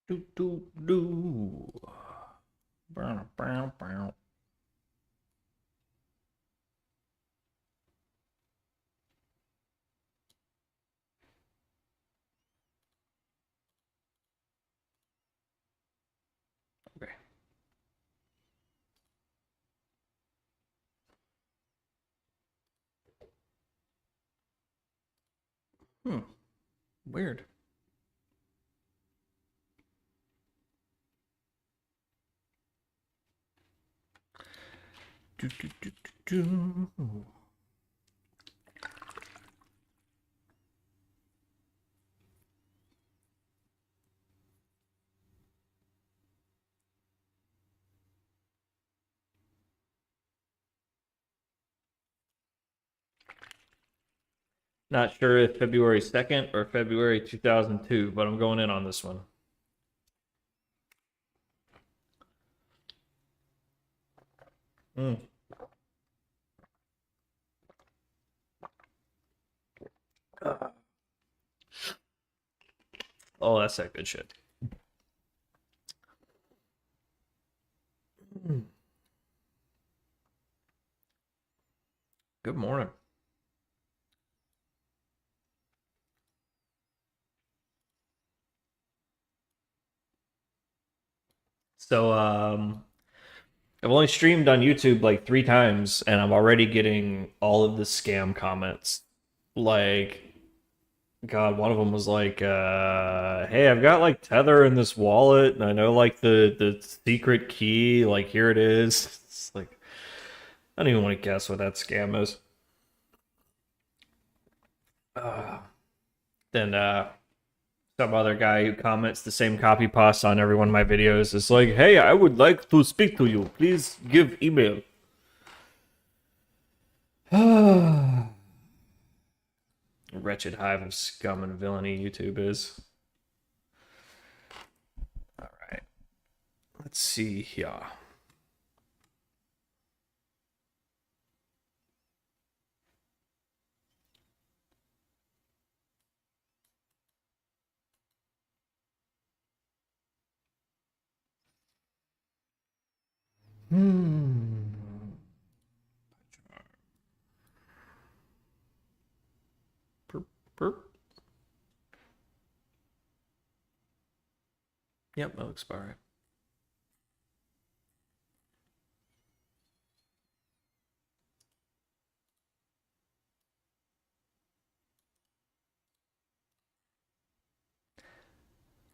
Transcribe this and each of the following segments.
Do do do. Bow, bow, bow. Okay. Hmm. Weird. Do do do do do. Not sure if February 2nd or February 2002, but I'm going in on this one. Mm. Oh, that's that good shit. Mm. Good morning. So, I've only streamed on YouTube like 3 times, and I'm already getting all of the scam comments. Like, God, one of them was like, "Hey, I've got like Tether in this wallet, and I know like the secret key. Like, here it is." It's like I don't even want to guess what that scam is. Uh, then some other guy who comments the same copy pasta on every one of my videos is like, "Hey, I would like to speak to you. Please give email." Wretched hive of scum and villainy YouTube is. All right, let's see here. Hmm. Perp, perp. Yep, that looks about right.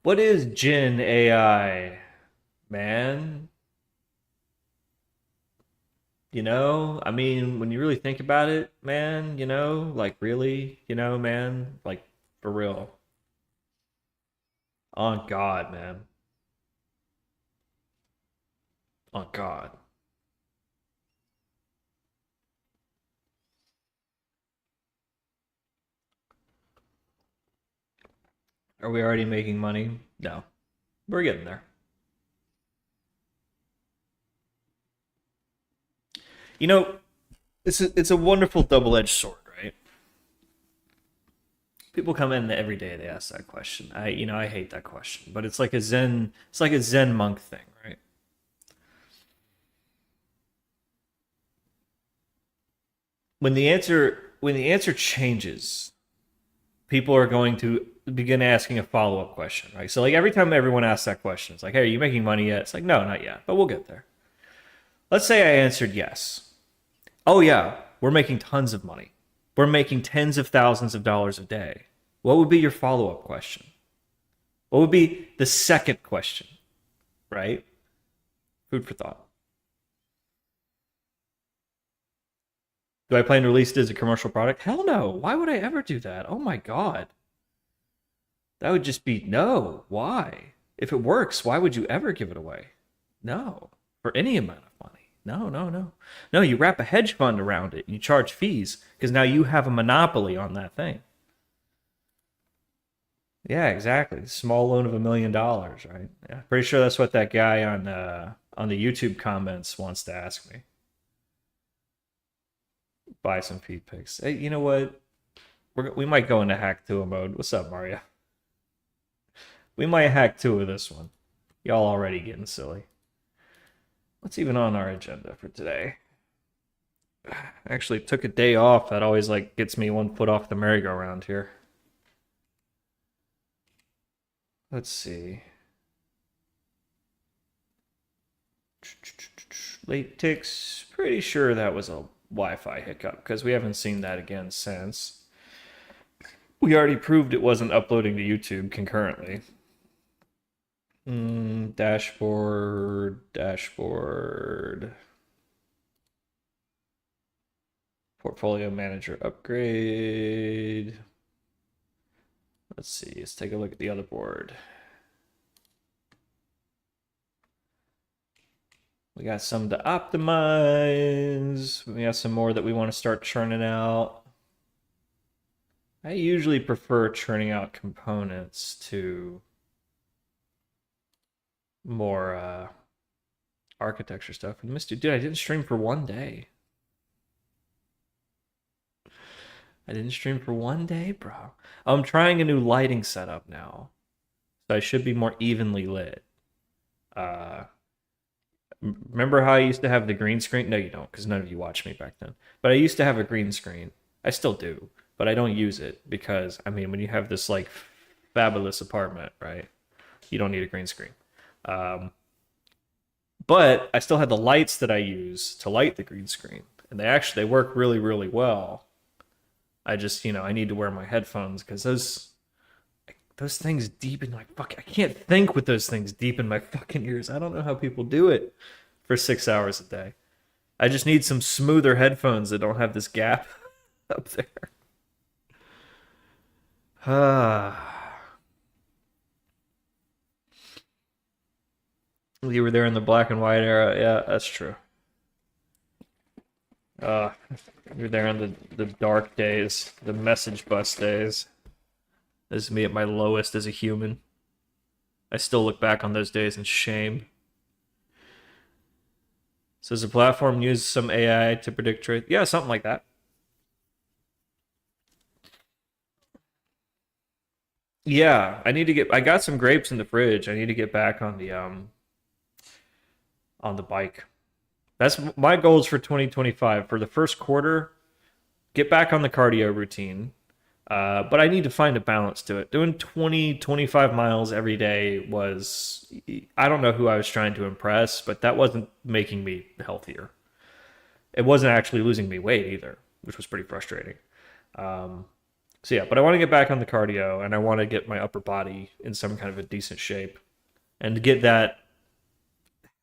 What is Jin AI, man? I mean, when you really think about it, man, like really, man, like for real. On God, man. On God. Are we already making money? No. We're getting there. You know, it's a wonderful double-edged sword, right? People come in every day, they ask that question. I hate that question, but it's like a Zen monk thing, right? When the answer changes, people are going to begin asking a follow-up question, right? So like every time everyone asks that question, it's like, hey, are you making money yet? It's like, no, not yet, but we'll get there. Let's say I answered yes. Oh yeah, we're making tons of money. We're making tens of thousands of dollars a day. What would be your follow-up question? What would be the second question, right? Food for thought. Do I plan to release it as a commercial product? Hell no. Why would I ever do that? Oh my God. That would just be no. Why? If it works, why would you ever give it away? No, for any amount of money. No, no, no. No, you wrap a hedge fund around it and you charge fees because now you have a monopoly on that thing. Yeah, exactly. Small loan of $1 million, right? Yeah, pretty sure that's what that guy on the YouTube comments wants to ask me. Buy some feed pics. Hey, you know what? We might go into hack 2 mode. What's up, Mario? We might hack 2 of this one. Y'all already getting silly. What's even on our agenda for today? Actually took a day off. That always like gets me 1 foot off the merry-go-round here. Let's see. Late ticks. Pretty sure that was a Wi-Fi hiccup because we haven't seen that again since. We already proved it wasn't uploading to YouTube concurrently. Dashboard. Portfolio manager upgrade. Let's see. Let's take a look at the other board. We got some to optimize. We got some more that we want to start churning out. I usually prefer churning out components to more architecture stuff. And dude, I didn't stream for 1 day. I didn't stream for 1 day, bro. I'm trying a new lighting setup now, so I should be more evenly lit. Remember how I used to have the green screen? No, you don't, because none of you watched me back then. But I used to have a green screen. I still do, but I don't use it because, I mean, when you have this like fabulous apartment, right? You don't need a green screen. But I still had the lights that I use to light the green screen, and they work really, really well. I just, I need to wear my headphones because those things deep in my I can't think with those things deep in my fucking ears. I don't know how people do it for 6 hours a day. I just need some smoother headphones that don't have this gap up there. You were there in the black and white era. Yeah, that's true. You're there in the dark days, the message bus days. This is me at my lowest as a human. I still look back on those days in shame. So does the platform use some AI to predict trade? Yeah, something like that. Yeah, I got some grapes in the fridge. I need to get back on the bike. That's my goals for 2025. For the first quarter, get back on the cardio routine. But I need to find a balance to it. Doing 20, 25 miles every day was, I don't know who I was trying to impress, but that wasn't making me healthier. It wasn't actually losing me weight either, which was pretty frustrating. So yeah, but I want to get back on the cardio, and I want to get my upper body in some kind of a decent shape and to get that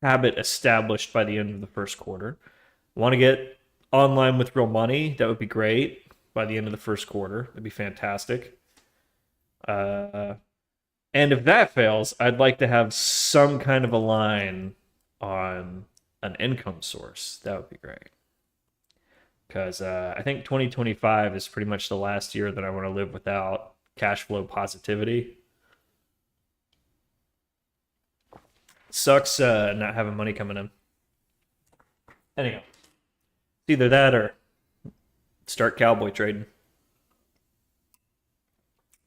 habit established by the end of the first quarter. I want to get online with real money. That would be great. By the end of the first quarter. That'd be fantastic. And if that fails, I'd like to have some kind of a line on an income source. That would be great. Because I think 2025 is pretty much the last year that I want to live without cash flow positivity. Sucks not having money coming in. Anyhow, it's either that or start cowboy trading,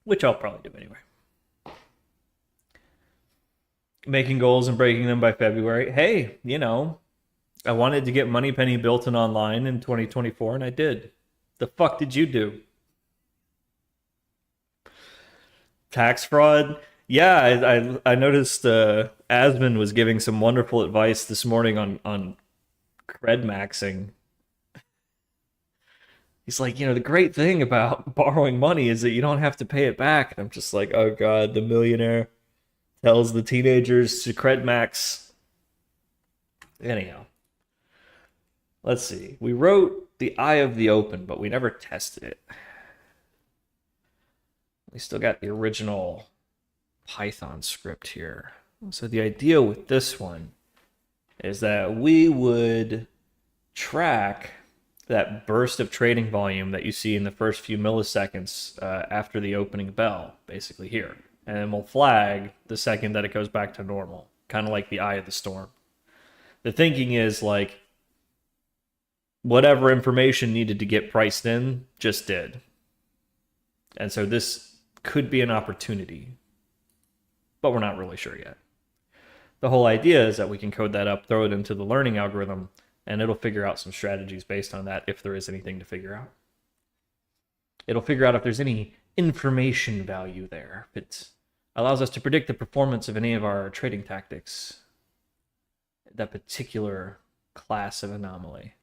which I'll probably do anyway. Making goals and breaking them by February. Hey, I wanted to get Moneypenny built and online in 2024, and I did. The fuck did you do? Tax fraud? Yeah, I noticed Asmund was giving some wonderful advice this morning on cred maxing. He's like, the great thing about borrowing money is that you don't have to pay it back. And I'm just like, oh God, the millionaire tells the teenagers to cred max. Anyhow, let's see. We wrote the Eye of the Open, but we never tested it. We still got the original Python script here. So the idea with this one is that we would track that burst of trading volume that you see in the first few milliseconds after the opening bell, basically here. And then we'll flag the second that it goes back to normal, kind of like the eye of the storm. The thinking is like, whatever information needed to get priced in just did. And so this could be an opportunity. but we're not really sure yet. The whole idea is that we can code that up, throw it into the learning algorithm, and it'll figure out some strategies based on that if there is anything to figure out. It'll figure out if there's any information value there. If it allows us to predict the performance of any of our trading tactics, that particular class of anomaly.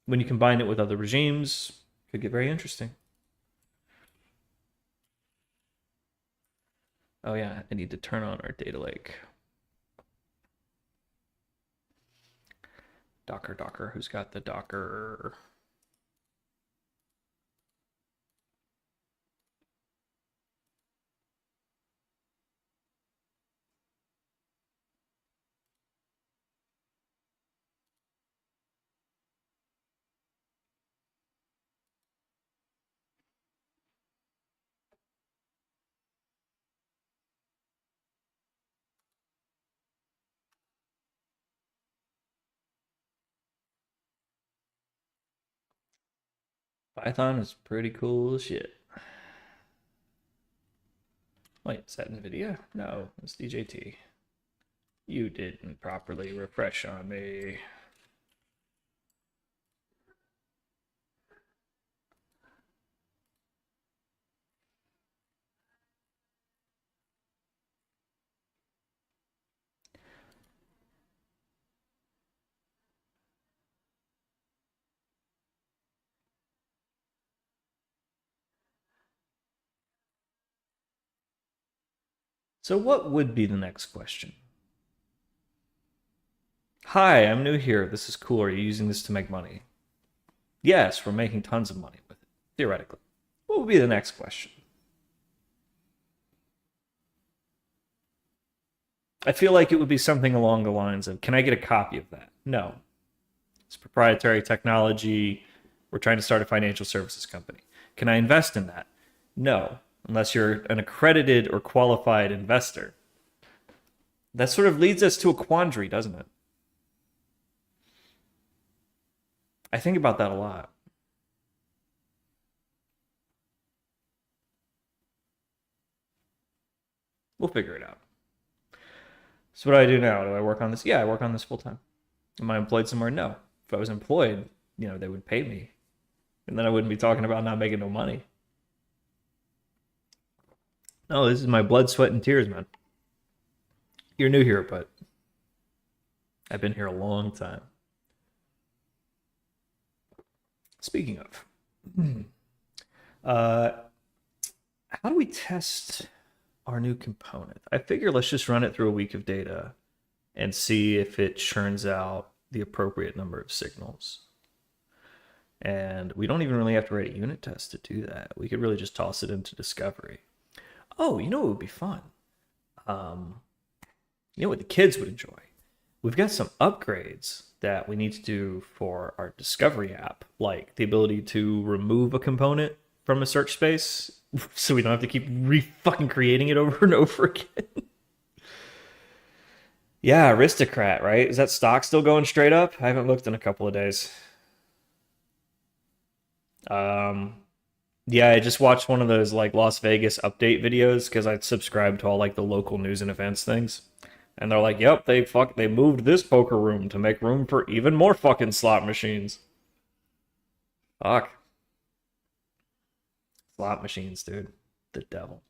When you combine it with other regimes, it could get very interesting. Oh yeah, I need to turn on our data lake. Docker, who's got the Docker? Python is pretty cool as shit. Wait, is that NVIDIA? No, it's DJT. You didn't properly refresh on me. So what would be the next question? Hi, I'm new here. This is cool. Are you using this to make money? Yes, we're making tons of money with it, theoretically. What would be the next question? I feel like it would be something along the lines of, can I get a copy of that? No. It's proprietary technology. We're trying to start a financial services company. Can I invest in that? No, unless you're an accredited or qualified investor. That sort of leads us to a quandary, doesn't it? I think about that a lot. We'll figure it out. So what do I do now? Do I work on this? Yeah, I work on this full time. Am I employed somewhere? No. If I was employed, they would pay me. And then I wouldn't be talking about not making no money. No, this is my blood, sweat, and tears, man. You're new here, but I've been here a long time. Speaking of, how do we test our new component? I figure let's just run it through a week of data and see if it churns out the appropriate number of signals. And we don't even really have to write a unit test to do that. We could really just toss it into discovery. Oh, you know what would be fun? You know what the kids would enjoy? We've got some upgrades that we need to do for our discovery app, like the ability to remove a component from a search space so we don't have to keep fucking creating it over and over again. Yeah, Aristocrat, right? Is that stock still going straight up? I haven't looked in a couple of days. Yeah, I just watched one of those like Las Vegas update videos because I subscribe to all like the local news and events things. And they're like, "Yep, they moved this poker room to make room for even more fucking slot machines." Fuck. Slot machines, dude. The devil.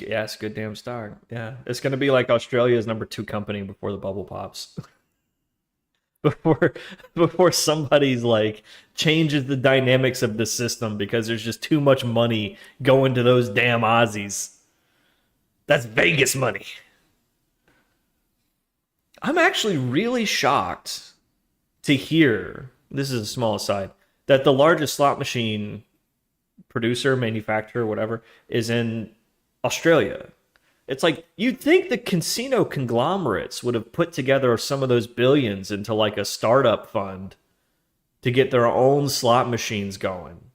Yeah, it's a good damn start. Yeah. It's gonna be like Australia's #2 company before the bubble pops. before before somebody's like changes the dynamics of the system because there's just too much money going to those damn Aussies. That's Vegas money. I'm actually really shocked to hear, this is a small aside, that the largest slot machine producer, manufacturer, whatever, is in Australia. It's like you'd think the casino conglomerates would have put together some of those billions into like a startup fund to get their own slot machines going.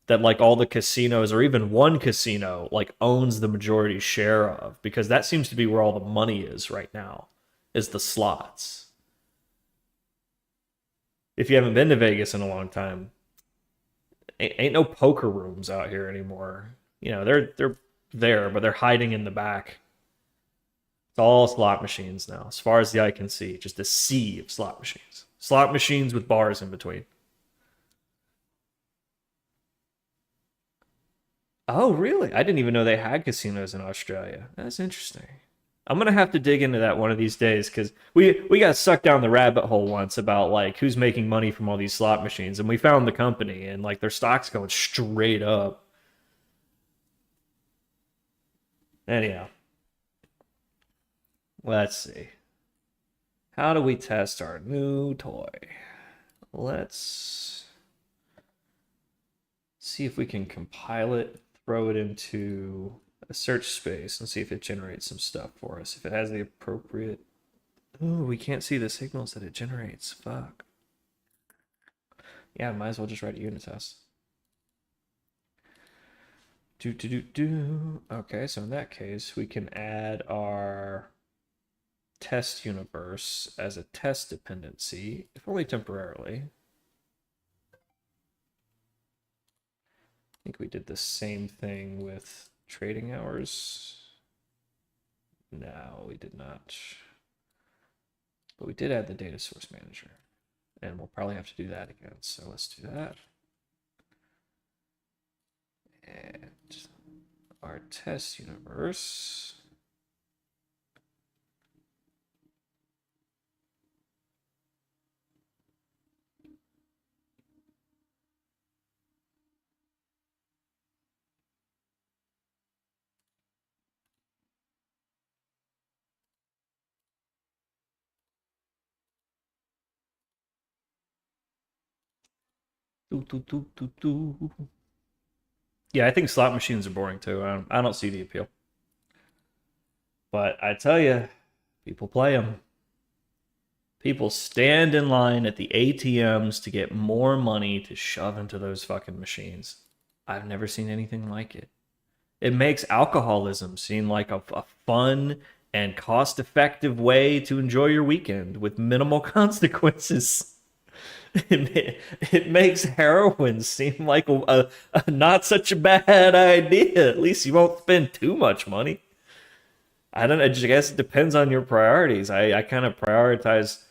That like all the casinos or even one casino like owns the majority share of, because that seems to be where all the money is right now, is the slots. If you haven't been to Vegas in a long time, ain't no poker rooms out here anymore. They're there, but they're hiding in the back. It's all slot machines now, as far as the eye can see. Just a sea of slot machines. Slot machines with bars in between. Oh, really? I didn't even know they had casinos in Australia. That's interesting. I'm gonna have to dig into that one of these days because we got sucked down the rabbit hole once about like who's making money from all these slot machines, and we found the company and like their stock's going straight up. Anyhow, let's see. How do we test our new toy? Let's see if we can compile it, throw it into a search space, and see if it generates some stuff for us. If it has the appropriate. Oh, we can't see the signals that it generates. Fuck. Yeah, might as well just write a unit test. Okay, so in that case, we can add our test universe as a test dependency, if only temporarily. I think we did the same thing with trading hours. No, we did not. But we did add the data source manager. And we'll probably have to do that again. So let's do that. And our test universe. Yeah, I think slot machines are boring too. I don't see the appeal. But I tell you, people play them. People stand in line at the ATMs to get more money to shove into those fucking machines. I've never seen anything like it. It makes alcoholism seem like a fun and cost effective way to enjoy your weekend with minimal consequences. It makes heroin seem like a not such a bad idea. At least you won't spend too much money. I don't know. I guess it depends on your priorities. I kind of prioritize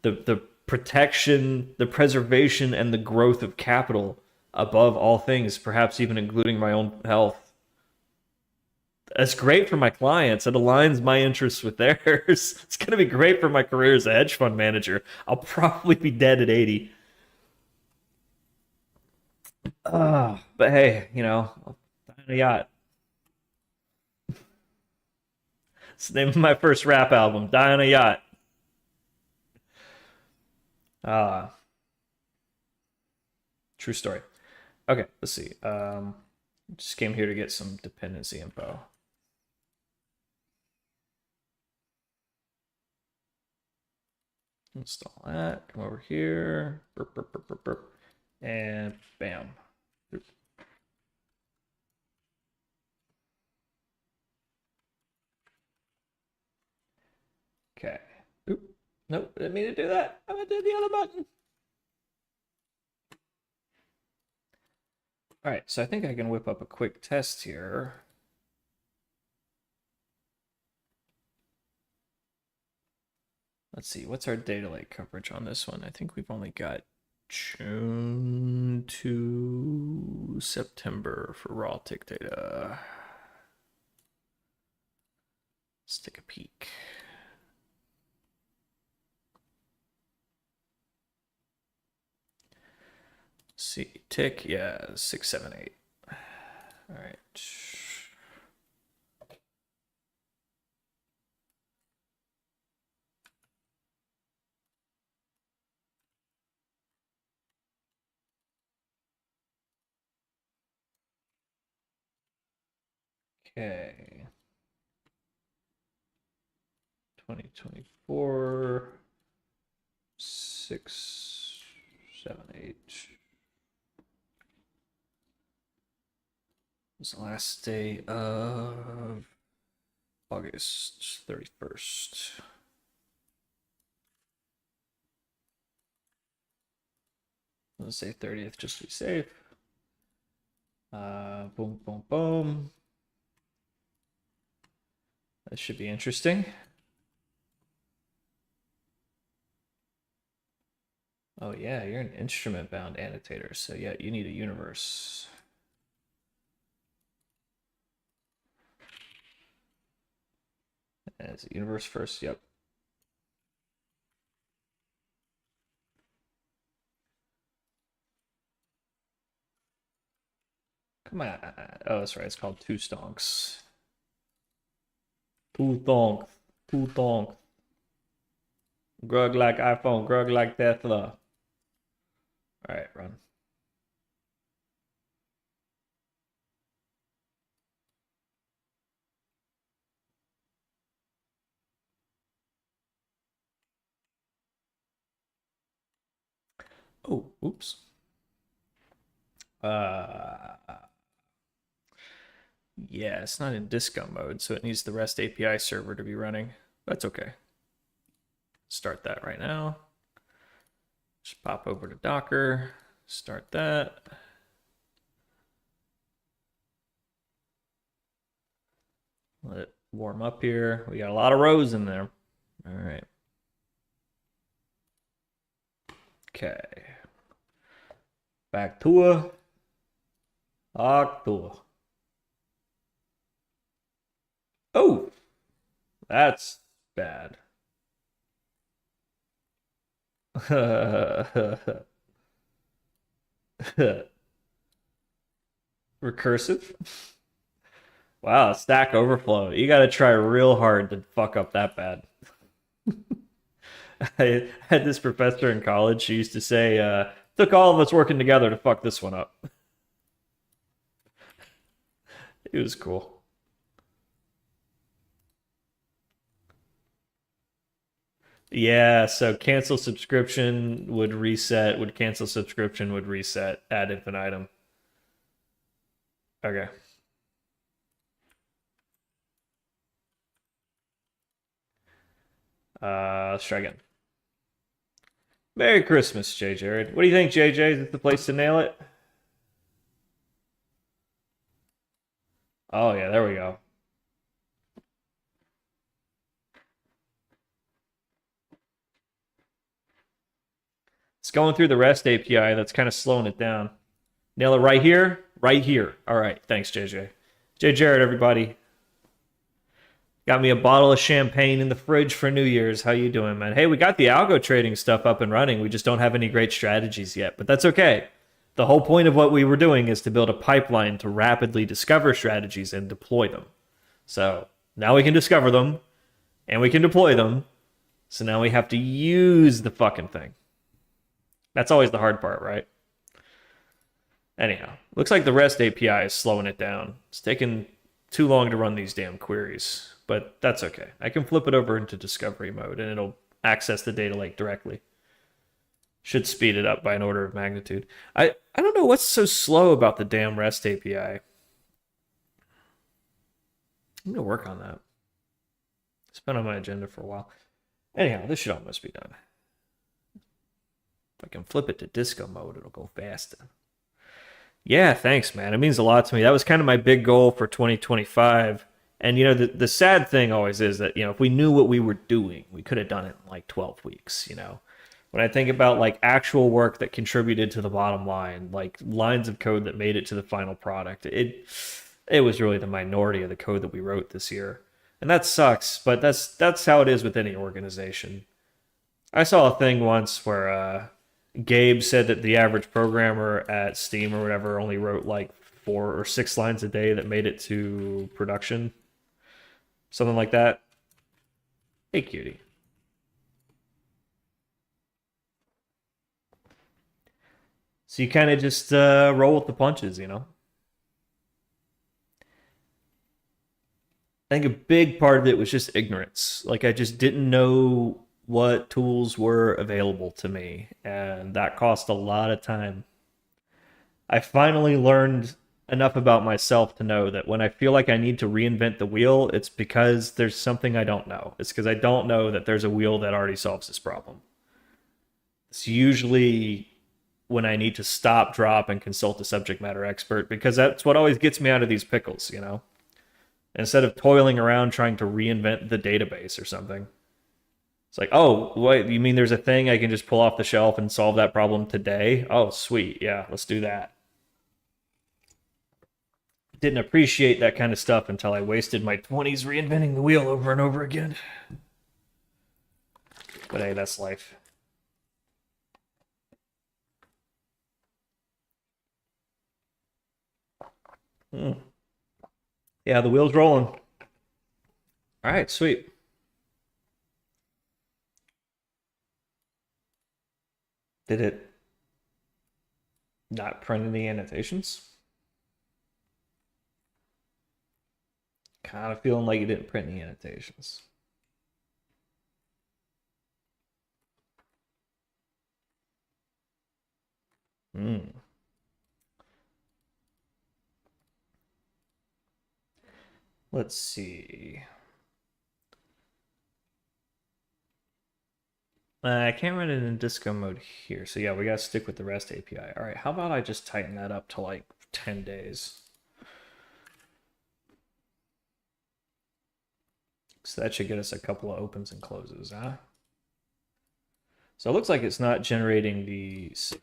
the protection, the preservation, and the growth of capital above all things, perhaps even including my own health. That's great for my clients. It aligns my interests with theirs. It's going to be great for my career as a hedge fund manager. I'll probably be dead at 80. But hey, I'll die on a yacht. It's the name of my first rap album, Die on a Yacht. Ah, true story. Okay, let's see. Just came here to get some dependency info. Install that. Come over here. Burp, burp, burp, burp, burp. And bam. Okay. Oop. Nope, I didn't mean to do that. I'm gonna do the other button. All right, so I think I can whip up a quick test here. Let's see, what's our data lake coverage on this one? I think we've only got June to September for raw tick data. Let's take a peek. See, tick, yeah, 6, 7, 8. All right. Okay. 2024, 6, 7, 8. Was the last day of August 31st. Let's say 30th just to be safe. Boom, boom, boom. That should be interesting. Oh yeah, you're an instrument-bound annotator, so yeah, you need a universe. As a universe first, yep. Come on. Oh, that's right. It's called two stonks. Two thonks. Two thonks. Grug like iPhone. Grug like Tesla. All right, run. Oh, oops. Yeah, it's not in disco mode, so it needs the REST API server to be running. That's okay. Start that right now. Just pop over to Docker. Start that. Let it warm up here. We got a lot of rows in there. All right. Okay. Back to Octo. Oh, that's bad. Recursive? Wow, Stack Overflow. You got to try real hard to fuck up that bad. I had this professor in college. She used to say, took all of us working together to fuck this one up. It was cool. Yeah, so cancel subscription would reset, would cancel subscription would reset ad infinitum. Okay. Let's try again. Merry Christmas, J. Jared. What do you think, JJ? Is this the place to nail it? Oh, yeah, there we go. It's going through the REST API that's kind of slowing it down. Nail it right here, right here. All right, thanks, JJ. J. Jared, everybody. Got me a bottle of champagne in the fridge for New Year's. How you doing, man? Hey, we got the algo trading stuff up and running. We just don't have any great strategies yet, but that's okay. The whole point of what we were doing is to build a pipeline to rapidly discover strategies and deploy them. So now we can discover them and we can deploy them. So now we have to use the fucking thing. That's always the hard part, right? Anyhow, looks like the REST API is slowing it down. It's taking too long to run these damn queries, but that's okay. I can flip it over into discovery mode and it'll access the data lake directly. Should speed it up by an order of magnitude. I don't know what's so slow about the damn REST API. I'm gonna work on that. It's been on my agenda for a while. Anyhow, this should almost be done. If I can flip it to disco mode, it'll go faster. Yeah, thanks, man. It means a lot to me. That was kind of my big goal for 2025. And the sad thing always is that, if we knew what we were doing, we could have done it in like 12 weeks. When I think about like actual work that contributed to the bottom line, like lines of code that made it to the final product, it was really the minority of the code that we wrote this year. And that sucks, but that's how it is with any organization. I saw a thing once where Gabe said that the average programmer at Steam or whatever only wrote like 4 or 6 lines a day that made it to production. Something like that. Hey, cutie. So you kind of just roll with the punches. I think a big part of it was just ignorance. Like I just didn't know what tools were available to me, and that cost a lot of time. I finally learned enough about myself to know that when I feel like I need to reinvent the wheel, it's because there's something I don't know. It's because I don't know that there's a wheel that already solves this problem. It's usually when I need to stop, drop, and consult a subject matter expert because that's what always gets me out of these pickles. instead of toiling around trying to reinvent the database or something. It's like, oh, what, you mean there's a thing I can just pull off the shelf and solve that problem today? Oh, sweet. Yeah, let's do that. Didn't appreciate that kind of stuff until I wasted my 20s reinventing the wheel over and over again. But hey, that's life. Yeah, the wheel's rolling. All right, sweet. Did it not print any annotations? Kind of feeling like you didn't print any annotations. Let's see. I can't run it in disco mode here. So yeah, we gotta stick with the REST API. All right, how about I just tighten that up to like 10 days? So that should get us a couple of opens and closes, huh? So it looks like it's not generating the signal.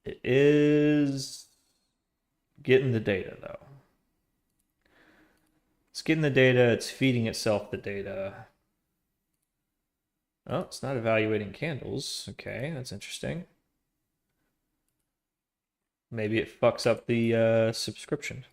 It is getting the data though. It's getting the data, it's feeding itself the data. Oh, it's not evaluating candles. Okay, that's interesting. Maybe it fucks up the subscription.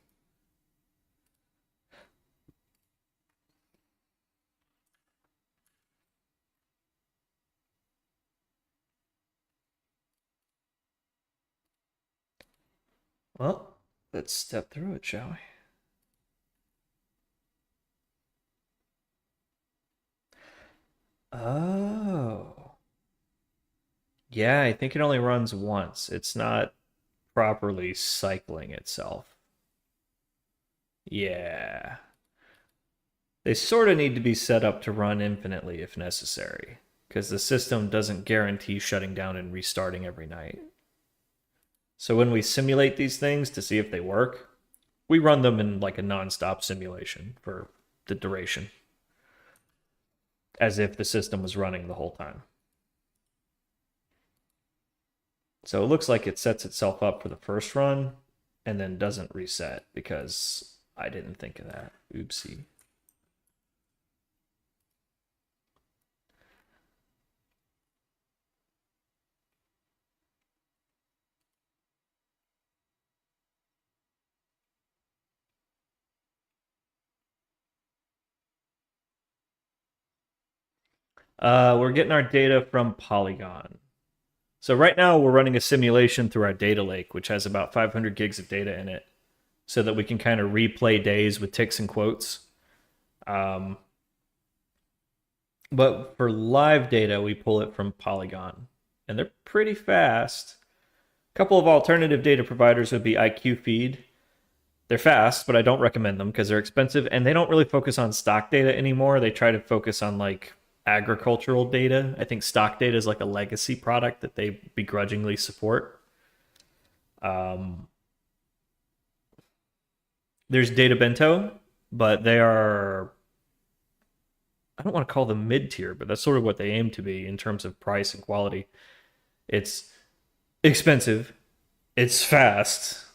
Well, let's step through it, shall we? Oh. Yeah, I think it only runs once. It's not properly cycling itself. Yeah. They sort of need to be set up to run infinitely if necessary, because the system doesn't guarantee shutting down and restarting every night. So when we simulate these things to see if they work, we run them in like a non-stop simulation for the duration, as if the system was running the whole time. So it looks like it sets itself up for the first run and then doesn't reset because I didn't think of that. Oopsie. We're getting our data from Polygon. So right now we're running a simulation through our data lake, which has about 500 gigs of data in it, so that we can kind of replay days with ticks and quotes. But for live data, we pull it from Polygon, and they're pretty fast. A couple of alternative data providers would be IQ Feed. They're fast, but I don't recommend them because they're expensive, and they don't really focus on stock data anymore. They try to focus on like agricultural data. I think stock data is like a legacy product that they begrudgingly support. There's Data Bento, but they are, I don't want to call them mid-tier, but that's sort of what they aim to be in terms of price and quality. It's expensive, it's fast,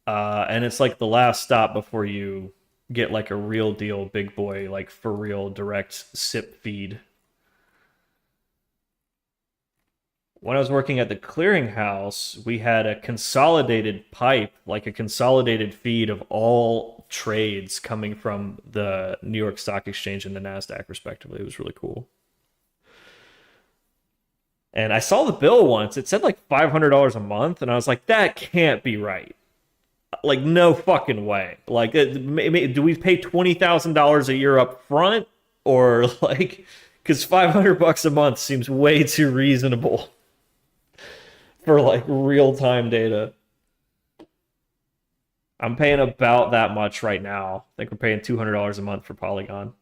and it's like the last stop before you get like a real deal big boy, like for real direct SIP feed. When I was working at the clearinghouse, we had a consolidated pipe, like a consolidated feed of all trades coming from the New York Stock Exchange and the NASDAQ, respectively. It was really cool. And I saw the bill once. It said like $500 a month, and I was like, that can't be right. Like, no fucking way. Like, do we pay $20,000 a year up front? Or like, because $500 a month seems way too reasonable for like real-time data. I'm paying about that much right now. I think we're paying $200 a month for Polygon.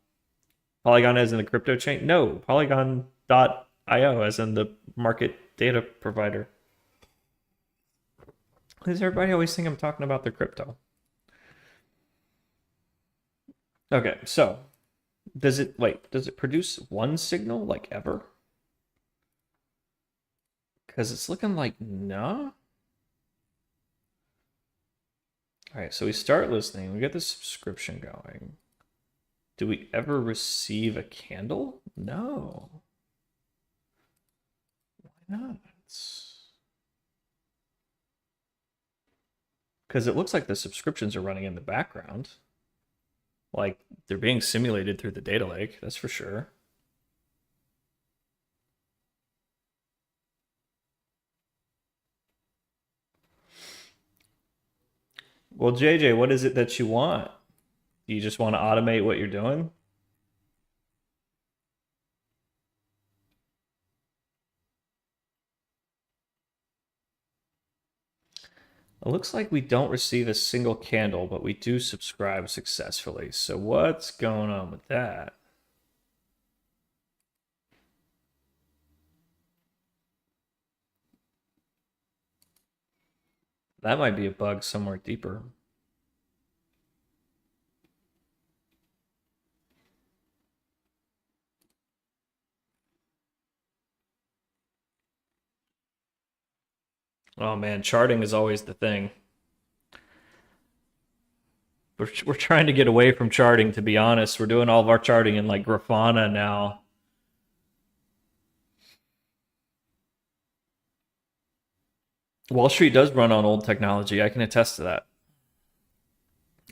Polygon as in the crypto chain? No, Polygon.io as in the market data provider. Why does everybody always think I'm talking about their crypto? Okay, so does it produce one signal like ever? Because it's looking like no. All right, so we start listening. We get the subscription going. Do we ever receive a candle? No. Why not? Because it looks like the subscriptions are running in the background. Like they're being simulated through the data lake, that's for sure. Well, JJ, what is it that you want? Do you just want to automate what you're doing? It looks like we don't receive a single candle, but we do subscribe successfully. So what's going on with that? That might be a bug somewhere deeper. Oh man, charting is always the thing. We're trying to get away from charting, to be honest. We're doing all of our charting in like Grafana now. Wall Street does run on old technology. I can attest to that.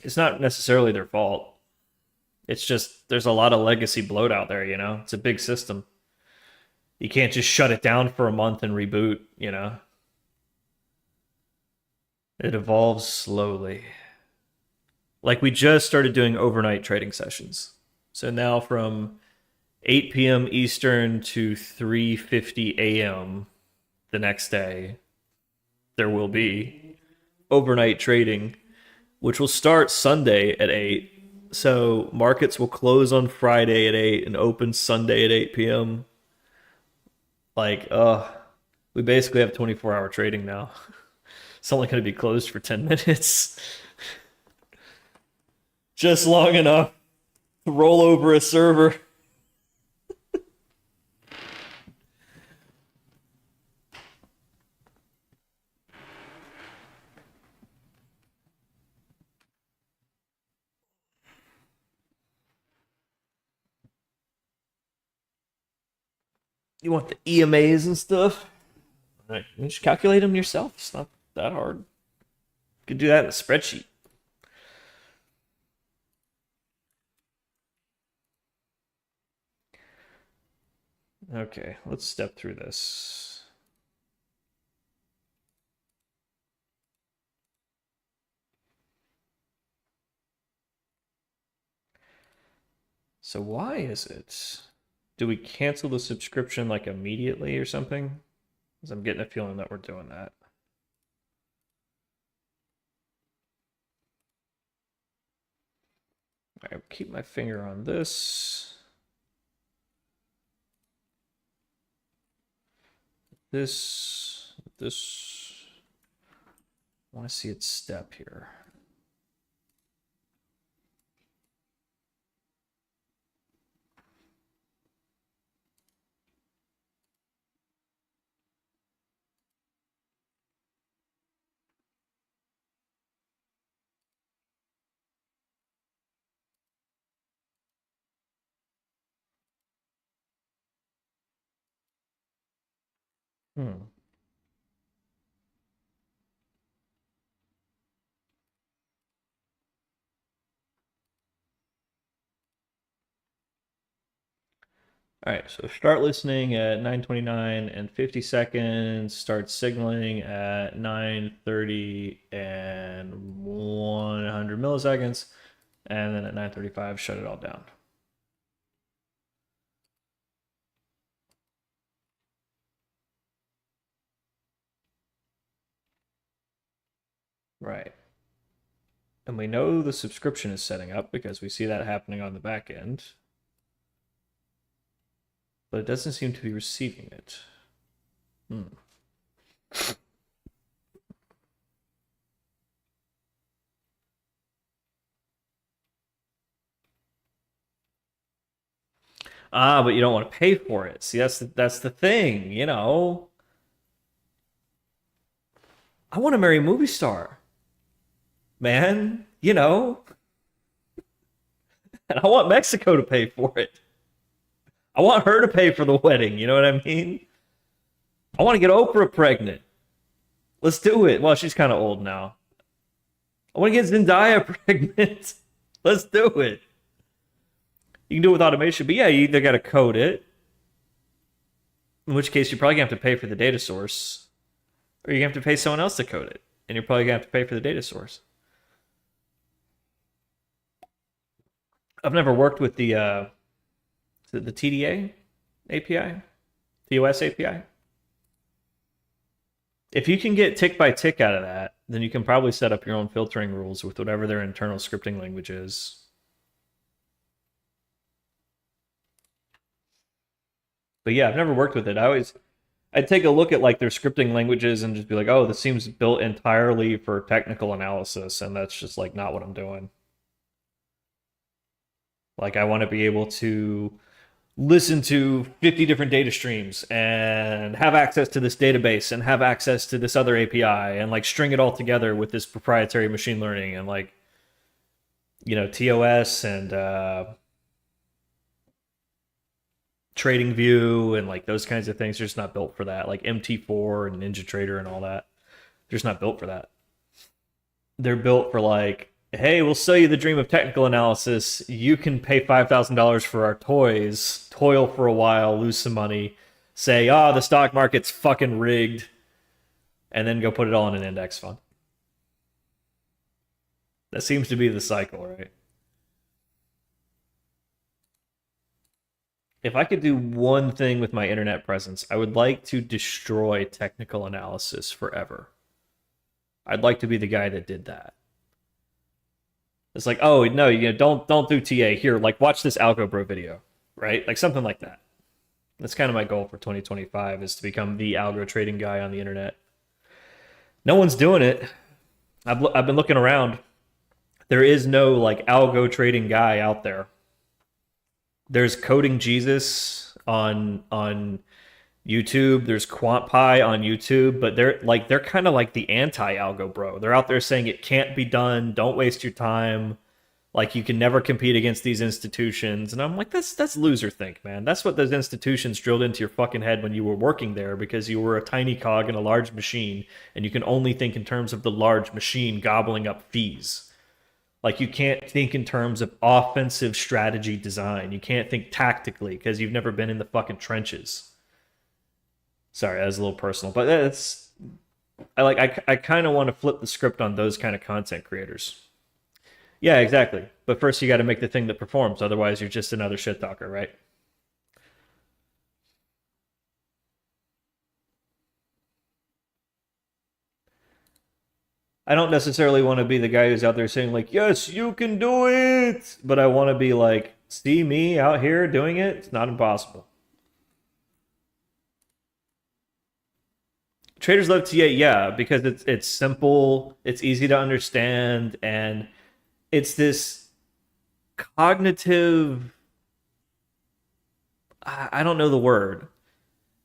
It's not necessarily their fault. It's just there's a lot of legacy bloat out there, you know? It's a big system. You can't just shut it down for a month and reboot, you know? It evolves slowly. Like we just started doing overnight trading sessions. So now from 8 p.m. Eastern to 3:50 a.m. the next day, there will be overnight trading, which will start Sunday at 8. So markets will close on Friday at 8 and open Sunday at 8 p.m. Like, we basically have 24-hour trading now. It's only going to be closed for 10 minutes. Just long enough to roll over a server. You want the EMAs and stuff? Right. You just calculate them yourself. It's not that hard. You can do that in a spreadsheet. Okay, let's step through this. So why is it? Do we cancel the subscription like immediately or something? Because I'm getting a feeling that we're doing that. All right, keep my finger on this. This. I want to see its step here. Hmm. All right, so start listening at 9:29 and 50 seconds. Start signaling at 9:30 and 100 milliseconds, and then at 9:35 shut it all down. Right. And we know the subscription is setting up because we see that happening on the back end. But it doesn't seem to be receiving it. Hmm. Ah, but you don't want to pay for it. See, that's the thing, you know. I want to marry a movie star, man. You know, and I want Mexico to pay for it. I want her to pay for the wedding. You know what I mean? I want to get Oprah pregnant. Let's do it. Well, she's kind of old now. I want to get Zendaya pregnant. Let's do it. You can do it with automation, but yeah, you either got to code it, in which case you're probably going to have to pay for the data source, or you have to pay someone else to code it, and you're probably going to have to pay for the data source. I've never worked with the TDA API, TOS API. If you can get tick by tick out of that, then you can probably set up your own filtering rules with whatever their internal scripting language is. But yeah, I've never worked with it. I'd take a look at like their scripting languages and just be like, oh, this seems built entirely for technical analysis, and that's just like not what I'm doing. Like I want to be able to listen to 50 different data streams and have access to this database and have access to this other API and like string it all together with this proprietary machine learning and like, you know, TOS and trading view and like those kinds of things are just not built for that. Like MT4 and NinjaTrader and all that. They're just not built for that. They're built for like, hey, we'll sell you the dream of technical analysis. You can pay $5,000 for our toys, toil for a while, lose some money, say, oh, the stock market's fucking rigged, and then go put it all in an index fund. That seems to be the cycle, right? If I could do one thing with my internet presence, I would like to destroy technical analysis forever. I'd like to be the guy that did that. It's like, oh no, you know, don't do TA here. Like, watch this Algo bro video, right? Like something like that. That's kind of my goal for 2025 is to become the algo trading guy on the internet. No one's doing it. I've been looking around. There is no like algo trading guy out there. There's Coding Jesus on YouTube. There's QuantPy on YouTube, but they're kind of like the anti-algo bro. They're out there saying it can't be done. Don't waste your time. Like you can never compete against these institutions. And I'm like, that's loser think, man. That's what those institutions drilled into your fucking head when you were working there because you were a tiny cog in a large machine and you can only think in terms of the large machine gobbling up fees. Like you can't think in terms of offensive strategy design. You can't think tactically because you've never been in the fucking trenches. Sorry, that was a little personal, but that's I kind of want to flip the script on those kind of content creators. Yeah, exactly. But first you got to make the thing that performs, otherwise you're just another shit talker, right? I don't necessarily want to be the guy who's out there saying like, "Yes, you can do it," but I want to be like, "See me out here doing it? It's not impossible." Traders love TA, yeah, because it's simple, it's easy to understand, and it's this cognitive. I don't know the word.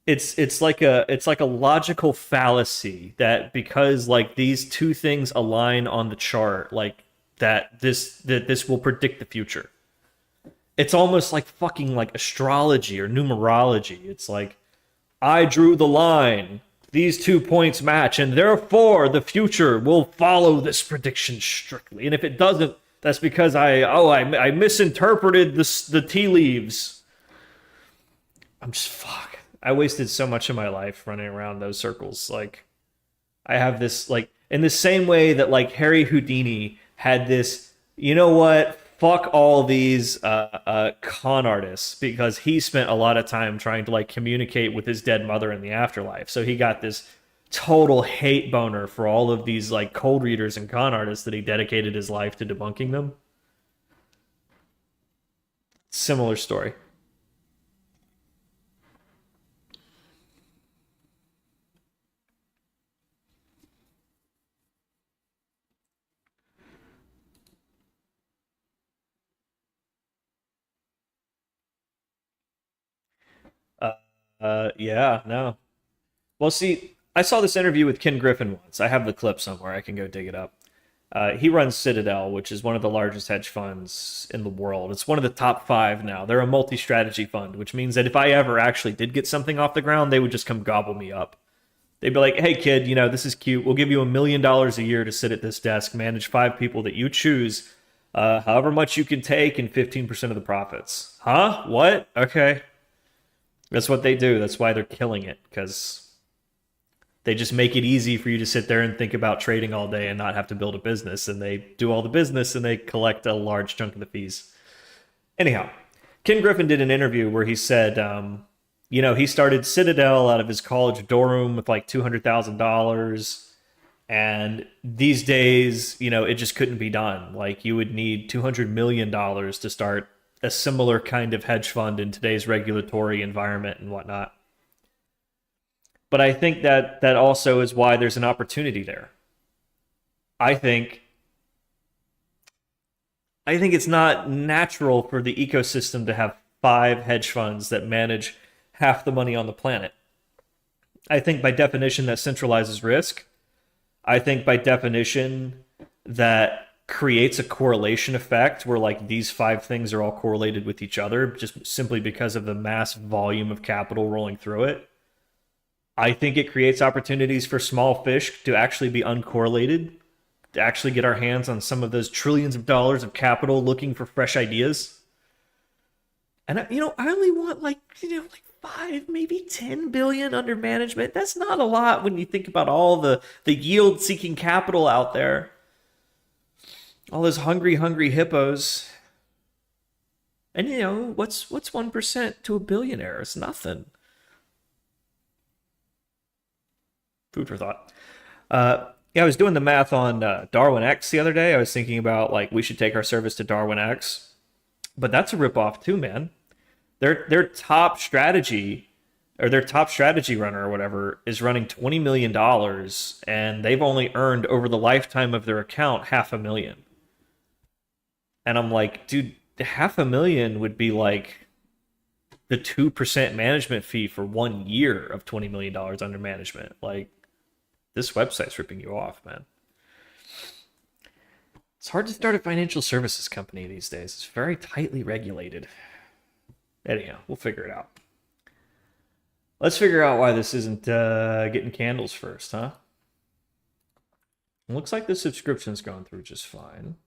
It's like a logical fallacy that because like these two things align on the chart, like that this will predict the future. It's almost like fucking like astrology or numerology. It's like I drew the line. These 2 points match, and therefore the future will follow this prediction strictly. And if it doesn't, that's because I misinterpreted the tea leaves. I'm just fuck. I wasted so much of my life running around those circles. Like I have this like in the same way that like Harry Houdini had this. You know what? Fuck all these con artists because he spent a lot of time trying to like communicate with his dead mother in the afterlife. So he got this total hate boner for all of these like cold readers and con artists that he dedicated his life to debunking them. Similar story. Yeah, no. Well, see, I saw this interview with Ken Griffin once. I have the clip somewhere. I can go dig it up. He runs Citadel, which is one of the largest hedge funds in the world. It's one of the top five now. They're a multi strategy fund, which means that if I ever actually did get something off the ground, they would just come gobble me up. They'd be like, hey, kid, this is cute. We'll give you $1 million a year to sit at this desk, manage five people that you choose, however much you can take, and 15% of the profits. Huh? What? Okay. That's what they do. That's why they're killing it, because they just make it easy for you to sit there and think about trading all day and not have to build a business. And they do all the business and they collect a large chunk of the fees. Anyhow, Ken Griffin did an interview where he said, he started Citadel out of his college dorm room with like $200,000. And these days, it just couldn't be done. Like you would need $200 million to start a similar kind of hedge fund in today's regulatory environment and whatnot. But I think that also is why there's an opportunity there. I think I think it's not natural for the ecosystem to have five hedge funds that manage half the money on the planet. I think by definition that centralizes risk. I think by definition that creates a correlation effect where like these five things are all correlated with each other just simply because of the mass volume of capital rolling through it. I think it creates opportunities for small fish to actually be uncorrelated, to actually get our hands on some of those trillions of dollars of capital looking for fresh ideas. And I only want like 5, maybe 10 billion under management. That's not a lot when you think about all the yield seeking capital out there. All those hungry hippos. And what's 1% to a billionaire? It's nothing. Food for thought. Yeah, I was doing the math on Darwin X the other day. I was thinking about like we should take our service to Darwin X, but that's a ripoff too, man. Their top strategy or their top strategy runner or whatever is running $20 million, and they've only earned over the lifetime of their account half a million. And I'm like, dude, half a million would be like the 2% management fee for 1 year of $20 million under management. Like this website's ripping you off, man. It's hard to start a financial services company these days. It's very tightly regulated. Anyhow, we'll figure it out. Let's figure out why this isn't getting candles first, huh? It looks like the subscription's going through just fine.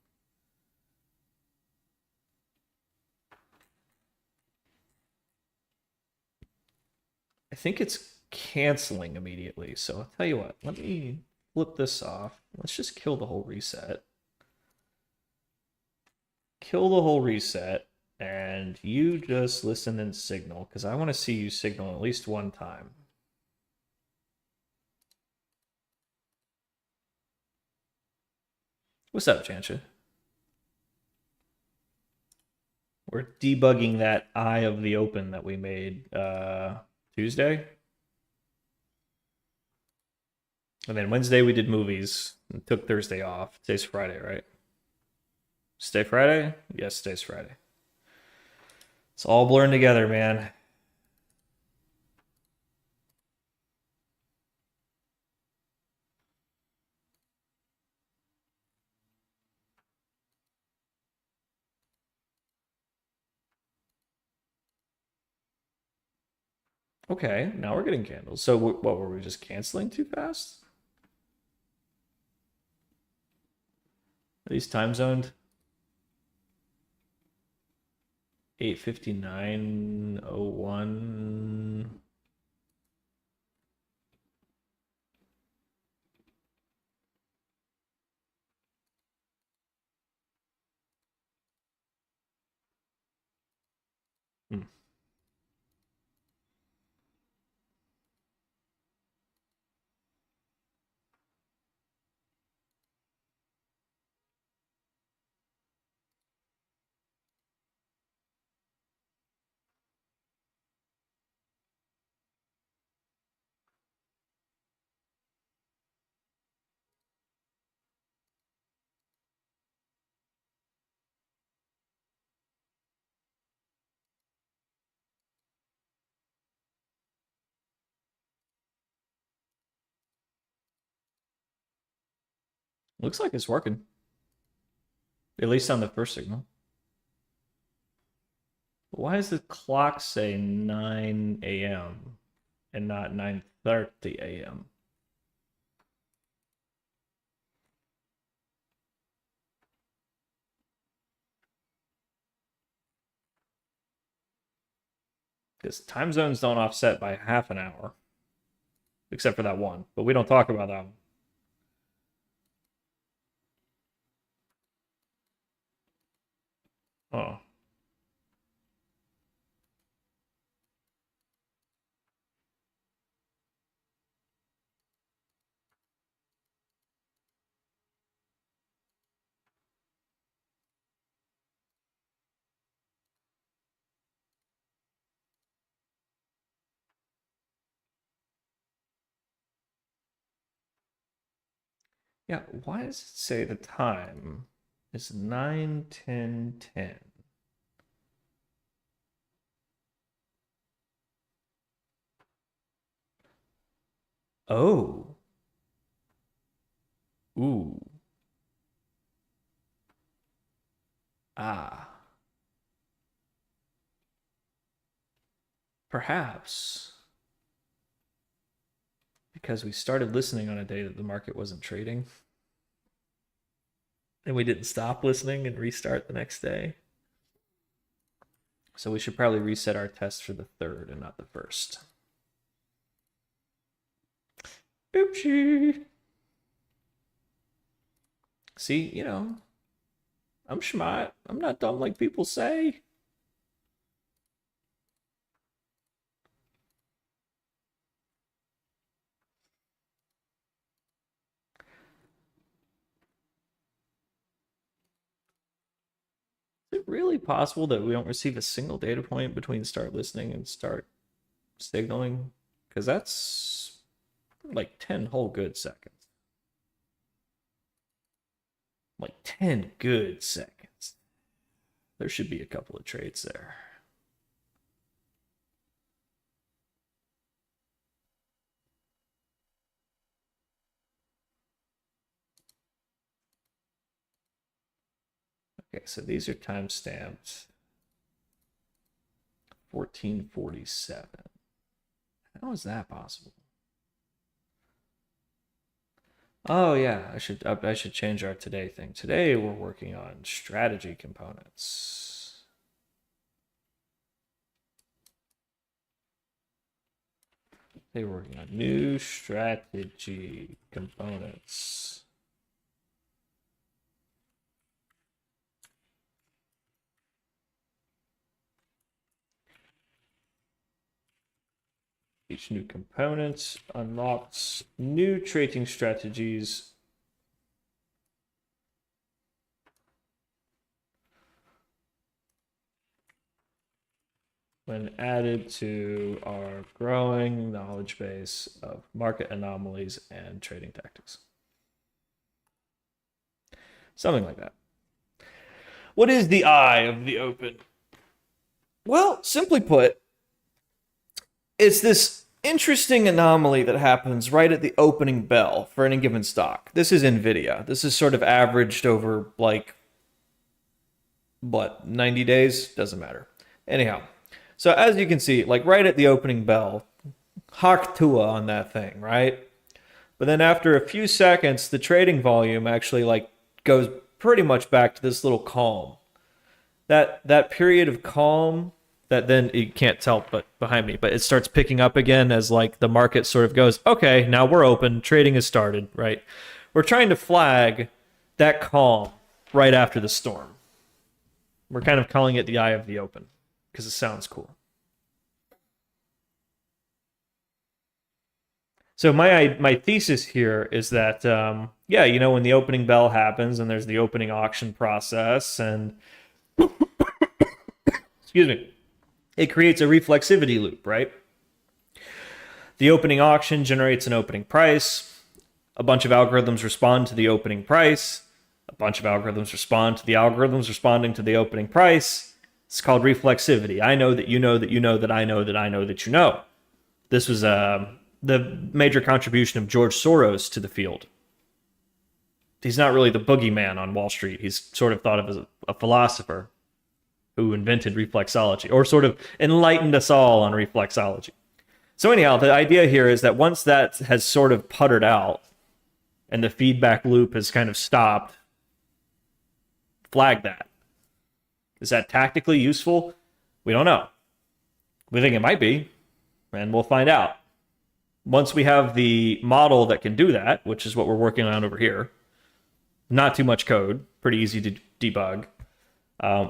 I think it's canceling immediately. So I'll tell you what, let me flip this off. Let's just kill the whole reset. Kill the whole reset. And you just listen and signal, because I want to see you signal at least one time. What's up, Chancha? We're debugging that eye of the open that we made Tuesday. And then Wednesday we did movies and took Thursday off. Today's Friday, right? Stay Friday? Yes, today's Friday. It's all blurring together, man. Okay, now we're getting candles. So what were we just canceling too fast? Are these time zoned? 8:59:01. Hmm. Looks like it's working. At least on the first signal. Why does the clock say 9 a.m. and not 9:30 a.m.? Because time zones don't offset by half an hour. Except for that one. But we don't talk about that one. Oh. Yeah, why does it say the time is 9:10:10? Oh. Ooh. Ah. Perhaps because we started listening on a day that the market wasn't trading. And we didn't stop listening and restart the next day. So we should probably reset our test for the third and not the first. Oopsie. See, you know, I'm smart. I'm not dumb like people say. Is it really possible that we don't receive a single data point between start listening and start signaling? Because that's like 10 whole good seconds. Like 10 good seconds. There should be a couple of trades there. Okay, so these are time stamped 1447. How is that possible? Oh yeah, I should change our today thing. Today we're working on strategy components. Today we're working on new strategy components. Each new component unlocks new trading strategies when added to our growing knowledge base of market anomalies and trading tactics. Something like that. What is the eye of the open? Well, simply put, it's this interesting anomaly that happens right at the opening bell for any given stock. This is NVIDIA. This is sort of averaged over like, 90 days? Doesn't matter. Anyhow, so as you can see, like right at the opening bell, Hawk Tua on that thing, right? But then after a few seconds, the trading volume actually like goes pretty much back to this little calm. That period of calm that then you can't tell but behind me, but it starts picking up again as like the market sort of goes, okay, now we're open, trading has started, right? We're trying to flag that calm right after the storm. We're kind of calling it the eye of the open because it sounds cool. So my thesis here is that yeah, you know, when the opening bell happens and there's the opening auction process and excuse me, it creates a reflexivity loop, right? The opening auction generates an opening price. A bunch of algorithms respond to the opening price. A bunch of algorithms respond to the algorithms responding to the opening price. It's called reflexivity. I know that you know that you know that I know that I know that you know. This was the major contribution of George Soros to the field. he's not really the boogeyman on Wall Street. He's sort of thought of as a philosopher who invented reflexology, or sort of enlightened us all on reflexology. So anyhow, the idea here is that once that has sort of puttered out and the feedback loop has kind of stopped, flag that. Is that tactically useful? We don't know. We think it might be, and we'll find out. Once we have the model that can do that, which is what we're working on over here, not too much code, pretty easy to debug,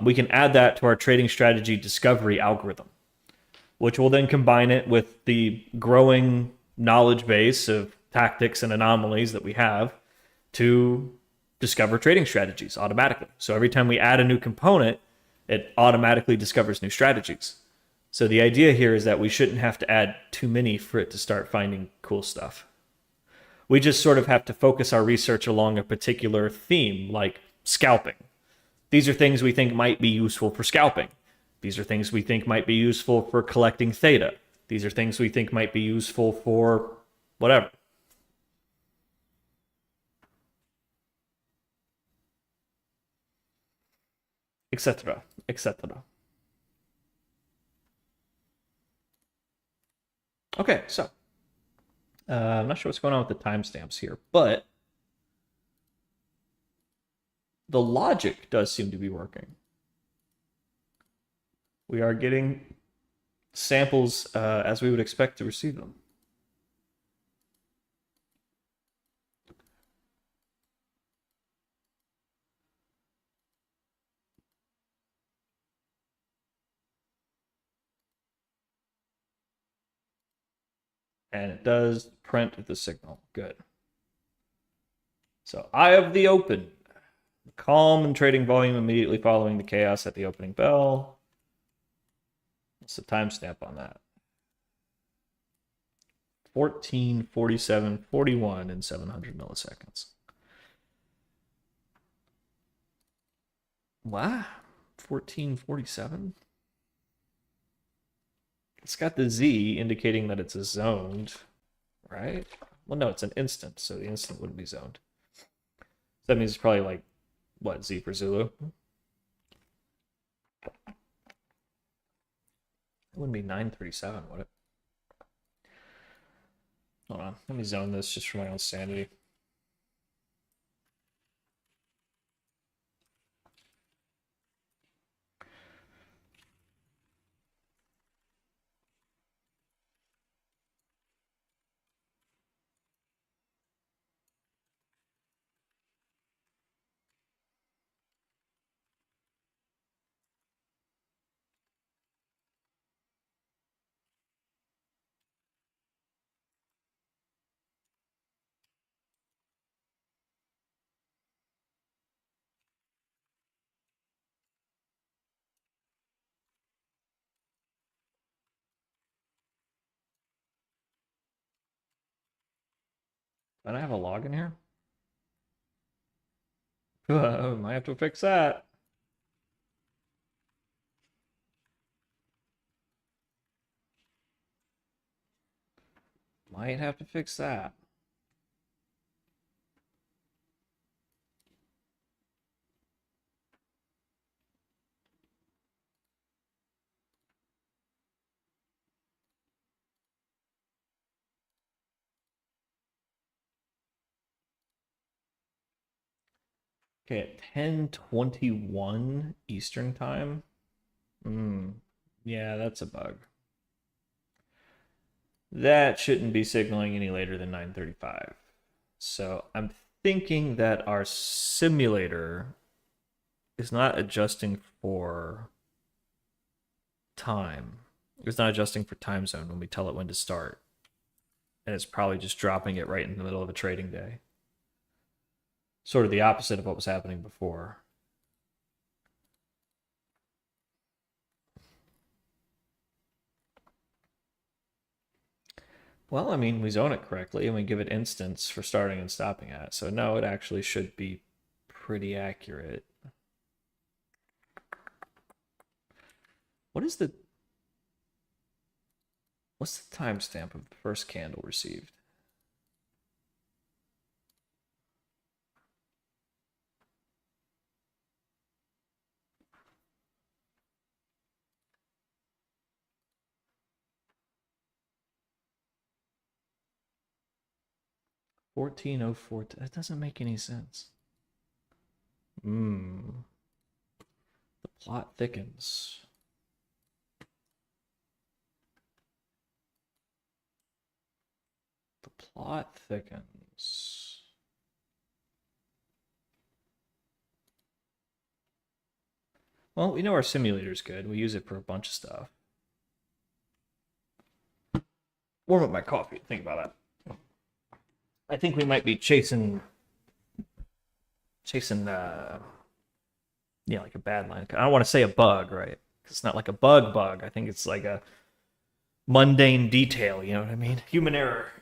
we can add that to our trading strategy discovery algorithm, which will then combine it with the growing knowledge base of tactics and anomalies that we have to discover trading strategies automatically. So every time we add a new component, it automatically discovers new strategies. So the idea here is that we shouldn't have to add too many for it to start finding cool stuff. We just sort of have to focus our research along a particular theme, like scalping. These are things we think might be useful for scalping. These are things we think might be useful for collecting theta. These are things we think might be useful for whatever. Etc. Etc. Okay, so I'm not sure what's going on with the timestamps here, but the logic does seem to be working. We are getting samples as we would expect to receive them. And it does print the signal. Good. So eye of the open. Calm and trading volume immediately following the chaos at the opening bell. What's the timestamp on that? 14:47:41 in 700 milliseconds. What? 14:47? It's got the Z indicating that it's a zoned, right? Well, no, it's an instant, so the instant wouldn't be zoned. That means it's probably like, what, Z for Zulu? It wouldn't be 9:37, would it? Hold on, let me zone this just for my own sanity. Don't I have a log in here? Might have to fix that. Might have to fix that. Okay, at 10:21 Eastern time. Yeah, that's a bug. That shouldn't be signaling any later than 9:35. So I'm thinking that our simulator is not adjusting for time. It's not adjusting for time zone when we tell it when to start. And it's probably just dropping it right in the middle of a trading day. Sort of the opposite of what was happening before. Well, I mean, we zone it correctly and we give it instants for starting and stopping at. So no, it actually should be pretty accurate. What's the timestamp of the first candle received? 1404. That doesn't make any sense. The plot thickens. The plot thickens. Well, we know our simulator's good. We use it for a bunch of stuff. Warm up my coffee. Think about that. I think we might be chasing like a bad line. I don't want to say a bug, right? It's not like a bug. I think it's like a mundane detail, you know what I mean? Human error.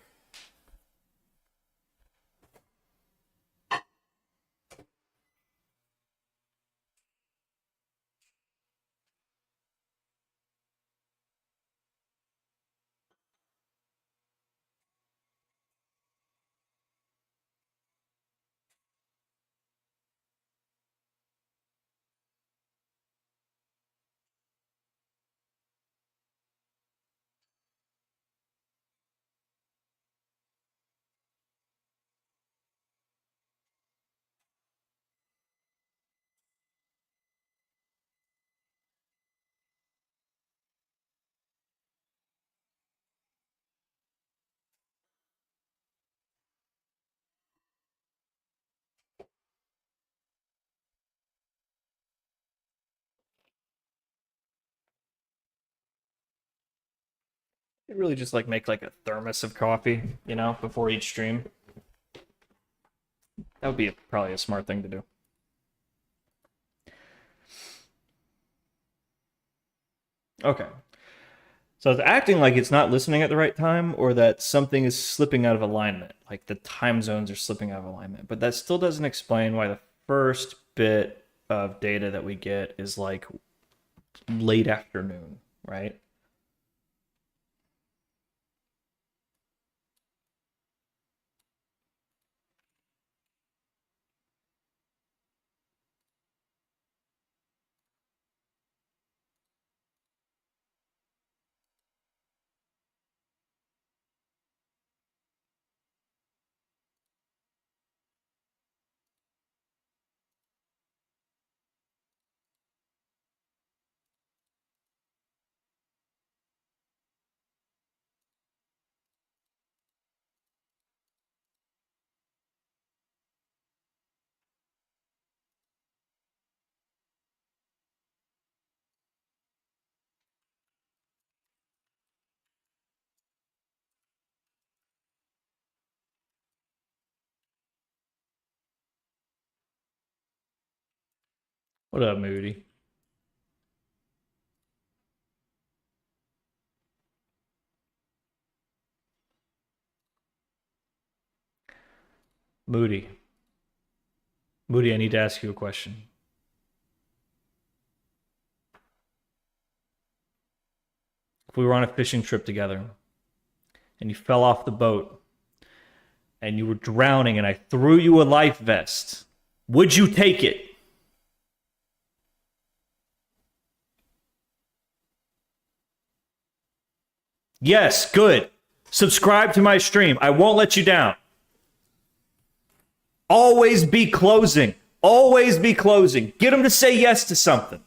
It really just like make like a thermos of coffee, you know, before each stream. That would be probably a smart thing to do. Okay. So it's acting like it's not listening at the right time or that something is slipping out of alignment, like the time zones are slipping out of alignment. But that still doesn't explain why the first bit of data that we get is like late afternoon, right? What up, Moody? Moody. Moody, I need to ask you a question. If we were on a fishing trip together and you fell off the boat and you were drowning and I threw you a life vest, would you take it? Yes, good. Subscribe to my stream. I won't let you down. Always be closing. Always be closing. Get them to say yes to something.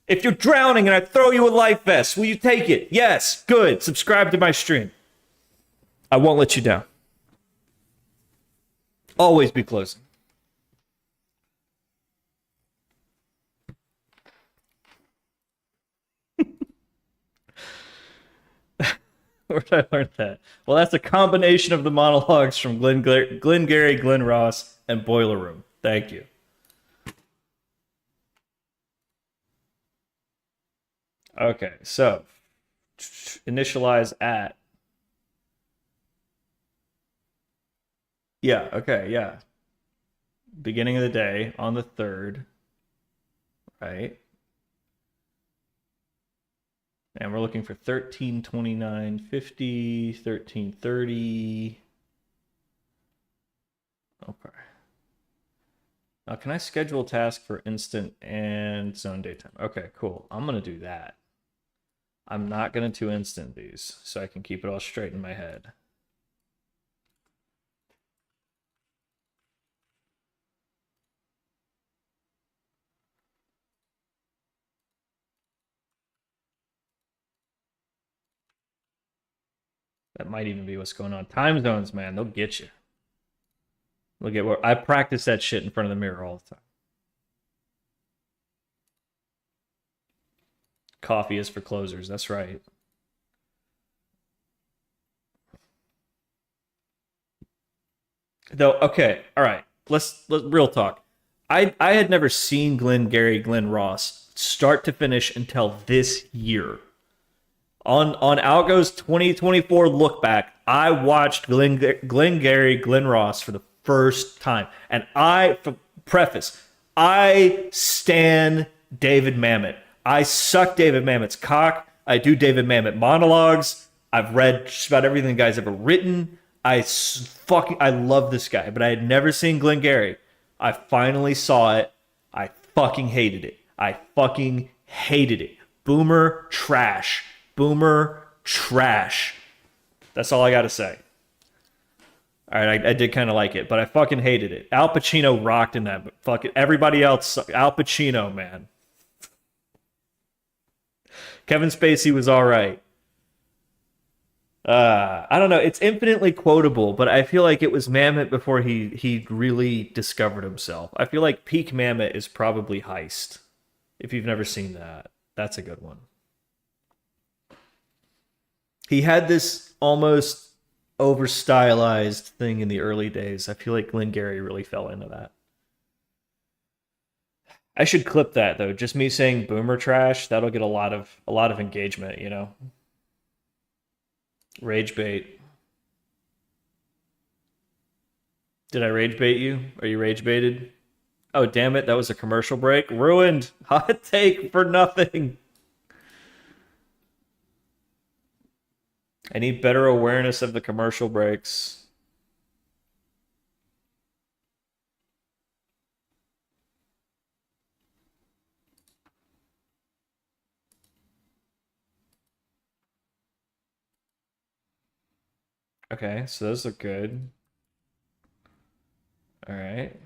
If you're drowning and I throw you a life vest, will you take it? Yes, good. Subscribe to my stream. I won't let you down. Always be closing. Where did I learn that? Well, that's a combination of the monologues from Glenn Gary, Glenn Ross, and Boiler Room. Thank you. Okay, so initialize at. Yeah, okay, yeah. Beginning of the day on the 3rd, right? And we're looking for 1329.50, 1330. Okay. Now, can I schedule a task for instant and zone daytime? Okay, cool. I'm going to do that. I'm not going to instant these, so I can keep it all straight in my head. That might even be what's going on. Time zones, man, they'll get you. Look at where I practice that shit in front of the mirror all the time. Coffee is for closers. That's right. Though, okay, all right. Let's real talk. I had never seen Glenn Ross start to finish until this year. On Algo's 2024 look back, I watched Glenn Ross for the first time, and preface, I stan David Mamet. I suck David Mamet's cock. I do David Mamet monologues. I've read just about everything the guy's ever written. I love this guy, but I had never seen Glengarry. I finally saw it. I fucking hated it. I fucking hated it. Boomer trash. Boomer trash. That's all I got to say. All right, I did kind of like it, but I fucking hated it. Al Pacino rocked in that. But fucking everybody else, Al Pacino, man. Kevin Spacey was all right. I don't know. It's infinitely quotable, but I feel like it was Mamet before he really discovered himself. I feel like peak Mamet is probably Heist. If you've never seen that, that's a good one. He had this almost over stylized thing in the early days. I feel like Glengarry really fell into that. I should clip that though. Just me saying boomer trash, that'll get a lot of engagement, you know. Rage bait. Did I rage bait you? Are you rage baited? Oh, damn it. That was a commercial break. Ruined. Hot take for nothing. I need better awareness of the commercial breaks. Okay, so those look good. All right.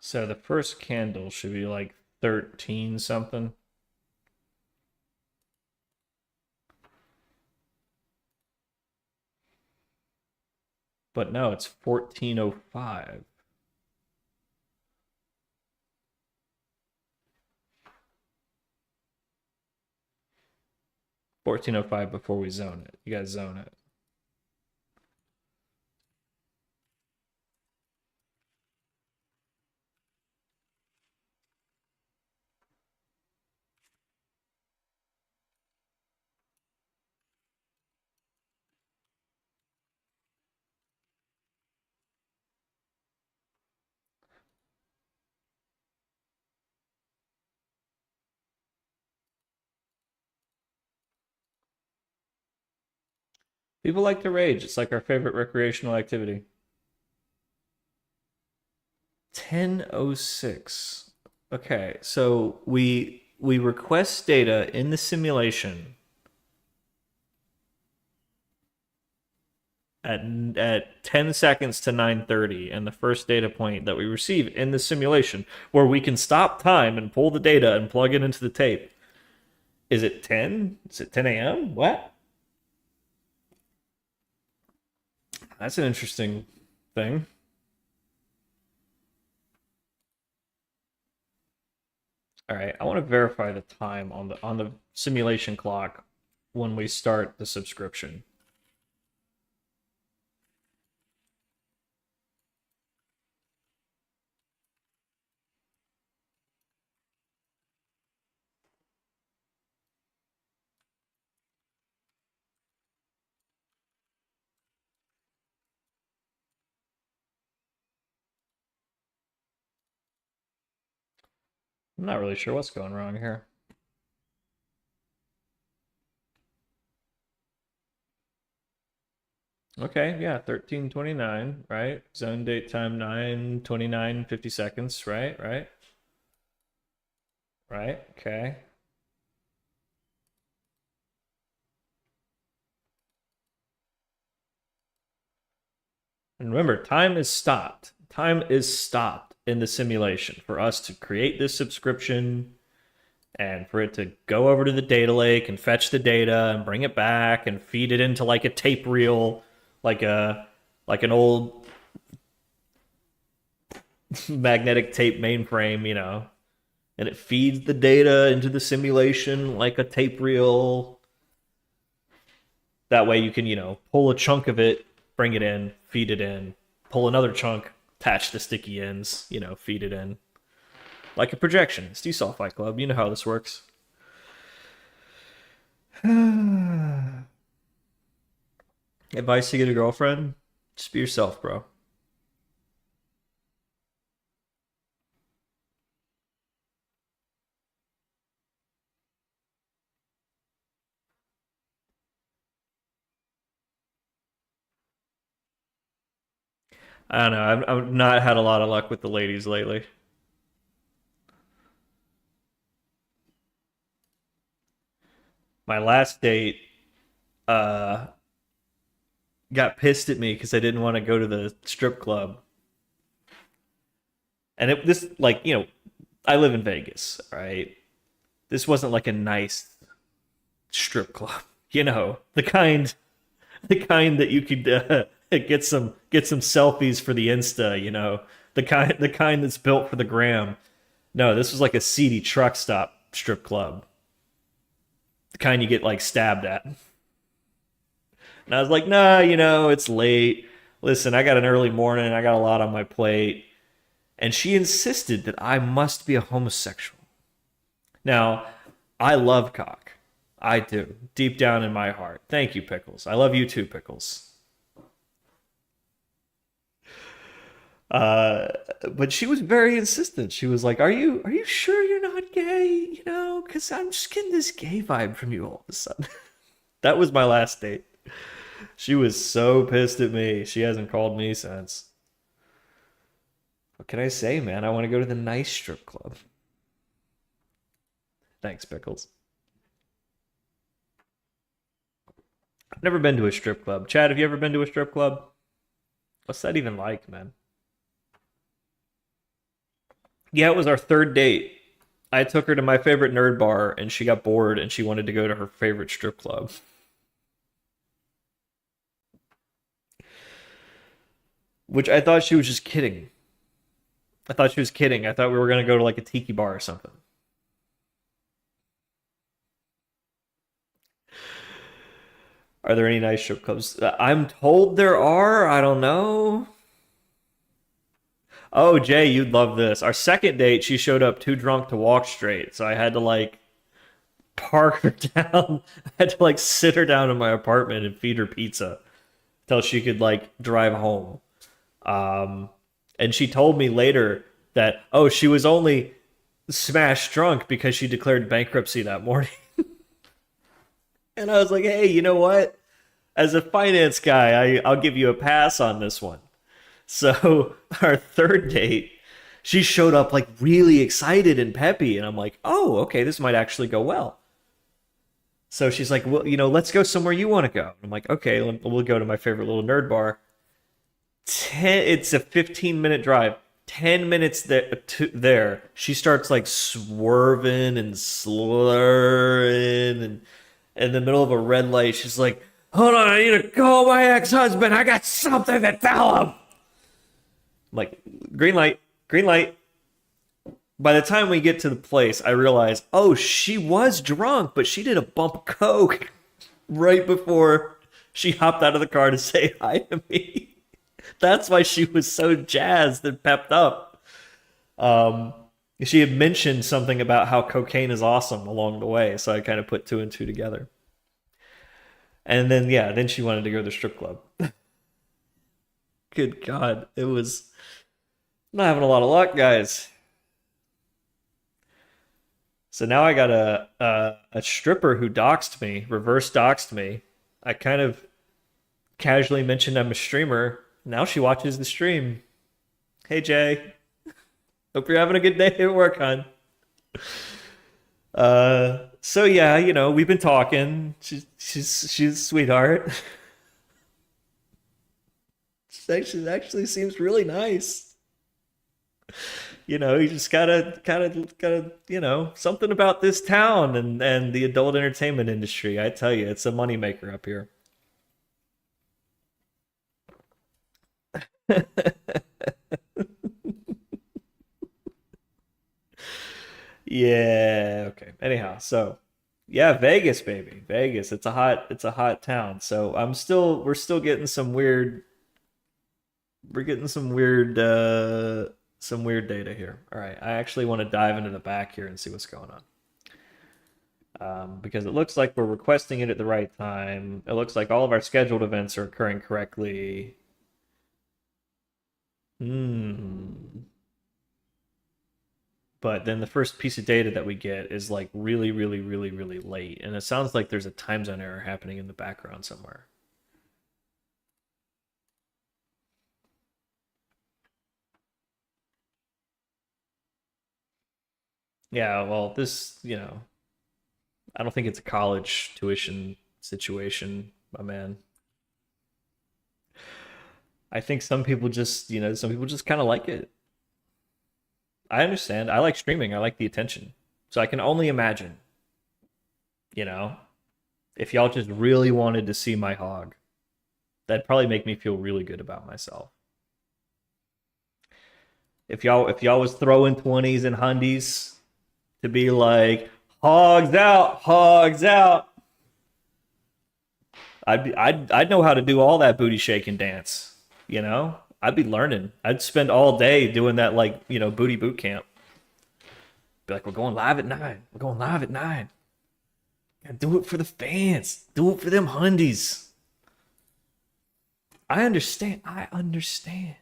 So the first candle should be like 13 something. But no, it's 1405. 1405 before we zone it. You guys zone it. People like to rage. It's like our favorite recreational activity. 10:06. Okay, so we request data in the simulation at 10 seconds to 9:30, and the first data point that we receive in the simulation where we can stop time and pull the data and plug it into the tape. Is it 10? Is it 10 a.m.? What? That's an interesting thing. All right, I want to verify the time on the simulation clock when we start the subscription. I'm not really sure what's going wrong here. Okay, yeah, 13:29, right? Zone date time 9:29 50 seconds, right? Right? Right? Okay. And remember, time is stopped. Time is stopped in the simulation for us to create this subscription and for it to go over to the data lake and fetch the data and bring it back and feed it into like a tape reel, like an old magnetic tape mainframe, and it feeds the data into the simulation like a tape reel. That way you can, pull a chunk of it, bring it in, feed it in, pull another chunk, attach the sticky ends, feed it in. Like a projection. It's Desulfide Club. You know how this works. Advice to get a girlfriend? Just be yourself, bro. I don't know. I've not had a lot of luck with the ladies lately. My last date uh, got pissed at me because I didn't want to go to the strip club. And this, like, I live in Vegas, right? This wasn't like a nice strip club, the kind that you could get some selfies for the Insta, the kind that's built for the gram. No, this was like a seedy truck stop strip club, the kind you get like stabbed at. And I was like, nah, it's late. Listen, I got an early morning. I got a lot on my plate. And she insisted that I must be a homosexual. Now, I love cock. I do, deep down in my heart. Thank you, Pickles. I love you too, Pickles. Uh, but she was very insistent. She was like, "Are you sure you're not gay? Because I'm just getting this gay vibe from you all of a sudden." That was my last date. She was so pissed at me. She hasn't called me since. What can I say, man? I want to go to the nice strip club. Thanks, Pickles. I've never been to a strip club. Chad, have you ever been to a strip club? What's that even like, man? Yeah, it was our third date. I took her to my favorite nerd bar and she got bored and she wanted to go to her favorite strip club. Which I thought she was just kidding. I thought she was kidding. I thought we were going to go to like a tiki bar or something. Are there any nice strip clubs? I'm told there are. I don't know. Oh, Jay, you'd love this. Our second date, she showed up too drunk to walk straight. So I had to like park her down. I had to like sit her down in my apartment and feed her pizza till she could like drive home. Um, and she told me later that, oh, she was only smashed drunk because she declared bankruptcy that morning. And I was like, hey, you know what? As a finance guy, I'll give you a pass on this one. So our third date, she showed up like really excited and peppy. And I'm like, oh, okay, this might actually go well. So she's like, well, let's go somewhere you want to go. I'm like, okay, we'll go to my favorite little nerd bar. It's a 15-minute drive. 10 minutes there, she starts like swerving and slurring, and in the middle of a red light, she's like, hold on, I need to call my ex-husband. I got something to tell him. I'm like, green light, green light. By the time we get to the place, I realize, oh, she was drunk, but she did a bump of coke right before she hopped out of the car to say hi to me. That's why she was so jazzed and pepped up. Um, she had mentioned something about how cocaine is awesome along the way, so I kind of put two and two together. And then, yeah, then she wanted to go to the strip club. Good God, it was not having a lot of luck, guys. So now I got a stripper who doxed me, reverse doxed me. I kind of casually mentioned I'm a streamer. Now she watches the stream. Hey Jay, hope you're having a good day at work, hon. So yeah, we've been talking. She's a sweetheart. actually seems really nice. You just gotta, something about this town and the adult entertainment industry. I tell you, it's a moneymaker up here. Yeah. Okay. Anyhow, so yeah, Vegas, baby, Vegas. It's a hot town. So we're still getting some weird data here. All right, I actually want to dive into the back here and see what's going on. Because it looks like we're requesting it at the right time. It looks like all of our scheduled events are occurring correctly. Hmm. But then the first piece of data that we get is like really, really, really, really late. And it sounds like there's a time zone error happening in the background somewhere. Yeah, well, I don't think it's a college tuition situation, my man. I think some people just kind of like it. I understand. I like streaming. I like the attention. So I can only imagine, you know, if y'all just really wanted to see my hog, that'd probably make me feel really good about myself. If y'all was throwing 20s and hundies to be like hogs out, I'd know how to do all that booty shaking dance. I'd be learning. I'd spend all day doing that like booty boot camp. Be like, we're going live at 9. We're going live at 9. And do it for the fans. Do it for them hundies. I understand. I understand.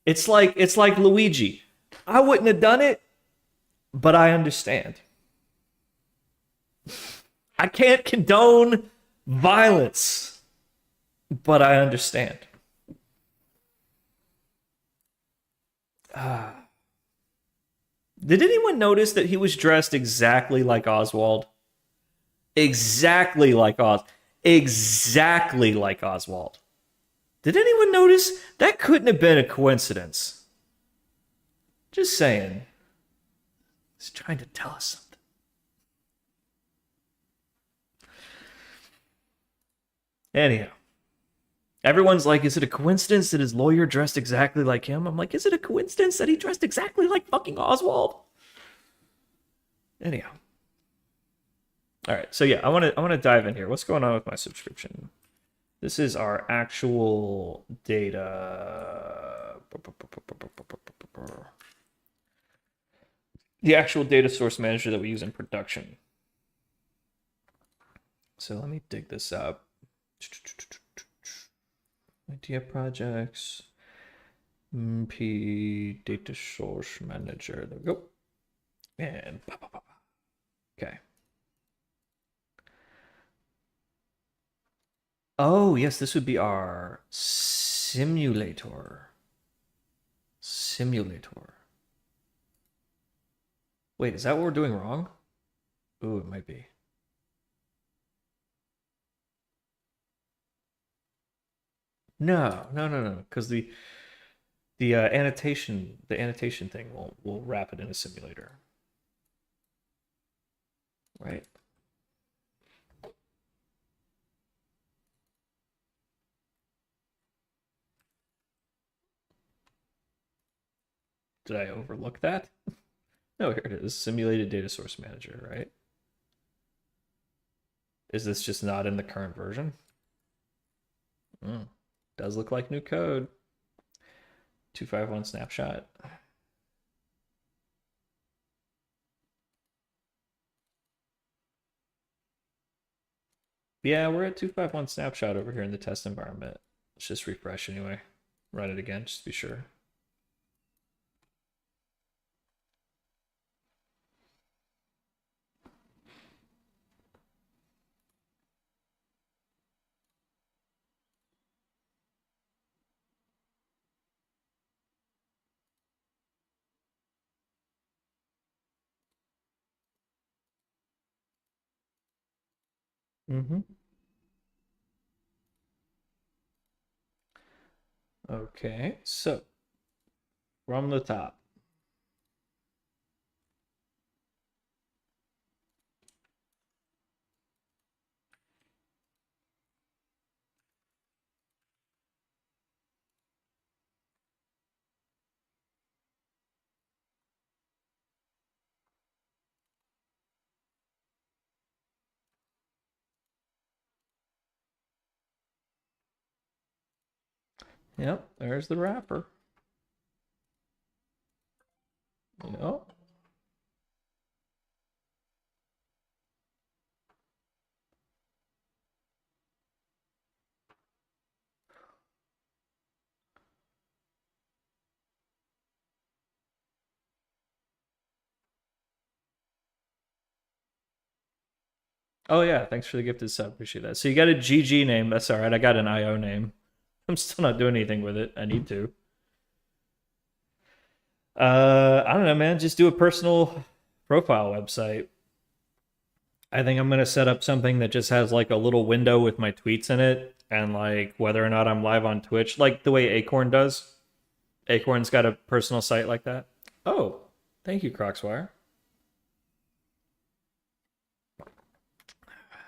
It's like Luigi. I wouldn't have done it, but I understand. I can't condone violence, but I understand. Did anyone notice that he was dressed exactly like Oswald? Exactly like Oz. Exactly like Oswald. Did anyone notice? That couldn't have been a coincidence. Just saying. He's trying to tell us something. Anyhow, everyone's like, is it a coincidence that his lawyer dressed exactly like him? I'm like, is it a coincidence that he dressed exactly like fucking Oswald? Anyhow. All right. So yeah, I want to dive in here. What's going on with my subscription? This is our actual data. The actual data source manager that we use in production. So let me dig this up. Idea projects. MP data source manager. There we go. And okay. Oh, yes, this would be our simulator. Simulator. Wait, is that what we're doing wrong? Ooh, it might be. No, no, no, no, because the annotation thing will wrap it in a simulator, right? Did I overlook that? No, here it is. Simulated data source manager, right? Is this just not in the current version? Does look like new code. 251 snapshot. Yeah, we're at 251 snapshot over here in the test environment. Let's just refresh anyway. Run it again, just to be sure. Mm-hmm. Okay, so from the top. Yep, there's the wrapper. Yep. Oh yeah, thanks for the gifted sub. Appreciate that. So you got a GG name. That's all right. I got an IO name. I'm still not doing anything with it. I need to. I don't know, man. Just do a personal profile website. I think I'm gonna set up something that just has like a little window with my tweets in it and like whether or not I'm live on Twitch, like the way Acorn does. Acorn's got a personal site like that. Oh, thank you, Crocswire.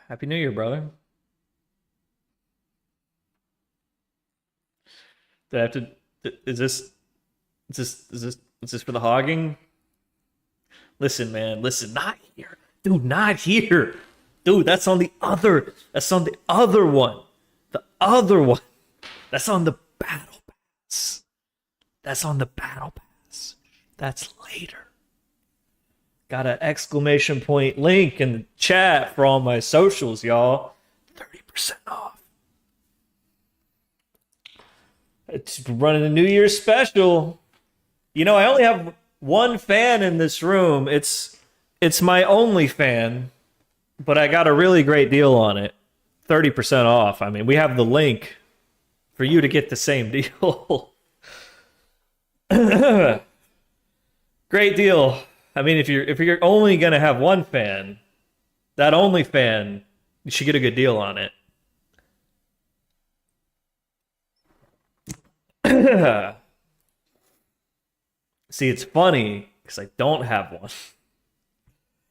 Happy New Year, brother. Do I have to? Is this? Is this for the hogging? Listen, man. Listen, not here, dude. Not here, dude. That's on the other. That's on the other one. The other one. That's on the battle pass. That's on the battle pass. That's later. Got an exclamation point link in the chat for all my socials, y'all. 30% off. It's running a New Year's special. You know, I only have one fan in this room. It's my only fan, but I got a really great deal on it. 30% off. I mean, we have the link for you to get the same deal. Great deal. I mean, if you're only gonna have one fan, that only fan, you should get a good deal on it. See, it's funny because I don't have one,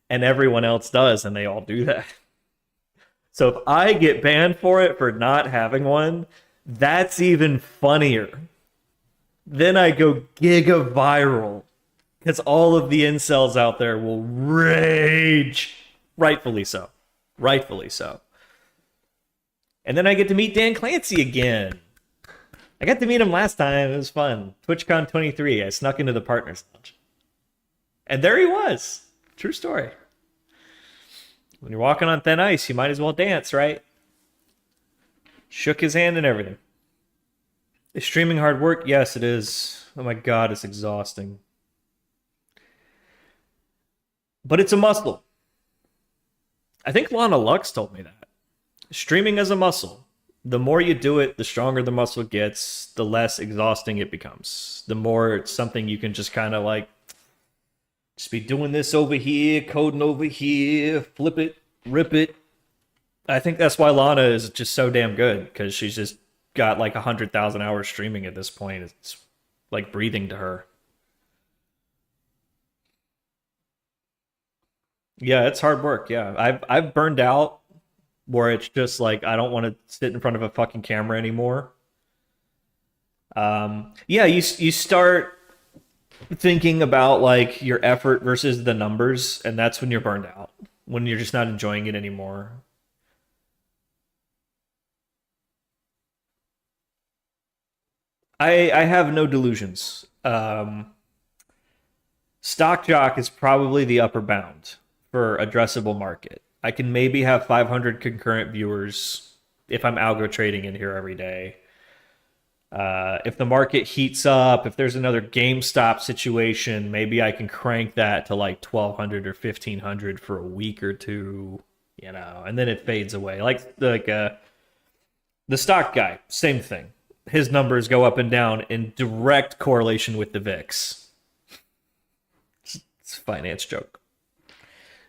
and everyone else does, and they all do that. So if I get banned for it for not having one, that's even funnier. Then I go giga viral because all of the incels out there will rage. Rightfully so. Rightfully so. And then I get to meet Dan Clancy again. I got to meet him last time. It was fun. TwitchCon 23. I snuck into the partners lounge. And there he was. True story. When you're walking on thin ice, you might as well dance, right? Shook his hand and everything. Is streaming hard work? Yes, it is. Oh my God, it's exhausting. But it's a muscle. I think Lana Lux told me that. Streaming is a muscle. The more you do it, the stronger the muscle gets, the less exhausting it becomes. The more it's something you can just kind of like, just be doing this over here, coding over here, flip it, rip it. I think that's why Lana is just so damn good, because she's just got like 100,000 hours streaming at this point. It's like breathing to her. Yeah, it's hard work. Yeah, I've burned out where it's just like I don't want to sit in front of a fucking camera anymore. Yeah, you start thinking about like your effort versus the numbers, and that's when you're burned out. When you're just not enjoying it anymore. I have no delusions. Stock Jock is probably the upper bound for addressable market. I can maybe have 500 concurrent viewers if I'm algo trading in here every day. If the market heats up, if there's another GameStop situation, maybe I can crank that to like 1,200 or 1,500 for a week or two, you know, and then it fades away. Like the stock guy, same thing. His numbers go up and down in direct correlation with the VIX. It's a finance joke.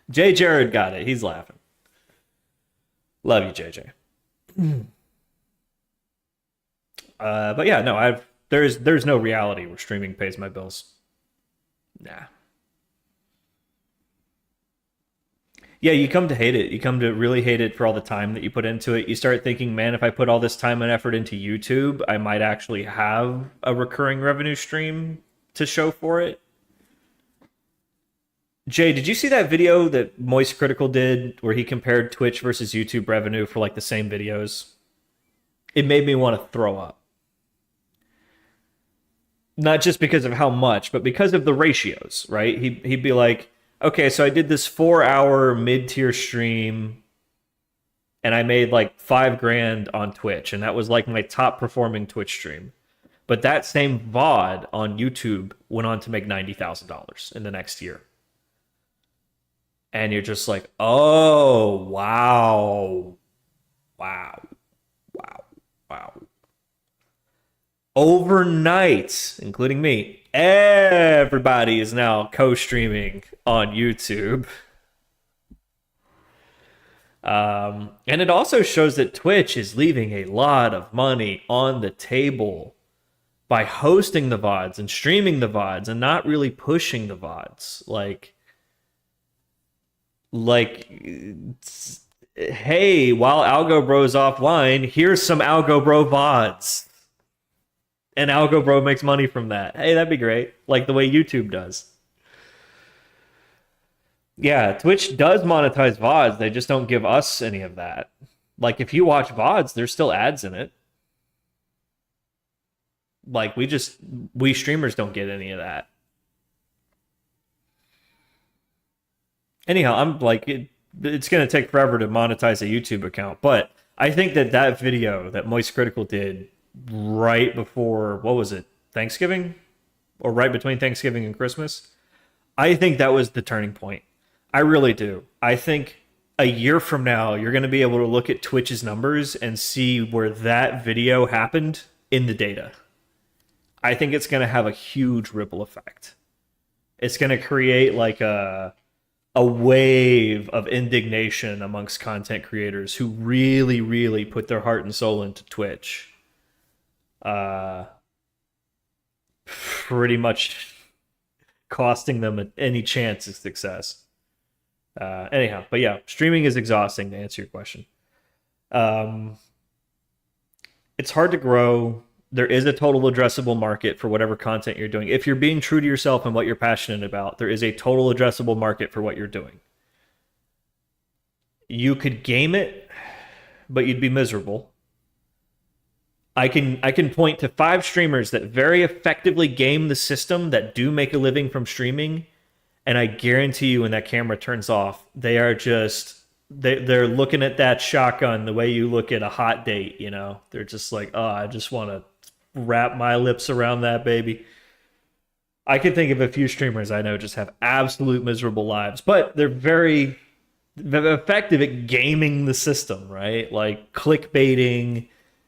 J. Jared got it. He's laughing. Love you, JJ. But yeah, no, There's no reality where streaming pays my bills. Nah. Yeah, you come to hate it. You come to really hate it for all the time that you put into it. You start thinking, man, if I put all this time and effort into YouTube, I might actually have a recurring revenue stream to show for it. Jay, did you see that video that Moist Critical did where he compared Twitch versus YouTube revenue for like the same videos? It made me want to throw up. Not just because of how much, but because of the ratios, right? He'd be like, okay, so I did this 4 hour mid-tier stream and I made like 5 grand on Twitch, and that was like my top performing Twitch stream. But that same VOD on YouTube went on to make $90,000 in the next year. And you're just like, oh, wow. Wow. Wow. Wow. Overnight, including me, everybody is now co-streaming on YouTube. And it also shows that Twitch is leaving a lot of money on the table by hosting the VODs and streaming the VODs and not really pushing the VODs. Like, hey, while Algo Bro's offline, here's some Algo Bro VODs. And Algo Bro makes money from that. Hey, that'd be great. Like the way YouTube does. Yeah, Twitch does monetize VODs. They just don't give us any of that. Like if you watch VODs, there's still ads in it. Like we streamers don't get any of that. Anyhow, I'm like, it's going to take forever to monetize a YouTube account. But I think that video that Moist Critical did right before, what was it, Thanksgiving? Or right between Thanksgiving and Christmas? I think that was the turning point. I really do. I think a year from now, you're going to be able to look at Twitch's numbers and see where that video happened in the data. I think it's going to have a huge ripple effect. It's going to create like a wave of indignation amongst content creators who really, really put their heart and soul into Twitch. Pretty much costing them any chance of success. Anyhow, but yeah, streaming is exhausting, to answer your question. It's hard to grow. There is a total addressable market for whatever content you're doing. If you're being true to yourself and what you're passionate about, there is a total addressable market for what you're doing. You could game it, but you'd be miserable. I can point to 5 streamers that very effectively game the system that do make a living from streaming, and I guarantee you when that camera turns off, they are just they're looking at that shotgun the way you look at a hot date, you know. They're just like, "Oh, I just want to wrap my lips around that baby." I can think of a few streamers I know just have absolute miserable lives, but they're very effective at gaming the system, right? Like clickbaiting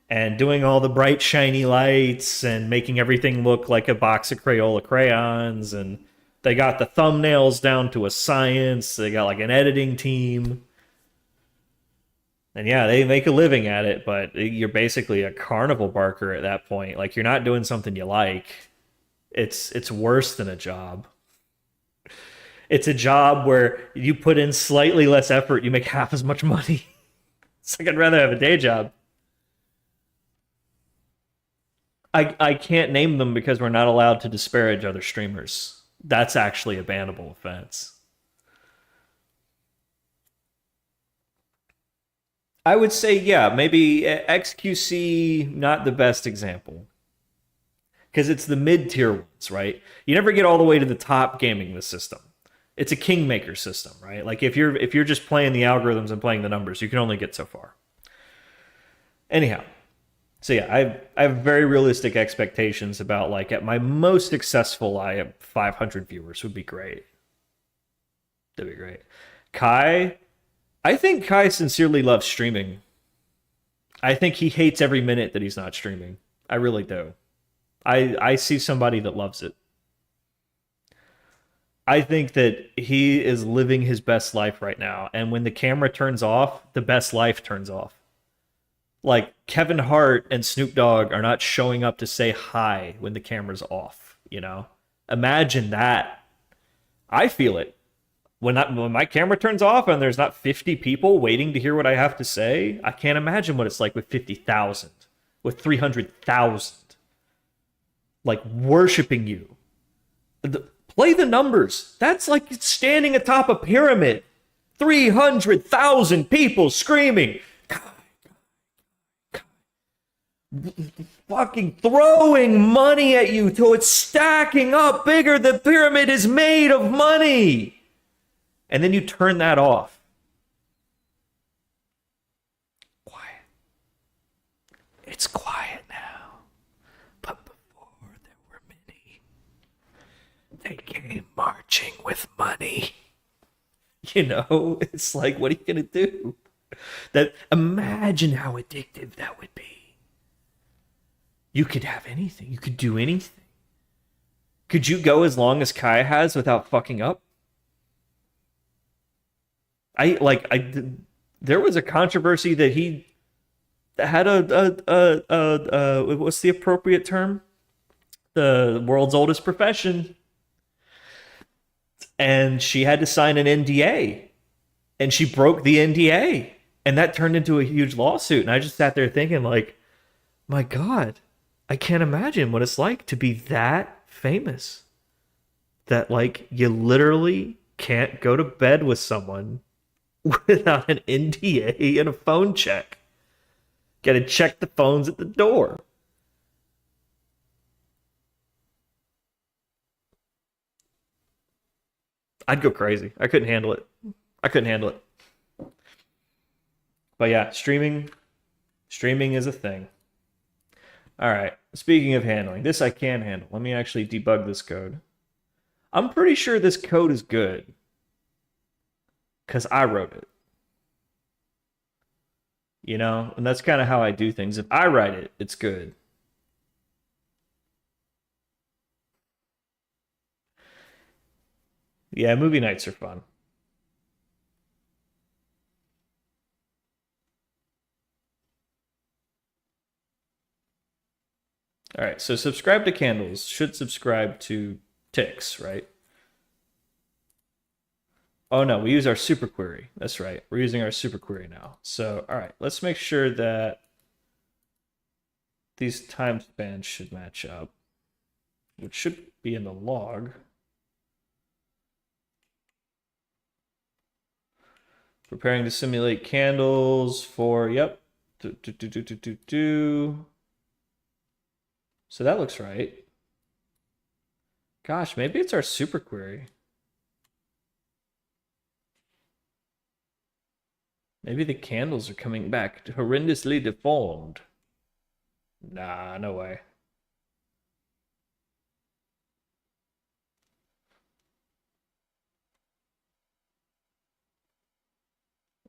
and doing all the bright shiny lights and making everything look like a box of Crayola crayons, and they got the thumbnails down to a science. They got like an editing team. And yeah, they make a living at it, but you're basically a carnival barker at that point. Like you're not doing something you like. It's worse than a job. It's a job where you put in slightly less effort, you make half as much money. It's like I'd rather have a day job. I can't name them because we're not allowed to disparage other streamers. That's actually a bannable offense. I would say, yeah, maybe XQC, not the best example. Because it's the mid-tier ones, right? You never get all the way to the top gaming the system. It's a kingmaker system, right? Like if you're just playing the algorithms and playing the numbers, you can only get so far. Anyhow, so yeah, I have very realistic expectations about, like, at my most successful, I have 500 viewers would be great. That'd be great. Kai, I think Kai sincerely loves streaming. I think he hates every minute that he's not streaming. I really do. I see somebody that loves it. I think that he is living his best life right now. And when the camera turns off, the best life turns off. Like Kevin Hart and Snoop Dogg are not showing up to say hi when the camera's off, you know? Imagine that. I feel it. When my camera turns off and there's not 50 people waiting to hear what I have to say, I can't imagine what it's like with 50,000, with 300,000, like worshiping you. Play the numbers. That's like standing atop a pyramid. 300,000 people screaming. Fucking throwing money at you till it's stacking up bigger. The pyramid is made of money. And then you turn that off. Quiet. It's quiet now. But before there were many. They came marching with money. You know, it's like, what are you going to do? Imagine how addictive that would be. You could have anything. You could do anything. Could you go as long as Kai has without fucking up? There was a controversy that he had what's the appropriate term? The world's oldest profession. And she had to sign an NDA. And she broke the NDA. And that turned into a huge lawsuit. And I just sat there thinking, like, my God, I can't imagine what it's like to be that famous. That, like, you literally can't go to bed with someone without an NDA and a phone check. Gotta check the phones at the door. I'd go crazy. I couldn't handle it. But yeah, streaming is a thing. All right. Speaking of handling, this I can handle. Let me actually debug this code. I'm pretty sure this code is good because I wrote it. You know, and that's kind of how I do things. If I write it, it's good. Yeah, movie nights are fun. All right, so subscribe to candles should subscribe to ticks, right? Oh no, we use our super query. That's right. We're using our super query now. So, all right, let's make sure that these time spans should match up, which should be in the log. Preparing to simulate candles for, yep. So that looks right. Gosh, maybe it's our super query. Maybe the candles are coming back horrendously deformed. Nah, no way.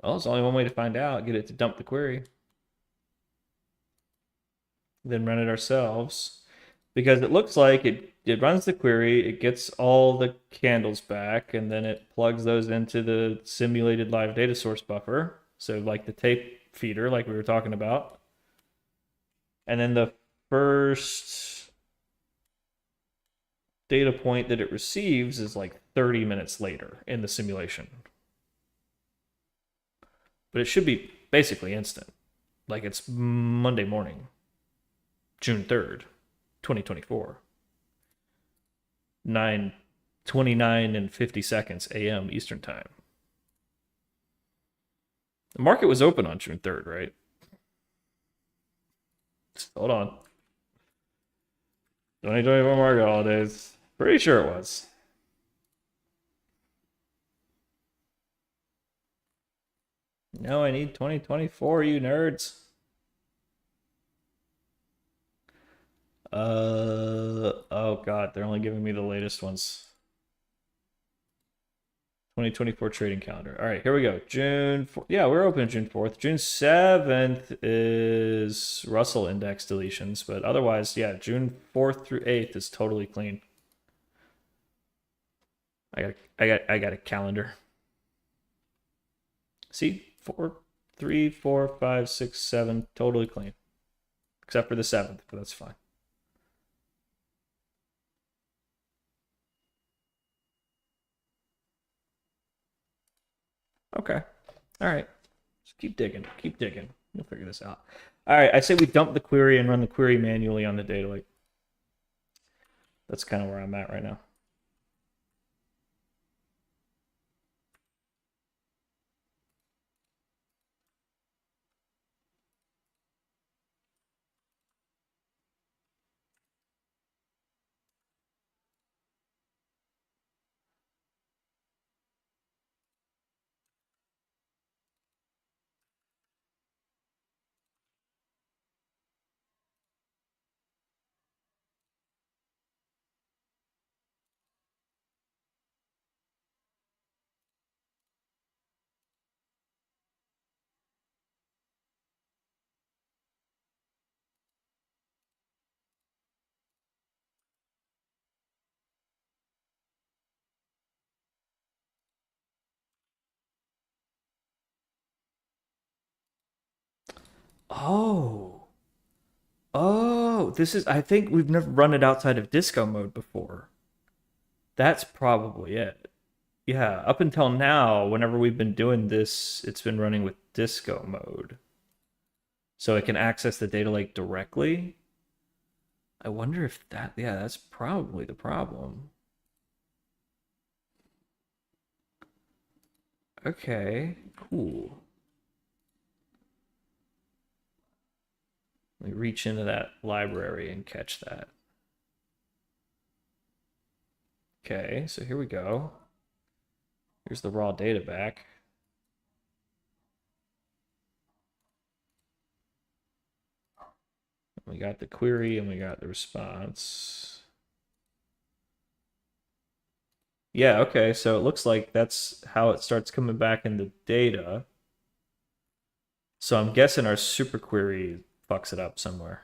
Well, there's only one way to find out. Get it to dump the query. Then run it ourselves. Because it looks like it runs the query, it gets all the candles back, and then it plugs those into the simulated live data source buffer. So like the tape feeder, like we were talking about. And then the first data point that it receives is like 30 minutes later in the simulation. But it should be basically instant. Like it's Monday morning, June 3rd, 2024. 9:29 and 50 seconds a.m. Eastern Time. The market was open on June 3rd, right? Hold on. 2024 market holidays. Pretty sure it was. No, I need 2024, you nerds. Oh God, they're only giving me the latest ones. 2024 trading calendar. All right, here we go. June 4th. Yeah, we're open June 4th. June 7th is Russell index deletions, but otherwise, yeah, June 4th through 8th is totally clean. I got a calendar. See? 3, 4, 5, 6, 7, totally clean. Except for the 7th, but that's fine. Okay. All right. Just keep digging. Keep digging. We'll figure this out. All right. I say we dump the query and run the query manually on the data lake. That's kind of where I'm at right now. Oh. Oh, this is, I think we've never run it outside of disco mode before. That's probably it. Yeah, up until now, whenever we've been doing this, it's been running with disco mode. So it can access the data lake directly. I wonder if that, yeah, that's probably the problem. Okay, cool. Let me reach into that library and catch that. Okay, so here we go. Here's the raw data back. We got the query and we got the response. Yeah, okay, so it looks like that's how it starts coming back in the data. So I'm guessing our super query fucks it up somewhere.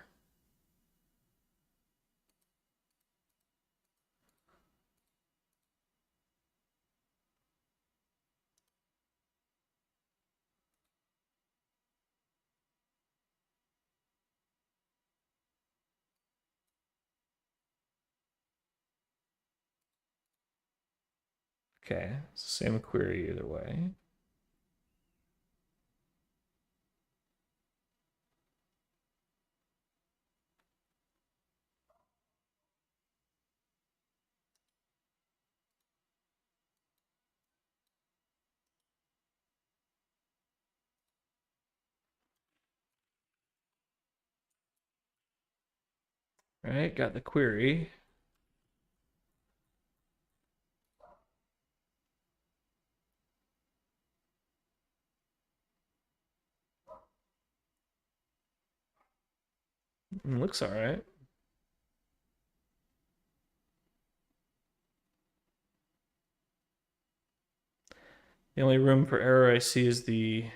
Okay, same query either way. All right, got the query. Looks all right. The only room for error I see is the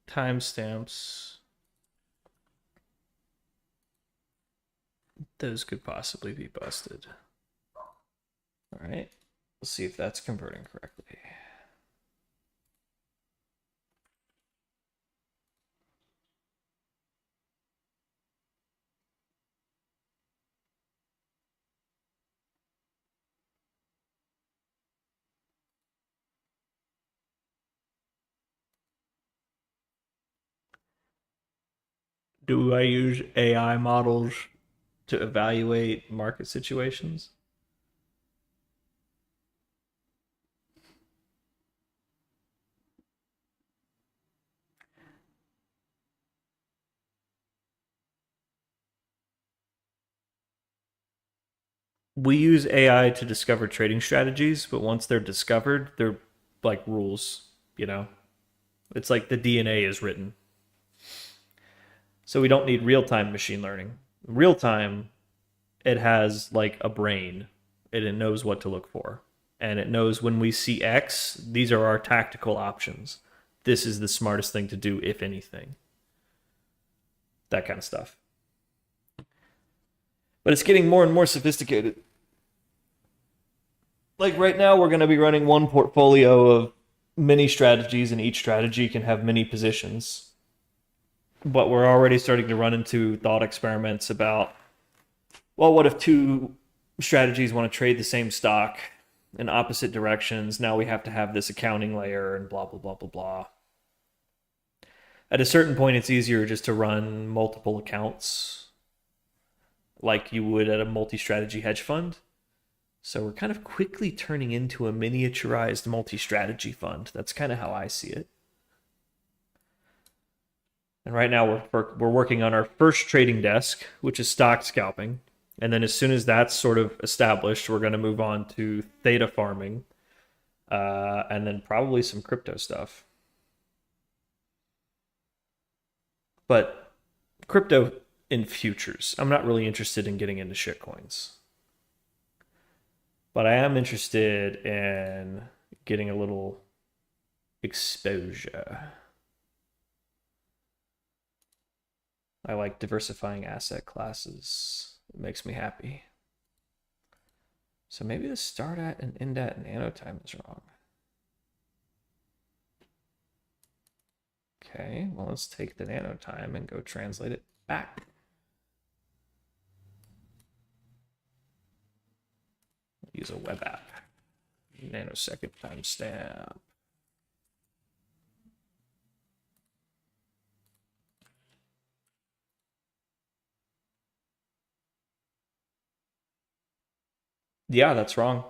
timestamps. Those could possibly be busted. All right, let's see if that's converting correctly. Do I use AI models to evaluate market situations? We use AI to discover trading strategies, but once they're discovered, they're like rules, you know? It's like the DNA is written. So we don't need real time machine learning. Real time, it has like a brain and it knows what to look for. And it knows when we see X, these are our tactical options. This is the smartest thing to do, if anything. That kind of stuff. But it's getting more and more sophisticated. Like right now, we're going to be running one portfolio of many strategies, and each strategy can have many positions. But we're already starting to run into thought experiments about, well, what if two strategies want to trade the same stock in opposite directions? Now we have to have this accounting layer and blah, blah, blah, blah, blah. At a certain point, it's easier just to run multiple accounts like you would at a multi strategy hedge fund. So we're kind of quickly turning into a miniaturized multi strategy fund. That's kind of how I see it. And right now we're working on our first trading desk, which is stock scalping. And then as soon as that's sort of established, we're going to move on to theta farming, and then probably some crypto stuff. But crypto in futures, I'm not really interested in getting into shitcoins. But I am interested in getting a little exposure. I like diversifying asset classes. It makes me happy. So maybe the start at and end at nano time is wrong. Okay, well, let's take the nano time and go translate it back. Use a web app. Nanosecond timestamp. Yeah, that's wrong.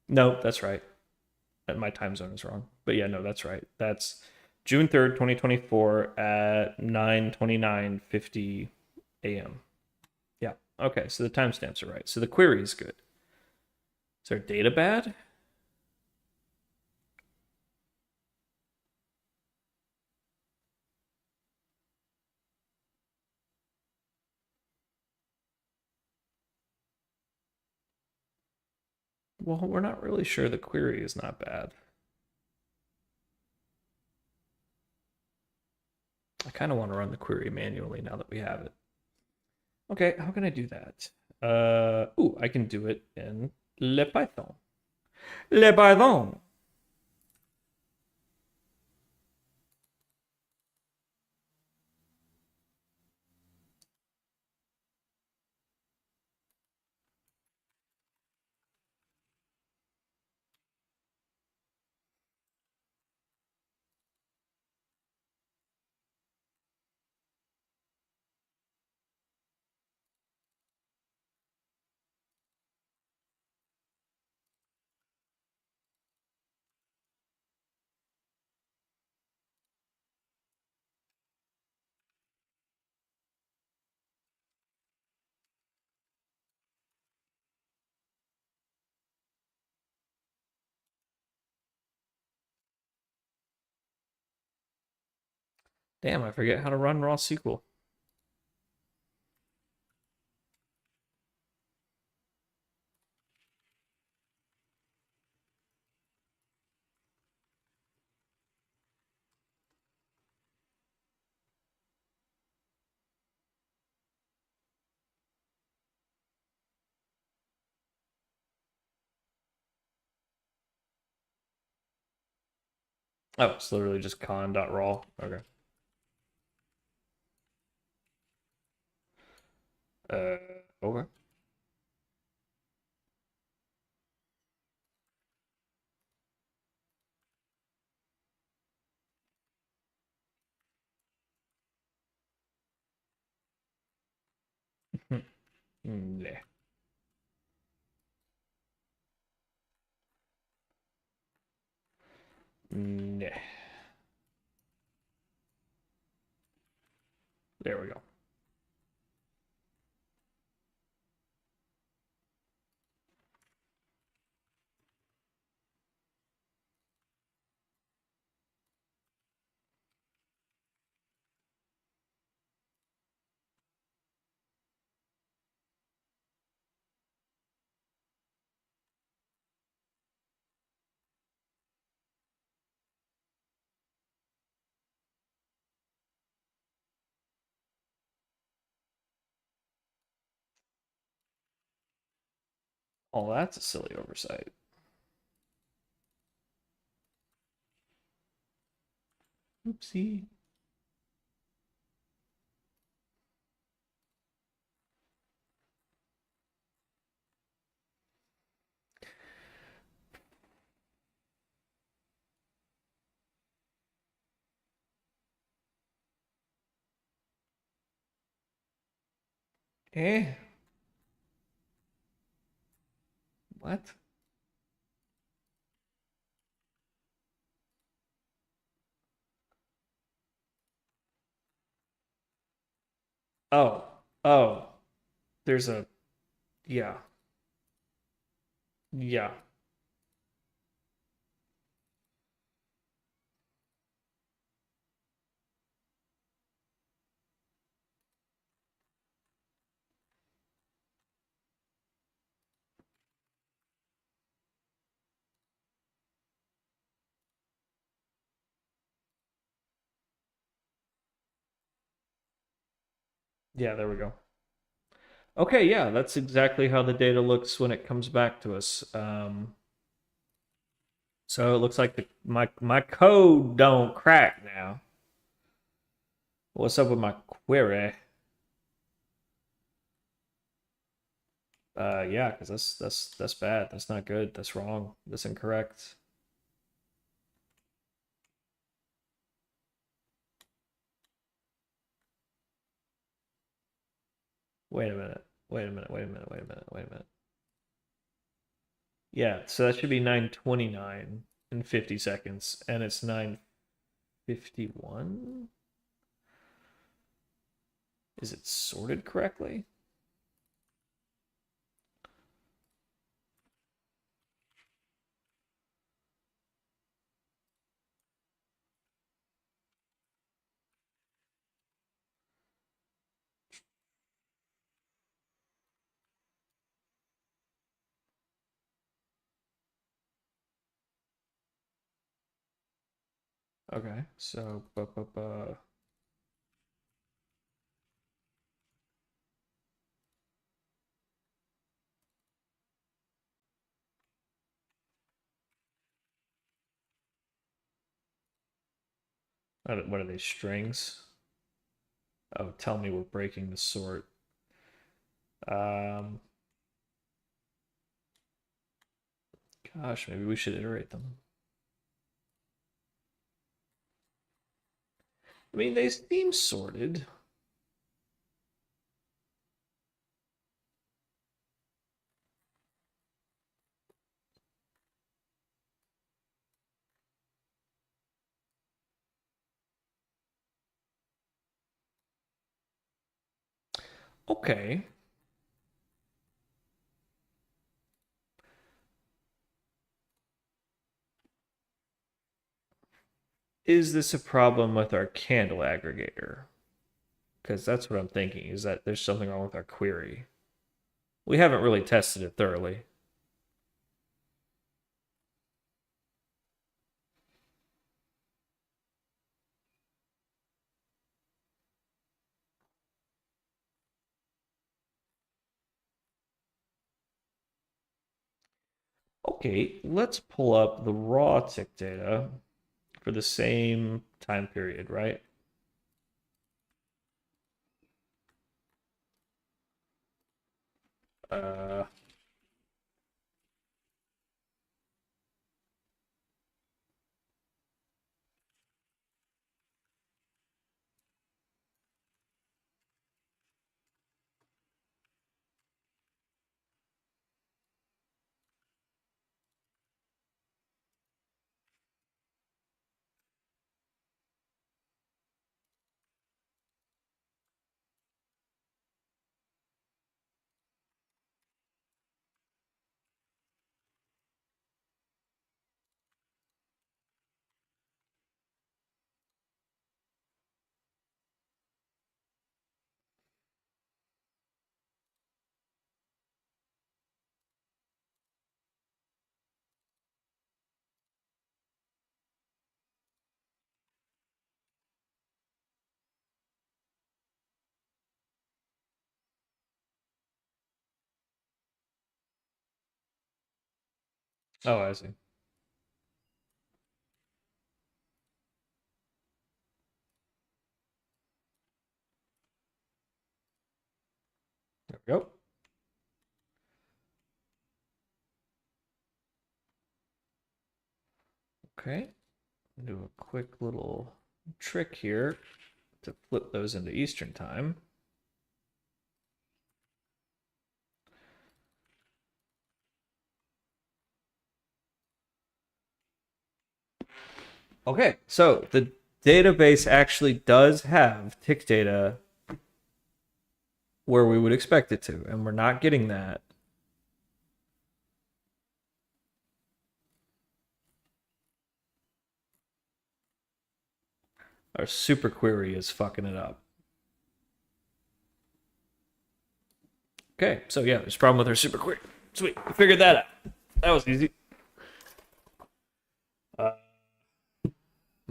No, that's right. My time zone is wrong. But yeah, no, that's right. That's June 3rd, 2024 at 9:29:50 a.m. Yeah. Okay, so the timestamps are right. So the query is good. Is our data bad? Well, we're not really sure the query is not bad. I kind of want to run the query manually now that we have it. Okay, how can I do that? I can do it in Le Python. Le Python. Damn, I forget how to run raw SQL. Oh, it's literally just con.raw. Okay. Uh, okay. Yeah. Yeah. There we go. Oh, that's a silly oversight. Oopsie. Eh? What? Oh. Oh. There's a yeah. Yeah. Yeah, there we go. Okay, yeah, that's exactly how the data looks when it comes back to us. So it looks like my code don't crack now. What's up with my query? Yeah, because that's bad. That's not good. That's wrong. That's incorrect. Wait a minute. Wait a minute. Wait a minute. Wait a minute. Wait a minute. Yeah, so that should be 9:29 in 50 seconds, and it's 9:51. Is it sorted correctly? Okay, so what are they, strings? Oh, tell me we're breaking the sort. Um, Gosh, maybe we should iterate them. I mean, they seem sorted. Okay. Is this a problem with our candle aggregator? Because that's what I'm thinking, is that there's something wrong with our query. We haven't really tested it thoroughly. Okay, let's pull up the raw tick data for the same time period, right? Uh, oh, I see. we go. Okay. Do a quick little trick here to flip those into Eastern time. Okay, so the database actually does have tick data where we would expect it to, and we're not getting that. Our super query is fucking it up. Okay, so yeah, there's a problem with our super query. Sweet, we figured that out. That was easy.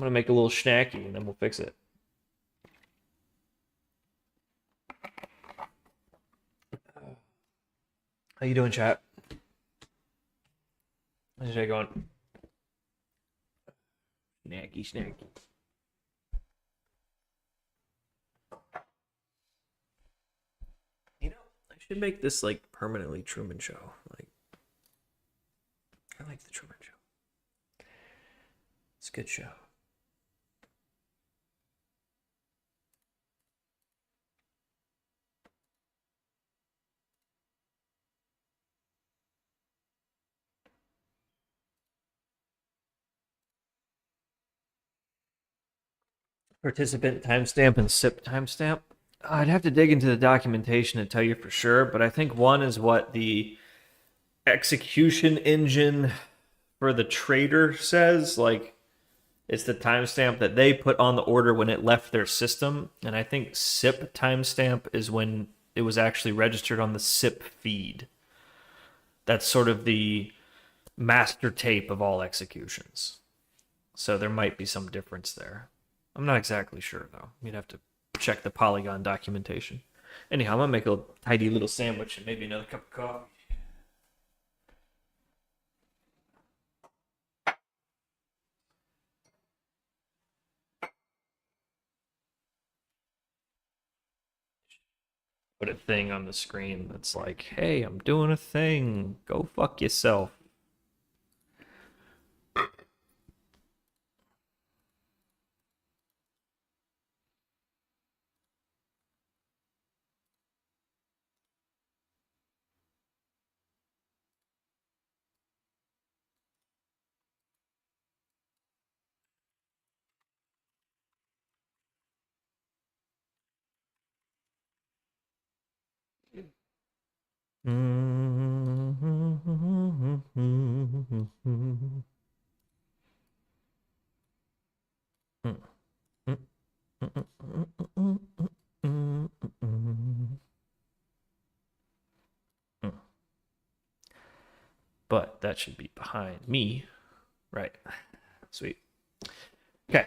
I'm gonna make a little snacky and then we'll fix it. How you doing, chat? How's your day going? Snacky, snacky. You know, I should make this like permanently Truman Show. Like, I like the Truman Show. It's a good show. Participant timestamp and SIP timestamp. I'd have to dig into the documentation to tell you for sure, but I think one is what the execution engine for the trader says. Like, it's the timestamp that they put on the order when it left their system. And I think SIP timestamp is when it was actually registered on the SIP feed. That's sort of the master tape of all executions. So there might be some difference there. I'm not exactly sure, though. You'd have to check the Polygon documentation. Anyhow, I'm going to make a tidy little sandwich and maybe another cup of coffee. Put a thing on the screen that's like, hey, I'm doing a thing. Go fuck yourself. But that should be behind me. Right. Sweet. Okay.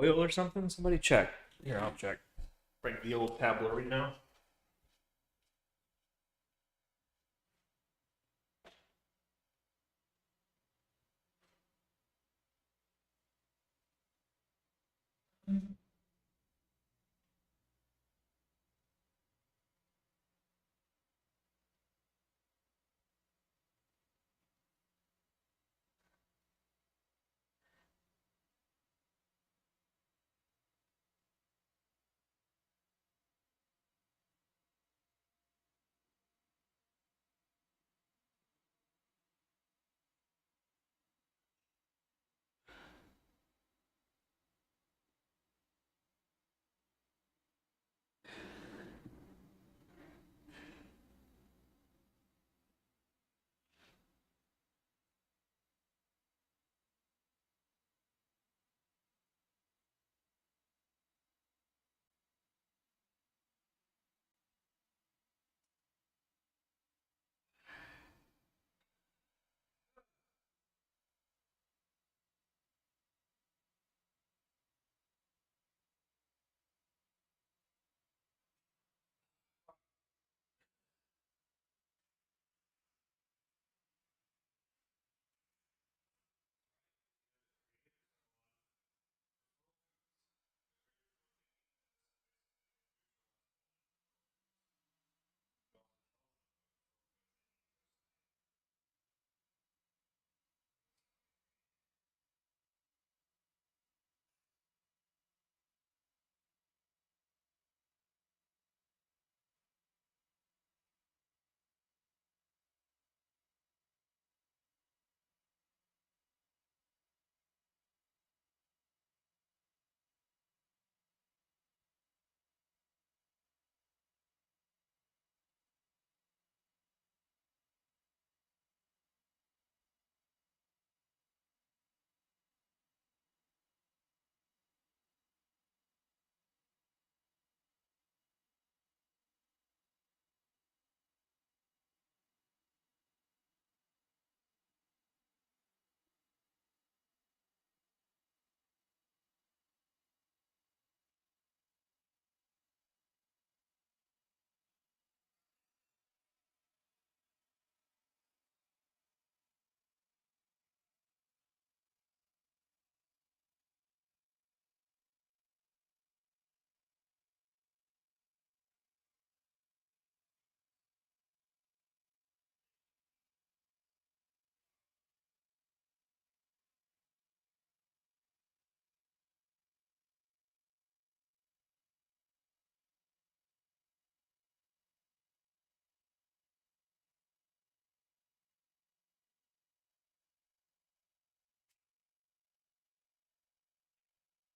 Oil or something? Somebody check. Here, I'll check. Bring the old tablet right now.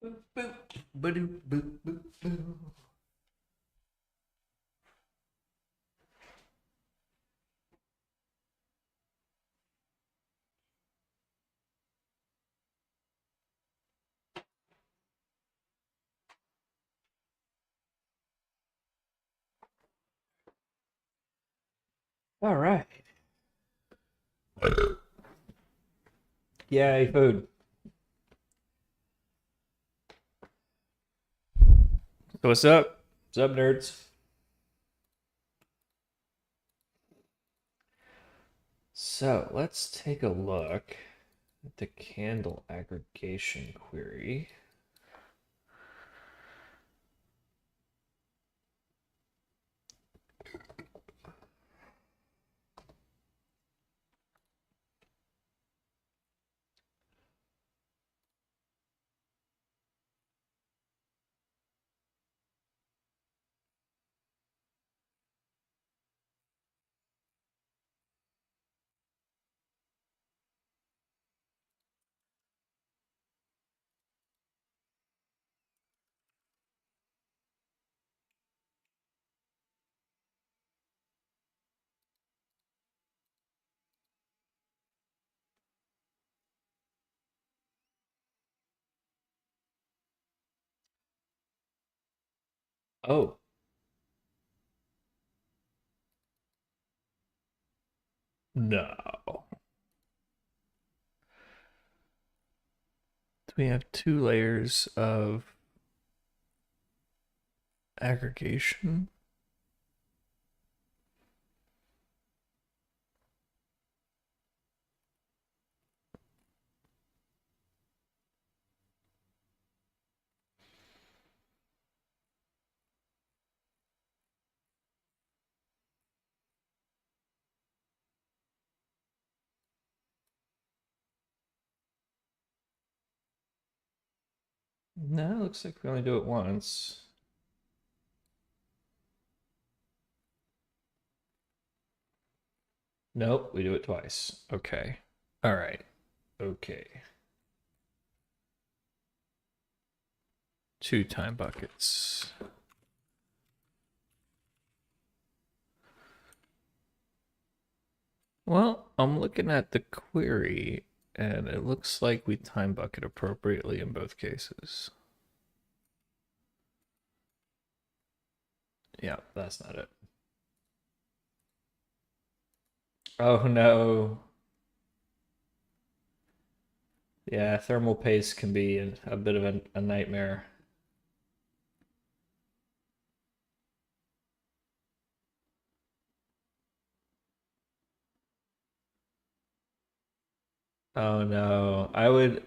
Boop, boop, ba-doop, boop, boop, boop. All right. Yay, food. So what's up? What's up, nerds? So let's take a look at the candle aggregation query. Oh, no. we have 2 layers of aggregation. No, it looks like we only do it once. Nope, we do it twice. Okay. All right. Okay. 2 time buckets. Well, I'm looking at the query, and it looks like we time bucket appropriately in both cases. Yeah, that's not it. Oh no. Yeah, thermal paste can be a bit of a nightmare. Oh no. I would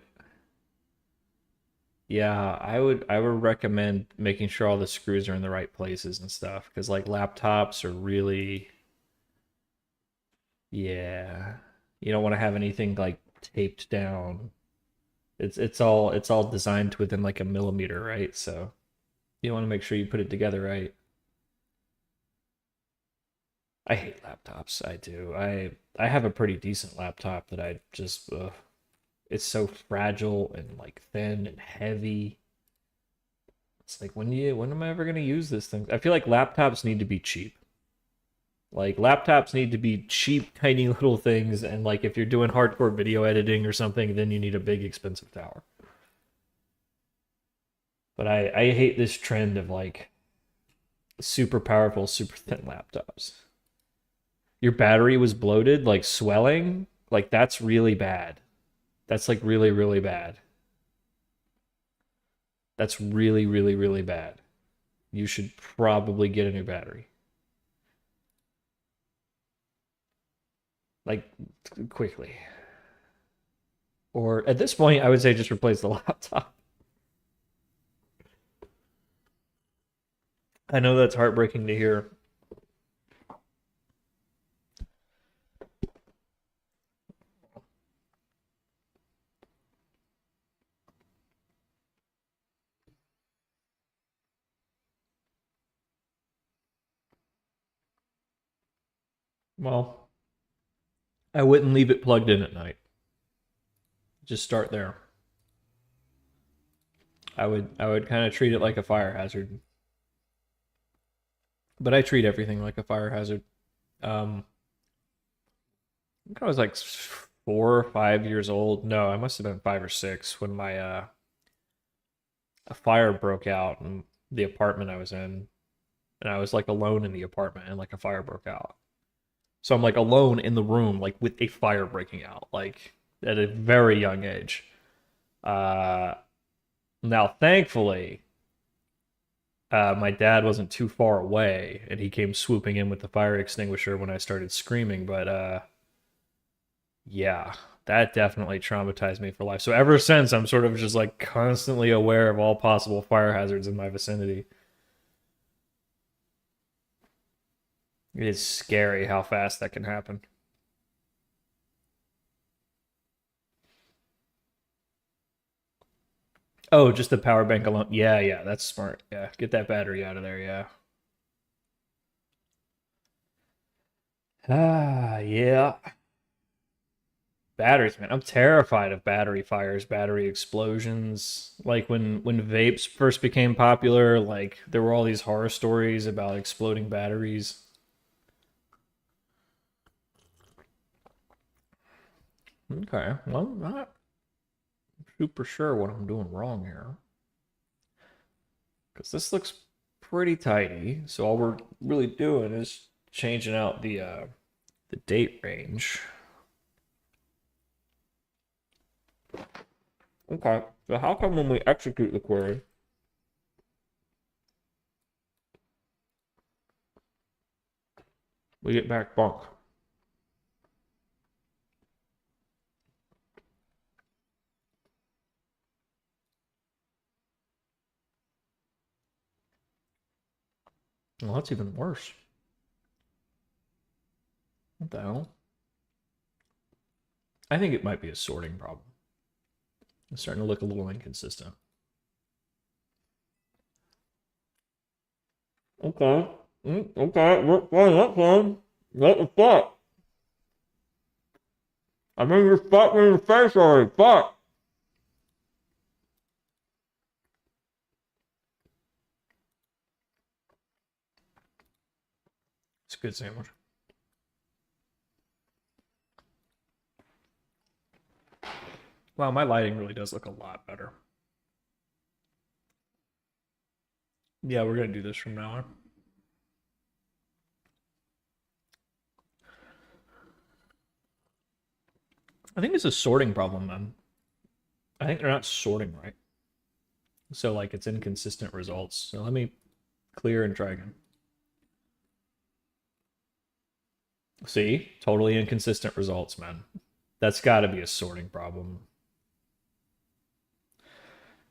recommend making sure all the screws are in the right places and stuff because like laptops are really, yeah. You don't want to have anything like taped down. It's all designed to within like a millimeter, right? So you want to make sure you put it together right. I hate laptops. I do. I have a pretty decent laptop that I just it's so fragile and like thin and heavy. It's like when am I ever gonna use this thing? I feel like laptops need to be cheap. Like laptops need to be cheap, tiny little things, and like if you're doing hardcore video editing or something, then you need a big expensive tower. But I hate this trend of like super powerful, super thin laptops. Your battery was bloated, like swelling, like that's really bad. That's like really, really bad. That's really, really, really bad. You should probably get a new battery. Like quickly. Or at this point, I would say just replace the laptop. I know that's heartbreaking to hear. Well, I wouldn't leave it plugged in at night. Just start there. I would kind of treat it like a fire hazard. But I treat everything like a fire hazard. I think I was like 4 or 5 years old. No, I must have been 5 or 6 when my a fire broke out in the apartment I was in, and I was like alone in the apartment, and like a fire broke out. So I'm like alone in the room, like with a fire breaking out, like at a very young age. Uh, Now thankfully, my dad wasn't too far away, and he came swooping in with the fire extinguisher when I started screaming. But yeah, that definitely traumatized me for life. So ever since, I'm sort of just like constantly aware of all possible fire hazards in my vicinity. It is scary how fast that can happen. Oh, just the power bank alone. Yeah, yeah, that's smart. Yeah, get that battery out of there. Yeah. Ah, yeah. Batteries, man. I'm terrified of battery fires, battery explosions. Like when vapes first became popular, like there were all these horror stories about exploding batteries. Okay, well, I'm not super sure what I'm doing wrong here because this looks pretty tidy. So all we're really doing is changing out the date range. Okay. So how come when we execute the query, we get back bunk? Well, that's even worse. What the hell? I think it might be a sorting problem. It's starting to look a little inconsistent. Okay. Okay. We're fine. That's fine. What the fuck? I mean, you're fucking in the face already. Fuck. It's a good sandwich. Wow, my lighting really does look a lot better. Yeah, we're gonna do this from now on. I think it's a sorting problem, man. I think they're not sorting right. So like it's inconsistent results. So let me clear and try again. See? Totally inconsistent results, man. That's got to be a sorting problem.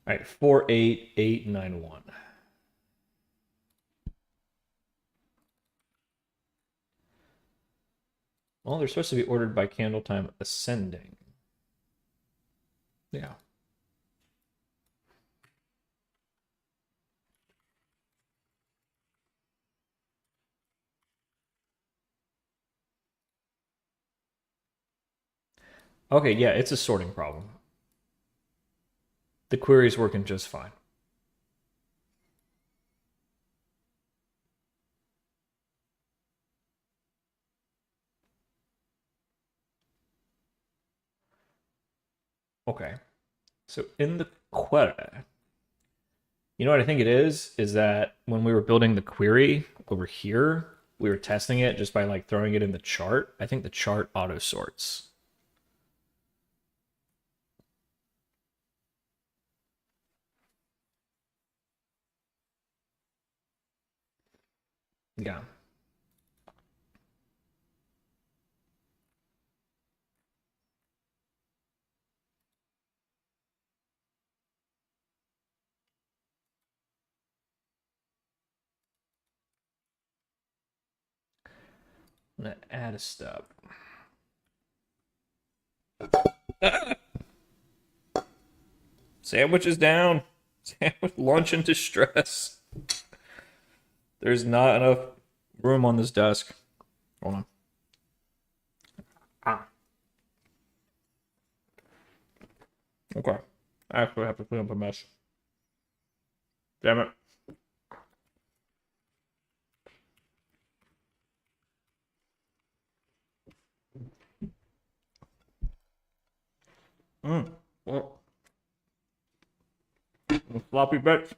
All right, 48891. Well, they're supposed to be ordered by candle time ascending. Yeah. Okay, yeah, it's a sorting problem. The query's working just fine. Okay. So in the query, you know what I think it is? Is that when we were building the query over here, we were testing it just by like throwing it in the chart. I think the chart auto sorts. Yeah. I'm gonna add a step. Sandwich is down. Sandwich lunch into stress. There's not enough room on this desk. Hold on. Ah. Okay. I actually have to clean up a mess. Damn it. Well, floppy bits.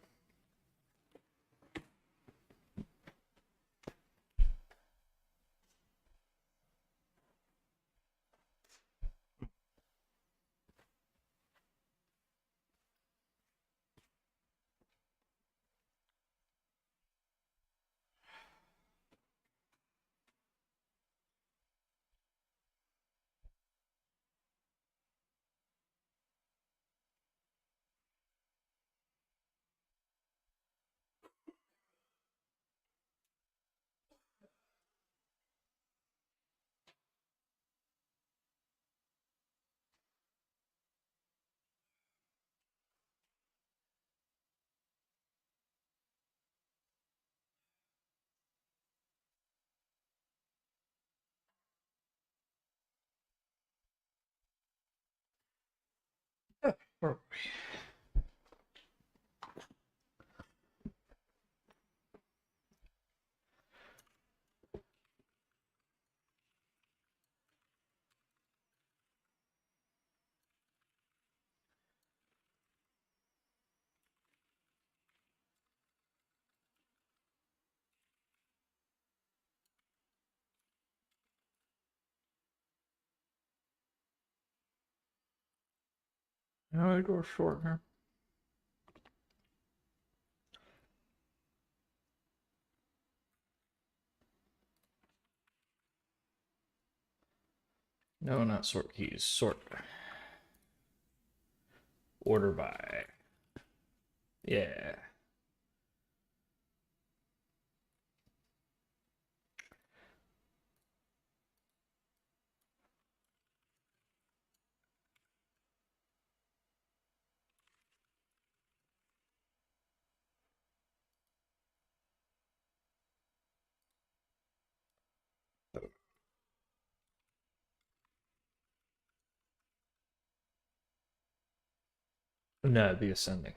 How do I go short here? No, not sort keys. Sort. Order by. Yeah. No, it'd be ascending.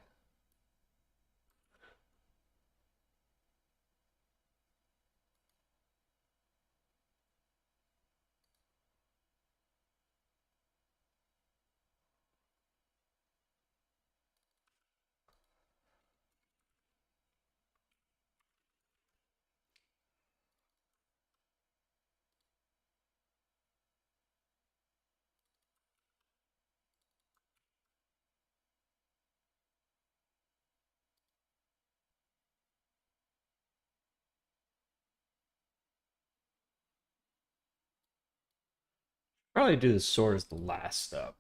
Probably do the sort as the last step.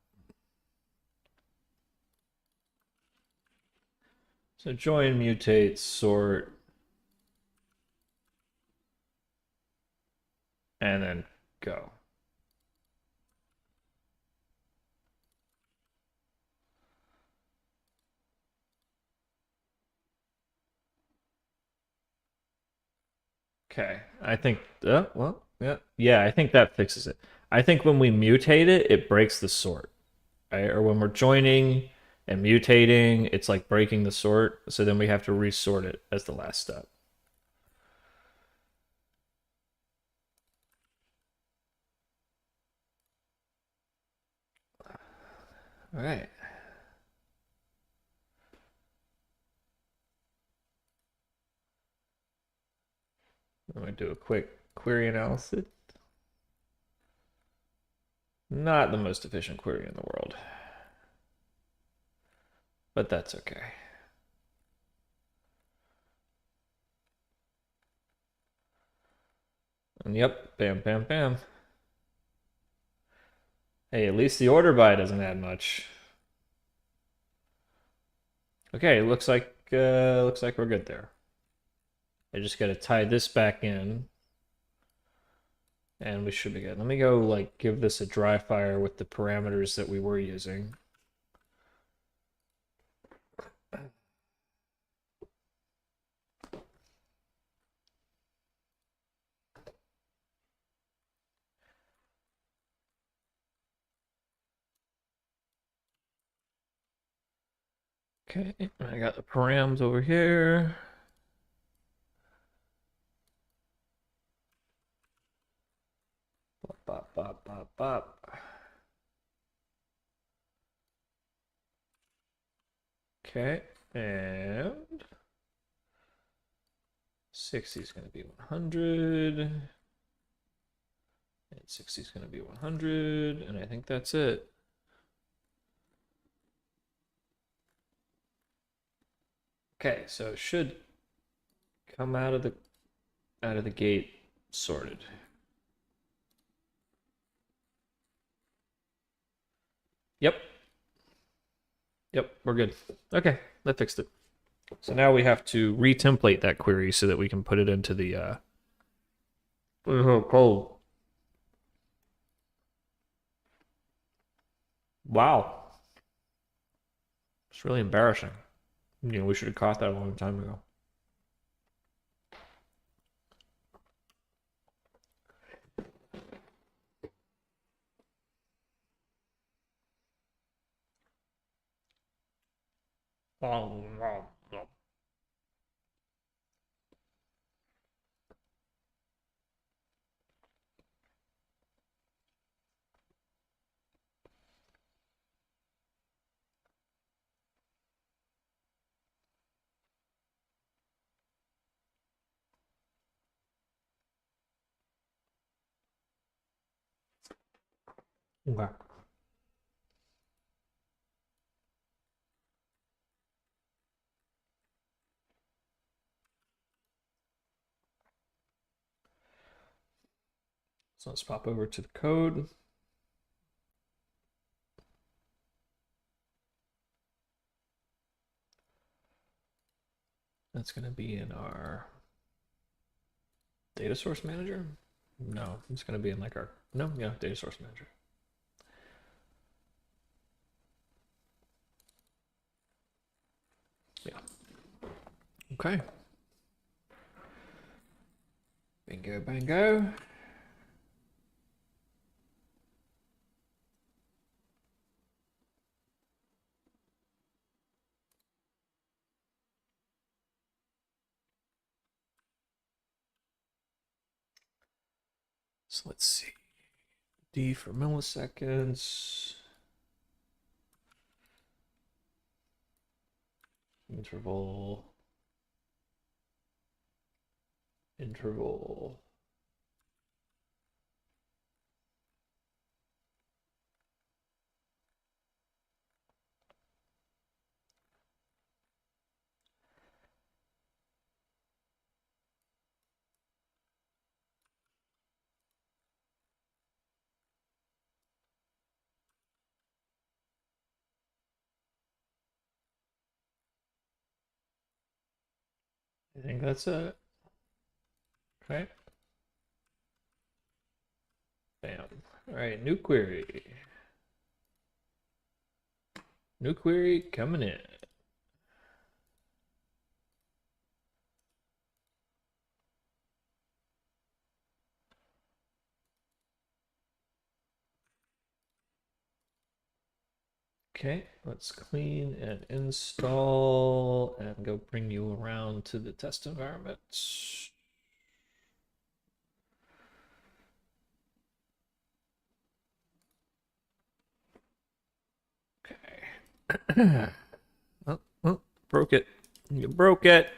So join, mutate, sort, and then go. Okay, I think. Well, yeah. I think that fixes it. I think when we mutate it, it breaks the sort, right? Or when we're joining and mutating, it's like breaking the sort. So then we have to resort it as the last step. All right. I'm gonna do a quick query analysis. Not the most efficient query in the world, but that's okay. And yep, bam, bam, bam. Hey, at least the order by doesn't add much. Okay, looks like we're good there. I just gotta tie this back in, and we should be good. Let me go like give this a dry fire with the parameters that we were using. Okay, I got the params over here. Bop, bop, bop, bop, bop. Okay, and 60 is going to be 100. And 60 is going to be 100. And I think that's it. Okay, so it should come out of the gate sorted. Yep. Yep, we're good. Okay, that fixed it. So now we have to retemplate that query so that we can put it into the cold. Wow. It's really embarrassing. You know, we should have caught that a long time ago. Oh, no, no. Okay. So let's pop over to the code. That's going to be in our data source manager. No, it's going to be in like our, no, yeah, data source manager. Yeah. Okay. Bingo, bango. So let's see. D for milliseconds. Interval. Interval. I think that's it. Okay. Bam. All right, new query. New query coming in. Okay, let's clean and install and go bring you around to the test environment. Okay. Oh, broke it. You broke it.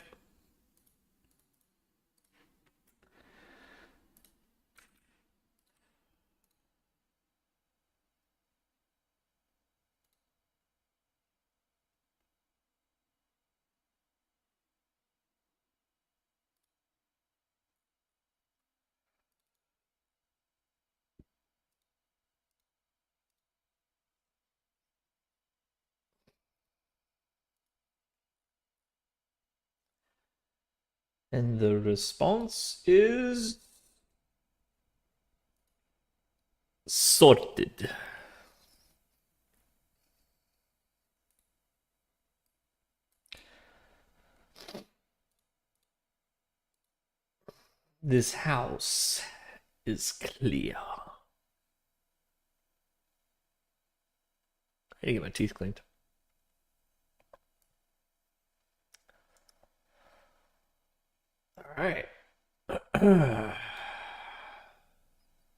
And the response is sorted. This house is clear. I need to get my teeth cleaned. All right.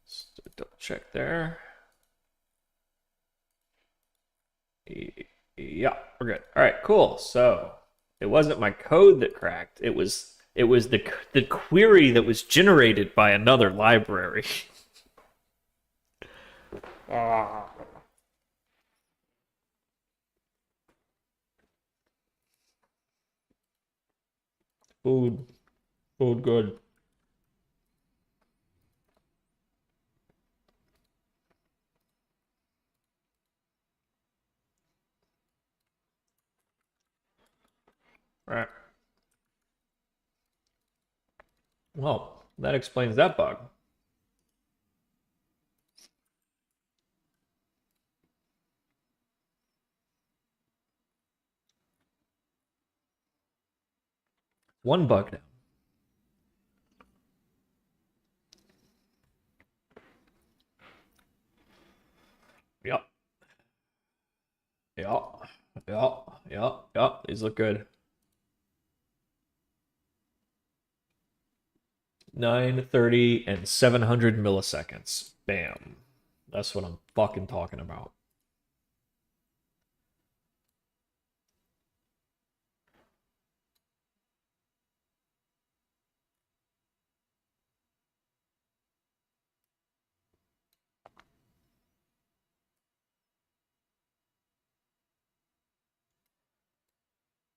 Just double check there. Yeah, we're good. All right, cool. So it wasn't my code that cracked. It was the query that was generated by another library. Ah. Food, food, good. All right. Well, that explains that bug. One bug now. Yep. Yep. Yep. Yep. Yep. These look good. 930 and 700 milliseconds. Bam. That's what I'm fucking talking about.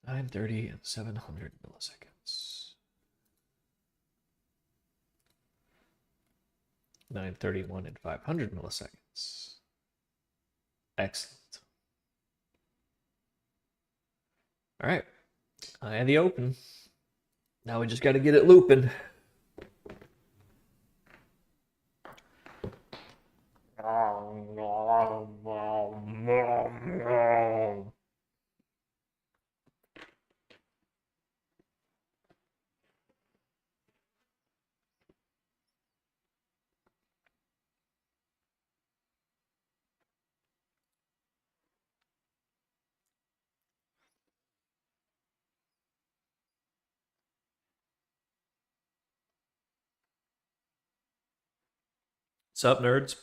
Nine thirty and 700 milliseconds. 931 and 500 milliseconds. Excellent. All right. I had the open. Now we just got to get it looping. What's up, nerds?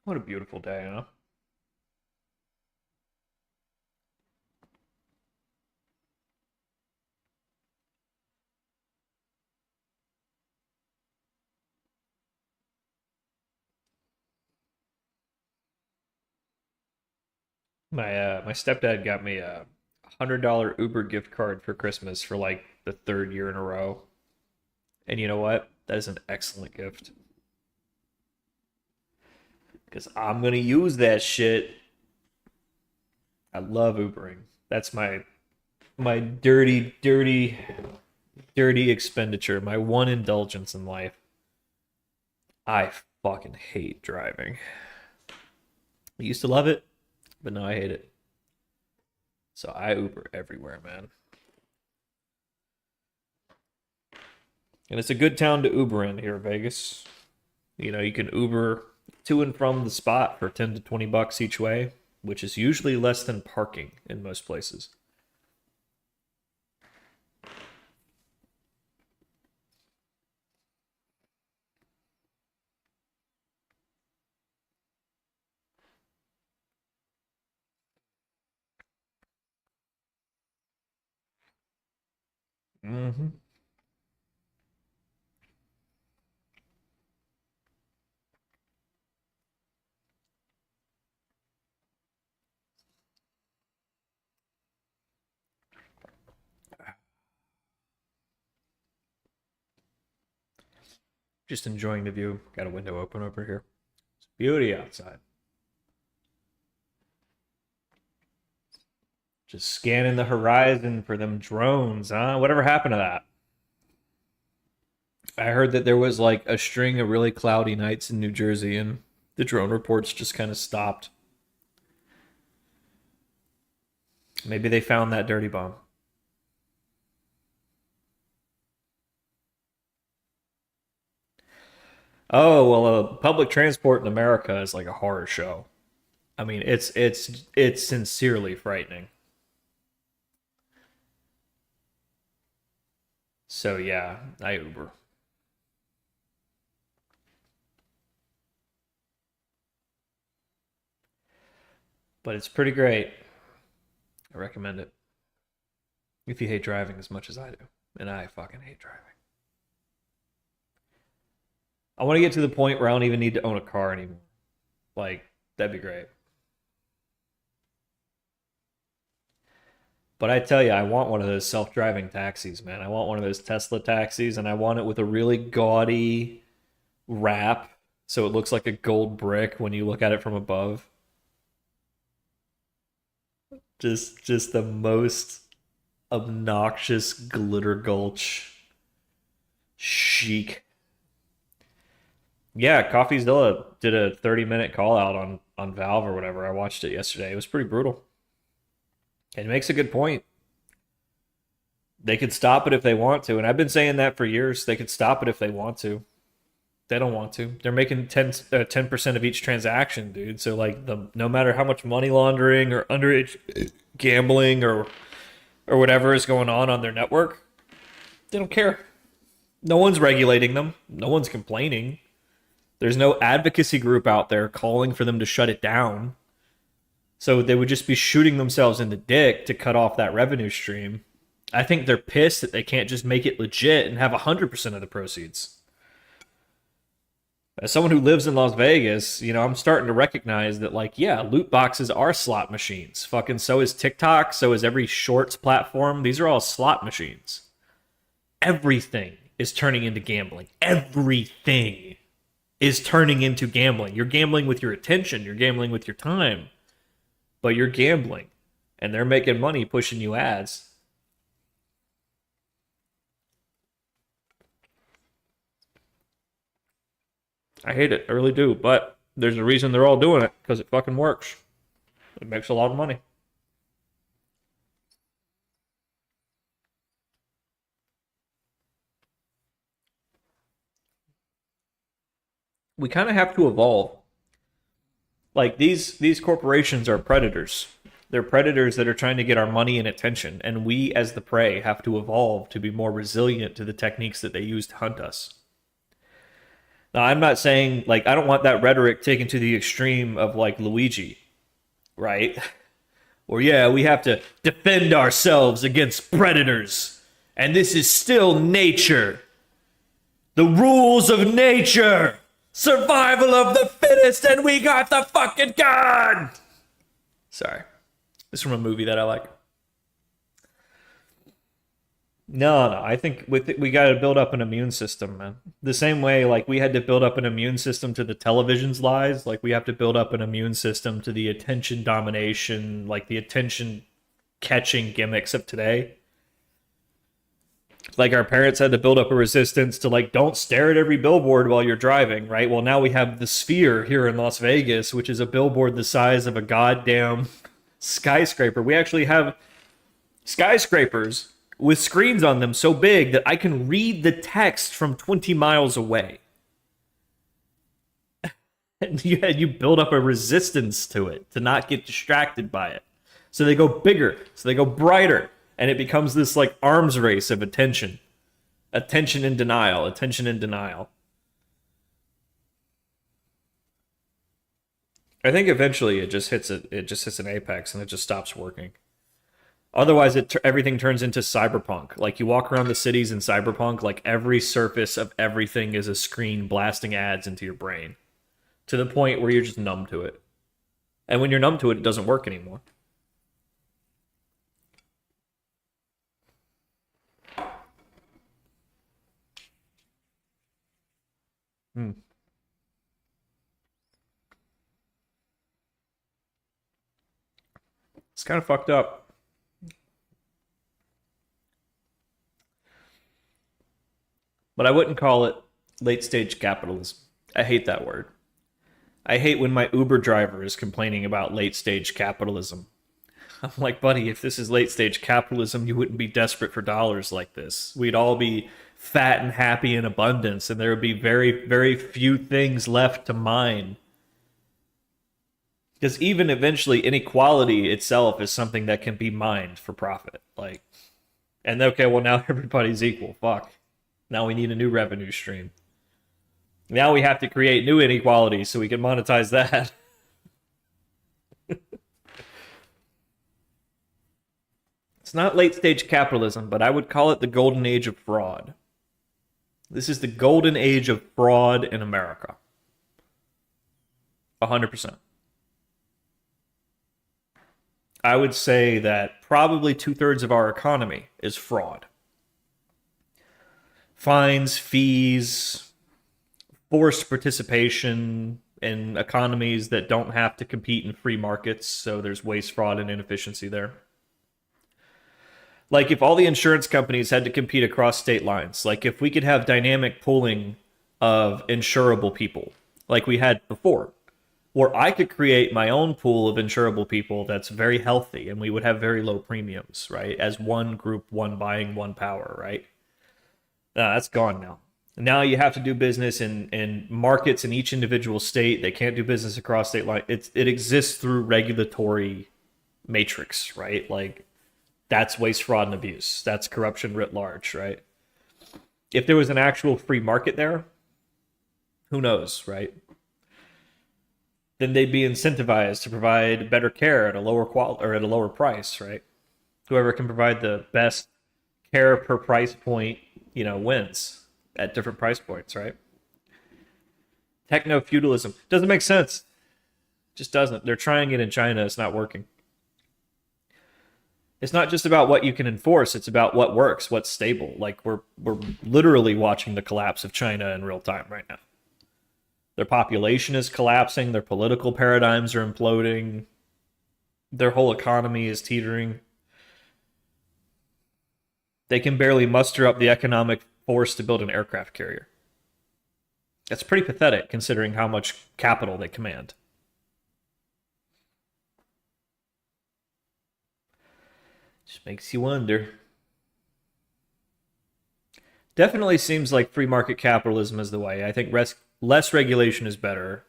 What a beautiful day, huh? My stepdad got me a $100 Uber gift card for Christmas for like the third year in a row. And you know what? That is an excellent gift. Because I'm gonna use that shit. I love Ubering. That's my dirty expenditure, my one indulgence in life. I fucking hate driving. I used to love it, but now I hate it. So I Uber everywhere, man. And it's a good town to Uber in here, Vegas. You know, you can Uber to and from the spot for 10 to 20 bucks each way, which is usually less than parking in most places. Mm-hmm. Just enjoying the view. Got a window open over here. It's beauty outside. Just scanning the horizon for them drones, huh? Whatever happened to that? I heard that there was like a string of really cloudy nights in New Jersey and the drone reports just kind of stopped. Maybe they found that dirty bomb. Oh, well, public transport in America is like a horror show. I mean, it's sincerely frightening. So yeah, I Uber. But it's pretty great. I recommend it. If you hate driving as much as I do. And I fucking hate driving. I want to get to the point where I don't even need to own a car anymore. Like, that'd be great. But I tell you, I want one of those self-driving taxis, man. I want one of those Tesla taxis, and I want it with a really gaudy wrap, so it looks like a gold brick when you look at it from above. Just the most obnoxious glitter gulch chic. Yeah, CoffeeZilla did a 30-minute call out on Valve or whatever. I watched it yesterday. It was pretty brutal. And it makes a good point. They could stop it if they want to, and I've been saying that for years. They could stop it if they want to. They don't want to. They're making 10% of each transaction, dude. So like the no matter how much money laundering or underage gambling or whatever is going on their network, they don't care. No one's regulating them. No one's complaining. There's no advocacy group out there calling for them to shut it down. So they would just be shooting themselves in the dick to cut off that revenue stream. I think they're pissed that they can't just make it legit and have 100% of the proceeds. As someone who lives in Las Vegas, I'm starting to recognize that, like, yeah, loot boxes are slot machines. Fucking so is TikTok, so is every shorts platform. These are all slot machines. Everything is turning into gambling. Everything is turning into gambling. You're gambling with your attention, you're gambling with your time, but you're gambling. And they're making money pushing you ads. I hate it. I really do. But there's a reason they're all doing it because it fucking works. It makes a lot of money. We kind of have to evolve. Like these corporations are predators. They're predators that are trying to get our money and attention, and we as the prey have to evolve to be more resilient to the techniques that they use to hunt us. Now, I'm not saying like I don't want that rhetoric taken to the extreme of like Luigi, right? Or yeah, we have to defend ourselves against predators. And this is still nature. The rules of nature. Survival of the fittest, and we got the fucking gun. Sorry. This is from a movie that I like. No. I think we got to build up an immune system, man. The same way, like, we had to build up an immune system to the television's lies, like, we have to build up an immune system to the attention domination, like, the attention catching gimmicks of today. Like, our parents had to build up a resistance to, like, don't stare at every billboard while you're driving, right? Well, now we have the Sphere here in Las Vegas, which is a billboard the size of a goddamn skyscraper. We actually have skyscrapers with screens on them so big that I can read the text from 20 miles away. And you build up a resistance to it, to not get distracted by it. So they go bigger, so they go brighter, and it becomes this like arms race of attention. Attention in denial, attention in denial. I think eventually it just hits an apex and it just stops working. Otherwise, everything turns into cyberpunk. Like you walk around the cities in cyberpunk, like every surface of everything is a screen blasting ads into your brain, to the point where you're just numb to it. And when you're numb to it, it doesn't work anymore. Hmm. It's kind of fucked up. But I wouldn't call it late stage capitalism. I hate that word. I hate when my Uber driver is complaining about late stage capitalism. I'm like, buddy, if this is late stage capitalism, you wouldn't be desperate for dollars like this. We'd all be fat and happy in abundance, and there would be very, very few things left to mine. Because even eventually, inequality itself is something that can be mined for profit. Like, and okay, well, now everybody's equal. Fuck. Now we need a new revenue stream. Now we have to create new inequalities so we can monetize that. It's not late stage capitalism, but I would call it the golden age of fraud. This is the golden age of fraud in America. 100%. I would say that probably two-thirds of our economy is fraud. Fines, fees, forced participation in economies that don't have to compete in free markets, so there's waste, fraud, and inefficiency there. Like if all the insurance companies had to compete across state lines, like if we could have dynamic pooling of insurable people like we had before, or I could create my own pool of insurable people that's very healthy and we would have very low premiums, right? As one group, one buying, one power, right? That's gone now. Now you have to do business in markets in each individual state. They can't do business across state line. It exists through regulatory matrix, right? Like that's waste, fraud, and abuse. That's corruption writ large, right? If there was an actual free market there, who knows, right? Then they'd be incentivized to provide better care at a lower quality or at a lower price, right? Whoever can provide the best care per price point, wins at different price points, right? Techno-feudalism. Doesn't make sense. Just doesn't. They're trying it in China. It's not working. It's not just about what you can enforce. It's about what works, what's stable. Like we're literally watching the collapse of China in real time right now. Their population is collapsing. Their political paradigms are imploding. Their whole economy is teetering. They can barely muster up the economic force to build an aircraft carrier. That's pretty pathetic considering how much capital they command. Just makes you wonder. Definitely seems like free market capitalism is the way. I think less regulation is better.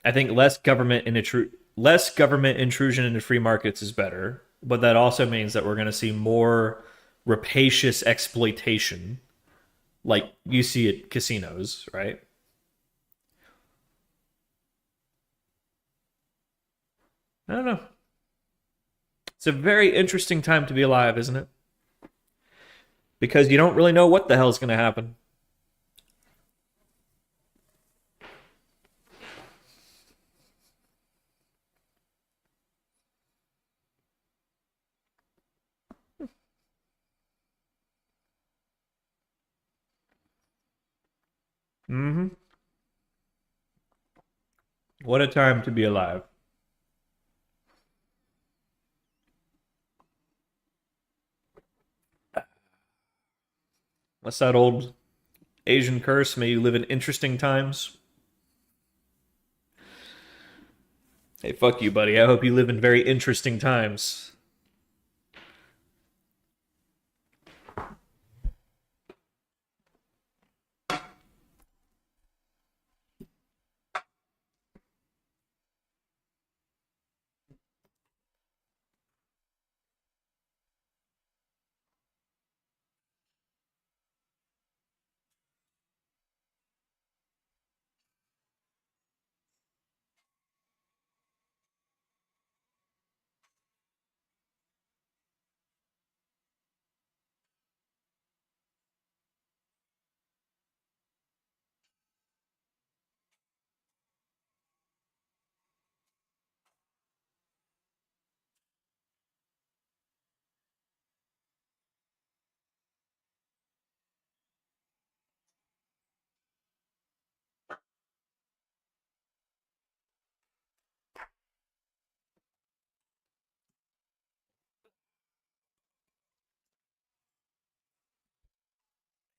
I think less government intrusion into free markets is better, but that also means that we're going to see more rapacious exploitation, like you see at casinos, right? I don't know. It's a very interesting time to be alive, isn't it? Because you don't really know what the hell's going to happen. Mm-hmm. What a time to be alive. What's that old Asian curse? May you live in interesting times. Hey, fuck you, buddy. I hope you live in very interesting times.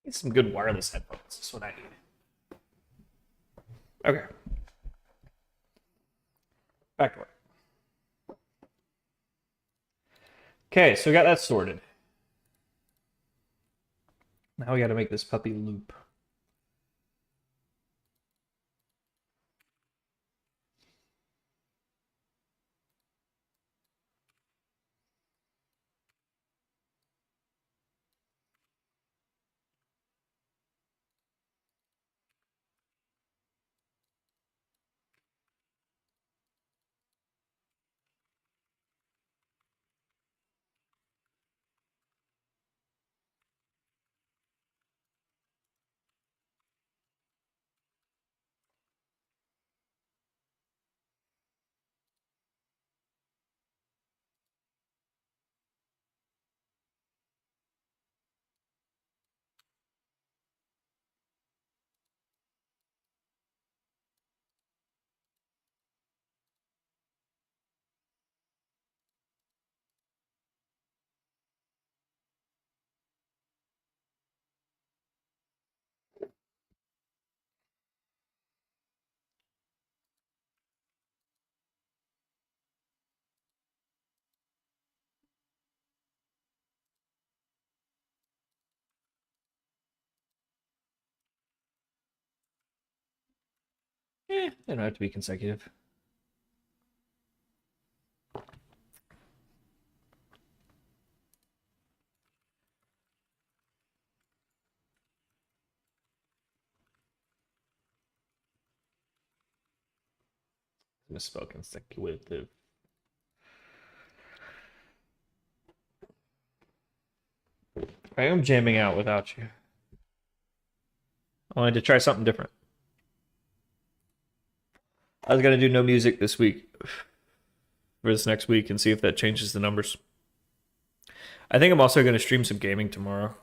Need some good wireless headphones. That's what I need. Okay, back to work. Okay, so we got that sorted. Now we got to make this puppy loop. They don't have to be consecutive. Misspoke consecutive. I am jamming out without you. I wanted to try something different. I was gonna do no music this week for this next week and see if that changes the numbers. I think I'm also gonna stream some gaming tomorrow.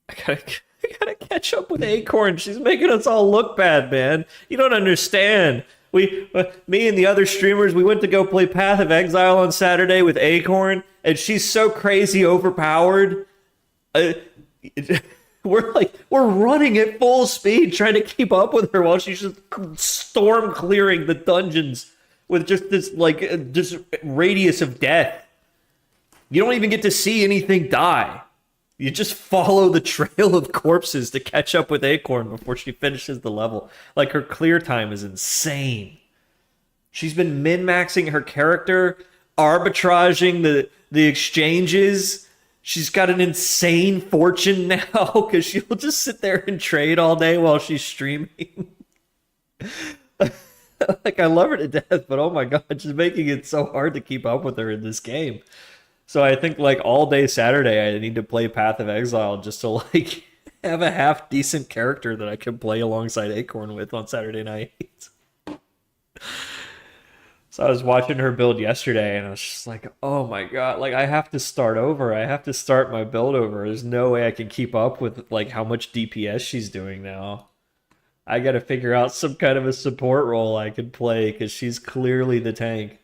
I gotta catch up with Acorn. She's making us all look bad, man. You don't understand. Me and the other streamers, we went to go play Path of Exile on Saturday with Acorn, and she's so crazy overpowered. Uh, we're running at full speed trying to keep up with her while she's just storm clearing the dungeons with just this just radius of death. You don't even get to see anything die. You just follow the trail of corpses to catch up with Acorn before she finishes the level. Like, her clear time is insane. She's been min-maxing her character, arbitraging the exchanges. She's got an insane fortune now because she'll just sit there and trade all day while she's streaming. Like, I love her to death, but oh my god, she's making it so hard to keep up with her in this game. So I think like all day Saturday I need to play Path of Exile just to like have a half decent character that I can play alongside Acorn with on Saturday night. So I was watching her build yesterday and I was just like, oh my god, like I have to start over. I have to start my build over. There's no way I can keep up with like how much DPS she's doing now. I got to figure out some kind of a support role I could play because she's clearly the tank.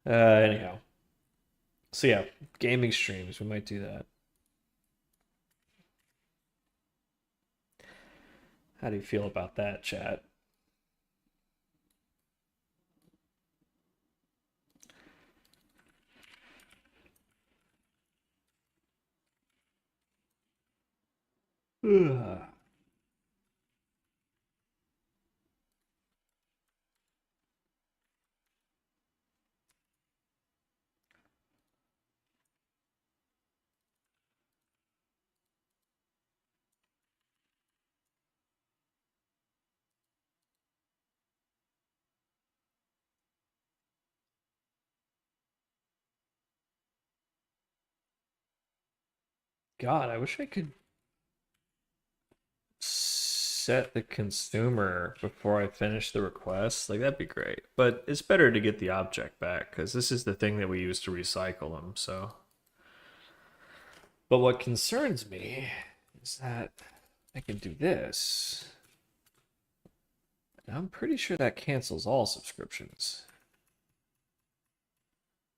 Anyhow. So yeah, gaming streams, we might do that. How do you feel about that, chat? Ugh. God, I wish I could set the consumer before I finish the request. Like, that'd be great. But it's better to get the object back because this is the thing that we use to recycle them. So, but what concerns me is that I can do this. And I'm pretty sure that cancels all subscriptions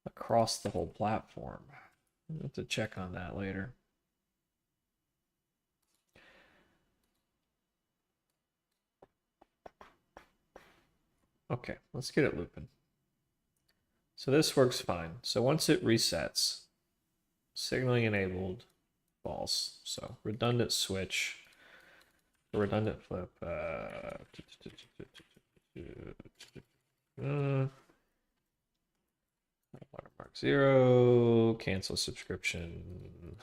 across the whole platform. I'll have to check on that later. Okay, let's get it looping. So this works fine. So once it resets, signaling enabled, false. So redundant switch, redundant flip. Watermark 0, cancel subscription.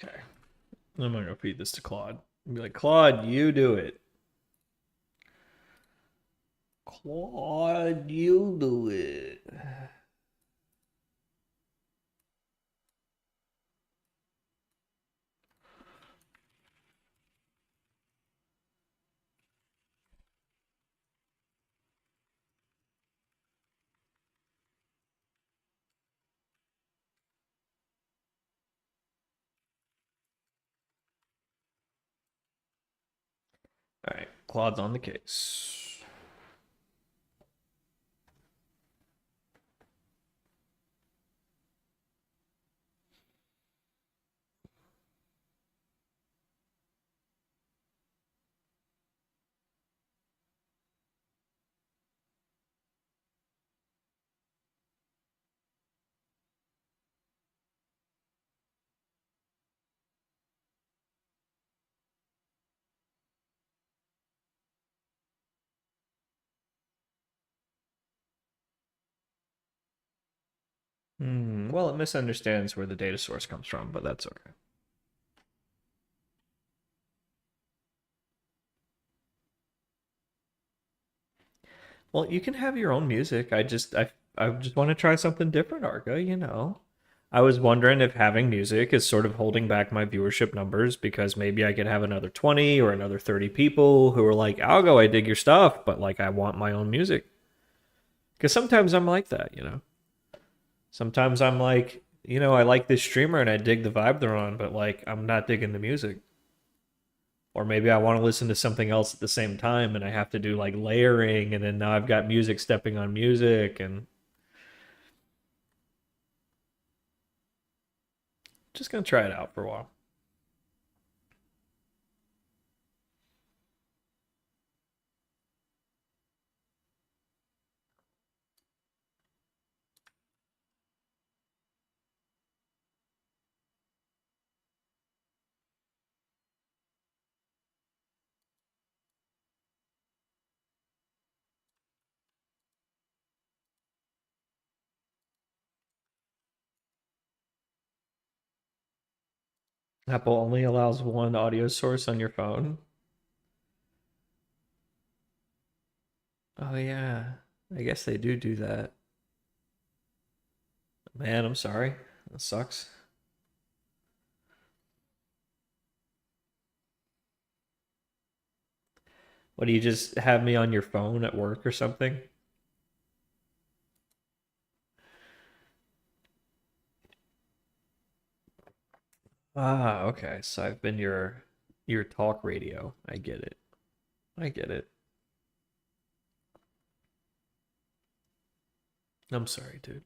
Okay. I'm gonna go feed this to Claude. And be like, Claude, you do it. Claude, you do it. All right, Claude's on the case. Well, it misunderstands where the data source comes from, but that's okay. Well, you can have your own music. I just want to try something different, Argo, you know. I was wondering if having music is sort of holding back my viewership numbers because maybe I could have another 20 or another 30 people who are like, Algo, I dig your stuff, but like I want my own music. Because sometimes I'm like that, you know. Sometimes I'm like, you know, I like this streamer and I dig the vibe they're on, but like I'm not digging the music. Or maybe I want to listen to something else at the same time and I have to do like layering and then now I've got music stepping on music and just gonna try it out for a while. Apple only allows one audio source on your phone. Oh yeah, I guess they do that. Man, I'm sorry. That sucks. What do you just have me on your phone at work or something? Ah, okay. So I've been your talk radio. I get it. I get it. I'm sorry, dude.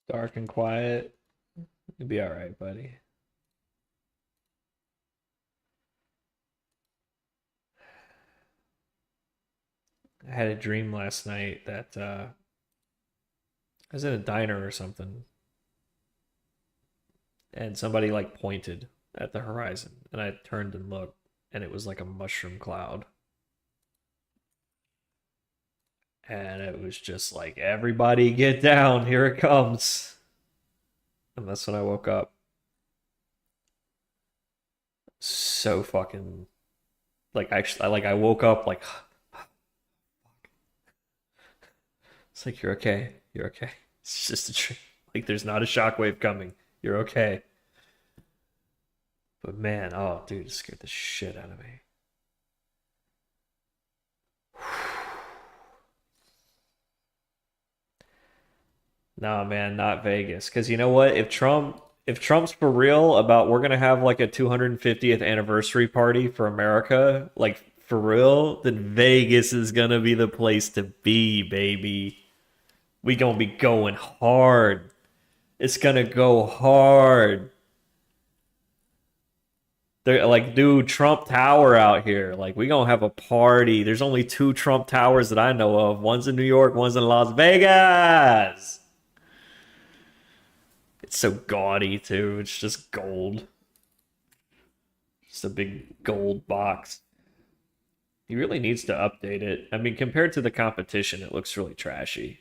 Dark and quiet. You'll be all right, buddy. I had a dream last night that I was in a diner or something, and somebody like pointed at the horizon, and I turned and looked, and it was like a mushroom cloud, and it was just like everybody get down, here it comes, and that's when I woke up. So fucking like actually, like I woke up like it's like you're okay, you're okay. It's just a dream. Like there's not a shockwave coming. You're okay. But man, oh dude, it scared the shit out of me. Nah, man, not Vegas. Because you know what? If Trump's for real about we're gonna have like a 250th anniversary party for America, like for real, then Vegas is gonna be the place to be, baby. We gonna be going hard. It's gonna go hard. They're like, dude, Trump Tower out here. Like, we gonna have a party. There's only two Trump Towers that I know of. One's in New York, one's in Las Vegas. It's so gaudy too. It's just gold. Just a big gold box. He really needs to update it. I mean, compared to the competition, it looks really trashy.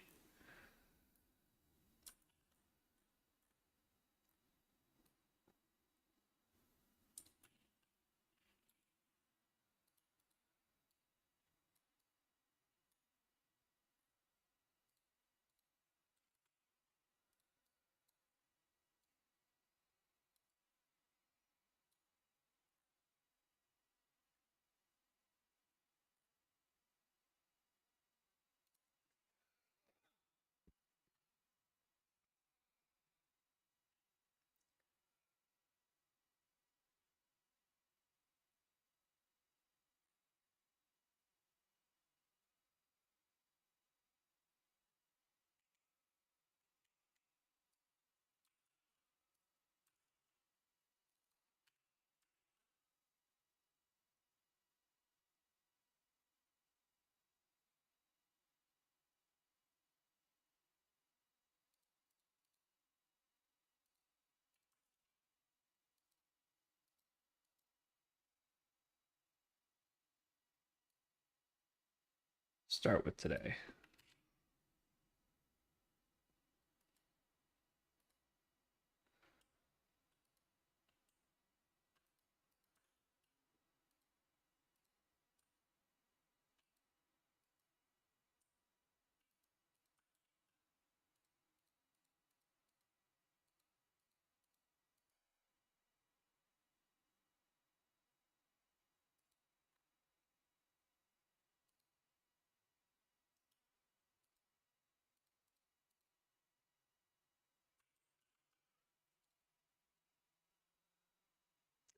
Start with today.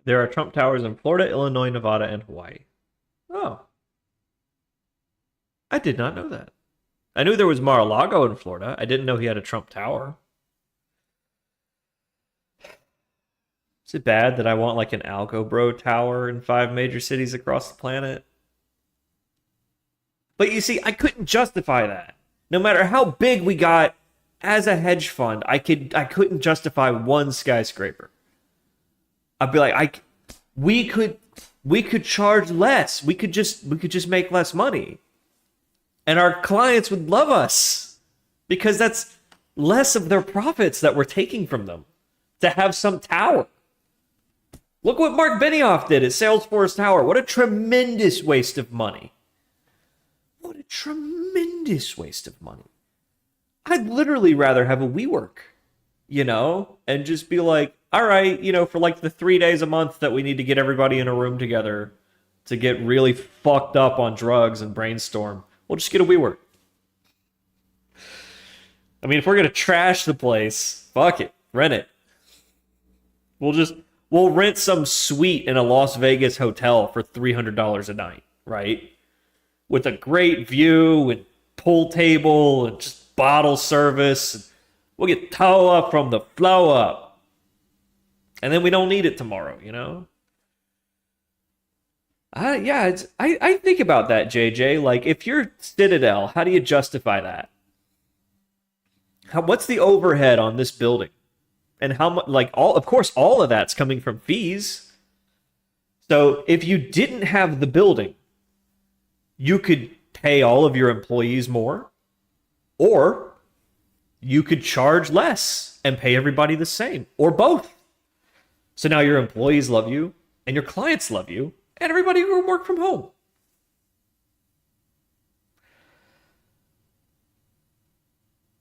There are Trump Towers in Florida, Illinois, Nevada, and Hawaii. Oh, I did not know that. I knew there was Mar-a-Lago in Florida. I didn't know he had a Trump Tower. Is it bad that I want like an Algo bro tower in 5 major cities across the planet? But you see, I couldn't justify that. No matter how big we got as a hedge fund, I couldn't justify one skyscraper. I'd be like, we could charge less. We could just make less money. And our clients would love us because that's less of their profits that we're taking from them to have some tower. Look what Mark Benioff did at Salesforce Tower. What a tremendous waste of money. What a tremendous waste of money. I'd literally rather have a WeWork, and just be like, all right, for like the 3 days a month that we need to get everybody in a room together to get really fucked up on drugs and brainstorm, we'll just get a WeWork. I mean, if we're going to trash the place, fuck it, rent it. We'll rent some suite in a Las Vegas hotel for $300 a night, right? With a great view and pool table and just bottle service. We'll get Toa from the flow up. And then we don't need it tomorrow, I think about that, JJ. Like, if you're Citadel, how do you justify that? What's the overhead on this building? And how much, of course, all of that's coming from fees. So if you didn't have the building, you could pay all of your employees more, or you could charge less and pay everybody the same, or both. So now your employees love you, and your clients love you, and everybody will work from home.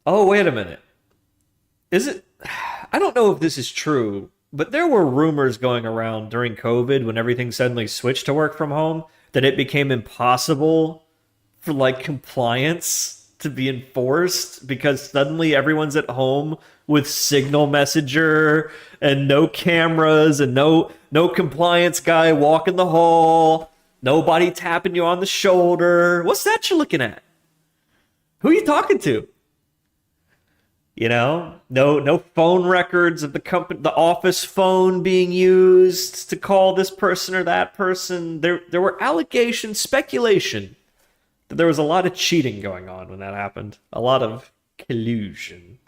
Oh, wait a minute. Is it? I don't know if this is true, but there were rumors going around during COVID when everything suddenly switched to work from home that it became impossible for compliance to be enforced because suddenly everyone's at home with Signal Messenger and no cameras and no compliance guy walking the hall, nobody tapping you on the shoulder. What's that you're looking at? Who are you talking to? You know, no phone records of the company, the office phone being used to call this person or that person. There were allegations, speculation that there was a lot of cheating going on when that happened. A lot of collusion.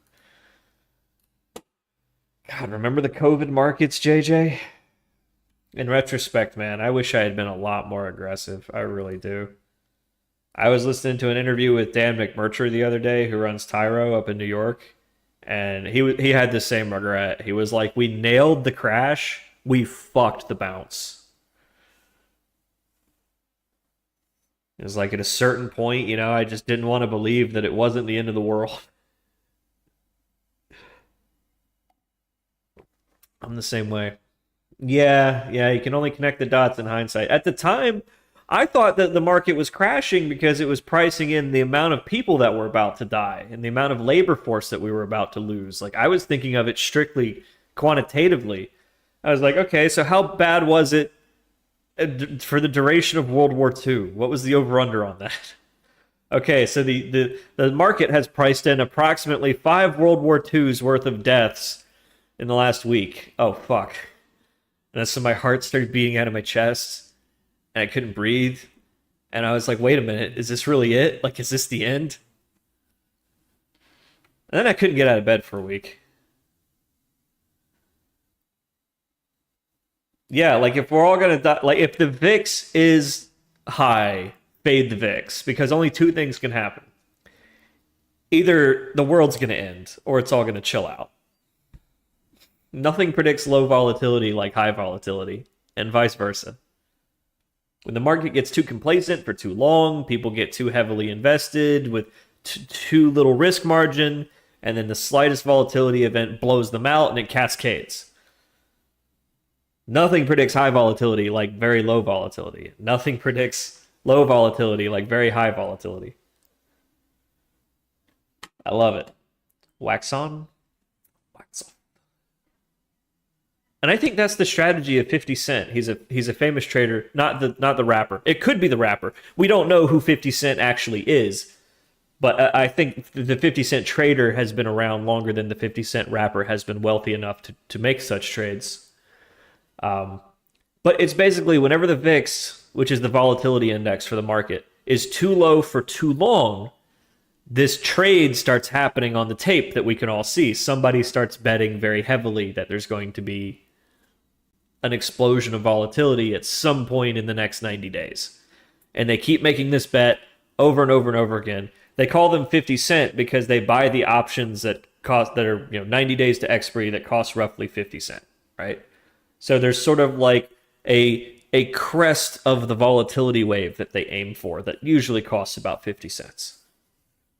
God, remember the COVID markets, JJ? In retrospect, man, I wish I had been a lot more aggressive. I really do. I was listening to an interview with Dan McMurtry the other day, who runs Tyro up in New York, and he had the same regret. He was like, "We nailed the crash. We fucked the bounce." It was like at a certain point, I just didn't want to believe that it wasn't the end of the world. I'm the same way. Yeah, yeah, you can only connect the dots in hindsight. At the time, I thought that the market was crashing because it was pricing in the amount of people that were about to die and the amount of labor force that we were about to lose. Like, I was thinking of it strictly quantitatively. I was like, okay, so how bad was it for the duration of World War II? What was the over under on that? Okay, so the market has priced in approximately 5 World War II's worth of deaths in the last week. Oh, fuck. And so my heart started beating out of my chest, and I couldn't breathe. And I was like, wait a minute, is this really it? Like, is this the end? And then I couldn't get out of bed for a week. Yeah, like if we're all gonna die, like if the VIX is high, fade the VIX, because only two things can happen. Either the world's gonna end, or it's all gonna chill out. Nothing predicts low volatility like high volatility, and vice versa. When the market gets too complacent for too long, people get too heavily invested with too little risk margin, and then the slightest volatility event blows them out and it cascades. Nothing predicts high volatility like very low volatility. Nothing predicts low volatility like very high volatility. I love it. Wax on, wax off. And I think that's the strategy of 50 Cent. He's a famous trader, not the rapper. It could be the rapper. We don't know who 50 Cent actually is, but I think the 50 Cent trader has been around longer than the 50 Cent rapper has been wealthy enough to make such trades. But it's basically whenever the VIX, which is the volatility index for the market, is too low for too long, this trade starts happening on the tape that we can all see. Somebody starts betting very heavily that there's going to be an explosion of volatility at some point in the next 90 days. And they keep making this bet over and over and over again. They call them 50 cent because they buy the options that are 90 days to expiry that cost roughly 50 cent, right? So there's sort of like a crest of the volatility wave that they aim for that usually costs about 50 cents.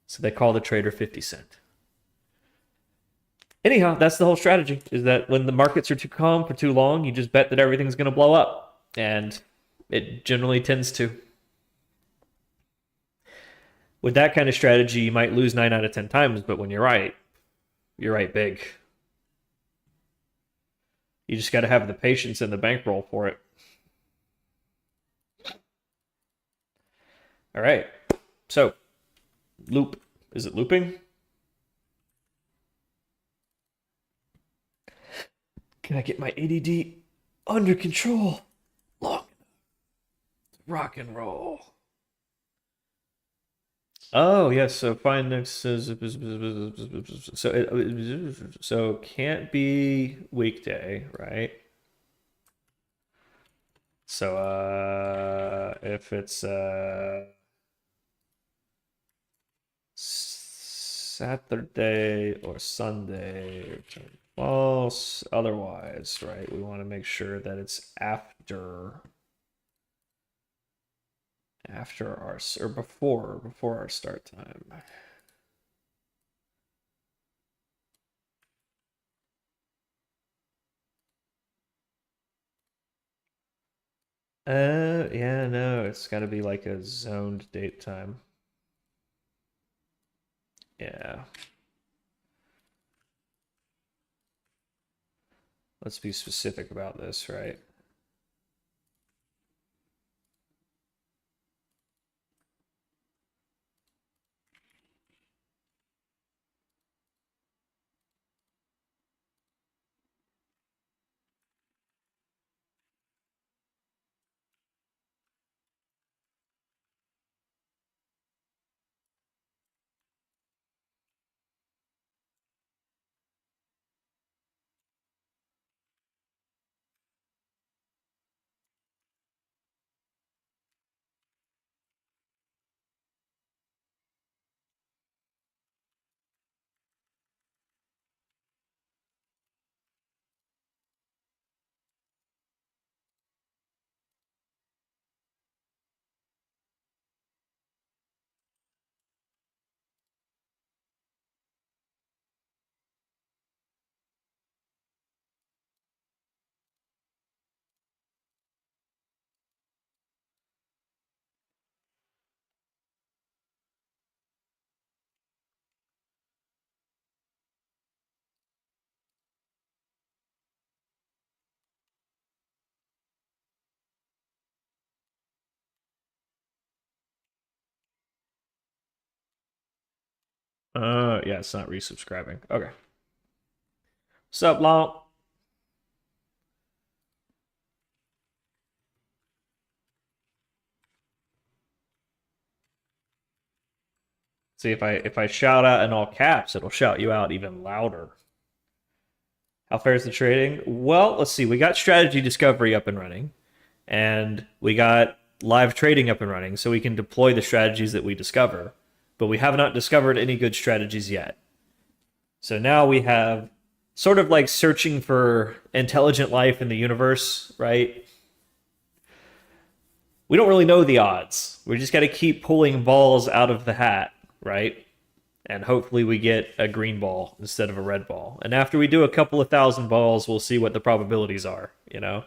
So they call the trader 50 cent. Anyhow, that's the whole strategy, is that when the markets are too calm for too long, you just bet that everything's going to blow up. And it generally tends to. With that kind of strategy, you might lose 9 out of 10 times, but when you're right big. You just got to have the patience and the bankroll for it. All right. So, loop. Is it looping? Can I get my ADD under control? Long rock and roll. Oh yes, so find next so can't be weekday, right? So if it's Saturday or Sunday, return false. Otherwise, right? We want to make sure that it's after our or before our start time. Yeah, no, it's got to be like a zoned date time. Yeah. Let's be specific about this, right? Yeah, it's not resubscribing. Okay. Sup, long? See if I shout out in all caps, it'll shout you out even louder. How fair is the trading? Well, let's see. We got strategy discovery up and running, and we got live trading up and running, so we can deploy the strategies that we discover. But we have not discovered any good strategies yet. So now we have sort of like searching for intelligent life in the universe, right? We don't really know the odds. We just got to keep pulling balls out of the hat, right? And hopefully we get a green ball instead of a red ball. And after we do a couple of thousand balls, we'll see what the probabilities are, you know?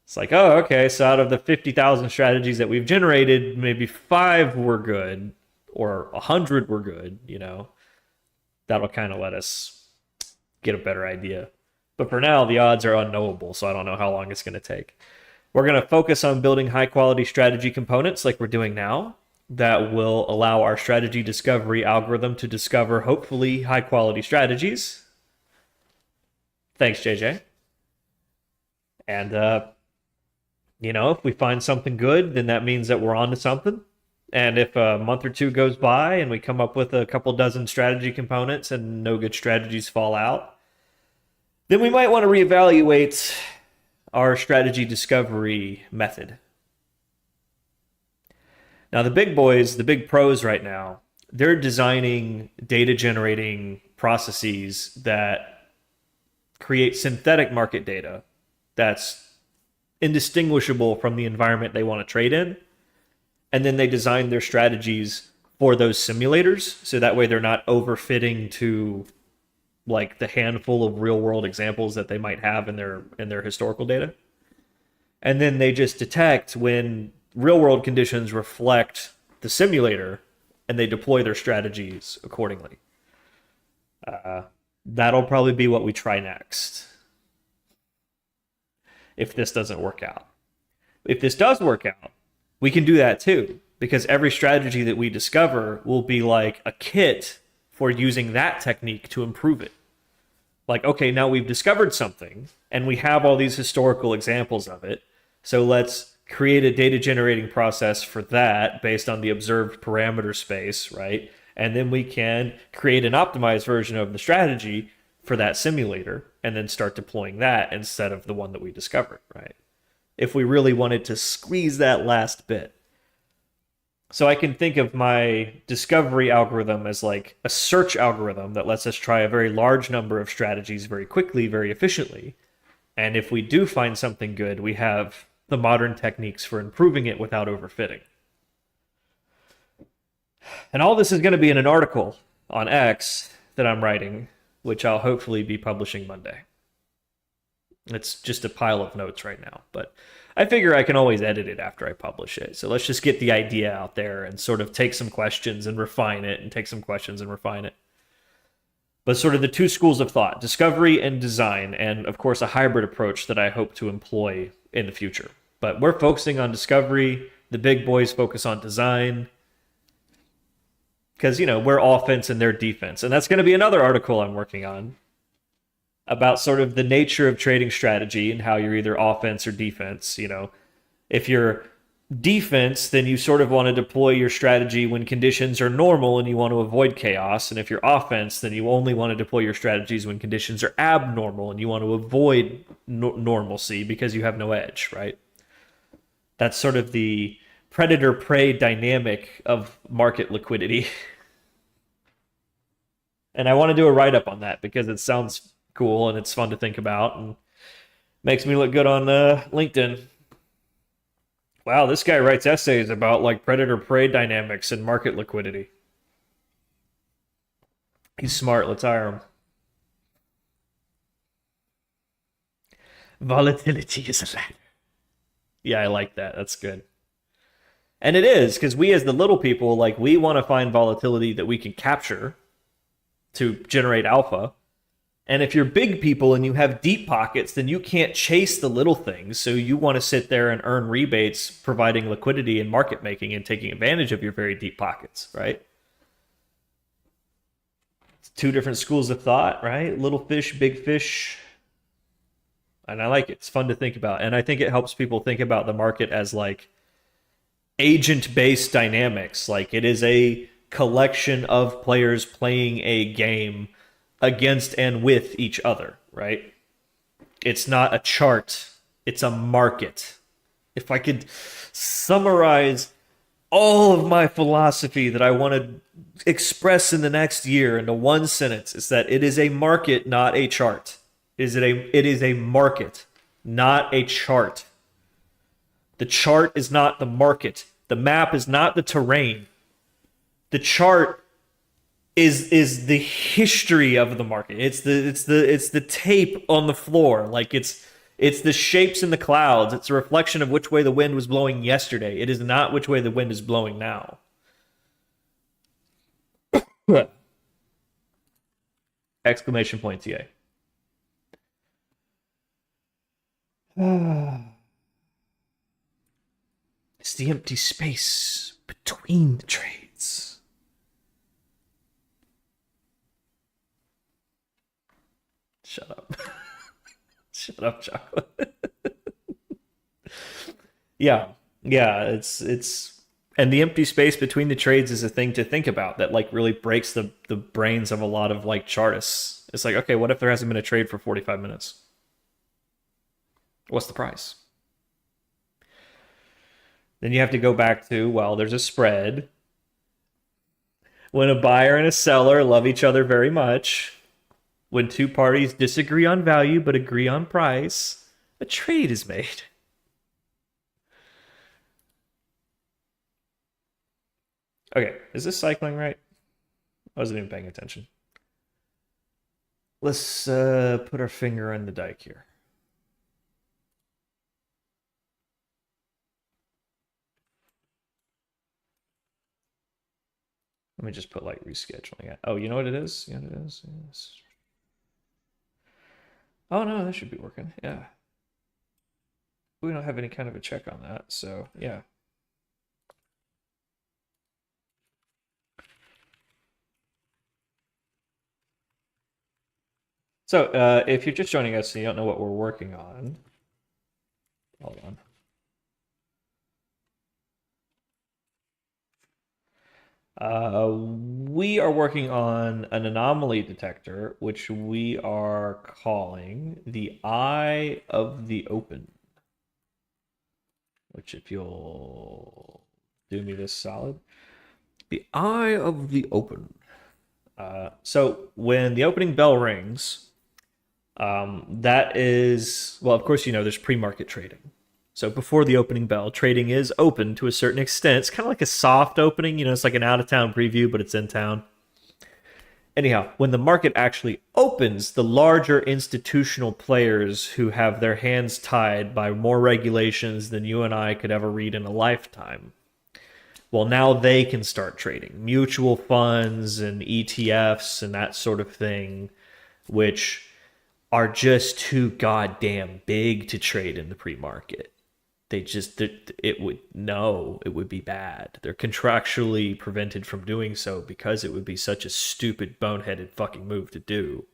It's like, oh, okay, so out of the 50,000 strategies that we've generated, maybe 5 were good or 100 were good, you know? That'll kind of let us get a better idea. But for now, the odds are unknowable, so I don't know how long it's going to take. We're going to focus on building high quality strategy components like we're doing now that will allow our strategy discovery algorithm to discover hopefully high quality strategies. Thanks, JJ. And, if we find something good, then that means that we're on to something. And if a month or two goes by and we come up with a couple dozen strategy components and no good strategies fall out, then we might want to reevaluate our strategy discovery method. Now, the big boys, the big pros right now, they're designing data generating processes that create synthetic market data that's indistinguishable from the environment they want to trade in. And then they design their strategies for those simulators. So that way they're not overfitting to like the handful of real world examples that they might have in their historical data. And then they just detect when real world conditions reflect the simulator and they deploy their strategies accordingly. That'll probably be what we try next if this doesn't work out. If this does work out, we can do that too, because every strategy that we discover will be like a kit for using that technique to improve it. Like, okay, now we've discovered something and we have all these historical examples of it. So let's create a data generating process for that based on the observed parameter space, right? And then we can create an optimized version of the strategy for that simulator and then start deploying that instead of the one that we discovered, right? If we really wanted to squeeze that last bit. So I can think of my discovery algorithm as like a search algorithm that lets us try a very large number of strategies very quickly, very efficiently. And if we do find something good, we have the modern techniques for improving it without overfitting. And all this is going to be in an article on X that I'm writing, which I'll hopefully be publishing Monday. It's just a pile of notes right now, but I figure I can always edit it after I publish it. So let's just get the idea out there and sort of take some questions and refine it and take some questions and refine it. But sort of the two schools of thought, discovery and design, and of course a hybrid approach that I hope to employ in the future. But we're focusing on discovery. The big boys focus on design because, we're offense and they're defense. And that's going to be another article I'm working on about sort of the nature of trading strategy and how you're either offense or defense. If you're defense, then you sort of want to deploy your strategy when conditions are normal and you want to avoid chaos. And if you're offense, then you only want to deploy your strategies when conditions are abnormal and you want to avoid normalcy because you have no edge, right? That's sort of the predator-prey dynamic of market liquidity. And I want to do a write-up on that because it sounds cool and it's fun to think about and makes me look good on LinkedIn. Wow, this guy writes essays about like predator-prey dynamics and market liquidity. He's smart. Let's hire him. Volatility is a ladder. Yeah, I like that. That's good. And it is, because we as the little people, like we want to find volatility that we can capture to generate alpha. And if you're big people and you have deep pockets, then you can't chase the little things. So you want to sit there and earn rebates, providing liquidity and market making and taking advantage of your very deep pockets, right? two different schools of thought, right? Little fish, big fish. And I like it. It's fun to think about. And I think it helps people think about the market as like agent-based dynamics. Like it is a collection of players playing a game against and with each other, right? It's not a chart, it's a market. If I could summarize all of my philosophy that I want to express in the next year into one sentence, is that it is a market, not a chart. It is a market, not a chart. The chart is not the market. The map is not the terrain. The chart is the history of the market. It's the tape on the floor. Like it's the shapes in the clouds. It's a reflection of which way the wind was blowing yesterday. It is not which way the wind is blowing now. Exclamation point TA. It's the empty space between the trades. Shut up. Shut up, chocolate. Yeah. It's and the empty space between the trades is a thing to think about that like really breaks the brains of a lot of like chartists. It's like, okay, what if there hasn't been a trade for 45 minutes? What's the price? Then you have to go back to, well, there's a spread. When a buyer and a seller love each other very much, when two parties disagree on value but agree on price, a trade is made. Okay, is this cycling right? I wasn't even paying attention. Let's put our finger on the dike here. Let me just put like rescheduling. Oh, you know what it is? You know what it is? Yes. Oh no, that should be working. Yeah. We don't have any kind of a check on that, so yeah. So if you're just joining us and you don't know what we're working on, hold on. We are working on an anomaly detector, which we are calling the Eye of the Open. Which, if you'll do me this solid, the Eye of the Open. So when the opening bell rings, that is, well, of course, you know, there's pre-market trading. So before the opening bell, trading is open to a certain extent. It's kind of like a soft opening. You know, it's like an out-of-town preview, but it's in town. Anyhow, when the market actually opens, the larger institutional players who have their hands tied by more regulations than you and I could ever read in a lifetime, well, now they can start trading. Mutual funds and ETFs and that sort of thing, which are just too goddamn big to trade in the pre-market. It would be bad. They're contractually prevented from doing so because it would be such a stupid, boneheaded fucking move to do.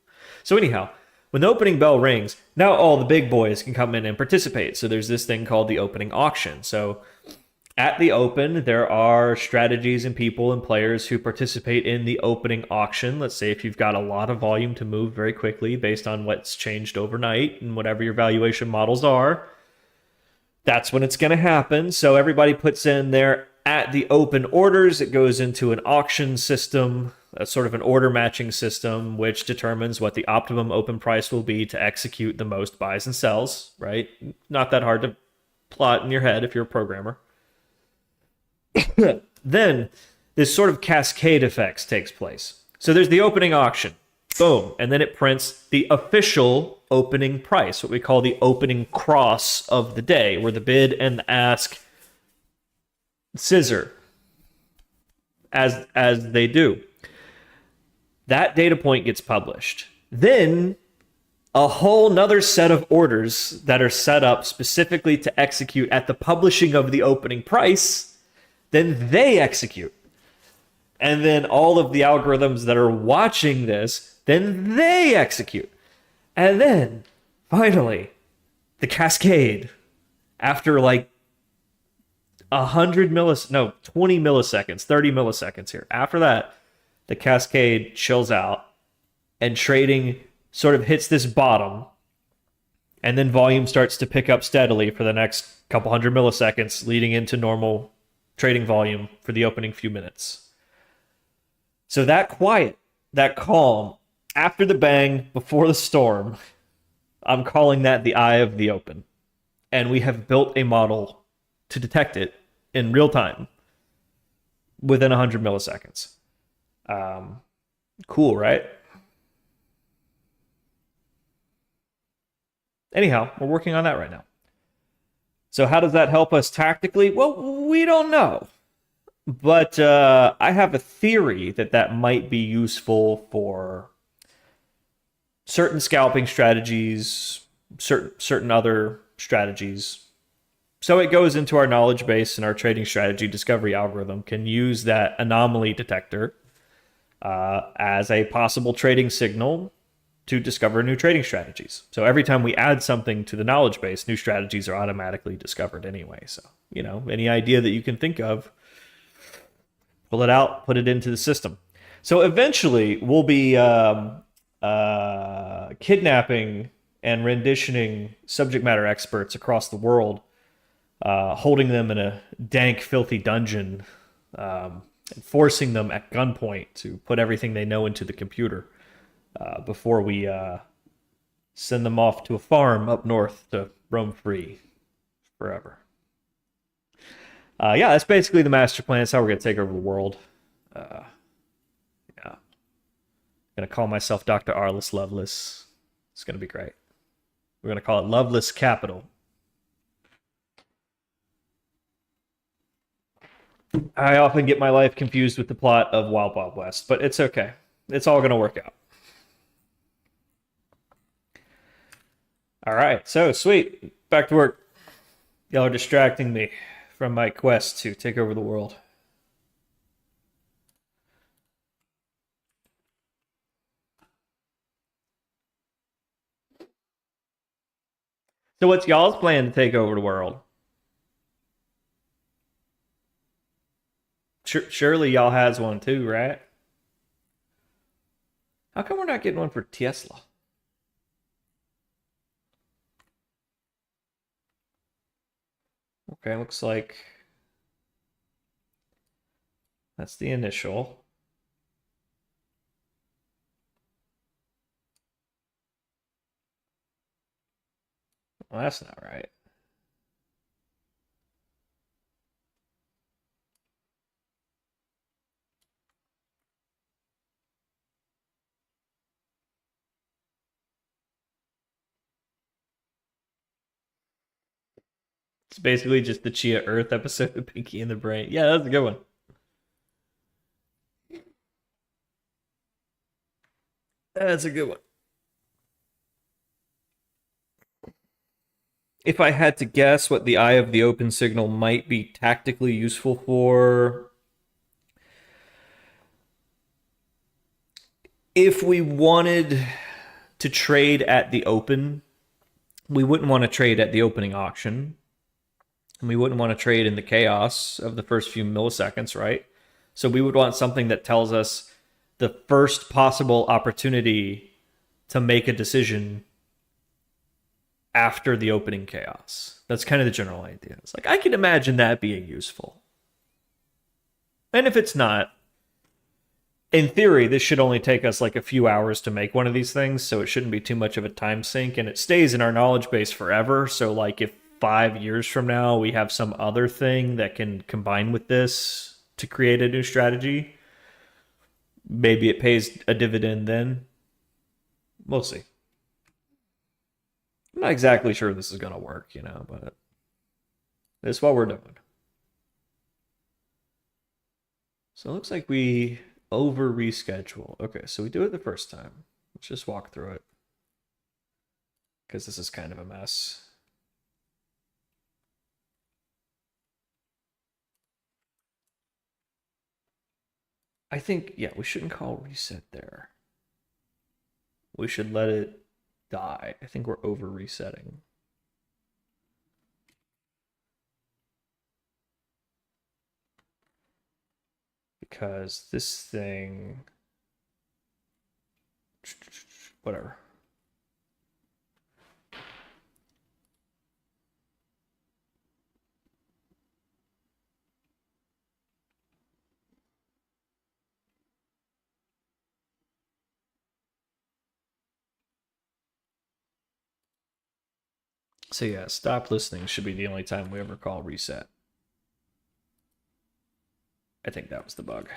So anyhow, when the opening bell rings, now all the big boys can come in and participate. So there's this thing called the opening auction. So at the open, there are strategies and people and players who participate in the opening auction. Let's say if you've got a lot of volume to move very quickly based on what's changed overnight and whatever your valuation models are, that's when it's going to happen. So everybody puts in their at the open orders. It goes into an auction system, a sort of an order matching system, which determines what the optimum open price will be to execute the most buys and sells, right? Not that hard to plot in your head if you're a programmer. Then this sort of cascade effects takes place. So there's the opening auction. Boom. And then it prints the official opening price, what we call the opening cross of the day, where the bid and the ask scissor as they do. That data point gets published. Then a whole nother set of orders that are set up specifically to execute at the publishing of the opening price, then they execute. And then all of the algorithms that are watching this, then they execute. And then finally, the cascade, after like 20 milliseconds, 30 milliseconds here. After that, the cascade chills out and trading sort of hits this bottom, and then volume starts to pick up steadily for the next couple hundred milliseconds, leading into normal trading volume for the opening few minutes. So that quiet, that calm, after the bang, before the storm, I'm calling that the eye of the open. And we have built a model to detect it in real time within 100 milliseconds. Cool, right? Anyhow, we're working on that right now. So how does that help us tactically? Well, we don't know. But I have a theory that that might be useful for certain scalping strategies, certain other strategies. So it goes into our knowledge base, and our trading strategy discovery algorithm can use that anomaly detector as a possible trading signal to discover new trading strategies. So every time we add something to the knowledge base, new strategies are automatically discovered anyway. So, any idea that you can think of, pull it out, put it into the system. So eventually we'll be kidnapping and renditioning subject matter experts across the world, holding them in a dank, filthy dungeon, and forcing them at gunpoint to put everything they know into the computer before we send them off to a farm up north to roam free forever. Yeah, that's basically the master plan. That's how we're going to take over the world. Yeah. I'm going to call myself Dr. Arliss Lovelace. It's going to be great. We're going to call it Loveless Capital. I often get my life confused with the plot of Wild Wild West, but it's okay. It's all going to work out. All right, so sweet. Back to work. Y'all are distracting me from my quest to take over the world. So what's y'all's plan to take over the world? Surely y'all has one too, right? How come we're not getting one for Tesla? Okay, looks like that's the initial. Well, that's not right. It's basically just the Chia Earth episode of Pinky and the Brain. Yeah, that's a good one. That's a good one. If I had to guess what the eye of the open signal might be tactically useful for, if we wanted to trade at the open, we wouldn't want to trade at the opening auction. And we wouldn't want to trade in the chaos of the first few milliseconds, right? So we would want something that tells us the first possible opportunity to make a decision after the opening chaos. That's kind of the general idea. It's like, I can imagine that being useful. And if it's not, in theory, this should only take us like a few hours to make one of these things, so it shouldn't be too much of a time sink, and it stays in our knowledge base forever. So like if 5 years from now we have some other thing that can combine with this to create a new strategy, maybe it pays a dividend then. We'll see. I'm not exactly sure this is going to work, but that's what we're doing. So it looks like we over reschedule. Okay, so we do it the first time. Let's just walk through it, because this is kind of a mess. I think, yeah, we shouldn't call reset there. We should let it die. I think we're over resetting. Because this thing, whatever. So yeah, stop listening should be the only time we ever call reset. I think that was the bug.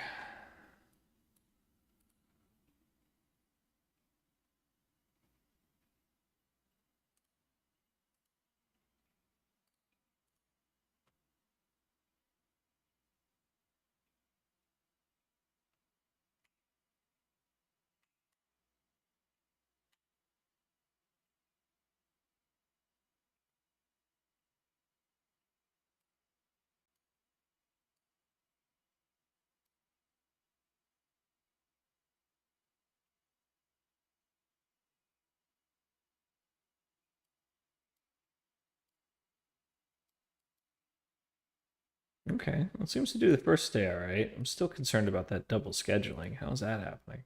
Okay, well, it seems to do the first day all right. I'm still concerned about that double scheduling. How's that happening?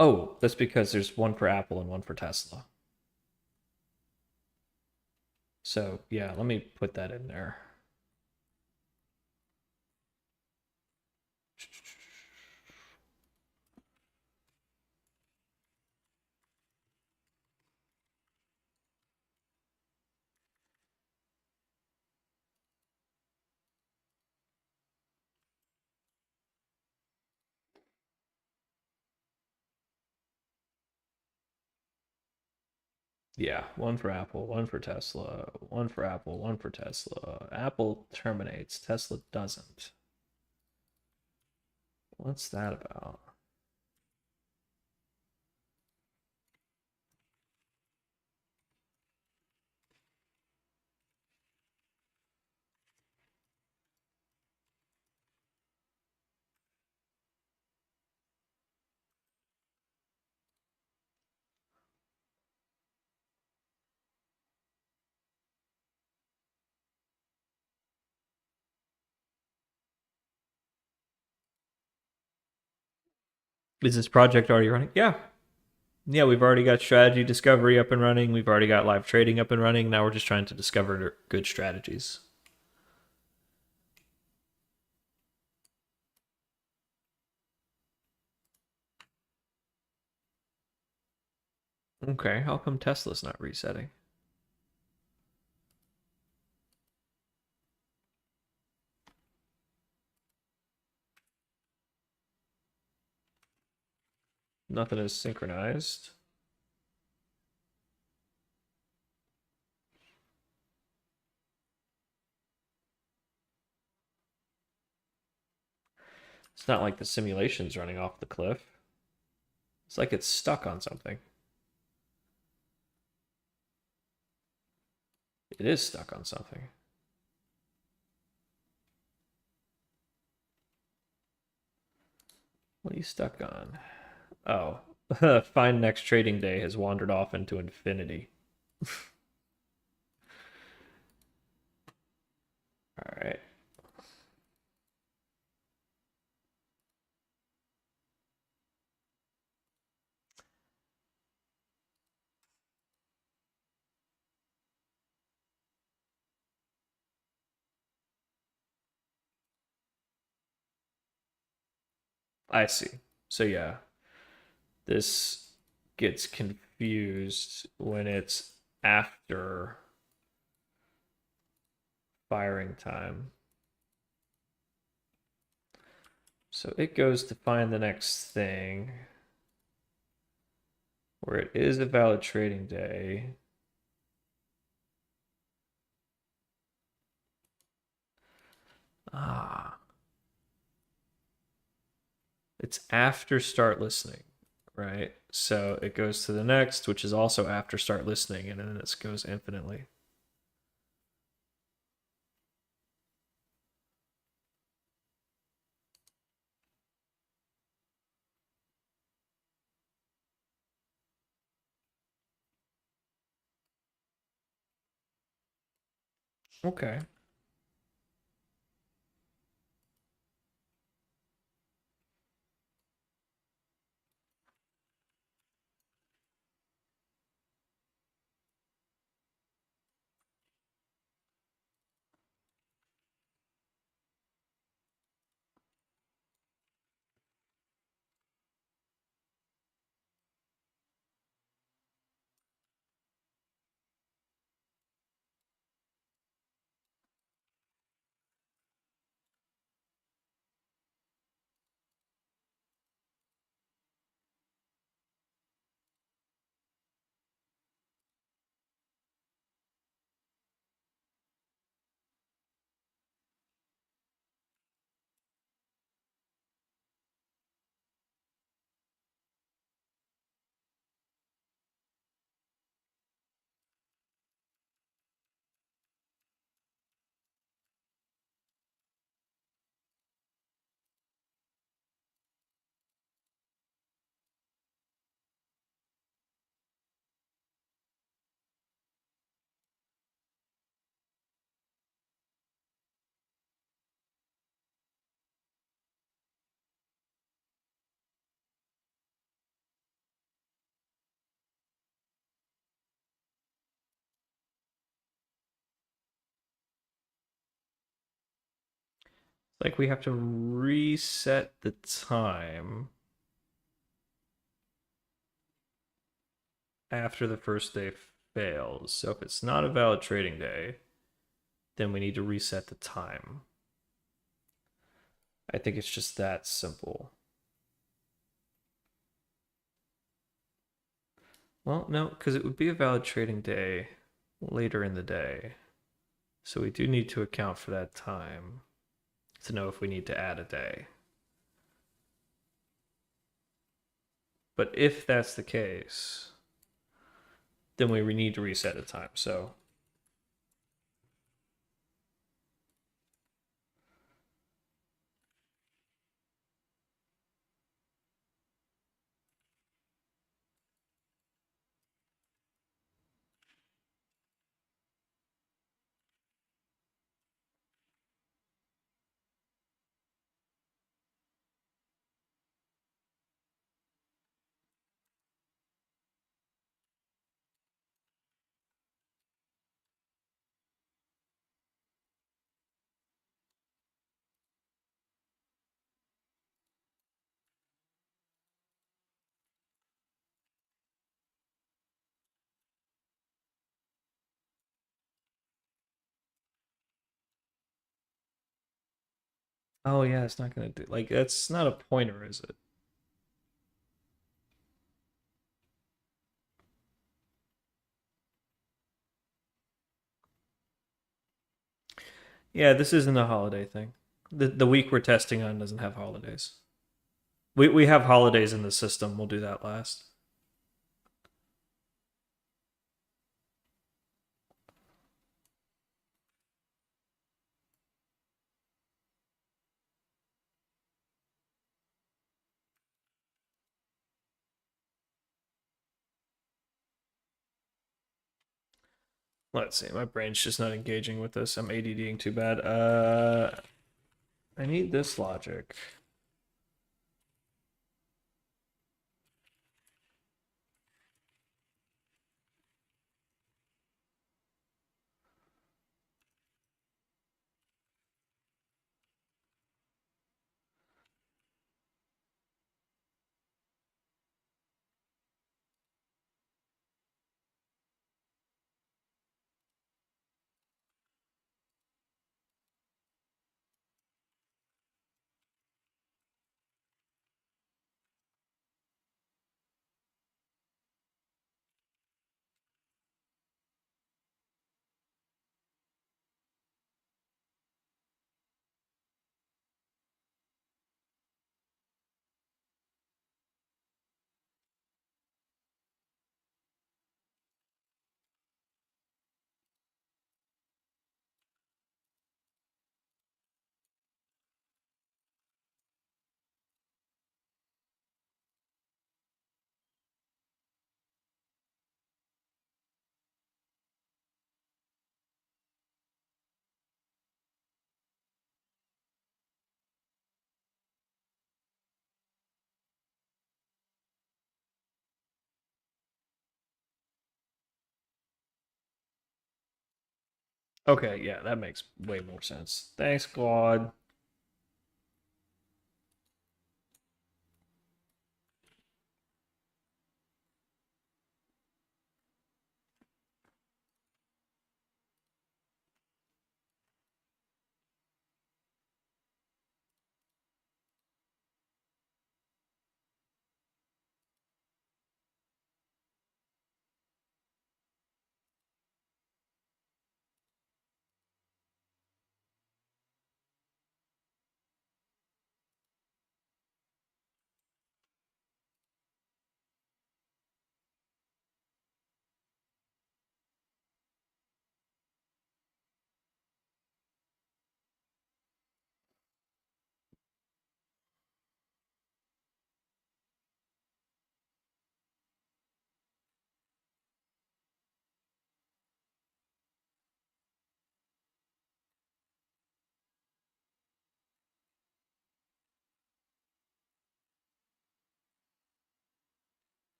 Oh, that's because there's one for Apple and one for Tesla. So yeah, let me put that in there. Yeah, one for Apple, one for Tesla, one for Apple, one for Tesla. Apple terminates, Tesla doesn't. What's that about? Is this project already running? Yeah. Yeah, we've already got strategy discovery up and running. We've already got live trading up and running. Now we're just trying to discover good strategies. Okay, how come Tesla's not resetting? Nothing is synchronized. It's not like the simulation's running off the cliff. It's like it's stuck on something. It is stuck on something. What are you stuck on? Oh, find next trading day has wandered off into infinity. All right. I see. So yeah, this gets confused when it's after firing time. So it goes to find the next thing where it is a valid trading day. Ah, it's after start listening, right? So it goes to the next, which is also after start listening, and then this goes infinitely. Okay. Like we have to reset the time after the first day fails. So if it's not a valid trading day, then we need to reset the time. I think it's just that simple. Well, no, because it would be a valid trading day later in the day. So we do need to account for that time to know if we need to add a day. But if that's the case, then we need to reset a time. So oh yeah, it's not gonna do like that's not a pointer, is it? Yeah, this isn't a holiday thing. The week we're testing on doesn't have holidays. We have holidays in the system. We'll do that last. Let's see. My brain's just not engaging with this. I'm ADDing too bad. I need this logic. Okay, yeah, that makes way more sense. Thanks, Claude.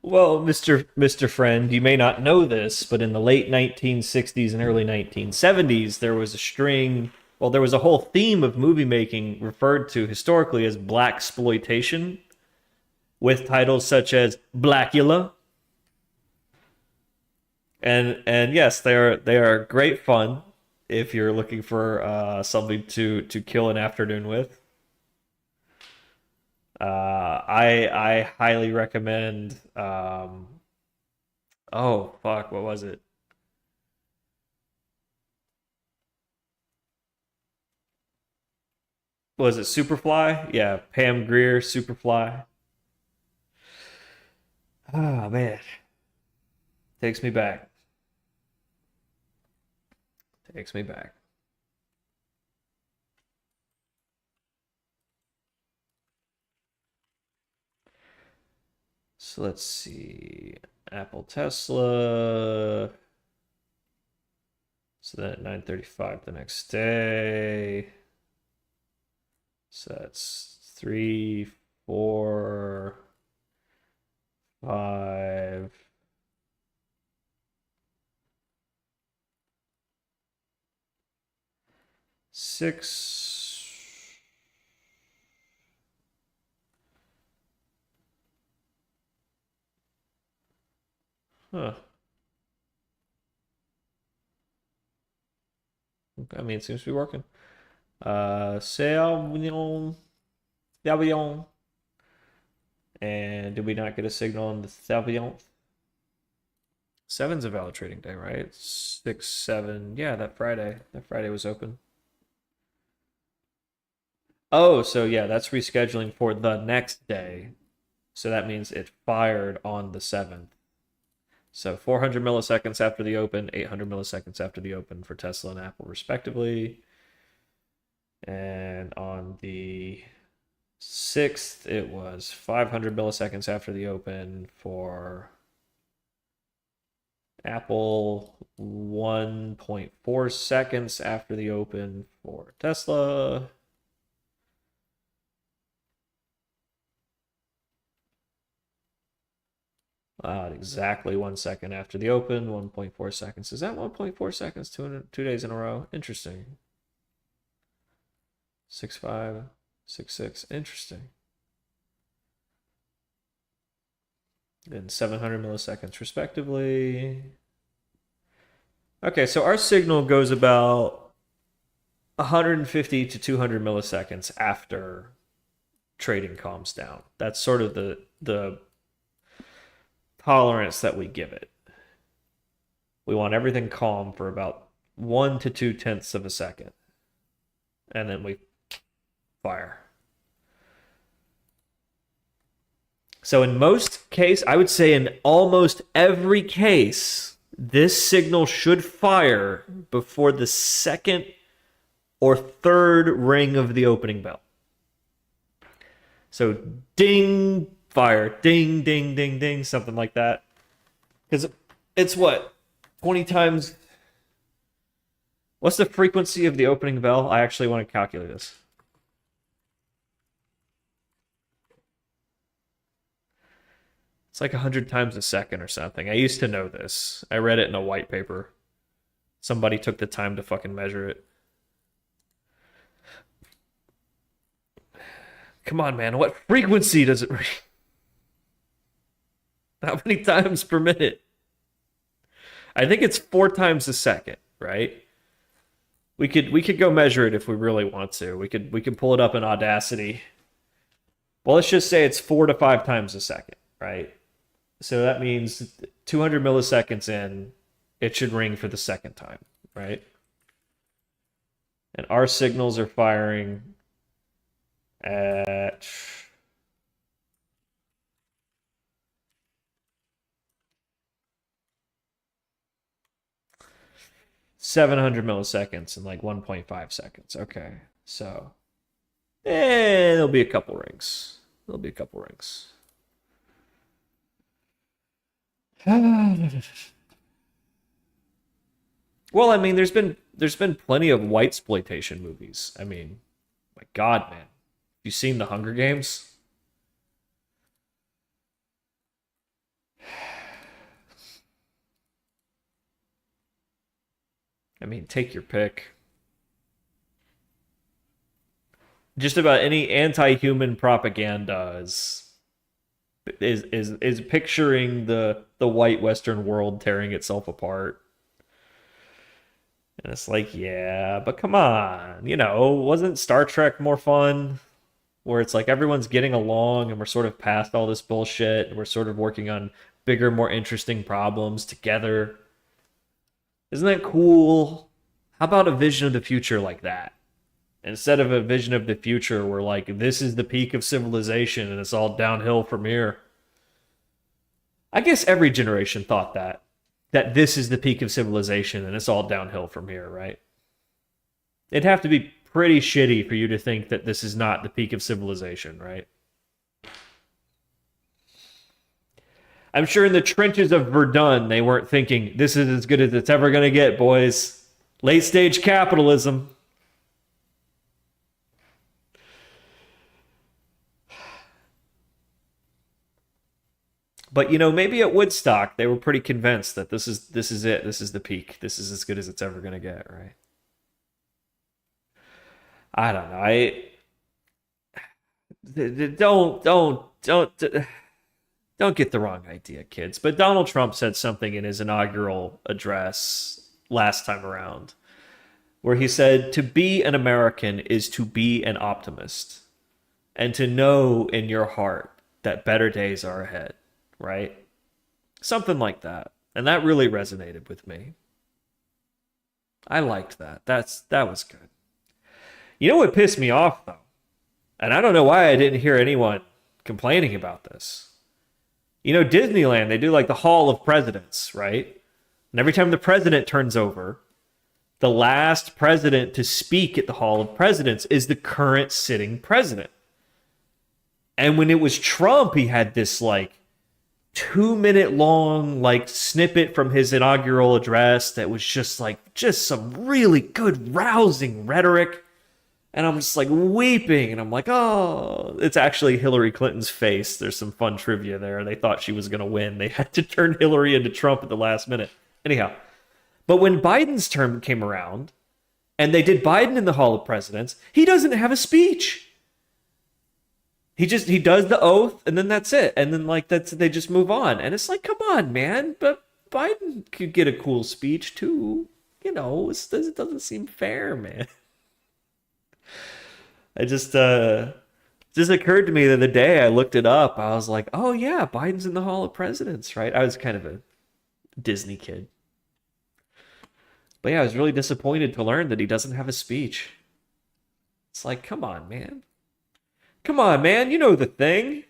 Well, Mr. Friend, you may not know this, but in the late 1960s and early 1970s, there was a string, well, there was a whole theme of movie making referred to historically as black exploitation, with titles such as Blackula. And yes, they are great fun if you're looking for something to kill an afternoon with. I highly recommend. Oh fuck, what was it? Was it Superfly? Yeah, Pam Grier, Superfly. Ah man, takes me back. Takes me back. So let's see. Apple Tesla. So then at 9:35 the next day. So that's 3, 4, 5. Six. Huh. I mean, it seems to be working. Savion. Savion. And did we not get a signal on the Savion? Seven's a valid trading day, right? 6, 7. Yeah, that Friday. That Friday was open. Oh, so yeah, that's rescheduling for the next day. So that means it fired on the 7th. So 400 milliseconds after the open, 800 milliseconds after the open for Tesla and Apple, respectively. And on the 6th, it was 500 milliseconds after the open for Apple, 1.4 seconds after the open for Tesla. Exactly 1 second after the open, 1.4 seconds. Is that 1.4 seconds 2 days in a row? Interesting. 6.5, 6.6. Interesting. And 700 milliseconds, respectively. Okay, so our signal goes about 150 to 200 milliseconds after trading calms down. That's sort of the tolerance that we give it. We want everything calm for about 1 to 2 tenths of a second, and then we fire. So in most case, I would say in almost every case, this signal should fire before the second or third ring of the opening bell. So ding, fire, ding, ding, ding, ding, something like that. Because it's what? 20 times. What's the frequency of the opening bell? I actually want to calculate this. It's like 100 times a second or something. I used to know this. I read it in a white paper. Somebody took the time to fucking measure it. Come on, man. What frequency does it reach? How many times per minute? I think it's 4 times a second, right? We could go measure it if we really want to. We could pull it up in Audacity. Well, let's just say it's 4 to 5 times a second, right? So that means 200 milliseconds in, it should ring for the second time, right? And our signals are firing at 700 milliseconds in like 1.5 seconds. Okay, so there'll be a couple rings. There'll be a couple rings. Well, I mean, there's been plenty of white exploitation movies. I mean, my God, man, you seen the Hunger Games? I mean, take your pick. Just about any anti-human propaganda is picturing the white Western world tearing itself apart. And it's like, yeah, but come on, wasn't Star Trek more fun? Where it's like everyone's getting along and we're sort of past all this bullshit and we're sort of working on bigger, more interesting problems together. Isn't that cool? How about a vision of the future like that? Instead of a vision of the future where like this is the peak of civilization and it's all downhill from here. I guess every generation thought that this is the peak of civilization and it's all downhill from here, right? It'd have to be pretty shitty for you to think that this is not the peak of civilization, right? I'm sure in the trenches of Verdun, they weren't thinking, this is as good as it's ever going to get, boys. Late stage capitalism. But maybe at Woodstock they were pretty convinced that this is it. This is the peak. This is as good as it's ever going to get, right? I don't know. Don't get the wrong idea, kids. But Donald Trump said something in his inaugural address last time around where he said to be an American is to be an optimist and to know in your heart that better days are ahead, right? Something like that. And that really resonated with me. I liked that. That was good. You know what pissed me off though? And I don't know why I didn't hear anyone complaining about this. Disneyland, they do like the Hall of Presidents, right? And every time the president turns over, the last president to speak at the Hall of Presidents is the current sitting president. And when it was Trump, he had this like 2-minute long like snippet from his inaugural address that was just some really good rousing rhetoric. And I'm just like weeping, and I'm like, oh, it's actually Hillary Clinton's face. There's some fun trivia there. They thought she was going to win. They had to turn Hillary into Trump at the last minute. Anyhow, but when Biden's term came around, and they did Biden in the Hall of Presidents, he doesn't have a speech. He does the oath, and then that's it. And then they just move on. And it's like, come on, man. But Biden could get a cool speech too. It doesn't seem fair, man. It just occurred to me the other day. I looked it up. I was like, oh yeah, Biden's in the Hall of Presidents, right? I was kind of a Disney kid. But yeah, I was really disappointed to learn that he doesn't have a speech. It's like, come on, man. Come on, man. You know the thing.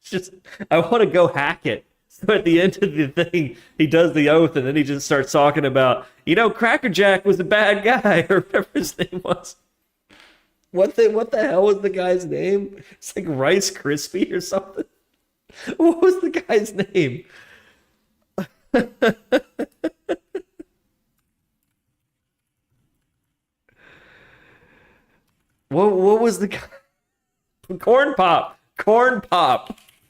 It's just, I want to go hack it. So at the end of the thing, he does the oath, and then he just starts talking about, Cracker Jack was a bad guy, or whatever his name was. What the hell was the guy's name? It's like Rice Krispie or something. What was the guy's name? What was the guy? Corn Pop. Corn Pop.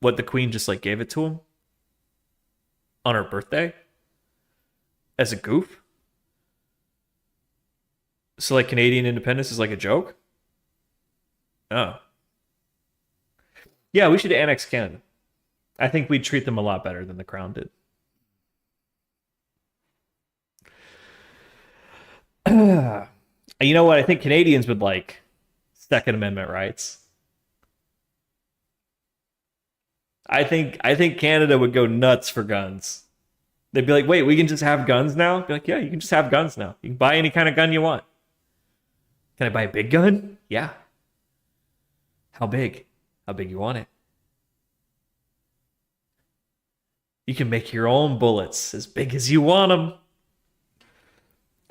What, the queen just like gave it to him on her birthday as a goof? So like Canadian independence is like a joke? Oh. Yeah, we should annex Canada. I think we'd treat them a lot better than the crown did. You know what? I think Canadians would like Second Amendment rights. I think Canada would go nuts for guns. They'd be like, "Wait, we can just have guns now?" Be like, "Yeah, you can just have guns now. You can buy any kind of gun you want." Can I buy a big gun? Yeah. How big? How big you want it? You can make your own bullets as big as you want them.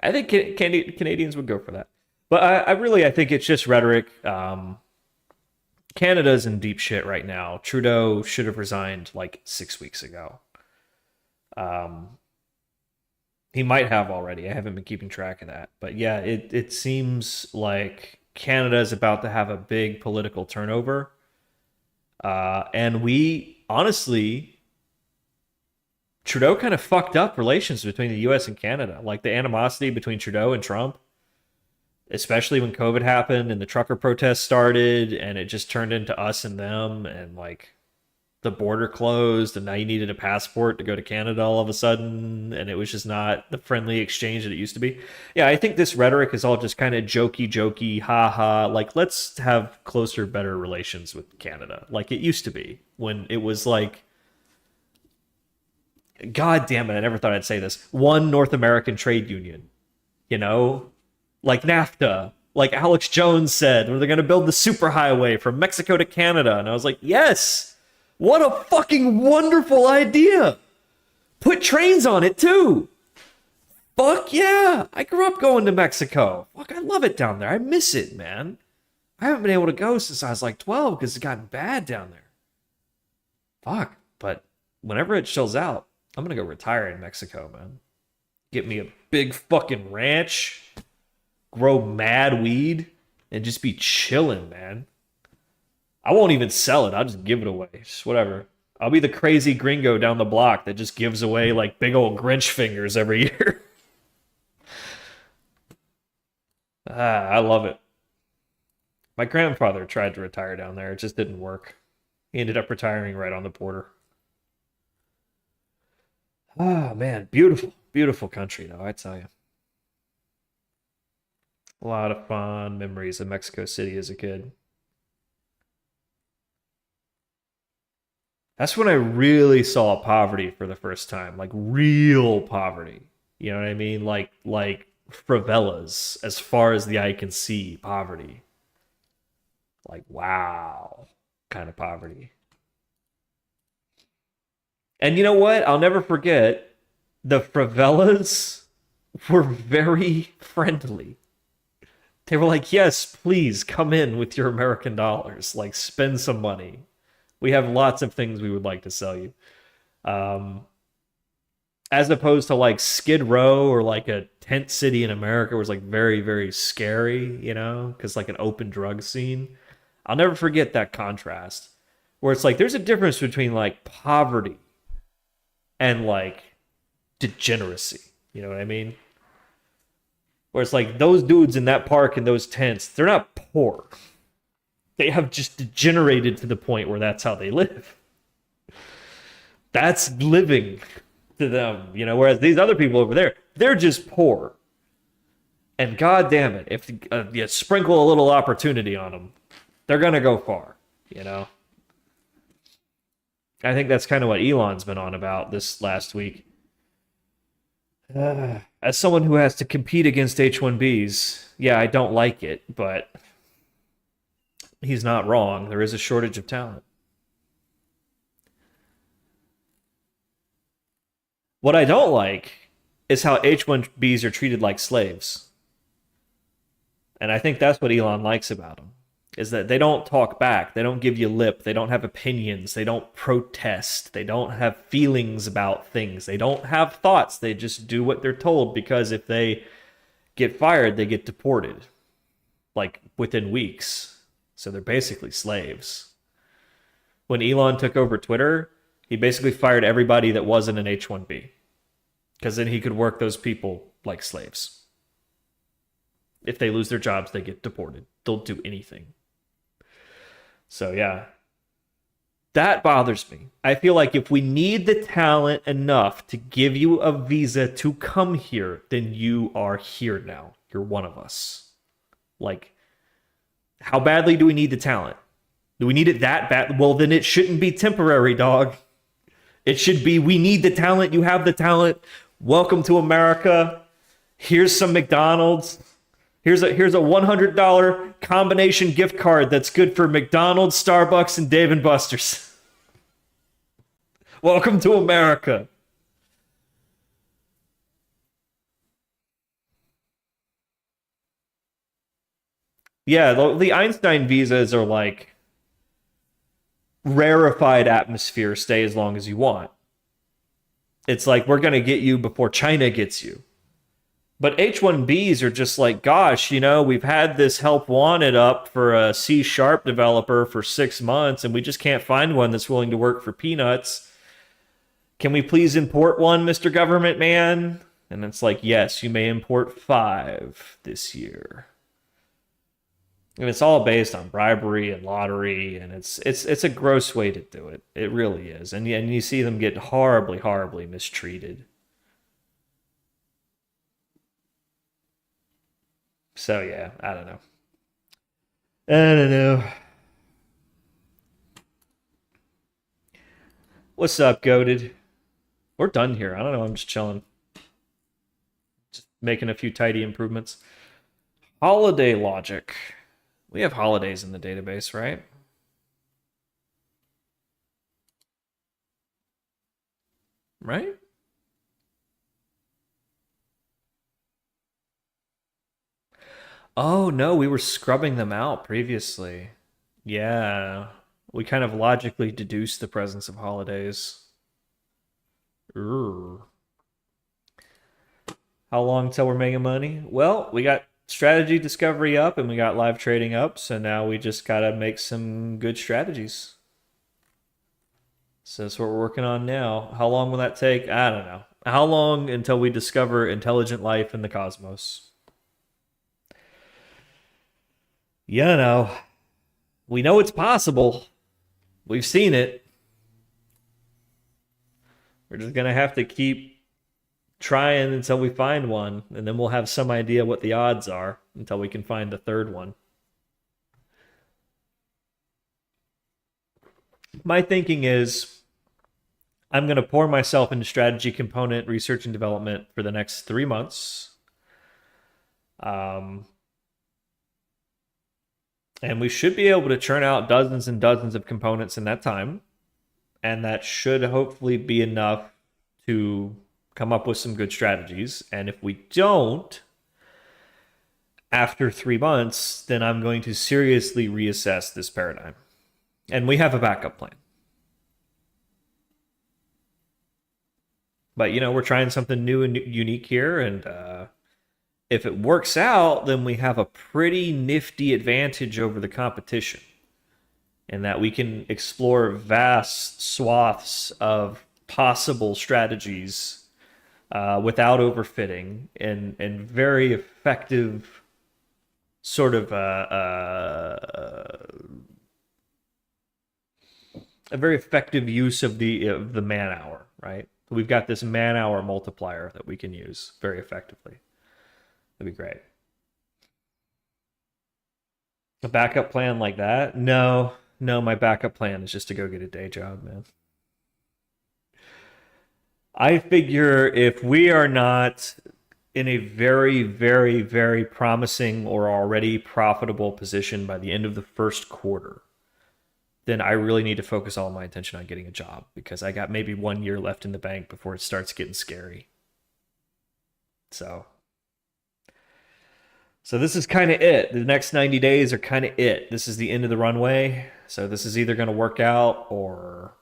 I think Canadians would go for that. But I think it's just rhetoric. Canada's in deep shit right now. Trudeau should have resigned like 6 weeks ago. Um, he might have already. I haven't been keeping track of that. But yeah, it seems like Canada is about to have a big political turnover. And we honestly, Trudeau kind of fucked up relations between the US and Canada. Like the animosity between Trudeau and Trump, especially when COVID happened and the trucker protests started and it just turned into us and them, and like the border closed and now you needed a passport to go to Canada all of a sudden, and it was just not the friendly exchange that it used to be. Yeah, I think this rhetoric is all just kind of jokey, haha, like let's have closer, better relations with Canada like it used to be when it was like, God damn it, I never thought I'd say this. One North American trade union, you know? Like NAFTA, like Alex Jones said, where they're going to build the superhighway from Mexico to Canada. And I was like, yes, what a fucking wonderful idea. Put trains on it too. Fuck yeah. I grew up going to Mexico. Fuck, I love it down there. I miss it, man. I haven't been able to go since I was like 12 because it's gotten bad down there. Fuck, but whenever it chills out, I'm going to go retire in Mexico, man. Get me a big fucking ranch, grow mad weed, and just be chilling, man. I won't even sell it. I'll just give it away. Just whatever. I'll be the crazy gringo down the block that just gives away like big old Grinch fingers every year. I love it. My grandfather tried to retire down there. It just didn't work. He ended up retiring right on the border. Ah, man. Beautiful, beautiful country, though, I tell you. A lot of fond memories of Mexico City as a kid. That's when I really saw poverty for the first time, like real poverty. You know what I mean? Like favelas, as far as the eye can see, poverty. Like wow, kind of poverty. And you know what? I'll never forget the favelas were very friendly. They were like, yes, please come in with your American dollars. Like, spend some money. We have lots of things we would like to sell you. Um, as opposed to like Skid Row or like a tent city in America was like very, very scary, you know, because like an open drug scene. I'll never forget that contrast where it's like there's a difference between like poverty and like degeneracy. You know what I mean? Where it's like those dudes in that park in those tents, they're not poor. They have just degenerated to the point where that's how they live. That's living to them, you know, whereas these other people over there, they're just poor. And god damn it, if you sprinkle a little opportunity on them, they're going to go far, you know? I think that's kind of what Elon's been on about this last week. As someone who has to compete against H-1Bs, yeah, I don't like it, but he's not wrong. There is a shortage of talent. What I don't like is how H-1Bs are treated like slaves. And I think that's what Elon likes about them, is that they don't talk back. They don't give you lip. They don't have opinions. They don't protest. They don't have feelings about things. They don't have thoughts. They just do what they're told, because if they get fired, they get deported, like within weeks. So they're basically slaves. When Elon took over Twitter, he basically fired everybody that wasn't an H-1B, because then he could work those people like slaves. If they lose their jobs, they get deported. They'll do anything. So yeah, that bothers me. I feel like if we need the talent enough to give you a visa to come here, then you are here now. You're one of us. Like, how badly do we need the talent? Do we need it that bad? Well, then it shouldn't be temporary, dog. It should be, we need the talent. You have the talent. Welcome to America. Here's some McDonald's. Here's a $100 combination gift card that's good for McDonald's, Starbucks, and Dave & Buster's. Welcome to America. Yeah, the Einstein visas are like rarefied atmosphere, stay as long as you want. It's like, we're going to get you before China gets you. But H-1Bs are just like, gosh, we've had this help wanted up for a C# developer for 6 months, and we just can't find one that's willing to work for peanuts. Can we please import one, Mr. Government Man? And it's like, yes, you may import 5 this year. And it's all based on bribery and lottery, and it's a gross way to do it. It really is. And you see them get horribly, horribly mistreated. So yeah, I don't know. I don't know. What's up, Goated? We're done here. I don't know. I'm just chilling. Just making a few tidy improvements. Holiday logic. We have holidays in the database, right? Right? Oh, no, we were scrubbing them out previously. Yeah. We kind of logically deduced the presence of holidays. Urgh. How long till we're making money? Well, we got strategy discovery up and we got live trading up, so now we just gotta make some good strategies. So that's what we're working on now. How long will that take? I don't know. How long until we discover intelligent life in the cosmos? We know it's possible. We've seen it. We're just gonna have to keep trying until we find one, and then we'll have some idea what the odds are until we can find the third one. My thinking is I'm going to pour myself into strategy component research and development for the next 3 months. And we should be able to churn out dozens and dozens of components in that time. And that should hopefully be enough to come up with some good strategies. And if we don't, after 3 months, then I'm going to seriously reassess this paradigm. And we have a backup plan. But, we're trying something new and unique here. And if it works out, then we have a pretty nifty advantage over the competition, in that we can explore vast swaths of possible strategies without overfitting, and very effective sort of a very effective use of the man hour, right? We've got this man hour multiplier that we can use very effectively. That'd be great. A backup plan like that? No, my backup plan is just to go get a day job, man. I figure if we are not in a very, very, very promising or already profitable position by the end of the first quarter, then I really need to focus all my attention on getting a job, because I got maybe 1 year left in the bank before it starts getting scary. So this is kind of it. The next 90 days are kind of it. This is the end of the runway. So this is either going to work out, or,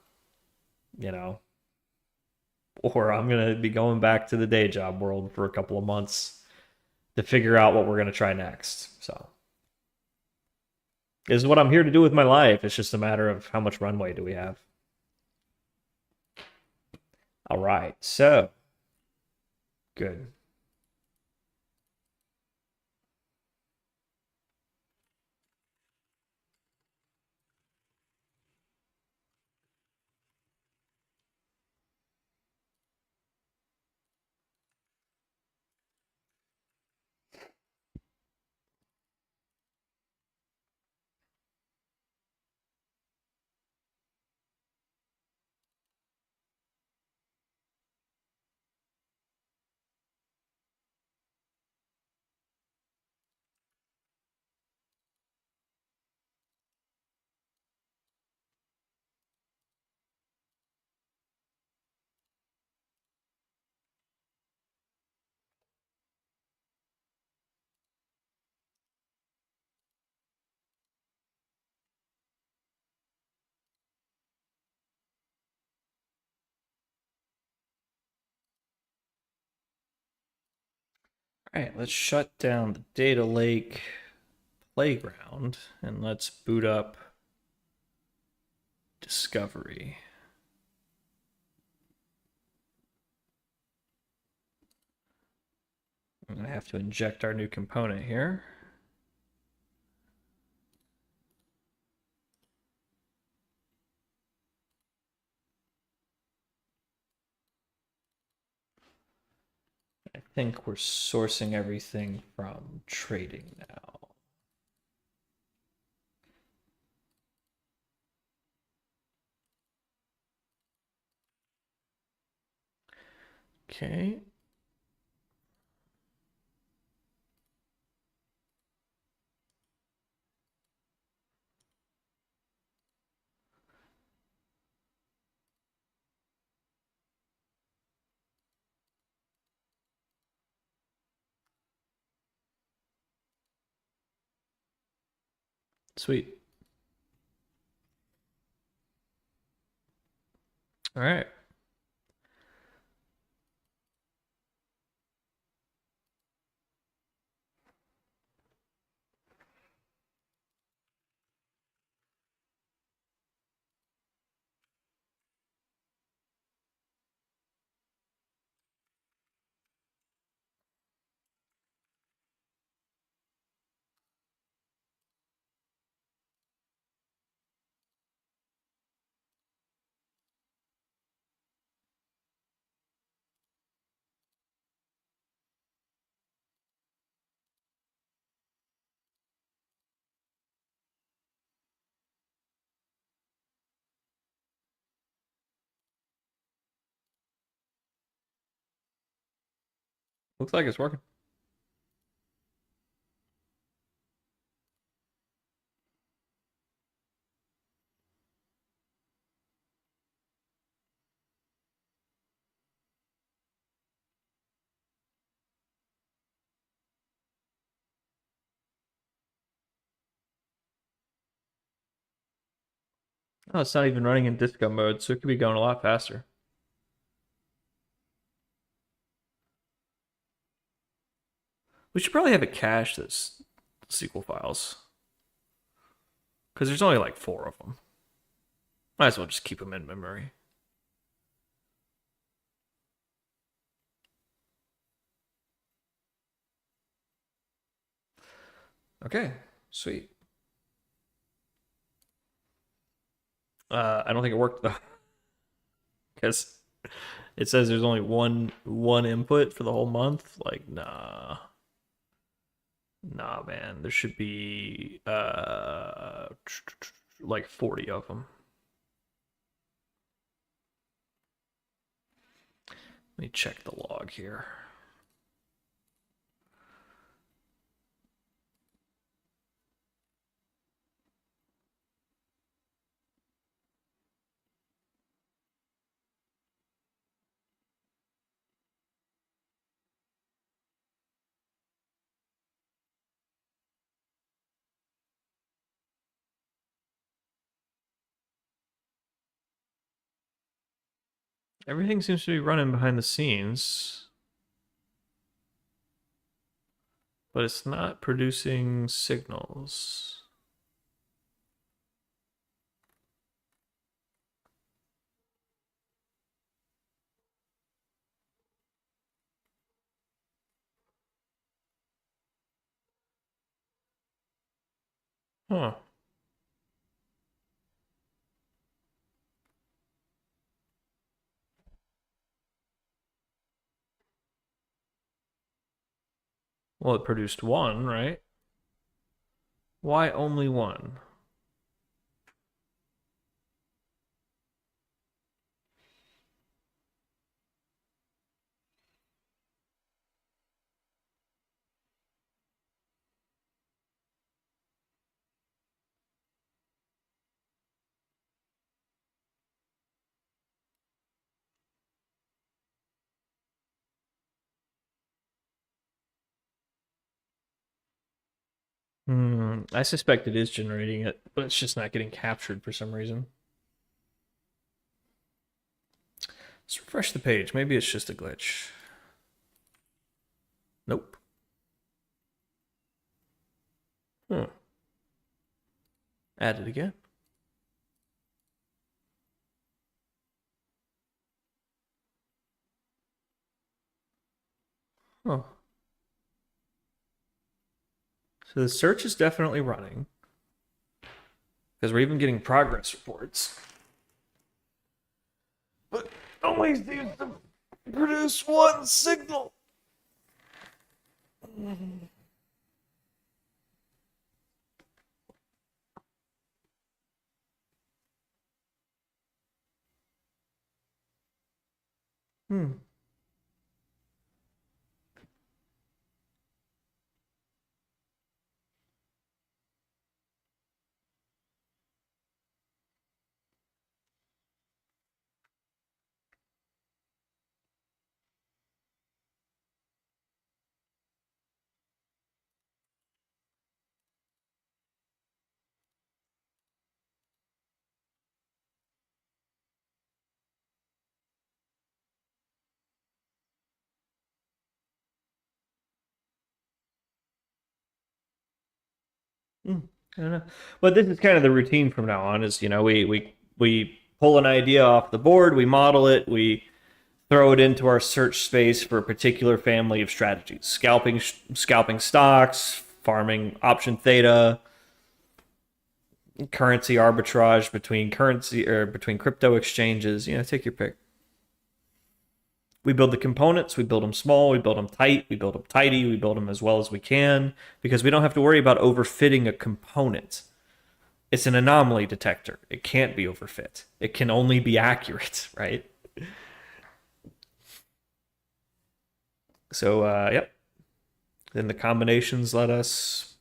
or I'm going to be going back to the day job world for a couple of months to figure out what we're going to try next. So This is what I'm here to do with my life. It's just a matter of how much runway do we have. All right, so good. All right, let's shut down the data lake playground and let's boot up Discovery. I'm going to have to inject our new component here. I think we're sourcing everything from trading now. Okay. Sweet. All right. Looks like it's working. Oh, it's not even running in disco mode, so it could be going a lot faster. We should probably have it cache this SQL files because there's only like 4 of them. Might as well just keep them in memory. Okay, sweet. I don't think it worked though, because it says there's only one input for the whole month. Like, nah, man. There should be like 40 of them. Let me check the log here. Everything seems to be running behind the scenes, but it's not producing signals. Huh. Well, it produced one, right? Why only one? I suspect it is generating it, but it's just not getting captured for some reason. Let's refresh the page. Maybe it's just a glitch. Nope. Hmm. Add it again. Oh. So the search is definitely running because we're even getting progress reports. But only seems to produce one signal. Hmm. Hmm. I don't know. But this is kind of the routine from now on. Is we pull an idea off the board, we model it, we throw it into our search space for a particular family of strategies: scalping stocks, farming option theta, currency arbitrage between currency or between crypto exchanges. Take your pick. We build the components, we build them small, we build them tight, we build them tidy, we build them as well as we can because we don't have to worry about overfitting a component. It's an anomaly detector. It can't be overfit. It can only be accurate, right? So, yep. Then the combinations let us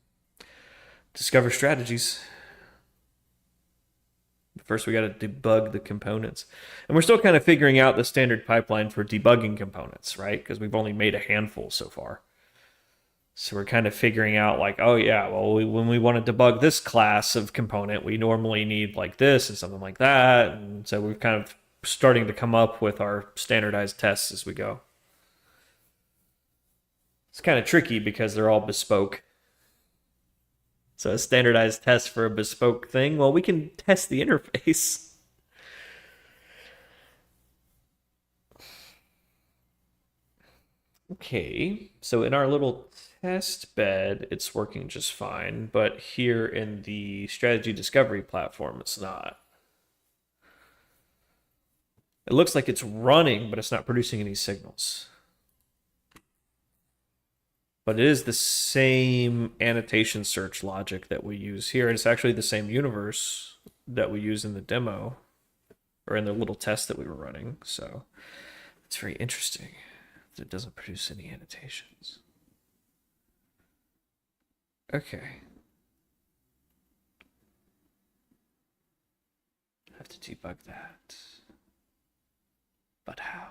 discover strategies. First, we got to debug the components. And we're still kind of figuring out the standard pipeline for debugging components, right? Because we've only made a handful so far. So we're kind of figuring out, like, oh, yeah, well, when we want to debug this class of component, we normally need like this and something like that. And so we're kind of starting to come up with our standardized tests as we go. It's kind of tricky because they're all bespoke. So a standardized test for a bespoke thing, well, we can test the interface. Okay, so in our little test bed, it's working just fine, but here in the strategy discovery platform, it's not. It looks like it's running, but it's not producing any signals. But it is the same annotation search logic that we use here. And it's actually the same universe that we use in the demo or in the little test that we were running. So it's very interesting that it doesn't produce any annotations. Okay. I have to debug that. But how?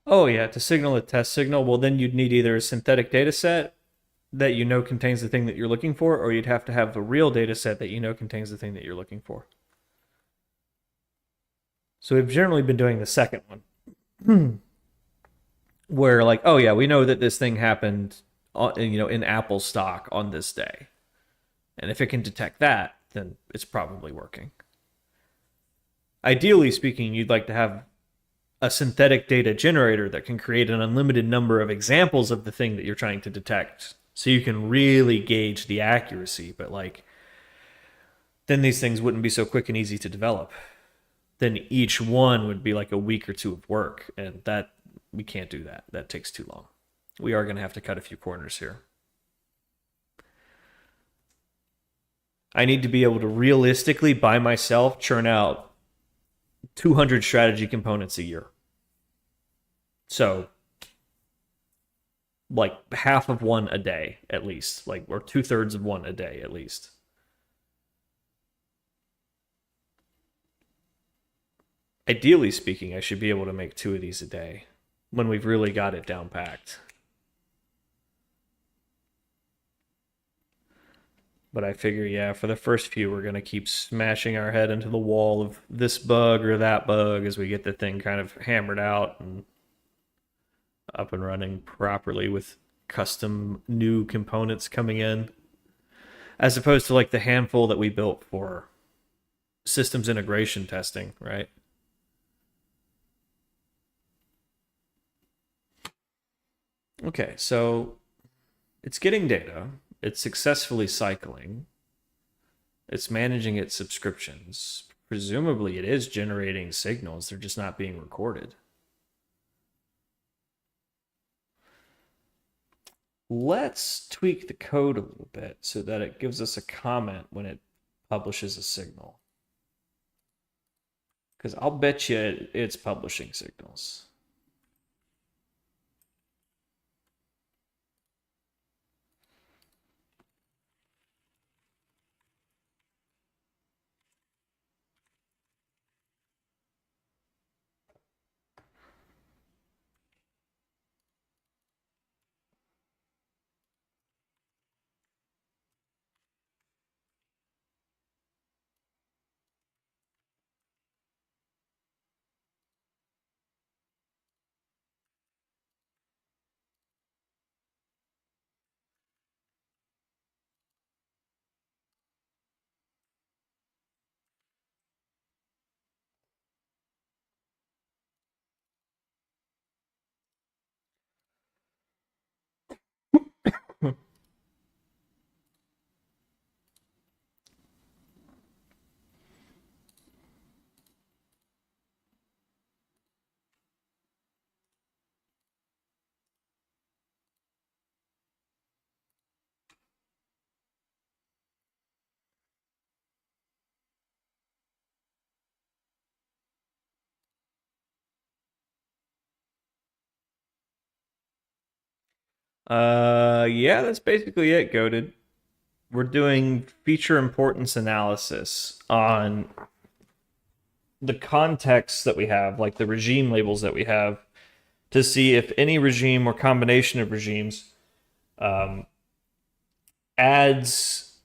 Oh yeah, to signal a test signal, well then you'd need either a synthetic data set that you know contains the thing that you're looking for, or you'd have to have the real data set that you know contains the thing that you're looking for. So we've generally been doing the second one, where like, oh yeah, we know that this thing happened, in Apple stock on this day, and if it can detect that, then it's probably working. Ideally speaking, you'd like to have a synthetic data generator that can create an unlimited number of examples of the thing that you're trying to detect, so you can really gauge the accuracy. But like, then these things wouldn't be so quick and easy to develop. Then each one would be like a week or two of work, and that we can't do that. That takes too long. We are going to have to cut a few corners here. I need to be able to realistically, by myself, churn out 200 strategy components a year. So, like half of one a day at least, like, or 2/3 of one a day at least. Ideally speaking, I should be able to make 2 of these a day when we've really got it down packed. But I figure, yeah, for the first few, we're going to keep smashing our head into the wall of this bug or that bug as we get the thing kind of hammered out and up and running properly with custom new components coming in, as opposed to like the handful that we built for systems integration testing, right? Okay, so it's getting data, it's successfully cycling, it's managing its subscriptions. Presumably, it is generating signals, they're just not being recorded. Let's tweak the code a little bit so that it gives us a comment when it publishes a signal. Because I'll bet you it's publishing signals. Yeah, that's basically it, Goated. We're doing feature importance analysis on the context that we have, like the regime labels that we have, to see if any regime or combination of regimes um, adds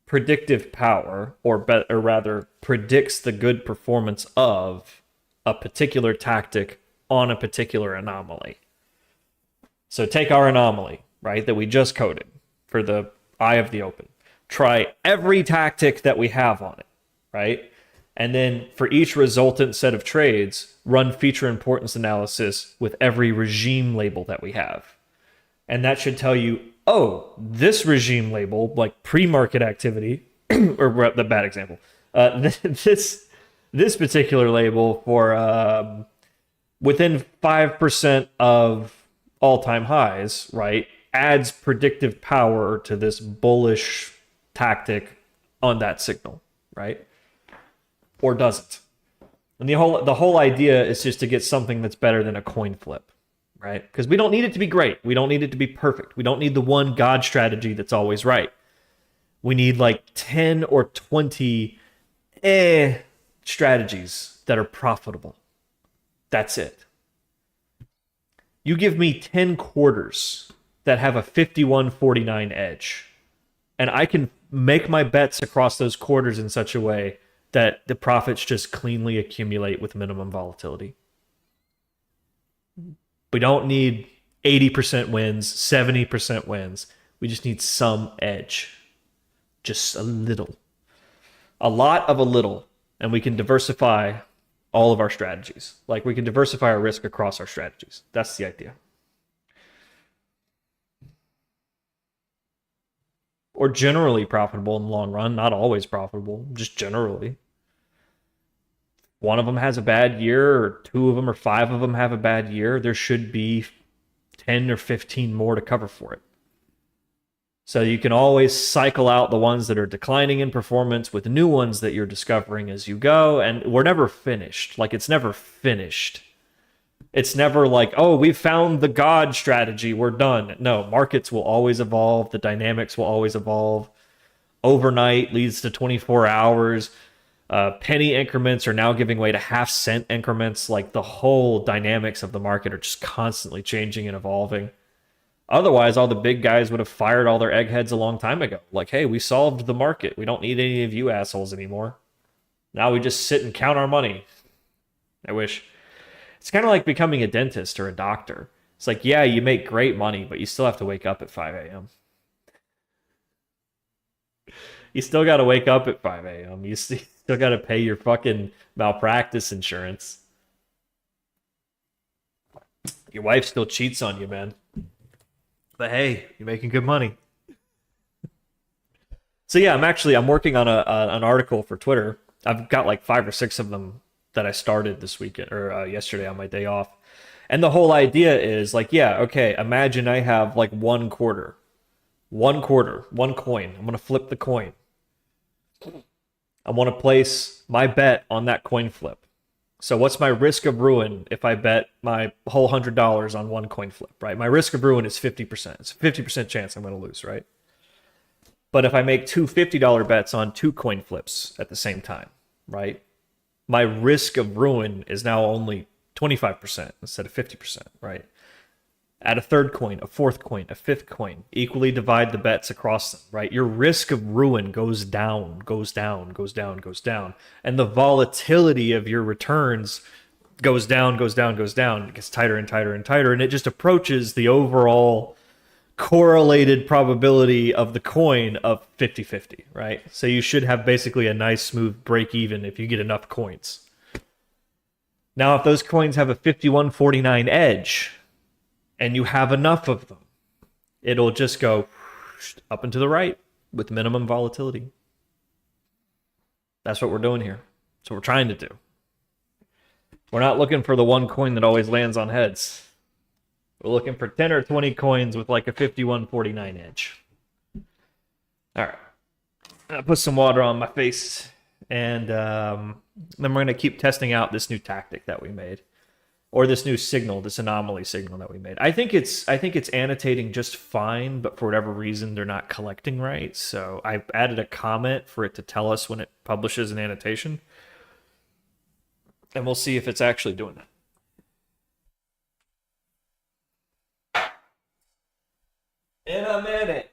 predictive power, or rather predicts the good performance of a particular tactic on a particular anomaly. So take our anomaly, right, that we just coded for the eye of the open. Try every tactic that we have on it, right? And then for each resultant set of trades, run feature importance analysis with every regime label that we have. And that should tell you, oh, this regime label, like pre-market activity, or the bad example, this particular label for within 5% of all-time highs, right, adds predictive power to this bullish tactic on that signal, right? Or doesn't. And the whole idea is just to get something that's better than a coin flip, right? Because we don't need it to be great. We don't need it to be perfect. We don't need the one God strategy that's always right. We need like 10 or 20 strategies that are profitable. That's it. You give me 10 quarters that have a 51-49 edge, and I can make my bets across those quarters in such a way that the profits just cleanly accumulate with minimum volatility. We don't need 80% wins, 70% wins. We just need some edge. Just a little. A lot of a little. And we can diversify all of our strategies. Like we can diversify our risk across our strategies. That's the idea. Or generally profitable in the long run, not always profitable, just generally. One of them has a bad year, or two of them, or five of them have a bad year, there should be 10 or 15 more to cover for it. So you can always cycle out the ones that are declining in performance with new ones that you're discovering as you go. And we're never finished. Like, it's never finished. It's never like, oh, we've found the God strategy, we're done. No, markets will always evolve. The dynamics will always evolve. Overnight leads to 24 hours. Penny increments are now giving way to half-cent increments. Like, the whole dynamics of the market are just constantly changing and evolving. Otherwise, all the big guys would have fired all their eggheads a long time ago. Like, hey, we solved the market. We don't need any of you assholes anymore. Now we just sit and count our money. I wish. It's kind of like becoming a dentist or a doctor. It's like, yeah, you make great money, but you still have to wake up at 5 a.m. You still got to wake up at 5 a.m. You still got to pay your fucking malpractice insurance. Your wife still cheats on you, man. But hey, you're making good money. So yeah, I'm working on an article for Twitter. I've got like 5 or 6 of them that I started this weekend or yesterday on my day off. And the whole idea is like, yeah, okay, imagine I have like one quarter, one coin. I'm going to flip the coin. I want to place my bet on that coin flip. So what's my risk of ruin if I bet my whole $100 on one coin flip, right? My risk of ruin is 50%. It's a 50% chance I'm going to lose, right? But if I make two $50 bets on two coin flips at the same time, right? My risk of ruin is now only 25% instead of 50%, right? Add a third coin, a fourth coin, a fifth coin. Equally divide the bets across them, right? Your risk of ruin goes down, goes down, goes down, goes down. And the volatility of your returns goes down, goes down, goes down. It gets tighter and tighter and tighter. And it just approaches the overall correlated probability of the coin of 50-50, right? So you should have basically a nice smooth break even if you get enough coins. Now, if those coins have a 51-49 edge, and you have enough of them, it'll just go up and to the right with minimum volatility. That's what we're doing here. That's what we're trying to do. We're not looking for the one coin that always lands on heads. We're looking for 10 or 20 coins with like a 51-49 edge. All right. I'll put some water on my face, and then we're going to keep testing out this new tactic that we made. Or this new signal, this anomaly signal that we made. I think it's annotating just fine, but for whatever reason, they're not collecting right. So I added a comment for it to tell us when it publishes an annotation. And we'll see if it's actually doing that. In a minute.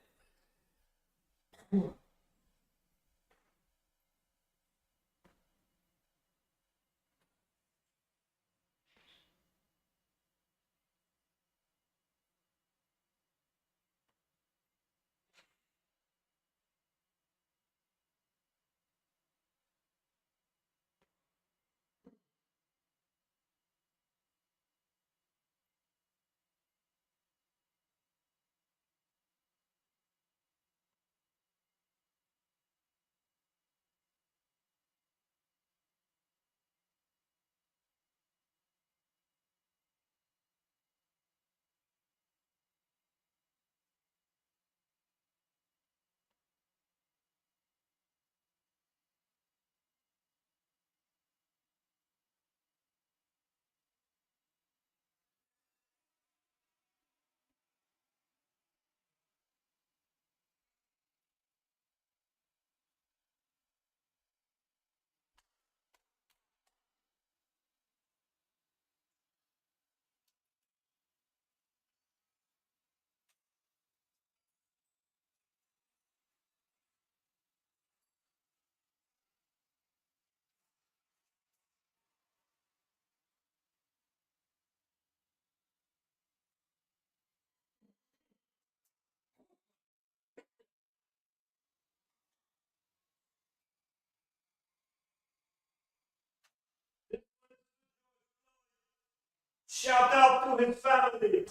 Shout out to his family.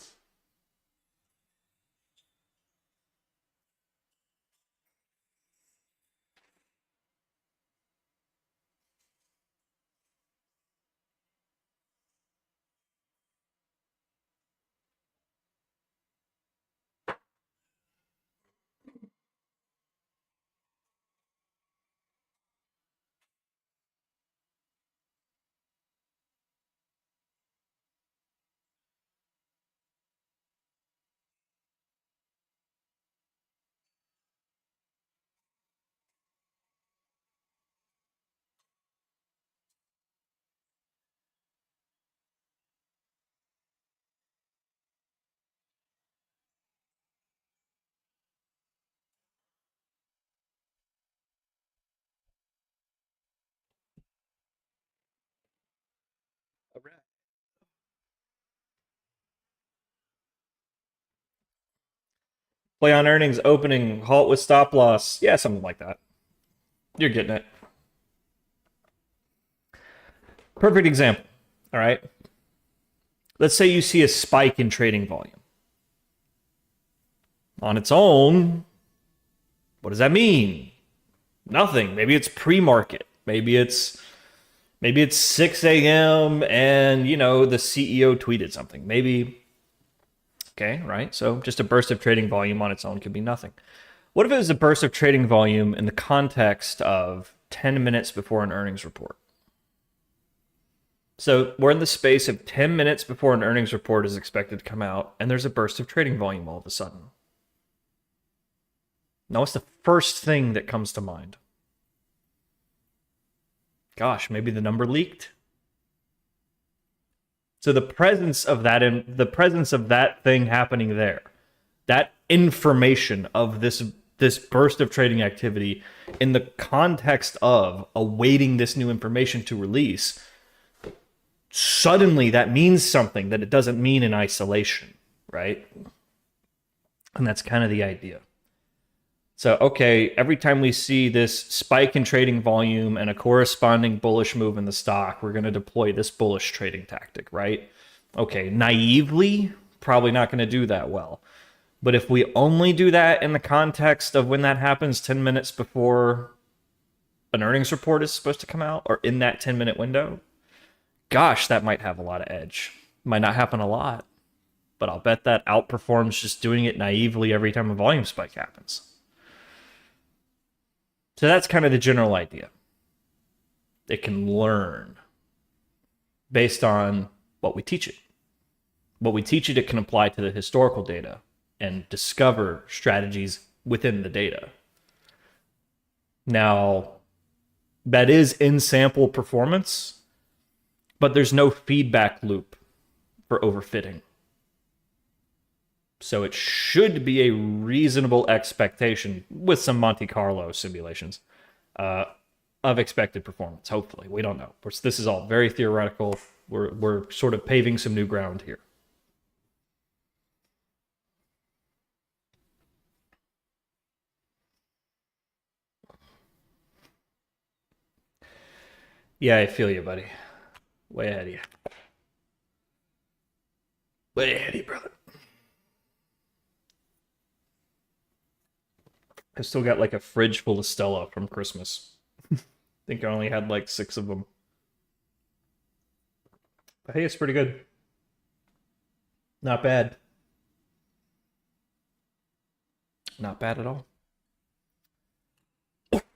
Play on earnings, opening, halt with stop loss. Yeah, something like that. You're getting it. Perfect example. All right. Let's say you see a spike in trading volume. On its own, what does that mean? Nothing. Maybe it's pre-market. Maybe it's 6 a.m. and the CEO tweeted something. Maybe. Okay, right? So just a burst of trading volume on its own could be nothing. What if it was a burst of trading volume in the context of 10 minutes before an earnings report? So we're in the space of 10 minutes before an earnings report is expected to come out, and there's a burst of trading volume all of a sudden. Now, what's the first thing that comes to mind? Gosh, maybe the number leaked. So the presence of that thing happening there, that information of this burst of trading activity in the context of awaiting this new information to release, suddenly that means something that it doesn't mean in isolation, right? And that's kind of the idea. So, okay, every time we see this spike in trading volume and a corresponding bullish move in the stock, we're going to deploy this bullish trading tactic, right? Okay, naively, probably not going to do that well. But if we only do that in the context of when that happens 10 minutes before an earnings report is supposed to come out, or in that 10-minute window, gosh, that might have a lot of edge. Might not happen a lot, but I'll bet that outperforms just doing it naively every time a volume spike happens. So that's kind of the general idea. It can learn based on what we teach it. What we teach it can apply to the historical data and discover strategies within the data. Now, that is in-sample performance, but there's no feedback loop for overfitting. So it should be a reasonable expectation with some Monte Carlo simulations of expected performance. Hopefully, we don't know. This is all very theoretical. We're sort of paving some new ground here. Yeah, I feel you, buddy. Way ahead of you. Way ahead of you, brother. I still got like a fridge full of Stella from Christmas. I think I only had like 6 of them. But hey, it's pretty good. Not bad. Not bad at all.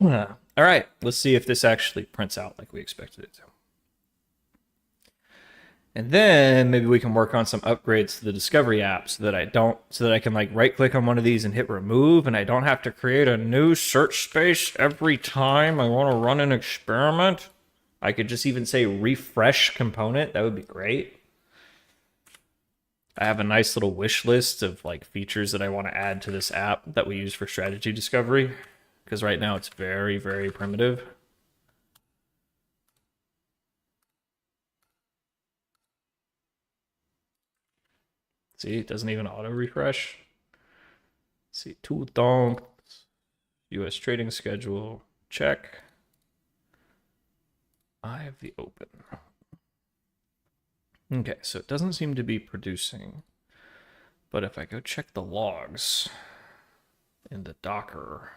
All right, let's see if this actually prints out like we expected it to. And then maybe we can work on some upgrades to the discovery app so that I can like right click on one of these and hit remove, and I don't have to create a new search space every time I want to run an experiment. I could just even say refresh component. That would be great. I have a nice little wish list of like features that I want to add to this app that we use for strategy discovery, because right now it's very, very primitive. See, it doesn't even auto refresh. See, tool donk, US trading schedule, check. I have the open. Okay, so it doesn't seem to be producing. But if I go check the logs in the Docker,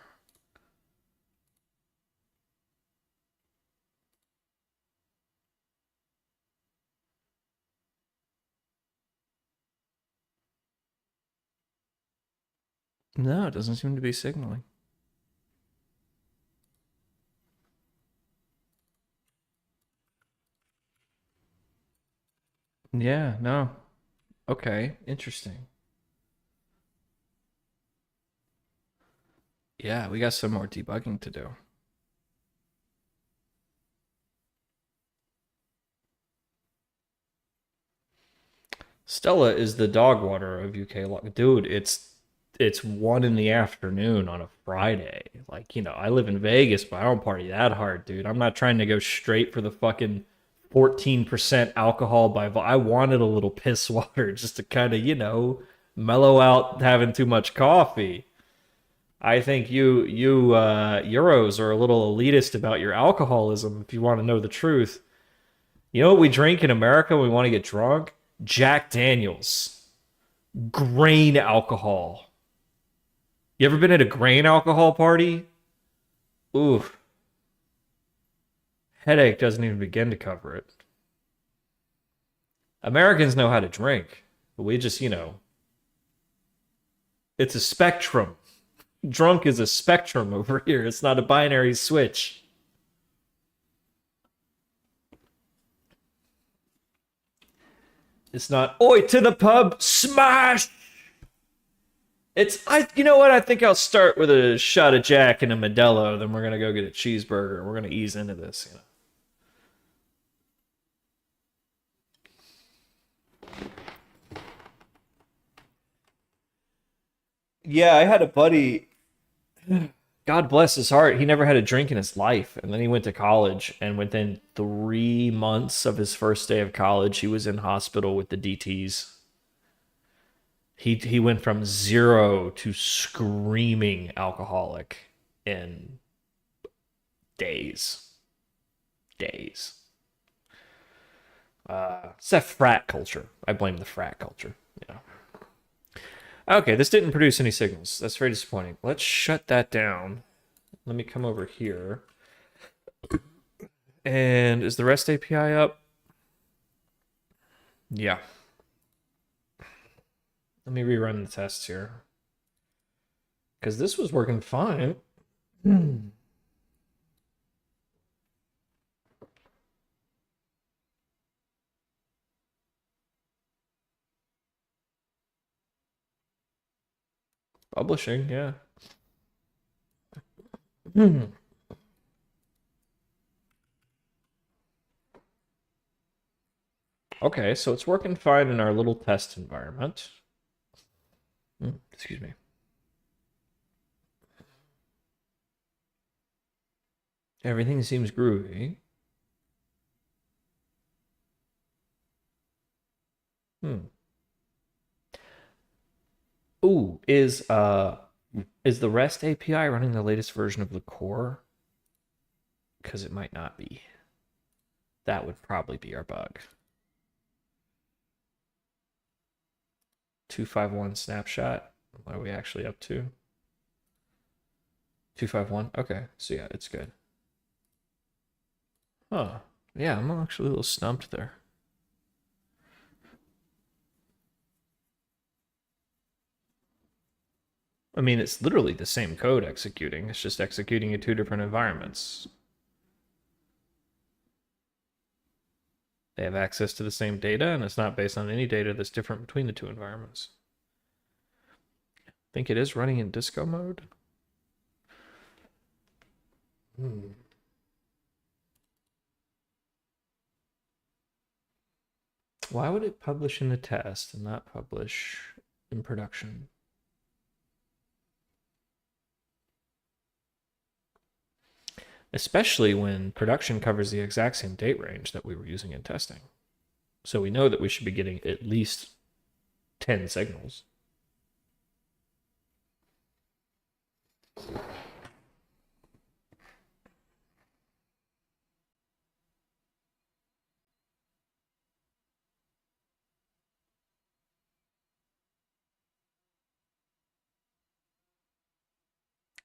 no, it doesn't seem to be signaling. Yeah, no. Okay, interesting. Yeah, we got some more debugging to do. Stella is the dog water of UK log. Dude, it's 1 in the afternoon on a Friday. Like, I live in Vegas, but I don't party that hard, dude. I'm not trying to go straight for the fucking 14% alcohol I wanted a little piss water just to kind of, mellow out having too much coffee. I think you Euros are a little elitist about your alcoholism if you want to know the truth. You know what we drink in America when we want to get drunk? Jack Daniels. Grain alcohol. You ever been at a grain alcohol party? Oof. Headache doesn't even begin to cover it. Americans know how to drink, but we just, it's a spectrum. Drunk is a spectrum over here. It's not a binary switch. It's not, oi, to the pub, smash! You know what? I think I'll start with a shot of Jack and a Modelo, then we're gonna go get a cheeseburger. We're gonna ease into this, Yeah, I had a buddy, God bless his heart, he never had a drink in his life. And then he went to college, and within 3 months of his first day of college, he was in hospital with the DTs. He went from zero to screaming alcoholic in days. Days. It's that frat culture. I blame the frat culture. Yeah. Okay, this didn't produce any signals. That's very disappointing. Let's shut that down. Let me come over here. And is the REST API up? Yeah. Let me rerun the tests here. Because this was working fine. Publishing, yeah. Okay, so it's working fine in our little test environment. Excuse me. Everything seems groovy. Hmm. Ooh, is the REST API running the latest version of the core? Because it might not be. That would probably be our bug. 251 snapshot. What are we actually up to? 251. Okay, so yeah, it's good. Huh. Yeah, I'm actually a little stumped there. I mean, it's literally the same code executing. It's just executing in two different environments. They have access to the same data, and it's not based on any data that's different between the two environments. I think it is running in disco mode. Why would it publish in the test and not publish in production? Especially when production covers the exact same date range that we were using in testing. So we know that we should be getting at least 10 signals.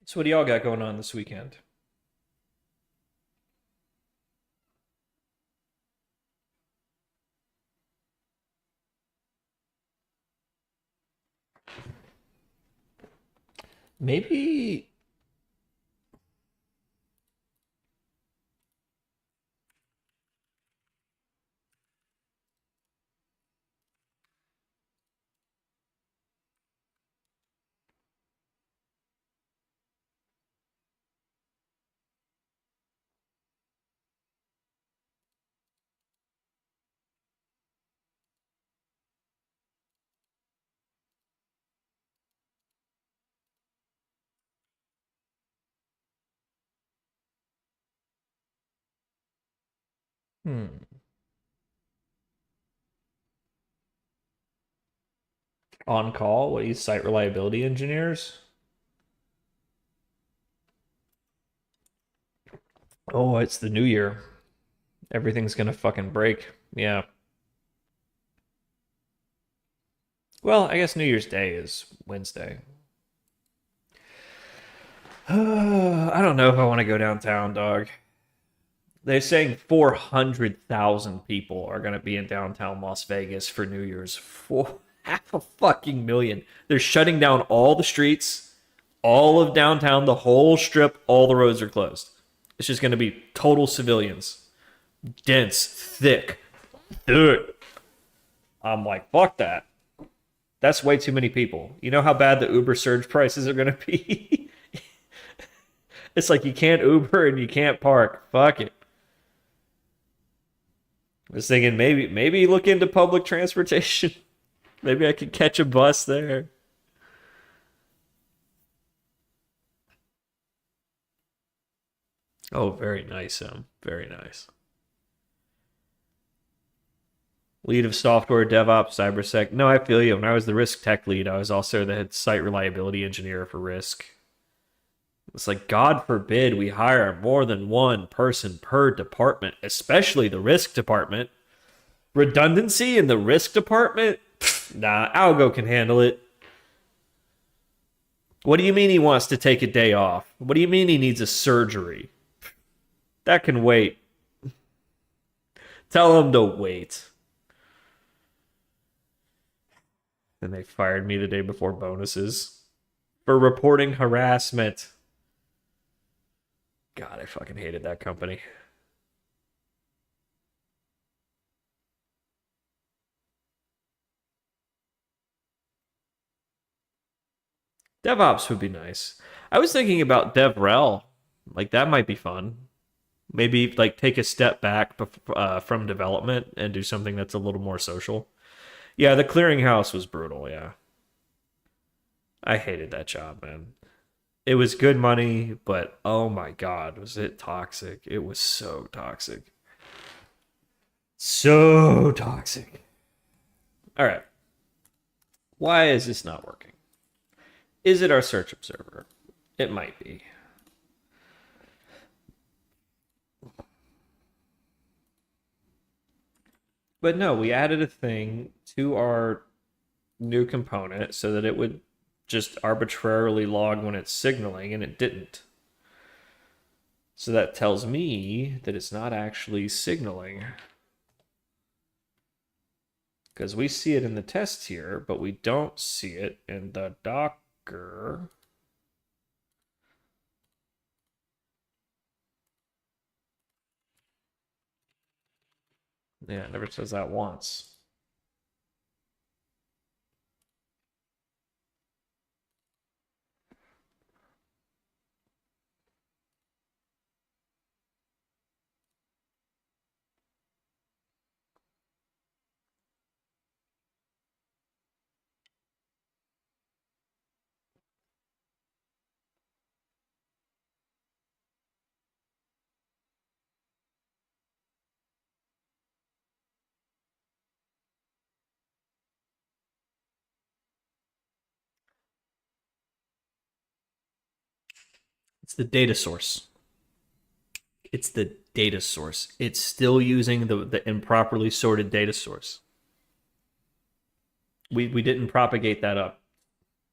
So what do y'all got going on this weekend? Maybe. Hmm. On call? What are you, site reliability engineers? Oh, it's the new year. Everything's gonna fucking break. Yeah. Well, I guess New Year's Day is Wednesday. I don't know if I want to go downtown, dog. They're saying 400,000 people are going to be in downtown Las Vegas for New Year's. For half a fucking million. They're shutting down all the streets, all of downtown, the whole strip, all the roads are closed. It's just going to be total civilians. Dense, thick. Dude. I'm like, fuck that. That's way too many people. You know how bad the Uber surge prices are going to be? It's like you can't Uber and you can't park. Fuck it. I was thinking maybe look into public transportation. Maybe I could catch a bus there. Oh, very nice, very nice. Lead of software, DevOps, cybersec. No, I feel you. When I was the risk tech lead, I was also the head site reliability engineer for risk. It's like, God forbid we hire more than one person per department, especially the risk department. Redundancy in the risk department? Nah, Algo can handle it. What do you mean he wants to take a day off? What do you mean he needs a surgery? That can wait. Tell him to wait. And they fired me the day before bonuses for reporting harassment. God, I fucking hated that company. DevOps would be nice. I was thinking about DevRel. Like, that might be fun. Maybe, like, take a step back from development and do something that's a little more social. Yeah, the clearinghouse was brutal, yeah. I hated that job, man. It was good money, but oh my God, was it toxic? It was so toxic. So toxic. All right. Why is this not working? Is it our search observer? It might be. But no, we added a thing to our new component so that it would just arbitrarily log when it's signaling, and it didn't. So that tells me that it's not actually signaling. Because we see it in the test here, but we don't see it in the Docker. Yeah, it never says that once. It's the data source. It's the data source. It's still using the improperly sorted data source. We didn't propagate that up.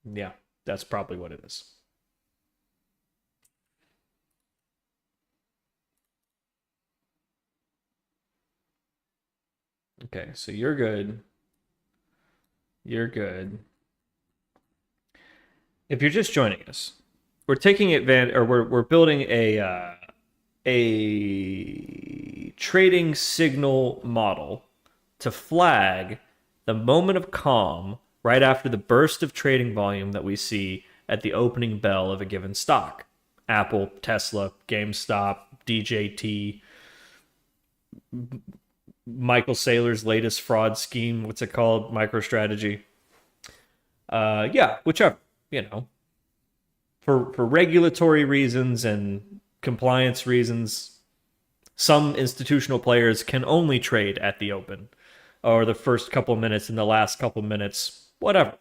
Yeah, that's probably what it is. Okay, so you're good. You're good. If you're just joining us, we're taking advantage, or we're building a trading signal model to flag the moment of calm right after the burst of trading volume that we see at the opening bell of a given stock. Apple, Tesla, GameStop, DJT, Michael Saylor's latest fraud scheme. What's it called? MicroStrategy. Yeah, whichever. You know, for regulatory reasons and compliance reasons, some institutional players can only trade at the open or the first couple minutes and the last couple minutes, whatever.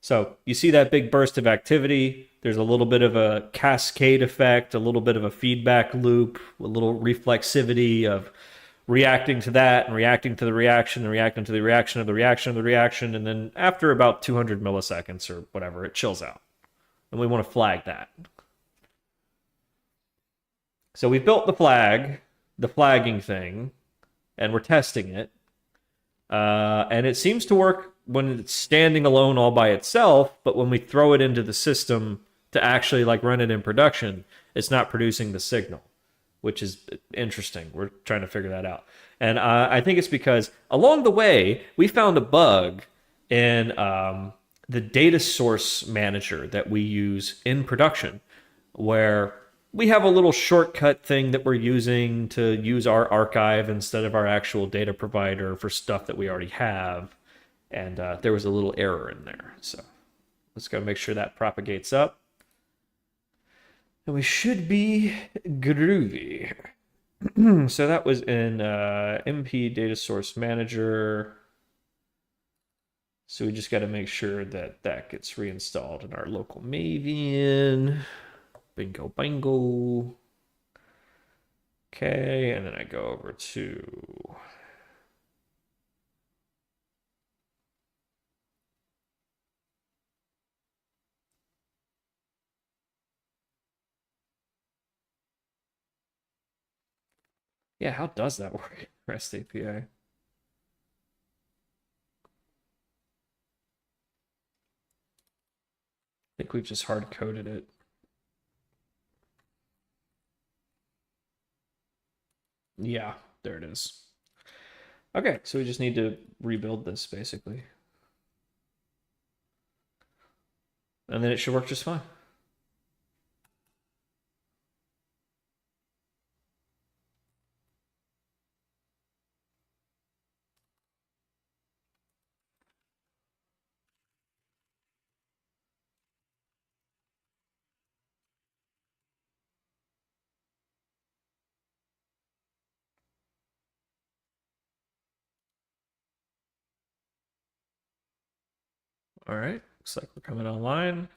So you see that big burst of activity. There's a little bit of a cascade effect, a little bit of a feedback loop, a little reflexivity of reacting to that and reacting to the reaction and reacting to the reaction of the reaction of the reaction. And then after about 200 milliseconds or whatever, it chills out. And we want to flag that. So we built the flagging thing, and we're testing it. And it seems to work when it's standing alone all by itself, but when we throw it into the system to actually like run it in production, it's not producing the signal, which is interesting. We're trying to figure that out. And I think it's because along the way, we found a bug in the data source manager that we use in production, where we have a little shortcut thing that we're using to use our archive instead of our actual data provider for stuff that we already have. And there was a little error in there. So let's go make sure that propagates up. And we should be groovy. So that was in MP Data Source Manager. So we just got to make sure that that gets reinstalled in our local Maven. Bingo, bingo. Okay, and then I go over to... Yeah, how does that work? REST API. I think we've just hard coded it. Yeah, there it is. Okay, so we just need to rebuild this basically. And then it should work just fine. All right, looks like we're coming online.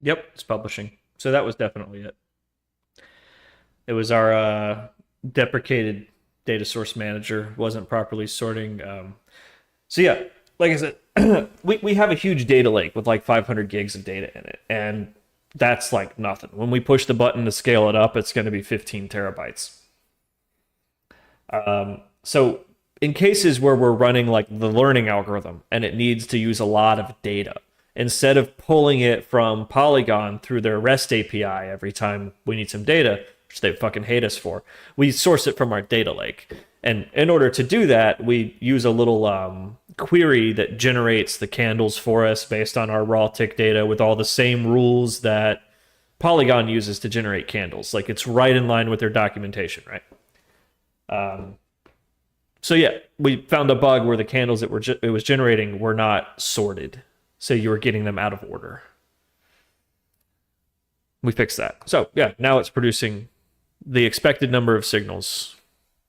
Yep, it's publishing. So that was definitely it. It was our deprecated data source manager wasn't properly sorting. So yeah, like I said, we have a huge data lake with like 500 gigs of data in it, and that's like nothing. When we push the button to scale it up, it's going to be 15 terabytes. So in cases where we're running like the learning algorithm and it needs to use a lot of data, instead of pulling it from Polygon through their REST API every time we need some data, which they fucking hate us for, we source it from our data lake. And in order to do that, we use a little query that generates the candles for us based on our raw tick data with all the same rules that Polygon uses to generate candles. Like it's right in line with their documentation, right? So yeah, we found a bug where the candles that it was generating were not sorted. So you were getting them out of order. We fixed that. So yeah, now it's producing the expected number of signals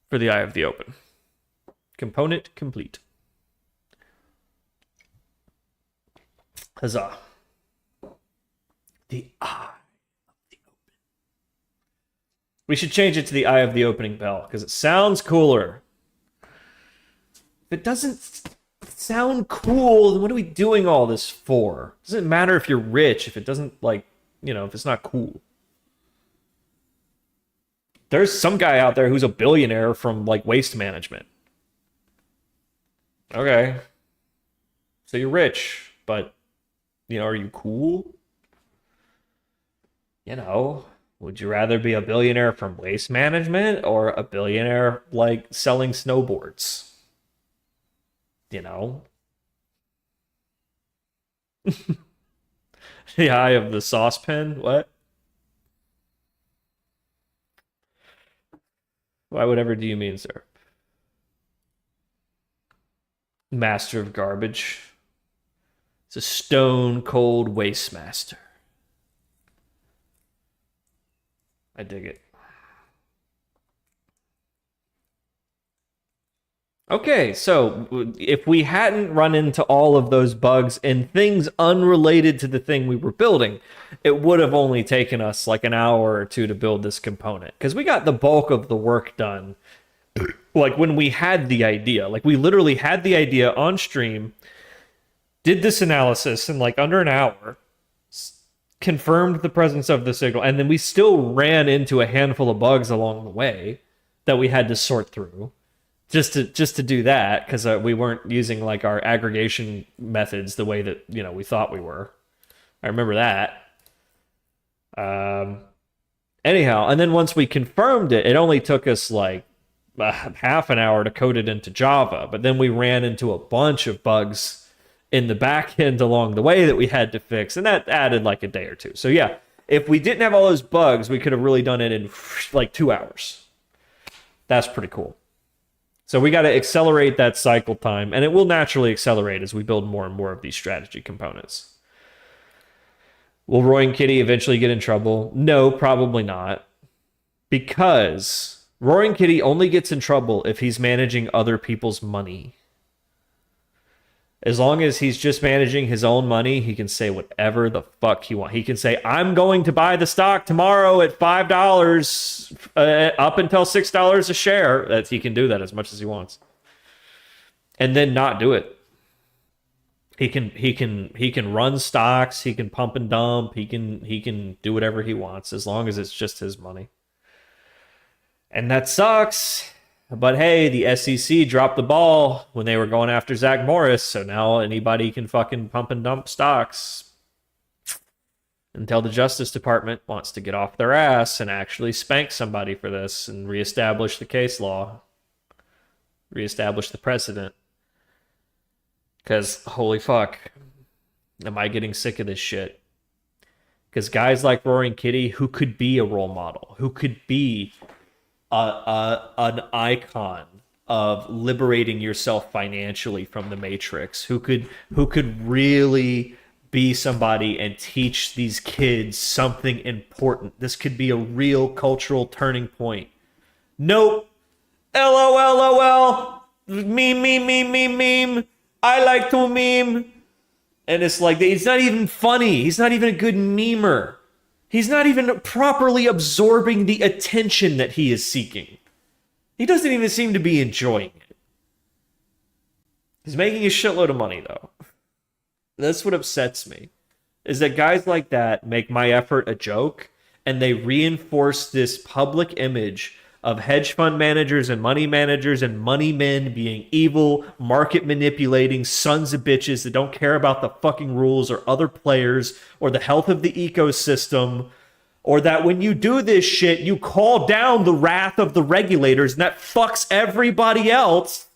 for the eye of the open. Component complete. Huzzah. The eye of the open. We should change it to the eye of the opening bell because it sounds cooler. If it doesn't sound cool, then what are we doing all this for? It doesn't matter if you're rich if it doesn't, like, you know, if it's not cool. There's some guy out there who's a billionaire from, like, waste management. Okay. So you're rich, but, you know, are you cool? You know, would you rather be a billionaire from waste management or a billionaire, like, selling snowboards? You know? The eye of the saucepan? What? Why, whatever do you mean, sir? Master of garbage. It's a stone cold waste master. I dig it. Okay, so if we hadn't run into all of those bugs and things unrelated to the thing we were building, it would have only taken us like an hour or two to build this component. Because we got the bulk of the work done, like when we had the idea. Like we literally had the idea on stream, did this analysis in like under an hour, confirmed the presence of the signal, and then we still ran into a handful of bugs along the way that we had to sort through. Just to do that, because we weren't using like our aggregation methods the way that, you know, we thought we were. I remember that. Anyhow, and then once we confirmed it, it only took us like half an hour to code it into Java. But then we ran into a bunch of bugs in the back end along the way that we had to fix, and that added like a day or two. So yeah, if we didn't have all those bugs, we could have really done it in like 2 hours. That's pretty cool. So we got to accelerate that cycle time, and it will naturally accelerate as we build more and more of these strategy components. Will Roy and Kitty eventually get in trouble? No, probably not. Because Roy and Kitty only gets in trouble if he's managing other people's money. As long as he's just managing his own money, he can say whatever the fuck he wants. He can say, I'm going to buy the stock tomorrow at $5 up until $6 a share. That he can do that as much as he wants. And then not do it. He can run stocks, he can pump and dump, he can do whatever he wants as long as it's just his money. And that sucks. But hey, the SEC dropped the ball when they were going after Zach Morris, so now anybody can fucking pump and dump stocks until the Justice Department wants to get off their ass and actually spank somebody for this and reestablish the case law, reestablish the precedent. Because, holy fuck, am I getting sick of this shit? Because guys like Roaring Kitty, who could be a role model, who could be an icon of liberating yourself financially from the matrix, who could really be somebody and teach these kids something important. This could be a real cultural turning point. Nope. LOL. Meme. I like to meme. And it's like, he's not even funny. He's not even a good memer. He's not even properly absorbing the attention that he is seeking. He doesn't even seem to be enjoying it. He's making a shitload of money, though. That's what upsets me, is that guys like that make my effort a joke, and they reinforce this public image of hedge fund managers and money men being evil, market manipulating sons of bitches that don't care about the fucking rules or other players or the health of the ecosystem, or that when you do this shit, you call down the wrath of the regulators and that fucks everybody else.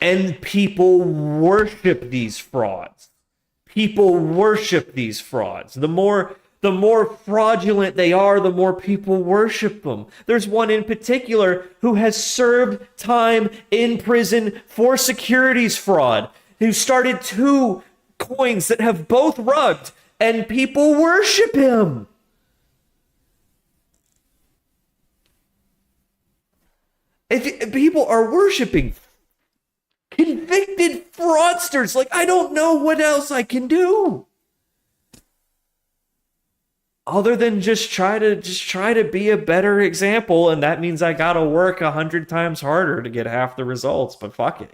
And people worship these frauds. The more The more fraudulent they are, the more people worship them. There's one in particular who has served time in prison for securities fraud, who started two coins that have both rugged, and people worship him. If people are worshiping convicted fraudsters, like, I don't know what else I can do other than just try to be a better example, and that means I gotta work 100 times harder to get half the results. But fuck it,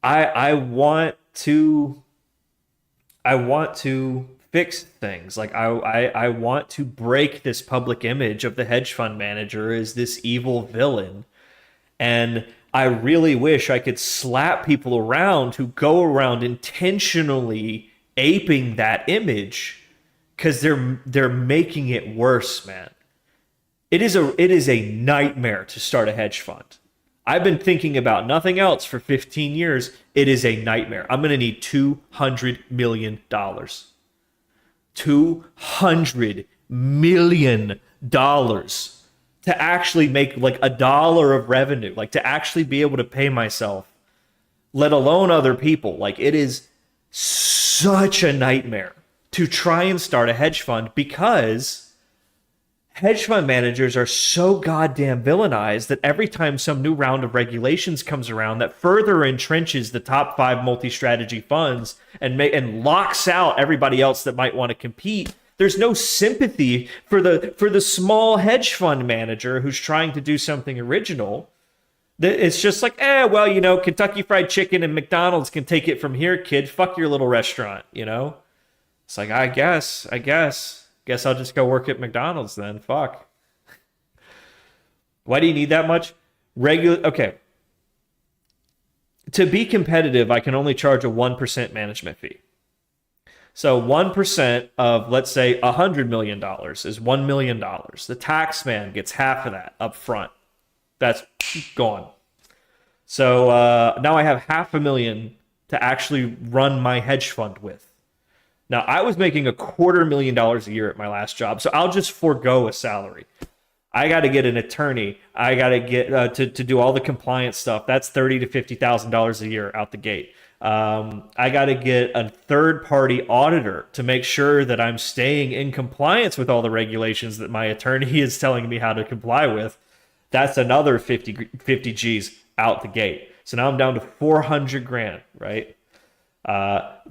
I want to fix things. Like I want to break this public image of the hedge fund manager as this evil villain, and I really wish I could slap people around who go around intentionally aping that image, because they're making it worse, man. It is a nightmare to start a hedge fund. I've been thinking about nothing else for 15 years. It is a nightmare. I'm going to need $200 million. $200 million to actually make like $1 of revenue, like to actually be able to pay myself, let alone other people. Like, it is such a nightmare to try and start a hedge fund, because hedge fund managers are so goddamn villainized that every time some new round of regulations comes around that further entrenches the top 5 multi-strategy funds and locks out everybody else that might want to compete, there's no sympathy for the small hedge fund manager who's trying to do something original. It's just like, Kentucky Fried Chicken and McDonald's can take it from here, kid. Fuck your little restaurant, It's like, I guess I'll just go work at McDonald's then. Fuck. Why do you need that much? Okay. To be competitive, I can only charge a 1% management fee. So 1% of, let's say, $100 million is $1 million. The tax man gets half of that up front. That's gone. So now I have $500,000 to actually run my hedge fund with. Now, I was making $250,000 a year at my last job, so I'll just forego a salary. I got to get an attorney. I got to get to do all the compliance stuff. That's $30,000 to $50,000 a year out the gate. I got to get a third-party auditor to make sure that I'm staying in compliance with all the regulations that my attorney is telling me how to comply with. That's another 50 G's out the gate. So now I'm down to $400,000, right?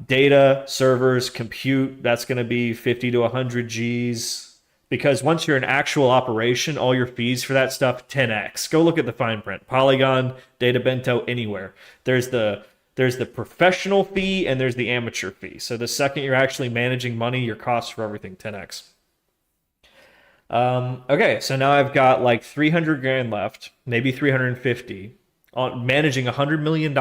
Data, servers, compute, that's going to be 50 to 100 G's. Because once you're an actual operation, all your fees for that stuff, 10x. Go look at the fine print. Polygon, Data Bento, anywhere. There's the professional fee and there's the amateur fee. So the second you're actually managing money, your costs for everything 10x. Okay, so now I've got like $300,000 left, maybe 350, on managing $100 million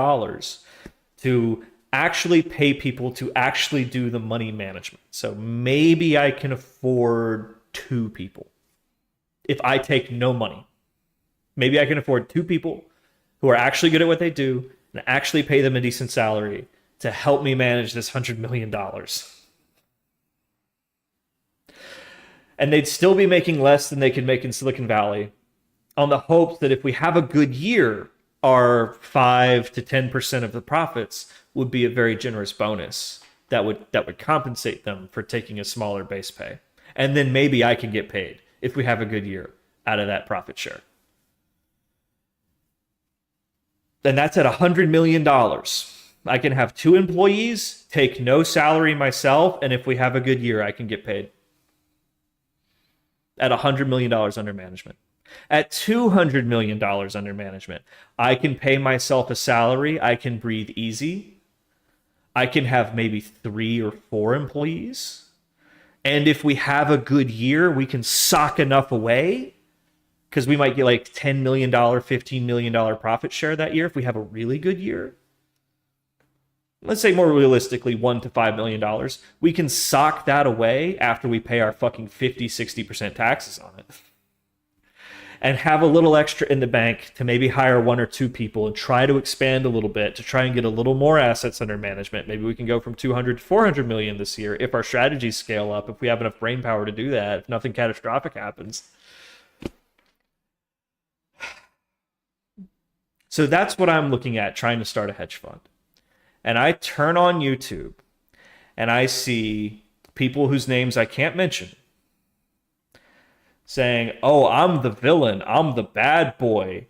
to actually pay people to actually do the money management. So maybe I can afford 2 people if I take no money. Maybe I can afford 2 people who are actually good at what they do and actually pay them a decent salary to help me manage this $100 million. And they'd still be making less than they could make in Silicon Valley, on the hopes that if we have a good year, our 5 to 10% of the profits would be a very generous bonus that would compensate them for taking a smaller base pay. And then maybe I can get paid if we have a good year out of that profit share. Then that's at $100 million. I can have 2 employees, take no salary myself, and if we have a good year, I can get paid. At $100 million under management. At $200 million under management, I can pay myself a salary. I can breathe easy. I can have maybe 3 or 4 employees. And if we have a good year, we can sock enough away, because we might get like $10 million, $15 million profit share that year if we have a really good year. Let's say more realistically, $1 to $5 million. We can sock that away after we pay our fucking 50, 60% taxes on it. and have a little extra in the bank to maybe hire one or two people and try to expand a little bit to try and get a little more assets under management. Maybe we can go from 200 to 400 million this year if our strategies scale up, if we have enough brain power to do that, if nothing catastrophic happens. So that's what I'm looking at trying to start a hedge fund. And I turn on YouTube and I see people whose names I can't mention saying, oh, I'm the villain. I'm the bad boy.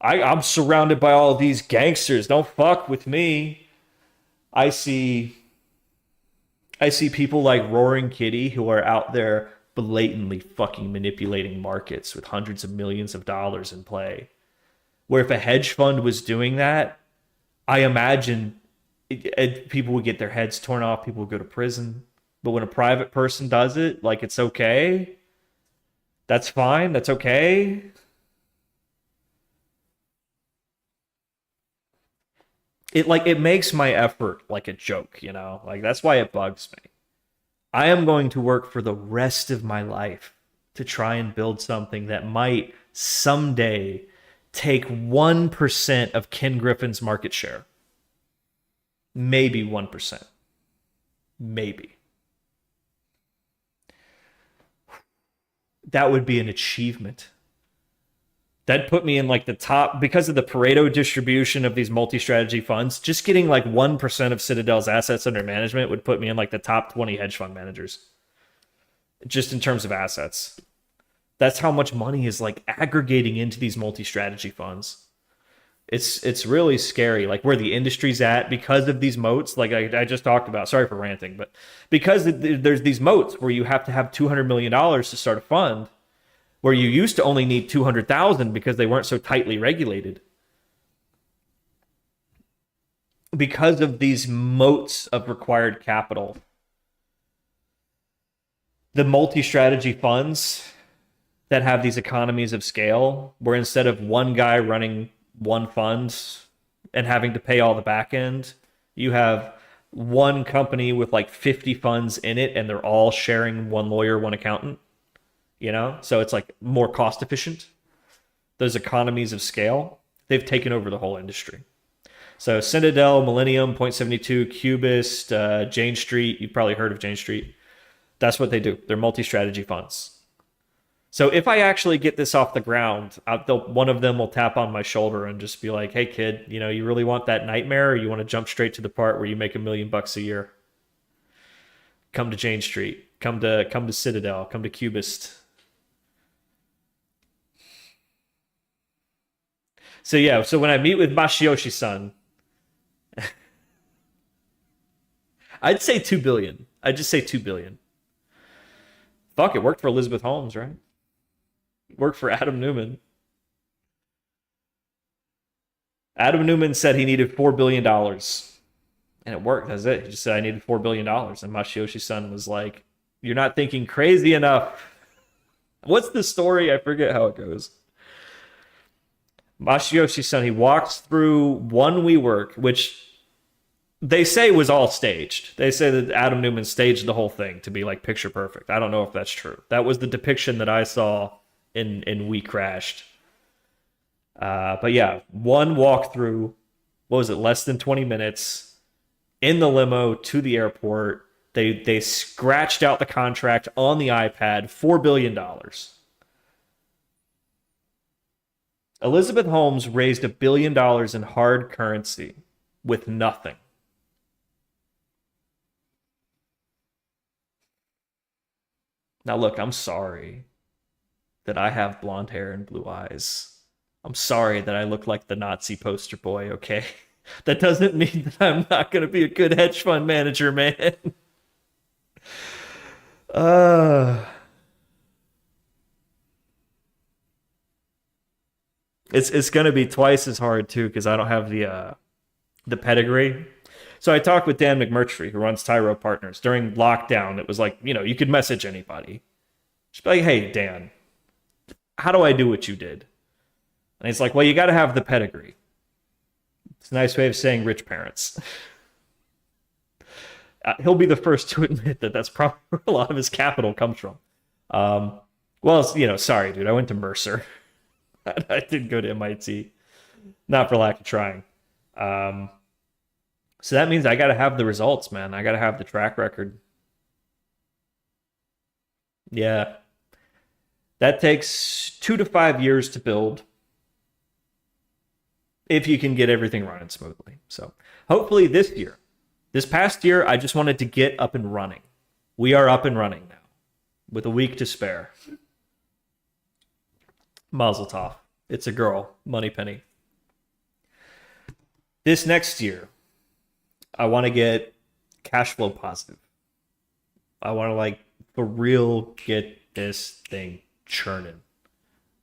I'm surrounded by all these gangsters. Don't fuck with me. I see people like Roaring Kitty who are out there blatantly fucking manipulating markets with hundreds of millions of dollars in play. Where if a hedge fund was doing that, I imagine people would get their heads torn off, people would go to prison. But when a private person does it, like, it's okay. That's fine. That's okay. It makes my effort like a joke, you know? Like, that's why it bugs me. I am going to work for the rest of my life to try and build something that might someday take 1% of Ken Griffin's market share. Maybe 1%. Maybe. That would be an achievement. That'd put me in like the top, because of the Pareto distribution of these multi-strategy funds, just getting like 1% of Citadel's assets under management would put me in like the top 20 hedge fund managers. Just in terms of assets. That's how much money is like aggregating into these multi-strategy funds. It's really scary, like where the industry's at because of these moats, like I just talked about. Sorry for ranting, but because there's these moats where you have to have $200 million to start a fund, where you used to only need 200,000 because they weren't so tightly regulated. Because of these moats of required capital, the multi-strategy funds that have these economies of scale, where instead of one guy running one fund and having to pay all the back end, you have one company with like 50 funds in it and they're all sharing one lawyer, one accountant, you know? So it's like more cost efficient. Those economies of scale, they've taken over the whole industry. So Citadel, Millennium, Point72, Cubist, Jane Street, you've probably heard of Jane Street. That's what they do. They're multi-strategy funds. So if I actually get this off the ground, one of them will tap on my shoulder and just be like, hey, kid, you know, you really want that nightmare, or you want to jump straight to the part where you make $1 million a year? Come to Jane Street. Come to Citadel. Come to Cubist. So yeah, so when I meet with Masayoshi-san, I'd say 2 billion. I'd just say 2 billion. Fuck, it worked for Elizabeth Holmes, right? Worked for Adam Newman. Adam Newman said he needed $4 billion. And it worked. That's it. He just said, I needed $4 billion. And Masayoshi-san was like, you're not thinking crazy enough. What's the story? I forget how it goes. Masayoshi-san, he walks through one WeWork, which they say was all staged. They say that Adam Newman staged the whole thing to be like picture perfect. I don't know if that's true. That was the depiction that I saw in We Crashed. But yeah, one walkthrough, what was it, less than 20 minutes, in the limo to the airport. They scratched out the contract on the iPad, $4 billion. Elizabeth Holmes raised $1 billion in hard currency with nothing. Now look, I'm sorry that I have blonde hair and blue eyes. I'm sorry that I look like the Nazi poster boy, okay? That doesn't mean that I'm not going to be a good hedge fund manager, man. It's going to be twice as hard too because I don't have the pedigree. So I talked with Dan McMurtry, who runs Tyro Partners, during lockdown. It was like, you know, you could message anybody. Just be like, hey, Dan, how do I do what you did? And he's like, well, you got to have the pedigree. It's a nice way of saying rich parents. He'll be the first to admit that that's probably where a lot of his capital comes from. Well, you know, sorry, dude, I went to Mercer. I didn't go to MIT, not for lack of trying. Um, so that means I got to have the results, man. I got to have the track record. Yeah, that takes 2 to 5 years to build if you can get everything running smoothly. So hopefully this year, this past year, I just wanted to get up and running. We are up and running now with a week to spare. Mazel tov. It's a girl, Money Penny. This next year, I want to get cash flow positive. I want to like for real get this thing churning.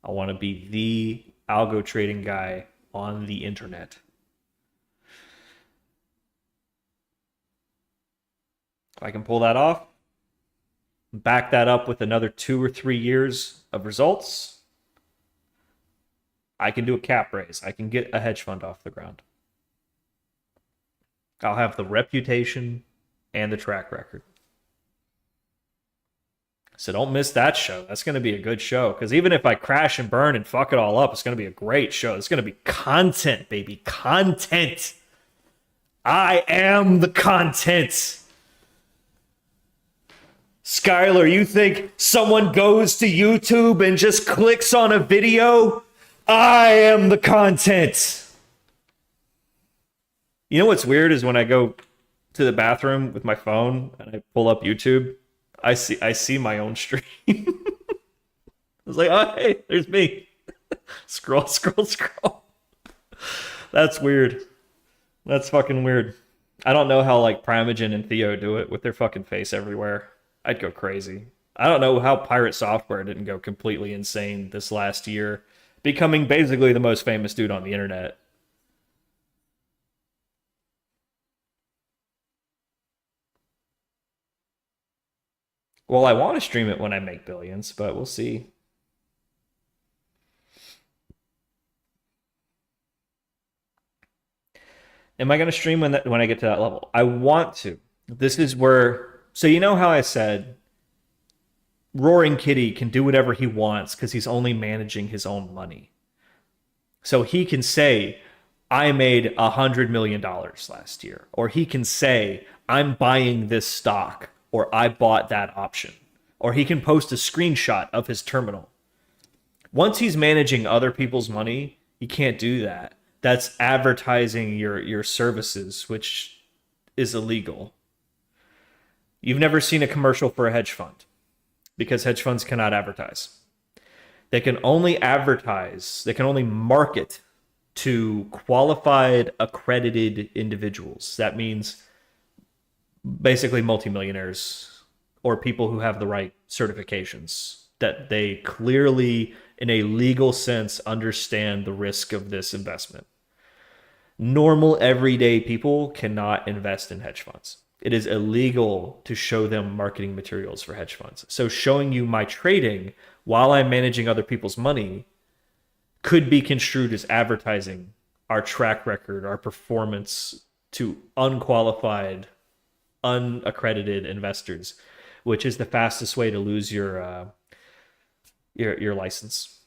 I want to be the algo trading guy on the internet. If I can pull that off, back that up with another 2 or 3 years of results, I can do a cap raise. I can get a hedge fund off the ground. I'll have the reputation and the track record. So don't miss that show. That's going to be a good show. Because even if I crash and burn and fuck it all up, it's going to be a great show. It's going to be content, baby. Content. I am the content. Skylar, you think someone goes to YouTube and just clicks on a video? I am the content. You know what's weird is when I go to the bathroom with my phone and I pull up YouTube, I see my own stream. I was like, oh hey, there's me. Scroll. That's weird. That's fucking weird. I don't know how like Primogen and Theo do it with their fucking face everywhere. I'd go crazy. I don't know how Pirate Software didn't go completely insane this last year, becoming basically the most famous dude on the internet. Well, I want to stream it when I make billions, but we'll see. Am I going to stream when I get to that level? I want to. This is where... So you know how I said Roaring Kitty can do whatever he wants because he's only managing his own money. So he can say, I made $100 million last year. Or he can say, I'm buying this stock. Or I bought that option. Or he can post a screenshot of his terminal. Once he's managing other people's money, he can't do that. That's advertising your services, which is illegal. You've never seen a commercial for a hedge fund because hedge funds cannot advertise. They can only advertise, they can only market to qualified, accredited individuals. That means basically multimillionaires or people who have the right certifications, that they clearly, in a legal sense, understand the risk of this investment. Normal, everyday people cannot invest in hedge funds. It is illegal to show them marketing materials for hedge funds. So showing you my trading while I'm managing other people's money could be construed as advertising our track record, our performance to unqualified, unaccredited investors, which is the fastest way to lose your license.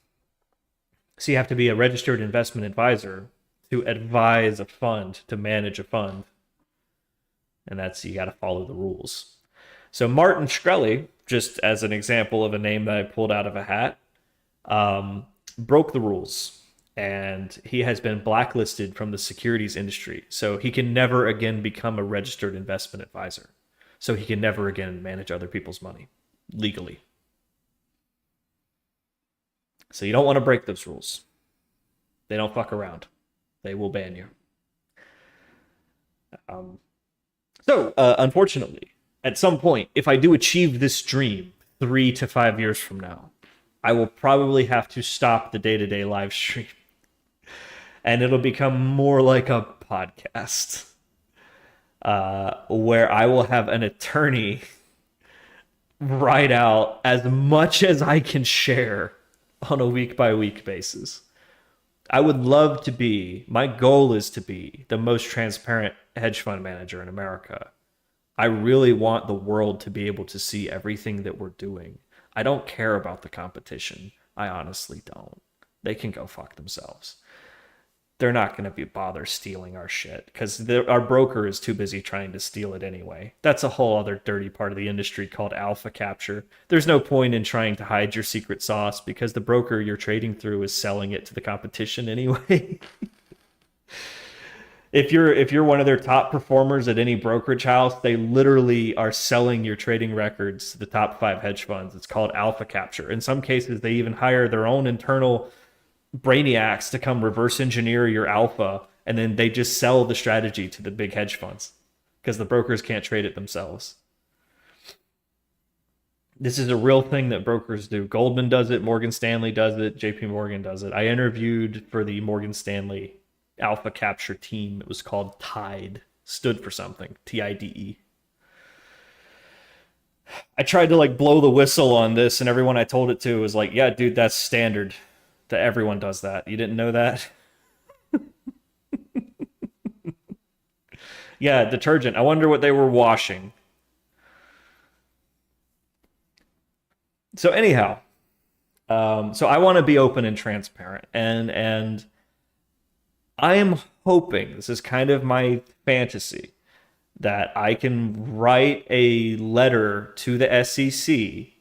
So you have to be a registered investment advisor to advise a fund, to manage a fund. And that's, you got to follow the rules. So Martin Shkreli, just as an example of a name that I pulled out of a hat, broke the rules. And he has been blacklisted from the securities industry. So he can never again become a registered investment advisor. So he can never again manage other people's money legally. So you don't want to break those rules. They don't fuck around. They will ban you. So, unfortunately, at some point, if I do achieve this dream 3 to 5 years from now, I will probably have to stop the day-to-day live stream. And it'll become more like a podcast, where I will have an attorney write out as much as I can share on a week-by-week basis. I would love to be, my goal is to be the most transparent hedge fund manager in America. I really want the world to be able to see everything that we're doing. I don't care about the competition. I honestly don't. they can go fuck themselves. They're not going to be bother stealing our shit because our broker is too busy trying to steal it anyway. That's a whole other dirty part of the industry called alpha capture. There's no point in trying to hide your secret sauce because the broker you're trading through is selling it to the competition anyway. If you're one of their top performers at any brokerage house, they literally are selling your trading records to the top 5 hedge funds. It's called alpha capture. In some cases, they even hire their own internal brainiacs to come reverse engineer your alpha, and then they just sell the strategy to the big hedge funds because the brokers can't trade it themselves. This is a real thing that brokers do. Goldman does it, Morgan Stanley does it, JP Morgan does it. I interviewed for the Morgan Stanley alpha capture team. It was called TIDE, stood for something, TIDE. I tried to like blow the whistle on this, and everyone I told it to was like, yeah, dude, that's standard. That everyone does that. You didn't know that? Yeah, detergent. I wonder what they were washing. So anyhow, so I want to be open and transparent, and I am hoping this is kind of my fantasy that I can write a letter to the SEC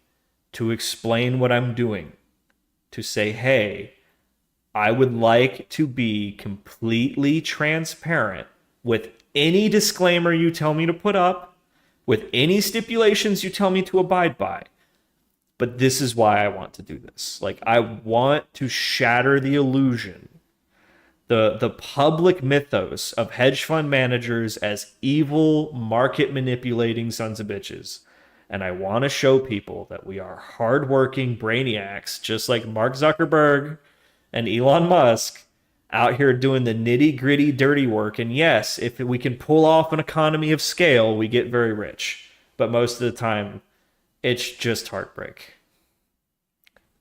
to explain what I'm doing, to say, hey, I would like to be completely transparent with any disclaimer you tell me to put up, with any stipulations you tell me to abide by. But this is why I want to do this. Like, I want to shatter the illusion, the public mythos of hedge fund managers as evil, market manipulating sons of bitches. And I want to show people that we are hardworking brainiacs, just like Mark Zuckerberg and Elon Musk, out here doing the nitty gritty dirty work. And yes, if we can pull off an economy of scale, we get very rich. But most of the time, it's just heartbreak.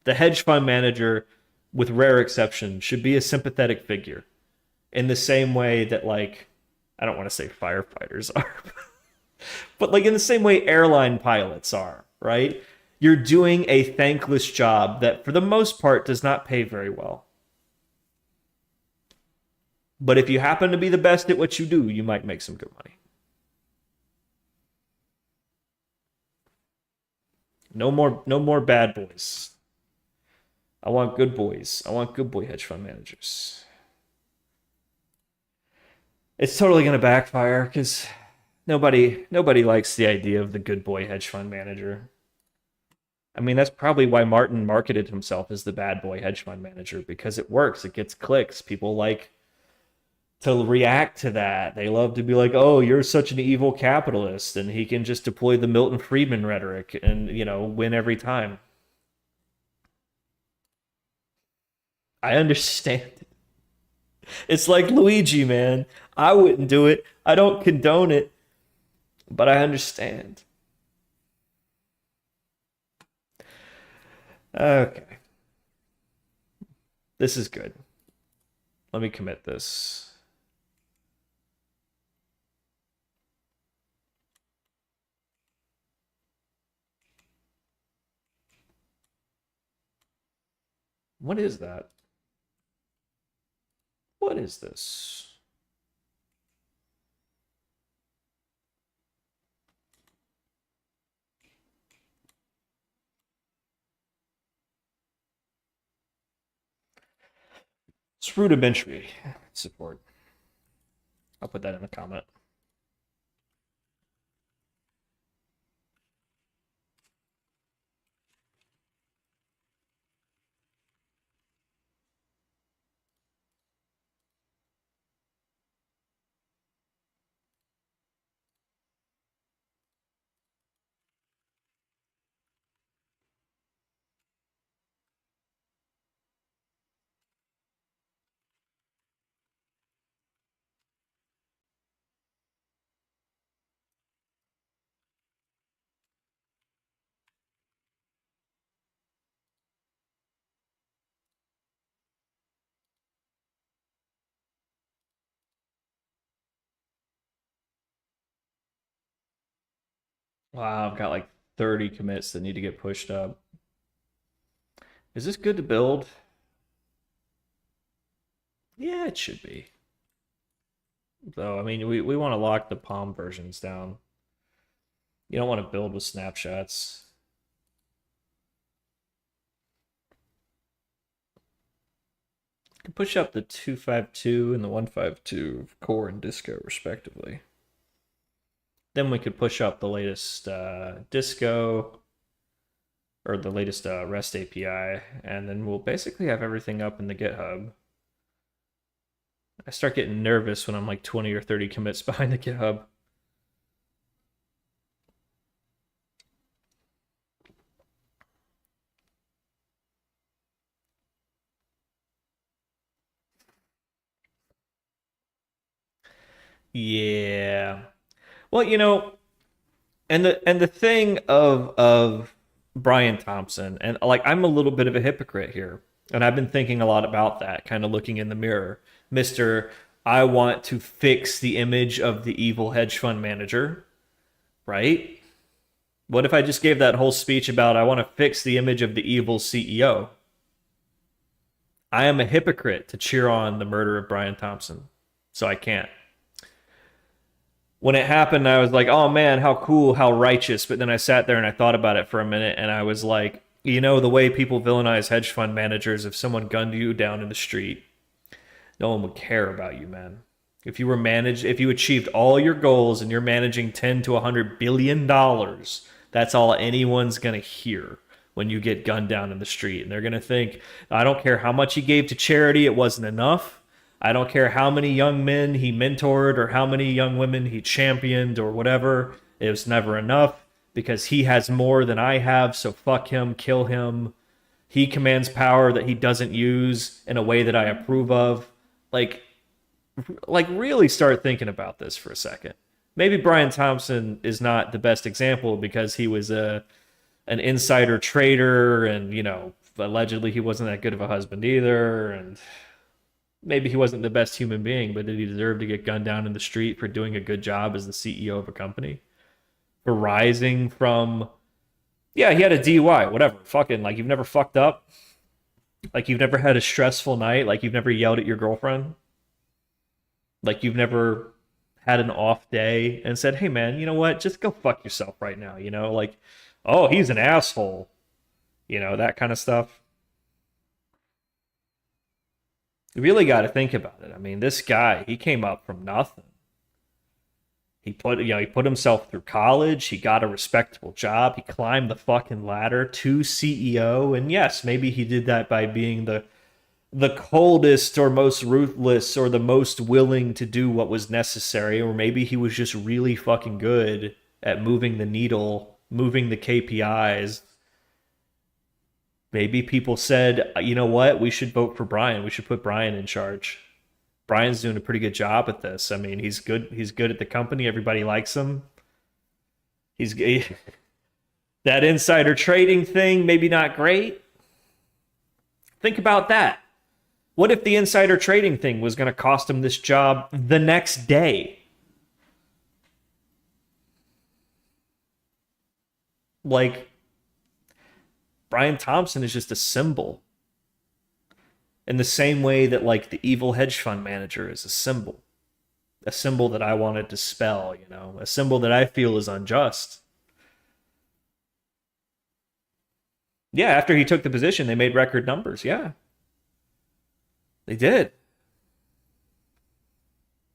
The hedge fund manager, with rare exception, should be a sympathetic figure in the same way that, like, I don't want to say firefighters are, but like in the same way airline pilots are, right? You're doing a thankless job that for the most part does not pay very well. But if you happen to be the best at what you do, you might make some good money. No more bad boys. I want good boys. I want good boy hedge fund managers. It's totally going to backfire because nobody likes the idea of the good boy hedge fund manager. I mean, that's probably why Martin marketed himself as the bad boy hedge fund manager, because it works. It gets clicks. People like to react to that. They love to be like, "Oh, you're such an evil capitalist," and he can just deploy the Milton Friedman rhetoric and, win every time. I understand. It's like Luigi, man. I wouldn't do it. I don't condone it, but I understand. Okay. This is good. Let me commit this. What is that? What is this? It's rudimentary support. I'll put that in a comment. Wow, I've got like 30 commits that need to get pushed up. Is this good to build? Yeah, it should be. Though, I mean, we want to lock the Palm versions down. You don't want to build with snapshots. You can push up the 252 and the 152 core and Disco, respectively. Then we could push up the latest Disco or the latest REST API, and then we'll basically have everything up in the GitHub. I start getting nervous when I'm like 20 or 30 commits behind the GitHub. Yeah. Well, and the thing of Brian Thompson, and like I'm a little bit of a hypocrite here, and I've been thinking a lot about that, kind of looking in the mirror, Mister. I want to fix the image of the evil hedge fund manager, right? What if I just gave that whole speech about I want to fix the image of the evil CEO? I am a hypocrite to cheer on the murder of Brian Thompson, so I can't. When it happened, I was like, oh man, how cool, how righteous. But then I sat there and I thought about it for a minute and I was like, the way people villainize hedge fund managers, if someone gunned you down in the street, no one would care about you, man. If you achieved all your goals and you're managing 10 to $100 billion, that's all anyone's going to hear when you get gunned down in the street. And they're going to think, I don't care how much he gave to charity, it wasn't enough. I don't care how many young men he mentored or how many young women he championed or whatever. It was never enough because he has more than I have, so fuck him, kill him. He commands power that he doesn't use in a way that I approve of. Like, really start thinking about this for a second. Maybe Brian Thompson is not the best example because he was an insider trader and, allegedly he wasn't that good of a husband either, and maybe he wasn't the best human being, but did he deserve to get gunned down in the street for doing a good job as the CEO of a company? For rising from, yeah, he had a DUI, whatever. Fucking, like, you've never fucked up. Like, you've never had a stressful night. Like, you've never yelled at your girlfriend. Like, you've never had an off day and said, hey, man, you know what? Just go fuck yourself right now, Like, oh, he's an asshole. That kind of stuff. You really got to think about it. I mean, this guy, he came up from nothing. He put himself through college. He got a respectable job. He climbed the fucking ladder to CEO. And yes, maybe he did that by being the coldest or most ruthless or the most willing to do what was necessary, or maybe he was just really fucking good at moving the needle, moving the KPIs. Maybe people said, you know what, we should vote for Brian. We should put Brian in charge. Brian's doing a pretty good job at this. I mean, he's good. He's good at the company. Everybody likes him. That insider trading thing, maybe not great. Think about that. What if the insider trading thing was going to cost him this job the next day? Like, Brian Thompson is just a symbol. In the same way that, like, the evil hedge fund manager is a symbol. A symbol that I want to dispel, a symbol that I feel is unjust. Yeah, after he took the position, they made record numbers. Yeah, they did.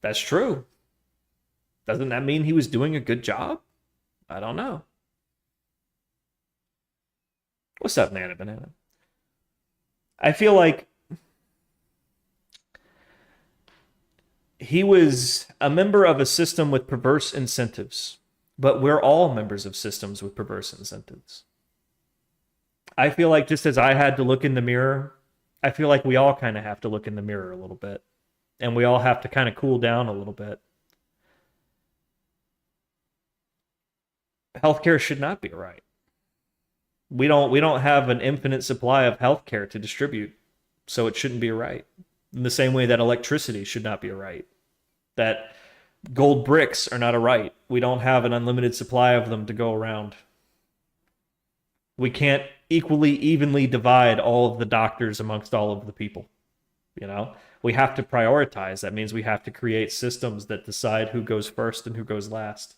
That's true. Doesn't that mean he was doing a good job? I don't know. What's up, Nana Banana? I feel like he was a member of a system with perverse incentives, but we're all members of systems with perverse incentives. I feel like just as I had to look in the mirror, I feel like we all kind of have to look in the mirror a little bit, and we all have to kind of cool down a little bit. Healthcare should not be right. We don't have an infinite supply of healthcare to distribute, so it shouldn't be a right. In the same way that electricity should not be a right, that gold bricks are not a right. We don't have an unlimited supply of them to go around. We can't evenly divide all of the doctors amongst all of the people. You know, we have to prioritize. That means we have to create systems that decide who goes first and who goes last.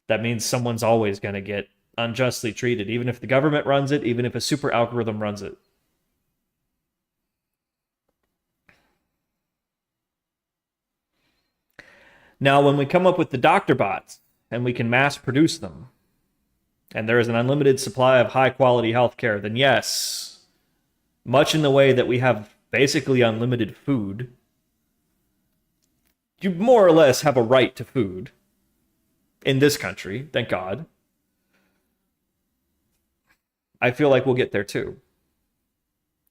That means someone's always going to get unjustly treated, even if the government runs it, even if a super algorithm runs it. Now, when we come up with the doctor bots and we can mass produce them, and there is an unlimited supply of high quality healthcare, then yes, much in the way that we have basically unlimited food, you more or less have a right to food in this country, thank God. I feel like we'll get there too.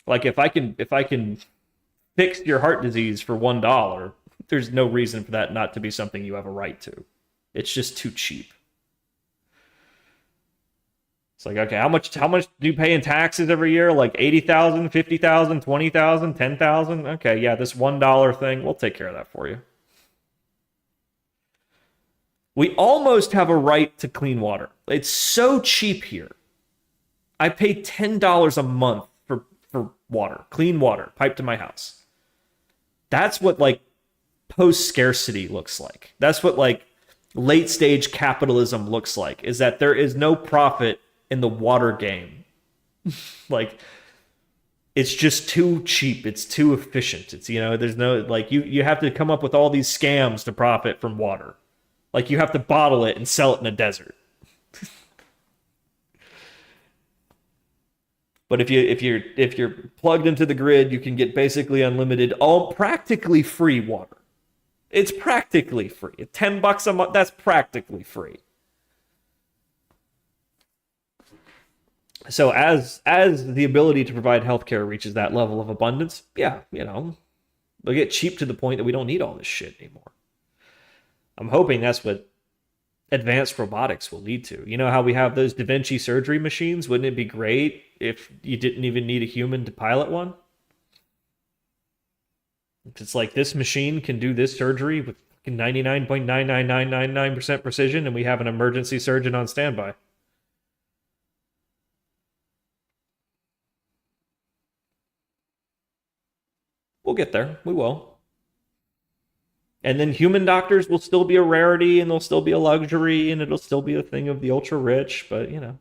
Like if I can fix your heart disease for $1, there's no reason for that not to be something you have a right to. It's just too cheap. It's like, okay, how much do you pay in taxes every year? Like 80,000, 50,000, 20,000, 10,000? Okay, yeah, this $1 thing, we'll take care of that for you. We almost have a right to clean water. It's so cheap here. I pay $10 a month for water, clean water, piped to my house. That's what like post-scarcity looks like. That's what like late-stage capitalism looks like, is that there is no profit in the water game. Like, it's just too cheap. It's too efficient. It's, you know, there's no, like, you have to come up with all these scams to profit from water. Like, you have to bottle it and sell it in a desert. But if you're plugged into the grid, you can get basically unlimited, all practically free water. It's practically free. $10 a month, that's practically free. So as the ability to provide healthcare reaches that level of abundance, yeah, you know, they'll get cheap to the point that we don't need all this shit anymore. I'm hoping that's what advanced robotics will lead to. You know how we have those Da Vinci surgery machines? Wouldn't it be great if you didn't even need a human to pilot one? It's like, this machine can do this surgery with 99.99999% precision, and we have an emergency surgeon on standby. We'll get there. We will. And then human doctors will still be a rarity, and they'll still be a luxury, and it'll still be a thing of the ultra rich, but you know.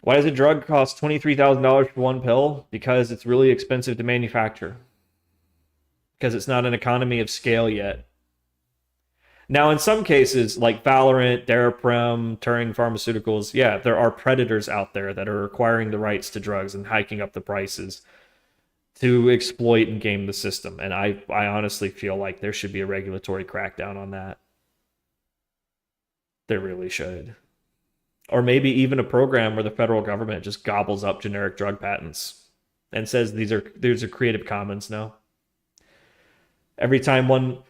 Why does a drug cost $23,000 for one pill? Because it's really expensive to manufacture. Because it's not an economy of scale yet. Now, in some cases, like Valorant, Daraprim, Turing Pharmaceuticals, yeah, there are predators out there that are acquiring the rights to drugs and hiking up the prices to exploit and game the system. And I honestly feel like there should be a regulatory crackdown on that. There really should. Or maybe even a program where the federal government just gobbles up generic drug patents and says these are Creative Commons now. Every time one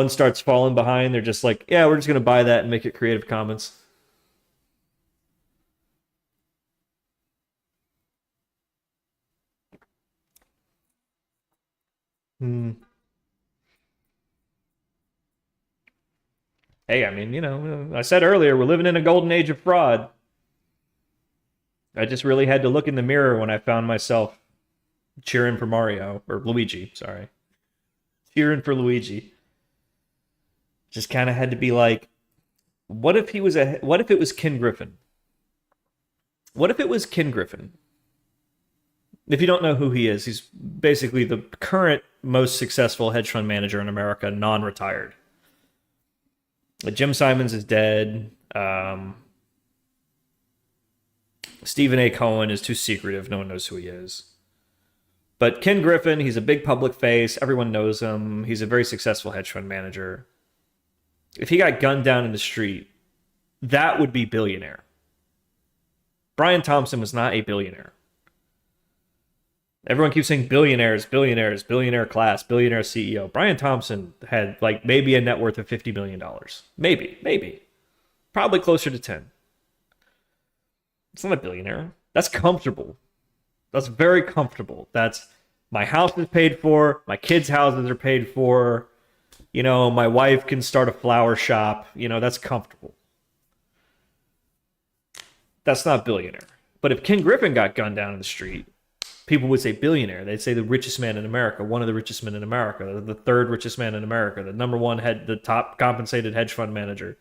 starts falling behind, they're just like, yeah, we're just going to buy that and make it Creative Commons. Hey, I mean, you know, I said earlier, we're living in a golden age of fraud. I just really had to look in the mirror when I found myself cheering for Mario, or Luigi, sorry. Cheering for Luigi. Just kind of had to be like, what if it was Ken Griffin? What if it was Ken Griffin? If you don't know who he is, he's basically the current most successful hedge fund manager in America, non-retired. Jim Simons is dead. Stephen A. Cohen is too secretive. No one knows who he is. But Ken Griffin, he's a big public face. Everyone knows him. He's a very successful hedge fund manager. If he got gunned down in the street, that would be billionaire. Brian Thompson was not a billionaire. Everyone keeps saying billionaires, billionaire class, billionaire CEO. Brian Thompson had like maybe a net worth of $50 million. Maybe. Probably closer to 10. It's not a billionaire. That's comfortable. That's very comfortable. That's, my house is paid for, my kids' houses are paid for, you know, my wife can start a flower shop, you know, that's comfortable. That's not billionaire. But if Ken Griffin got gunned down in the street, people would say billionaire. They'd say the richest man in America, one of the richest men in America, the third richest man in America, the number one head, the top compensated hedge fund manager.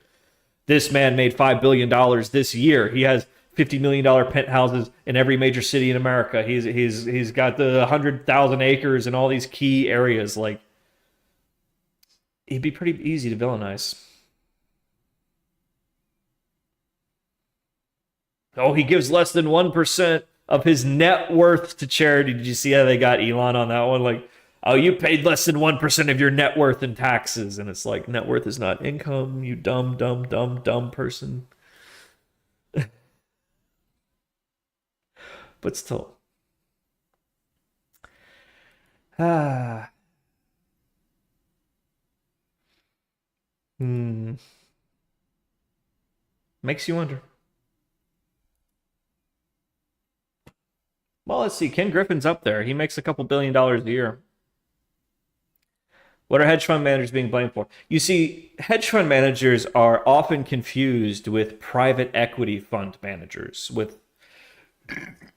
This man made $5 billion this year. He has $50 million penthouses in every major city in America. He's got the 100,000 acres in all these key areas. Like, he'd be pretty easy to villainize. Oh, he gives less than 1% of his net worth to charity. Did you see how they got Elon on that one? Like, oh, you paid less than 1% of your net worth in taxes. And it's like, net worth is not income, you dumb, dumb, dumb, dumb person. But still. Ah. Hmm. Makes you wonder. Well, let's see. Ken Griffin's up there. He makes a couple $1 billion a year. What are hedge fund managers being blamed for? You see, hedge fund managers are often confused with private equity fund managers, with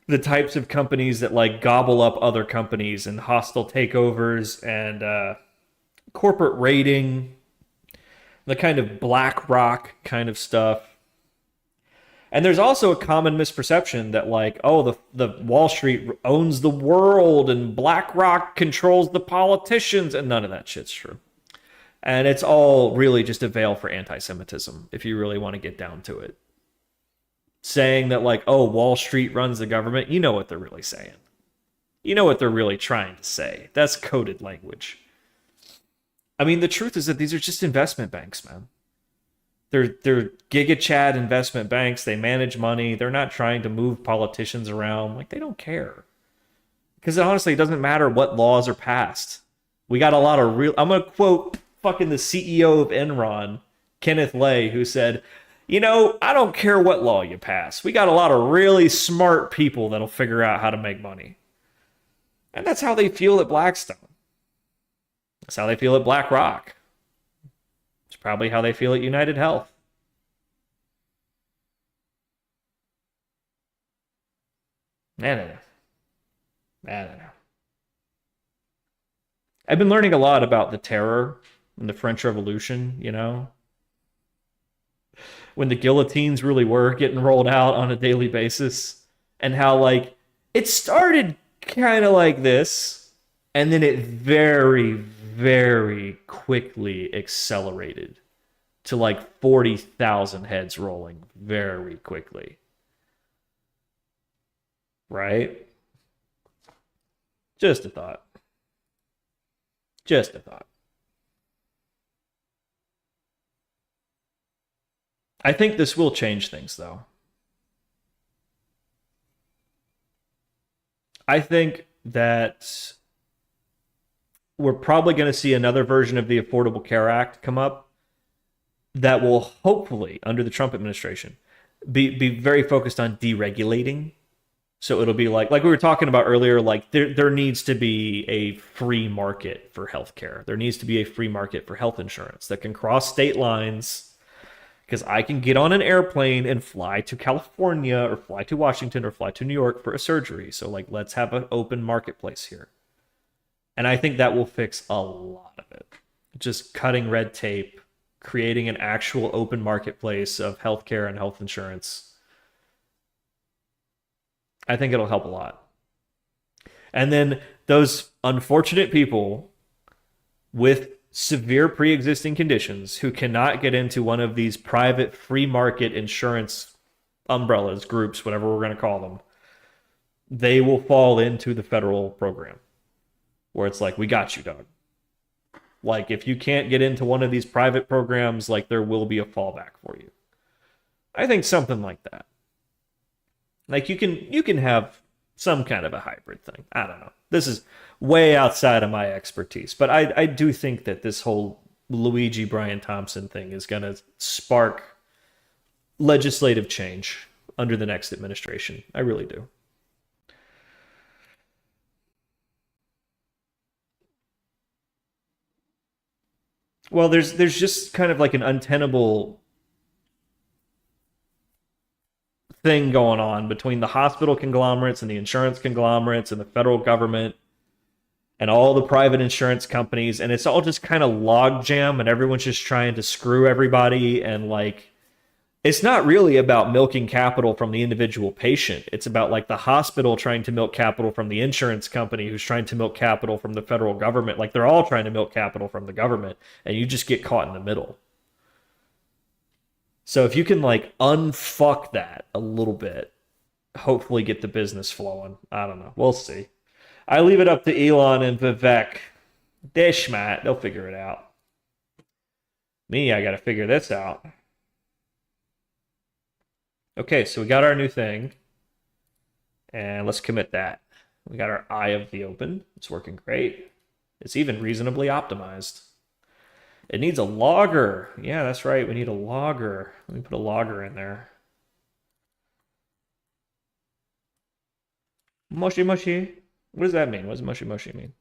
the types of companies that like gobble up other companies and hostile takeovers and corporate raiding, the kind of BlackRock kind of stuff. And there's also a common misperception that like, oh, the Wall Street owns the world and BlackRock controls the politicians, and none of that shit's true. And it's all really just a veil for anti-Semitism, if you really want to get down to it. Saying that like, oh, Wall Street runs the government, you know what they're really saying. You know what they're really trying to say. That's coded language. I mean, the truth is that these are just investment banks, man. They're Giga Chad investment banks. They manage money. They're not trying to move politicians around. Like, they don't care. Because honestly, it doesn't matter what laws are passed. We got a lot of real... I'm going to quote fucking the CEO of Enron, Kenneth Lay, who said, you know, I don't care what law you pass. We got a lot of really smart people that'll figure out how to make money. And that's how they feel at Blackstone. That's how they feel at BlackRock. It's probably how they feel at United Health. I don't know. I don't know. I've been learning a lot about the terror and the French Revolution, you know? When the guillotines really were getting rolled out on a daily basis. And how, like, it started kind of like this, and then it very, very quickly accelerated to like 40,000 heads rolling very quickly. Right? Just a thought. Just a thought. I think this will change things, though. I think that we're probably going to see another version of the Affordable Care Act come up that will hopefully, under the Trump administration, be very focused on deregulating. So it'll be like we were talking about earlier, like there needs to be a free market for healthcare. There needs to be a free market for health insurance that can cross state lines, because I can get on an airplane and fly to California or fly to Washington or fly to New York for a surgery. So like, let's have an open marketplace here. And I think that will fix a lot of it. Just cutting red tape, creating an actual open marketplace of healthcare and health insurance. I think it'll help a lot. And then those unfortunate people with severe pre-existing conditions who cannot get into one of these private free market insurance umbrellas, groups, whatever we're going to call them, they will fall into the federal program where it's like, we got you, dog. Like, if you can't get into one of these private programs, like, there will be a fallback for you. I think something like that. Like, you can have some kind of a hybrid thing. I don't know. This is way outside of my expertise. But I do think that this whole Luigi Brian Thompson thing is going to spark legislative change under the next administration. I really do. Well, there's just kind of like an untenable thing going on between the hospital conglomerates and the insurance conglomerates and the federal government and all the private insurance companies, and it's all just kind of logjam, and everyone's just trying to screw everybody. And like, it's not really about milking capital from the individual patient. It's about like the hospital trying to milk capital from the insurance company who's trying to milk capital from the federal government. Like, they're all trying to milk capital from the government, and you just get caught in the middle. So if you can like unfuck that a little bit, hopefully get the business flowing. I don't know. We'll see. I leave it up to Elon and Vivek. They're smart. They'll figure it out. Me, I got to figure this out. Okay, so we got our new thing. And let's commit that. We got our eye of the open. It's working great. It's even reasonably optimized. It needs a logger. Yeah, that's right. We need a logger. Let me put a logger in there. Moshi moshi. What does that mean? What does moshi moshi mean?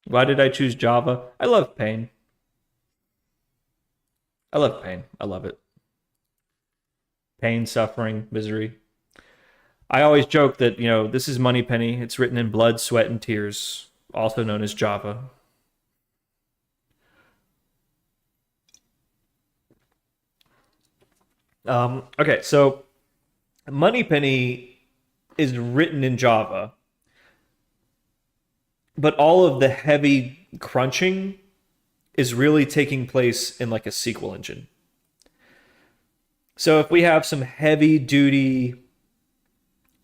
Why did I choose Java? I love pain. I love pain. I love it. Pain, suffering, misery. I always joke that, this is Moneypenny. It's written in blood, sweat, and tears, also known as Java. Okay, so Moneypenny is written in Java, but all of the heavy crunching is really taking place in like a SQL engine. So if we have some heavy duty,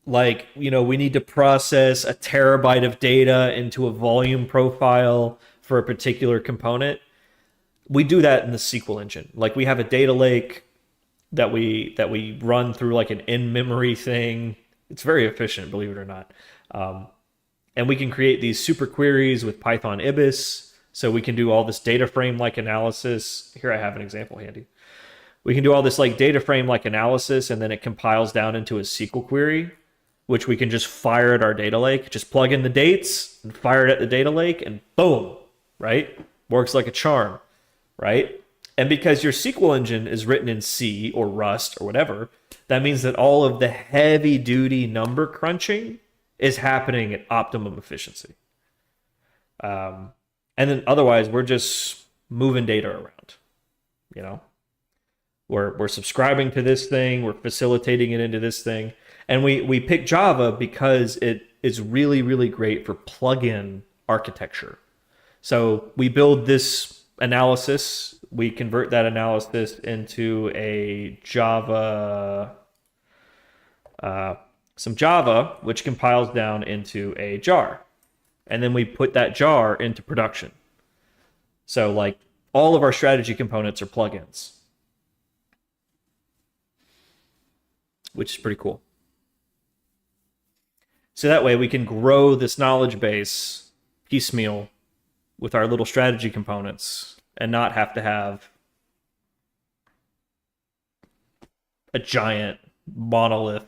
like, we need to process a terabyte of data into a volume profile for a particular component, we do that in the SQL engine. Like, we have a data lake that we run through like an in-memory thing. It's very efficient, believe it or not. And we can create these super queries with Python IBIS. So we can do all this data frame-like analysis. Here I have an example handy. We can do all this like data frame-like analysis, and then it compiles down into a SQL query, which we can just fire at our data lake. Just plug in the dates and fire it at the data lake, and boom, right? Works like a charm, right? And because your SQL engine is written in C or Rust or whatever, that means that all of the heavy-duty number crunching is happening at optimum efficiency. And then otherwise, we're just moving data around. We're subscribing to this thing, we're facilitating it into this thing. And we pick Java because it is really, really great for plug-in architecture. So we build this analysis, we convert that analysis into a Java, some Java, which compiles down into a jar. And then we put that jar into production. So like all of our strategy components are plugins, which is pretty cool. So that way we can grow this knowledge base piecemeal with our little strategy components and not have to have a giant monolith.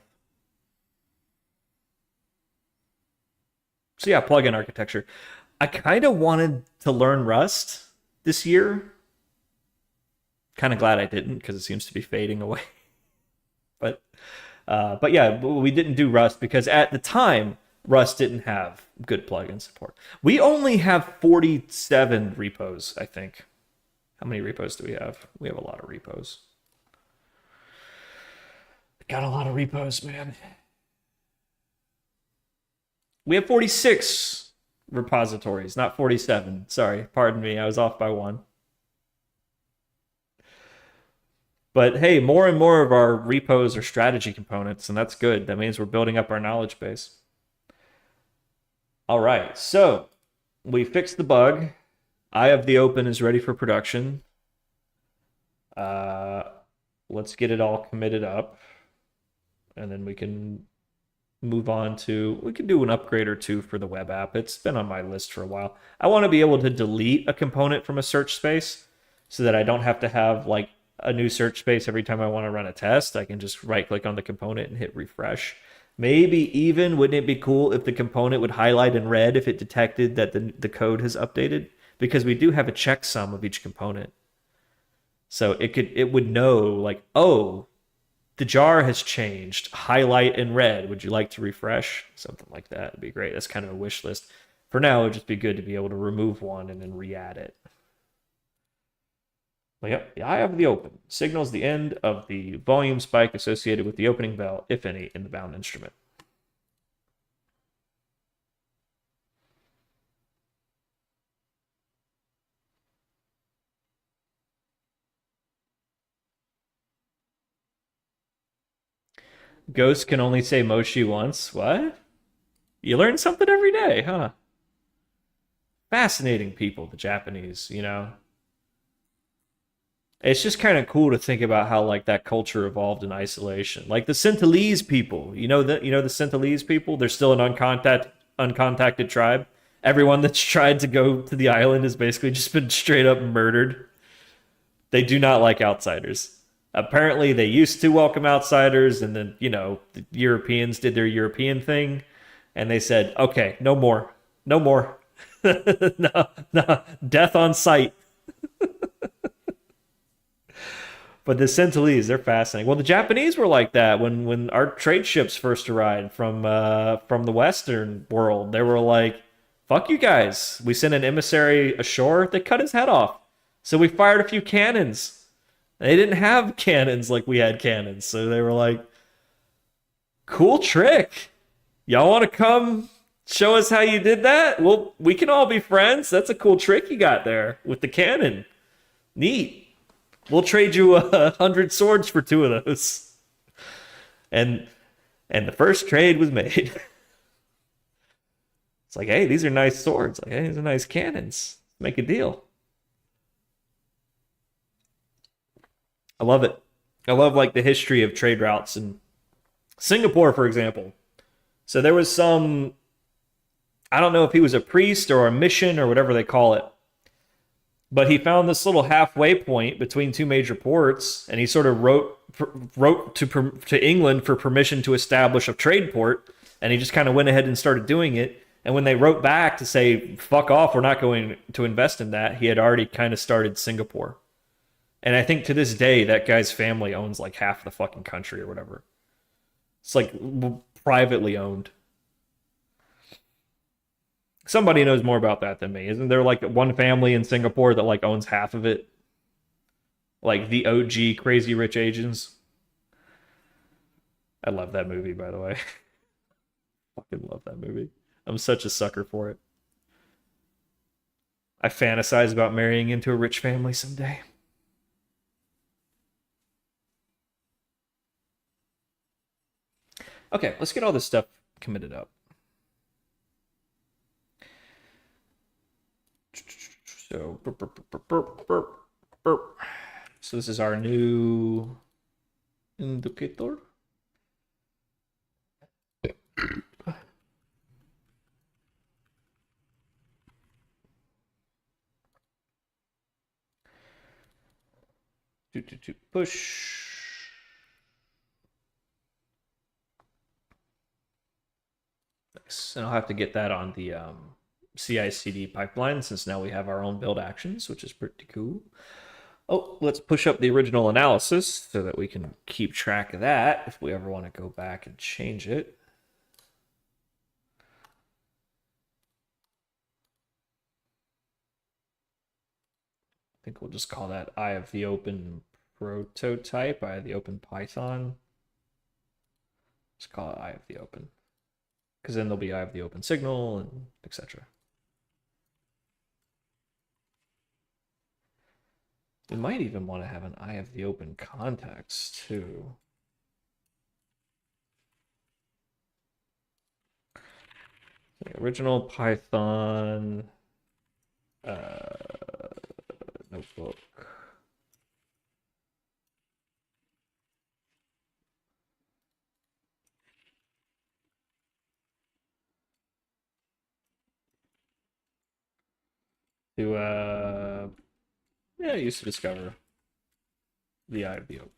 So yeah, plugin architecture. I kind of wanted to learn Rust this year. Kind of glad I didn't, because it seems to be fading away. But yeah, we didn't do Rust because at the time, Rust didn't have good plugin support. We only have 47 repos, I think. How many repos do we have? We have a lot of repos. Got a lot of repos, man. We have 46 repositories, not 47. Sorry, pardon me. I was off by one. But hey, more and more of our repos are strategy components, and that's good. That means we're building up our knowledge base. All right, so we fixed the bug. Eye of the Open is ready for production. Let's get it all committed up, and then we can move on to, we could do an upgrade or two for the web app. It's been on my list for a while. I want to be able to delete a component from a search space so that I don't have to have like a new search space every time I want to run a test. I can just right click on the component and hit refresh. Maybe even, wouldn't it be cool if the component would highlight in red if it detected that the code has updated? Because we do have a checksum of each component. So it would know like, oh, the jar has changed. Highlight in red. Would you like to refresh? Something like that would be great. That's kind of a wish list. For now, it would just be good to be able to remove one and then re-add it. But yep, the eye of the open signals the end of the volume spike associated with the opening bell, if any, in the bound instrument. Ghost can only say Moshi once. What? You learn something every day, huh? Fascinating people, the Japanese, you know? It's just kind of cool to think about how like that culture evolved in isolation. Like the Sinhalese people, the Sinhalese people, they're still an uncontacted tribe. Everyone that's tried to go to the island has basically just been straight up murdered. They do not like outsiders. Apparently, they used to welcome outsiders, and then the Europeans did their European thing, and they said, "Okay, no more, no more, no, no, death on sight." But the Sinhalese, they're fascinating. Well, the Japanese were like that when our trade ships first arrived from the Western world. They were like, "Fuck you guys." We sent an emissary ashore. They cut his head off. So we fired a few cannons. They didn't have cannons like we had cannons. So they were like, "Cool trick. Y'all want to come show us how you did that? Well, we can all be friends. That's a cool trick you got there with the cannon. Neat. We'll trade you 100 swords for two of those." And the first trade was made. It's like, hey, these are nice swords. Like, hey, these are nice cannons. Make a deal. I love it. I love like the history of trade routes in Singapore, for example. So there was some, I don't know if he was a priest or a mission or whatever they call it, but he found this little halfway point between two major ports, and he sort of wrote to England for permission to establish a trade port, and he just kind of went ahead and started doing it. And when they wrote back to say, "Fuck off, we're not going to invest in that," he had already kind of started Singapore. And I think to this day, that guy's family owns like half the fucking country or whatever. It's like privately owned. Somebody knows more about that than me. Isn't there like one family in Singapore that like owns half of it? Like the OG Crazy Rich Asians. I love that movie, by the way. Fucking love that movie. I'm such a sucker for it. I fantasize about marrying into a rich family someday. Okay, let's get all this stuff committed up. So, burp, burp, burp, burp, burp, burp. So this is our new indicator. Push. Nice. And I'll have to get that on the CI/CD pipeline since now we have our own build actions, which is pretty cool. Oh, let's push up the original analysis so that we can keep track of that if we ever want to go back and change it. I think we'll just call that Eye of the Open prototype, Eye of the Open Python. Just call it Eye of the Open. Because then there'll be Eye of the Open signal and etc. We might even want to have an Eye of the Open context too. The original Python notebook. to yeah, use to discover the eye of the open.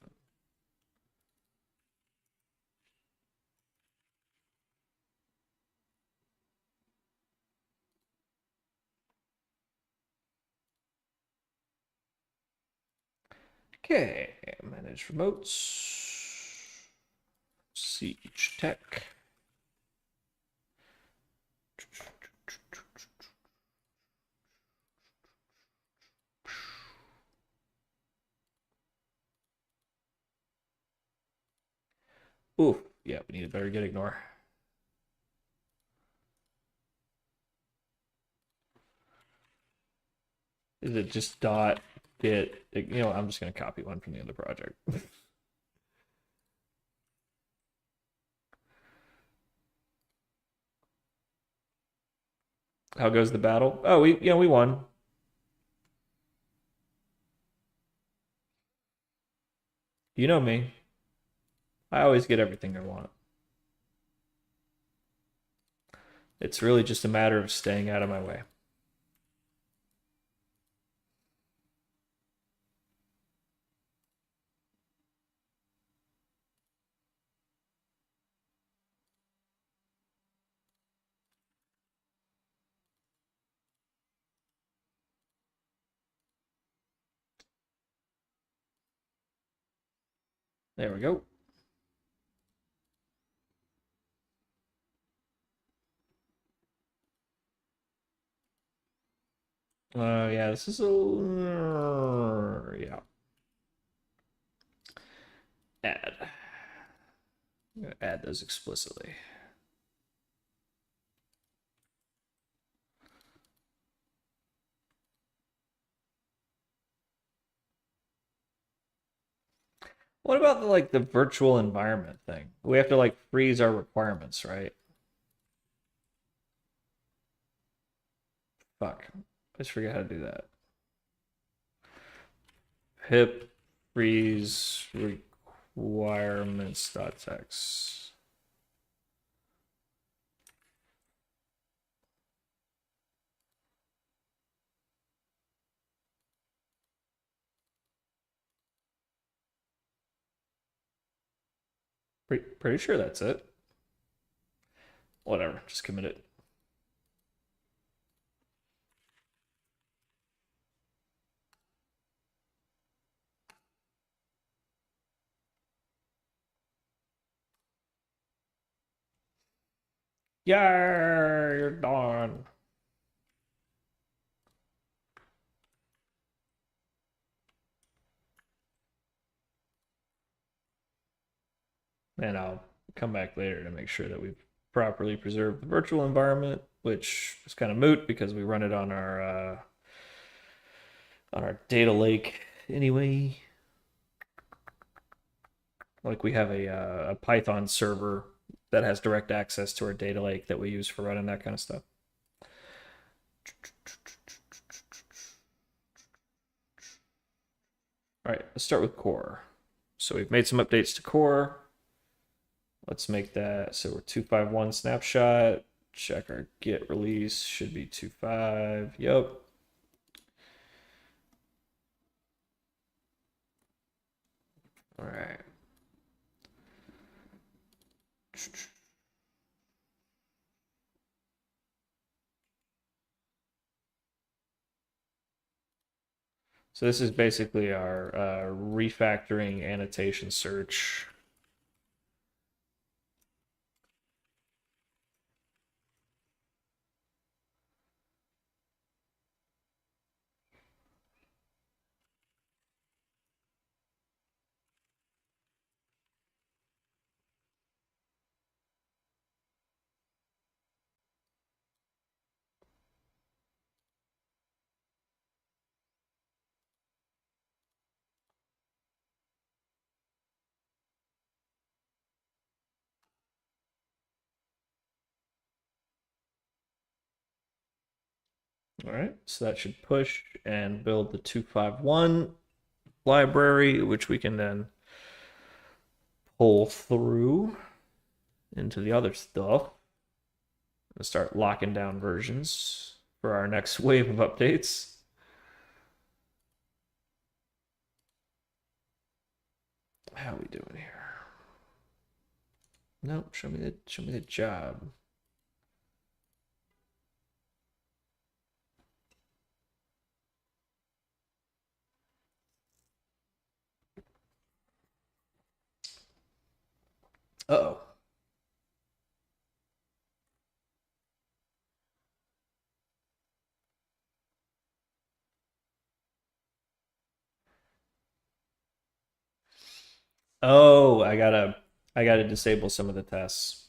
Okay, manage remotes. Siege tech. Ooh, yeah, we need a better get ignore. Is it just dot get? You know, I'm just gonna copy one from the other project. How goes the battle? Oh, we won. You know me. I always get everything I want. It's really just a matter of staying out of my way. There we go. Yeah, this is a yeah. Add. I'm gonna add those explicitly. What about the virtual environment thing? We have to like freeze our requirements, right? Fuck. I just forget how to do that. Pip freeze requirements.txt. Pretty sure that's it. Whatever, just commit it. Yeah, you're done. And I'll come back later to make sure that we've properly preserved the virtual environment, which is kind of moot because we run it on our data lake anyway. Like we have a Python server that has direct access to our data lake that we use for running that kind of stuff. All right, let's start with core. So we've made some updates to core. Let's make that so we're 251 snapshot. Check our git release should be 2.5. Yep. All right. So this is basically our refactoring annotation search. All right, so that should push and build the 251 library, which we can then pull through into the other stuff and start locking down versions for our next wave of updates. How we doing here? Nope. Show me the job. Uh-oh. Oh, I gotta disable some of the tests.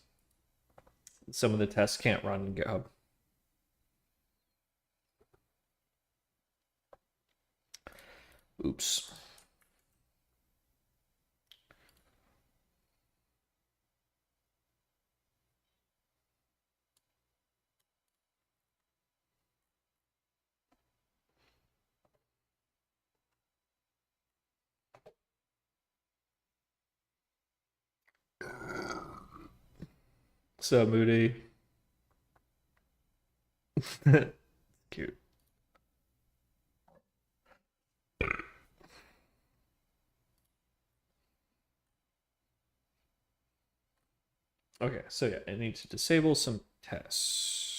Some of the tests can't run in GitHub. Oops. So Moody. Cute. Okay, so yeah, I need to disable some tests.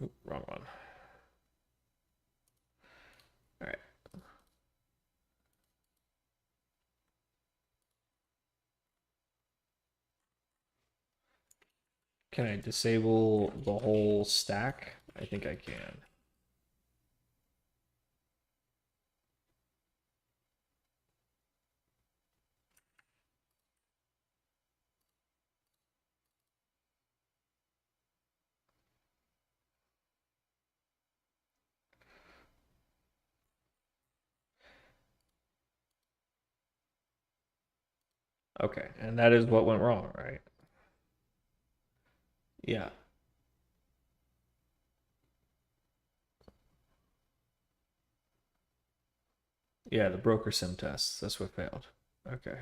Oop, wrong one. All right. Can I disable the whole stack? I think I can. Okay, and that is what went wrong, right? Yeah. Yeah, the broker sim test. That's what failed. Okay.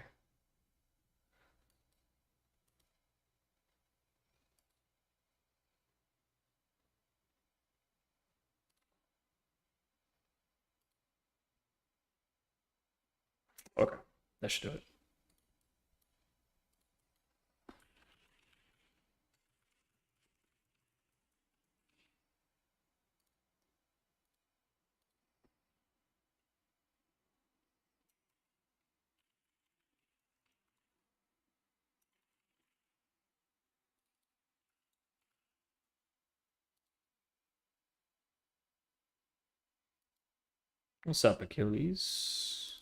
Okay. That should do it. What's up, Achilles?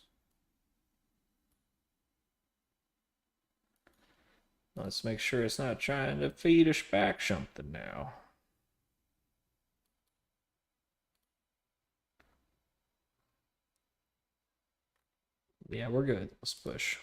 Let's make sure it's not trying to feed us back something now. Yeah, we're good. Let's push.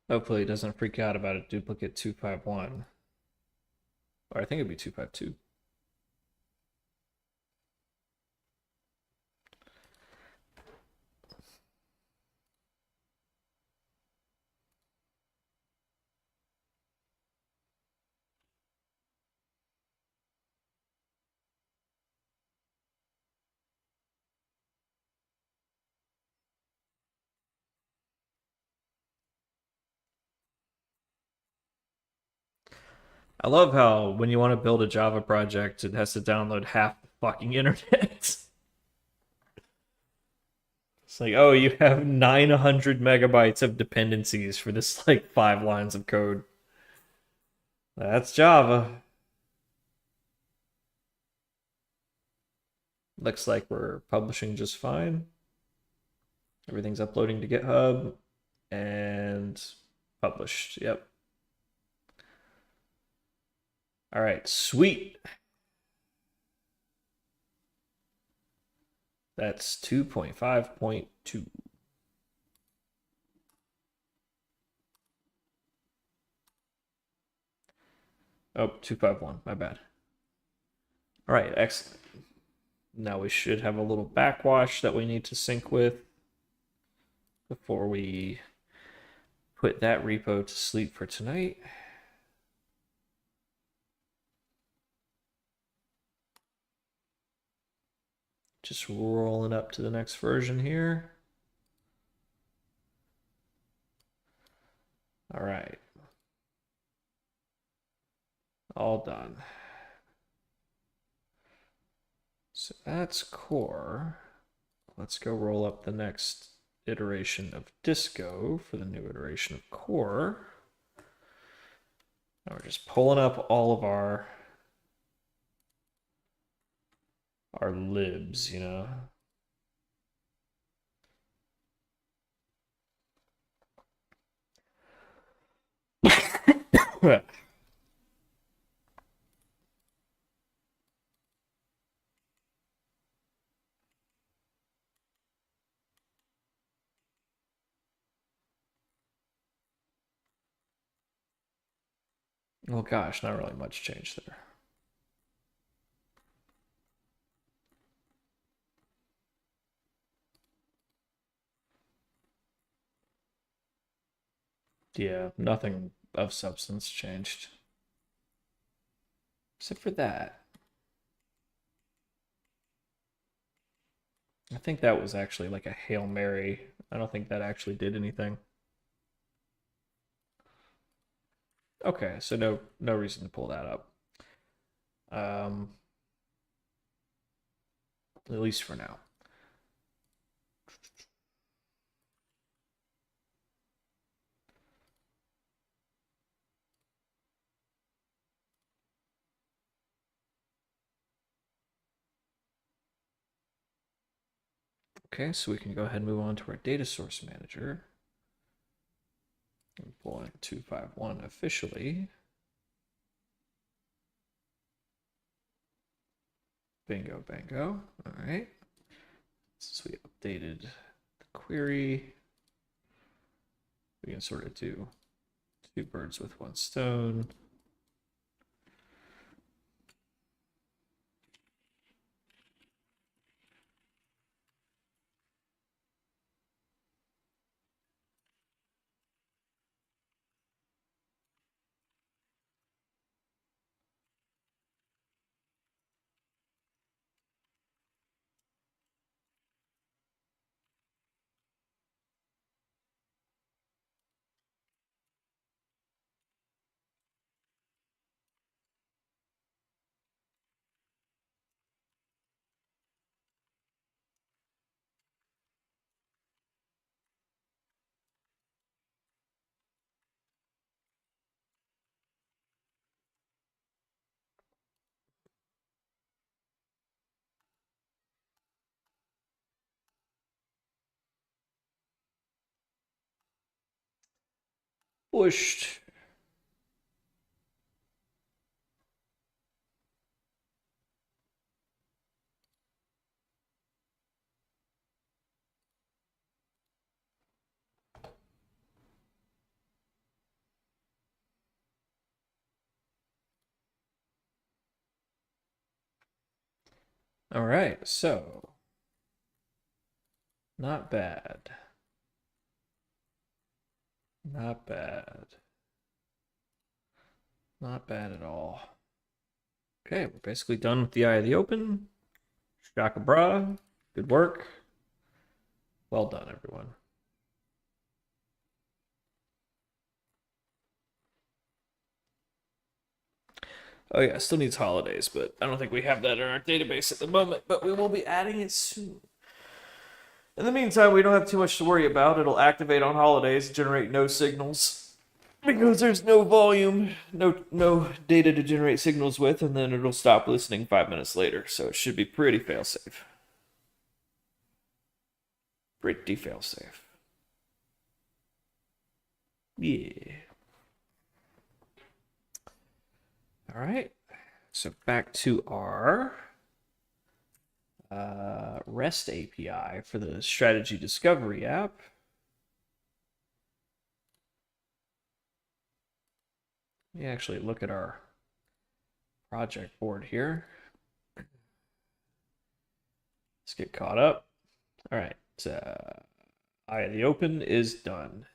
Hopefully it doesn't freak out about a duplicate 251. Or I think it'd be 252. I love how when you want to build a Java project, it has to download half the fucking internet. It's like, oh, you have 900 megabytes of dependencies for this like 5 lines of code. That's Java. Looks like we're publishing just fine. Everything's uploading to GitHub and published. Yep. All right, sweet. That's 2.5.2. Oh, 251. My bad. All right, excellent. Now we should have a little backwash that we need to sync with before we put that repo to sleep for tonight. Just rolling up to the next version here. All right. All done. So that's core. Let's go roll up the next iteration of disco for the new iteration of core. Now we're just pulling up all of our libs, you know. Oh gosh, not really much change there. Yeah, nothing of substance changed. Except for that. I think that was actually like a Hail Mary. I don't think that actually did anything. Okay, so no reason to pull that up. At least for now. Okay, so we can go ahead and move on to our data source manager. And pull in 251 officially. Bingo, bango. All right. Since we updated the query, we can sort of do two birds with one stone. Pushed. All right, so not bad. Not bad. Not bad at all. Okay, we're basically done with the eye of the open. Shaka bra. Good work. Well done, everyone. Oh yeah, still needs holidays, but I don't think we have that in our database at the moment, but we will be adding it soon. In the meantime, we don't have too much to worry about. It'll activate on holidays, generate no signals. Because there's no volume, no data to generate signals with, and then it'll stop listening 5 minutes later. So it should be pretty fail-safe. Pretty fail-safe. Yeah. All right. So back to our REST API for the strategy discovery app. Let me actually look at our project board here. Let's get caught up. All right. Eye of the open is done.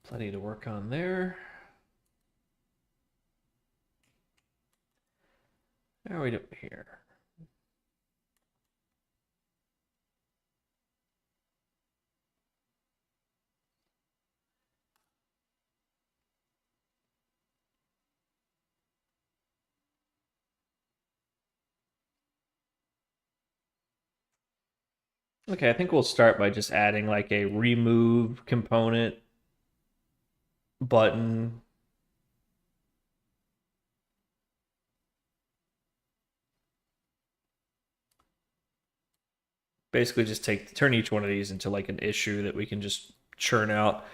Plenty to work on there. How are we doing here? Okay, I think we'll start by just adding like a remove component button. Basically just turn each one of these into like an issue that we can just churn out.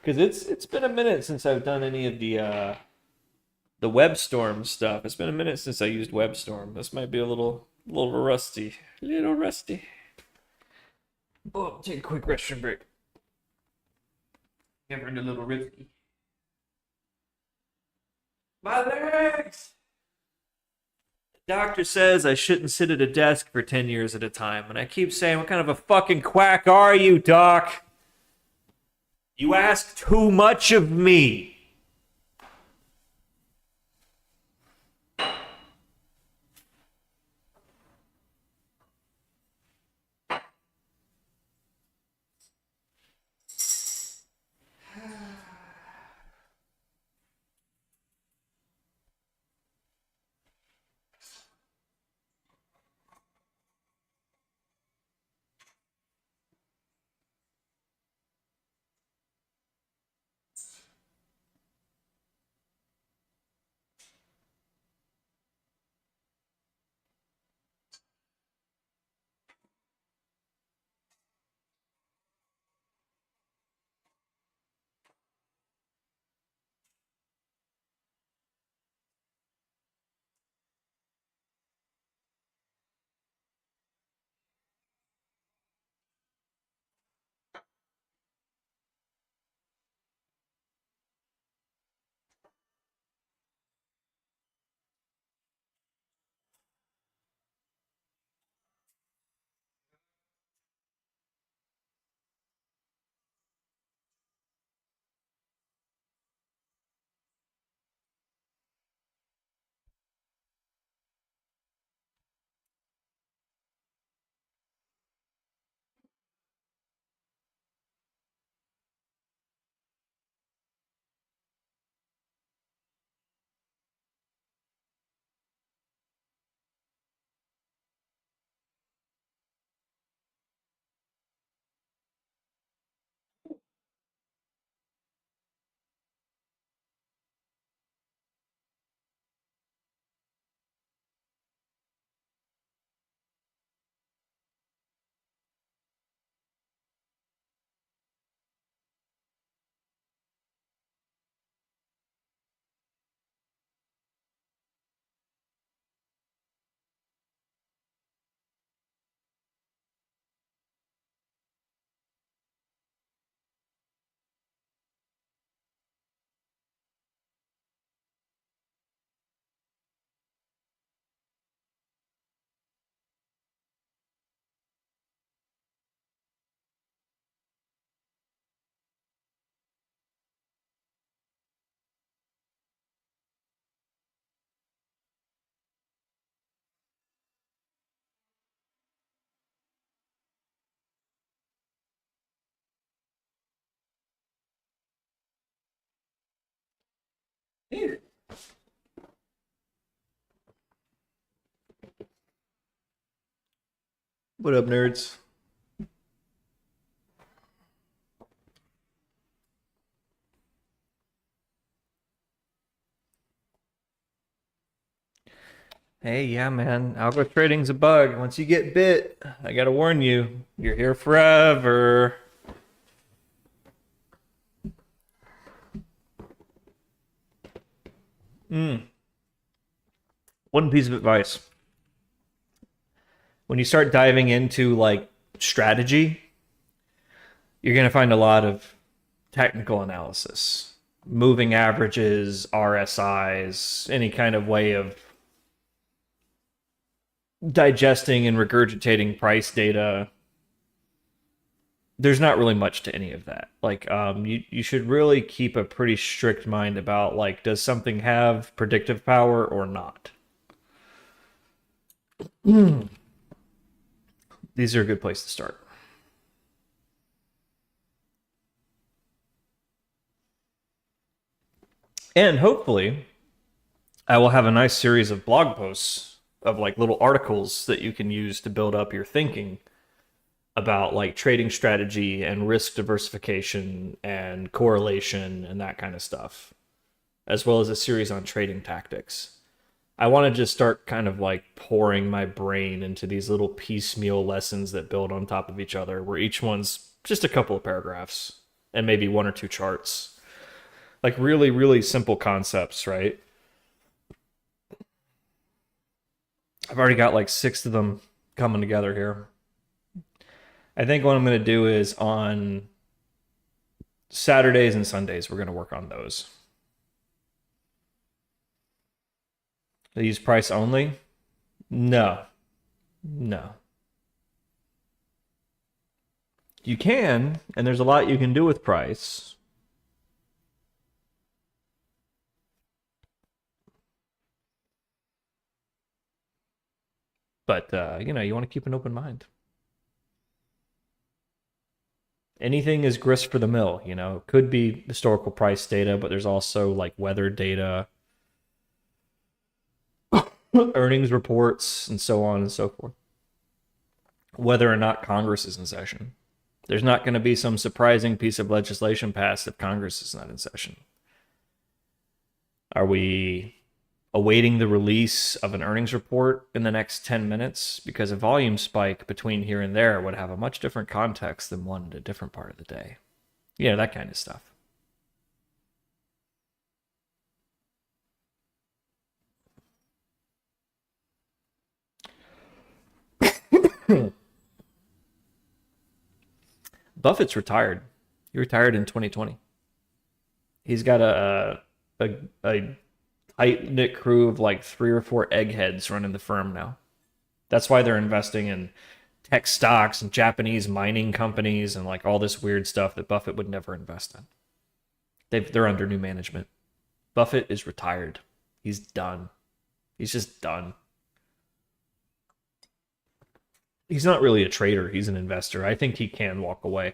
Because it's been a minute since I've done any of the WebStorm stuff. It's been a minute since I used WebStorm. This might be a little rusty. Little rusty. Oh, take a quick restroom break. Never a little risky. My legs! The doctor says I shouldn't sit at a desk for 10 years at a time. And I keep saying, what kind of a fucking quack are you, doc? You ask too much of me. What up, nerds? Hey, yeah, man. Algo trading's a bug. Once you get bit, I gotta warn you, you're here forever. One piece of advice. When you start diving into like strategy, you're gonna find a lot of technical analysis, moving averages, RSIs, any kind of way of digesting and regurgitating price data. there's not really much to any of that. Like, you should really keep a pretty strict mind about, like, does something have predictive power or not? These are a good place to start. And hopefully, I will have a nice series of blog posts of like little articles that you can use to build up your thinking about like trading strategy and risk diversification and correlation and that kind of stuff, as well as a series on trading tactics. I want to just start kind of like pouring my brain into these little piecemeal lessons that build on top of each other, where each one's just a couple of paragraphs and maybe one or two charts. Like really, really simple concepts, right? I've already got like six of them coming together here. I think what I'm going to do is on Saturdays and Sundays, we're going to work on those. They use price only? No. No. You can, and there's a lot you can do with price. But, you want to keep an open mind. Anything is grist for the mill, It could be historical price data, but there's also like weather data, earnings reports, and so on and so forth. Whether or not Congress is in session. There's not going to be some surprising piece of legislation passed if Congress is not in session. Are we awaiting the release of an earnings report in the next 10 minutes? Because a volume spike between here and there would have a much different context than one at a different part of the day. That kind of stuff. Buffett's retired. He retired in 2020. He's got a tight knit crew of like 3 or 4 eggheads running the firm now. That's why they're investing in tech stocks and Japanese mining companies and like all this weird stuff that Buffett would never invest in. They're under new management. Buffett is retired. He's done. He's just done. He's not really a trader. He's an investor. I think he can walk away.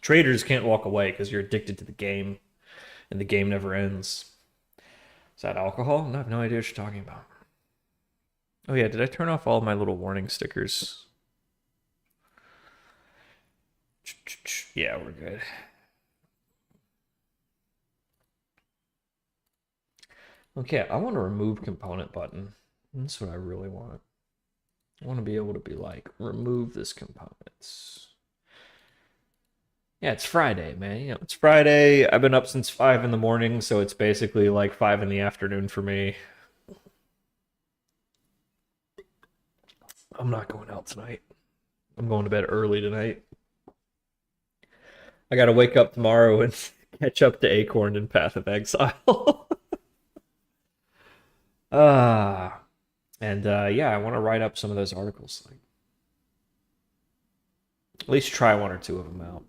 Traders can't walk away because you're addicted to the game and the game never ends. Is that alcohol? I have no idea what you're talking about. Oh yeah, did I turn off all my little warning stickers? Yeah, we're good. Okay, I want to remove component button. That's what I really want. I want to be able to be like, remove this components. Yeah, it's Friday, man. It's Friday. I've been up since 5 in the morning, so it's basically like 5 in the afternoon for me. I'm not going out tonight. I'm going to bed early tonight. I got to wake up tomorrow and catch up to Acorn and Path of Exile. I want to write up some of those articles. Like, at least try one or two of them out.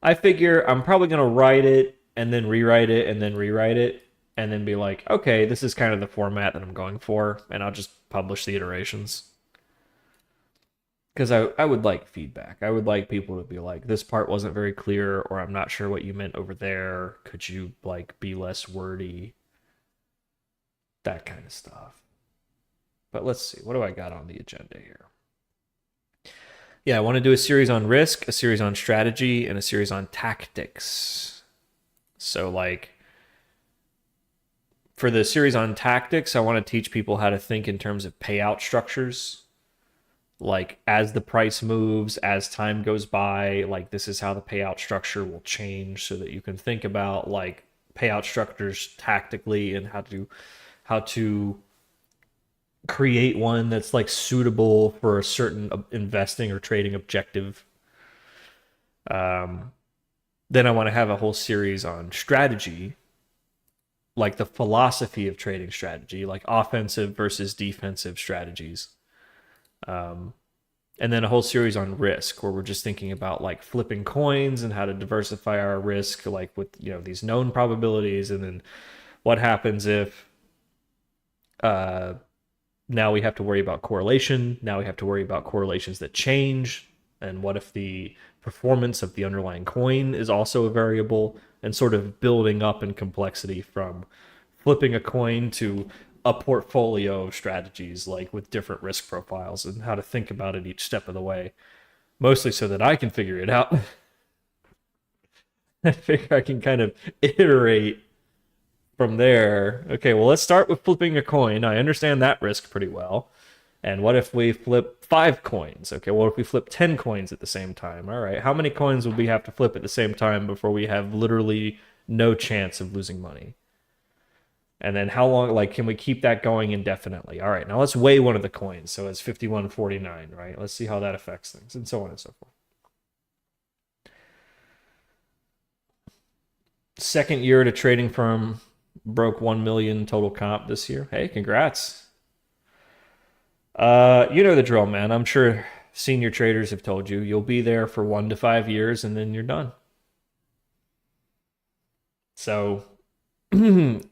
I figure I'm probably going to write it and then rewrite it and then rewrite it and then be like, okay, this is kind of the format that I'm going for, and I'll just publish the iterations. Because I would like feedback. I would like people to be like, this part wasn't very clear, or I'm not sure what you meant over there. Could you like be less wordy? That kind of stuff. But let's see, what do I got on the agenda here? Yeah, I want to do a series on risk, a series on strategy, and a series on tactics. So like for the series on tactics, I want to teach people how to think in terms of payout structures. Like as the price moves, as time goes by, like this is how the payout structure will change so that you can think about like payout structures tactically and how to create one that's like suitable for a certain investing or trading objective. Then I want to have a whole series on strategy, like the philosophy of trading strategy, like offensive versus defensive strategies. and then a whole series on risk where we're just thinking about like flipping coins and how to diversify our risk, like with these known probabilities, and then what happens if uh, now we have to worry about correlation. Now we have to worry about correlations that change. And what if the performance of the underlying coin is also a variable, and sort of building up in complexity from flipping a coin to a portfolio of strategies, like with different risk profiles, and how to think about it each step of the way, mostly so that I can figure it out. I figure I can kind of iterate from there. Okay, well, let's start with flipping a coin. I understand that risk pretty well. And what if we flip 5 coins? Okay, what if we flip 10 coins at the same time? All right, how many coins would we have to flip at the same time before we have literally no chance of losing money? And then how long, like, can we keep that going indefinitely? All right, now let's weigh one of the coins. So it's 51.49, right? Let's see how that affects things, and so on and so forth. Second year at a trading firm, broke 1 million total comp this year. Hey, congrats. You know the drill, man. I'm sure senior traders have told you you'll be there for 1 to 5 years and then you're done. So don't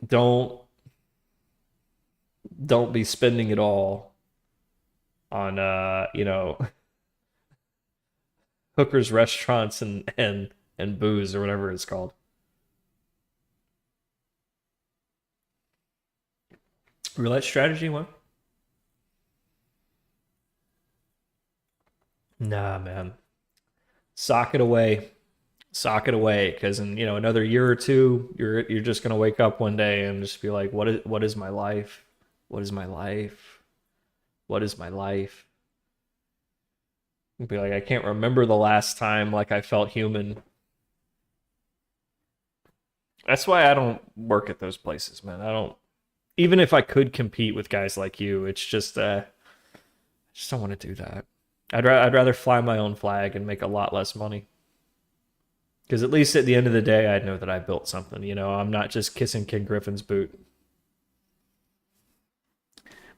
be spending it all on hookers, restaurants, and booze, or whatever it's called. Roulette strategy one? Nah, man. Sock it away. Sock it away, because in another year or two, you're just gonna wake up one day and just be like, what is my life? What is my life? What is my life? You'd be like, I can't remember the last time like I felt human. That's why I don't work at those places, man. I don't. Even if I could compete with guys like you, it's just I just don't want to do that. I'd rather fly my own flag and make a lot less money. Because at least at the end of the day, I know that I built something. I'm not just kissing King Griffin's boot.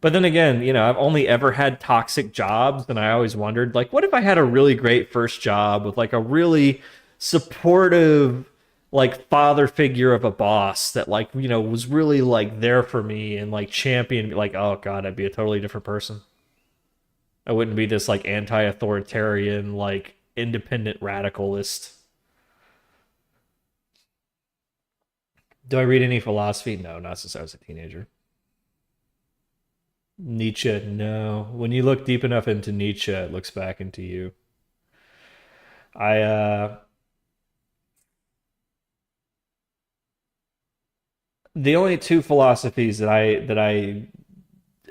But then again, I've only ever had toxic jobs, and I always wondered, like, what if I had a really great first job with like a really supportive, like, father figure of a boss that, like, was really like there for me and like championed me? Like, oh God, I'd be a totally different person. I wouldn't be this like anti-authoritarian, like independent radicalist. Do I read any philosophy? No, not since I was a teenager. Nietzsche, no. When you look deep enough into Nietzsche, it looks back into you. I The only two philosophies that I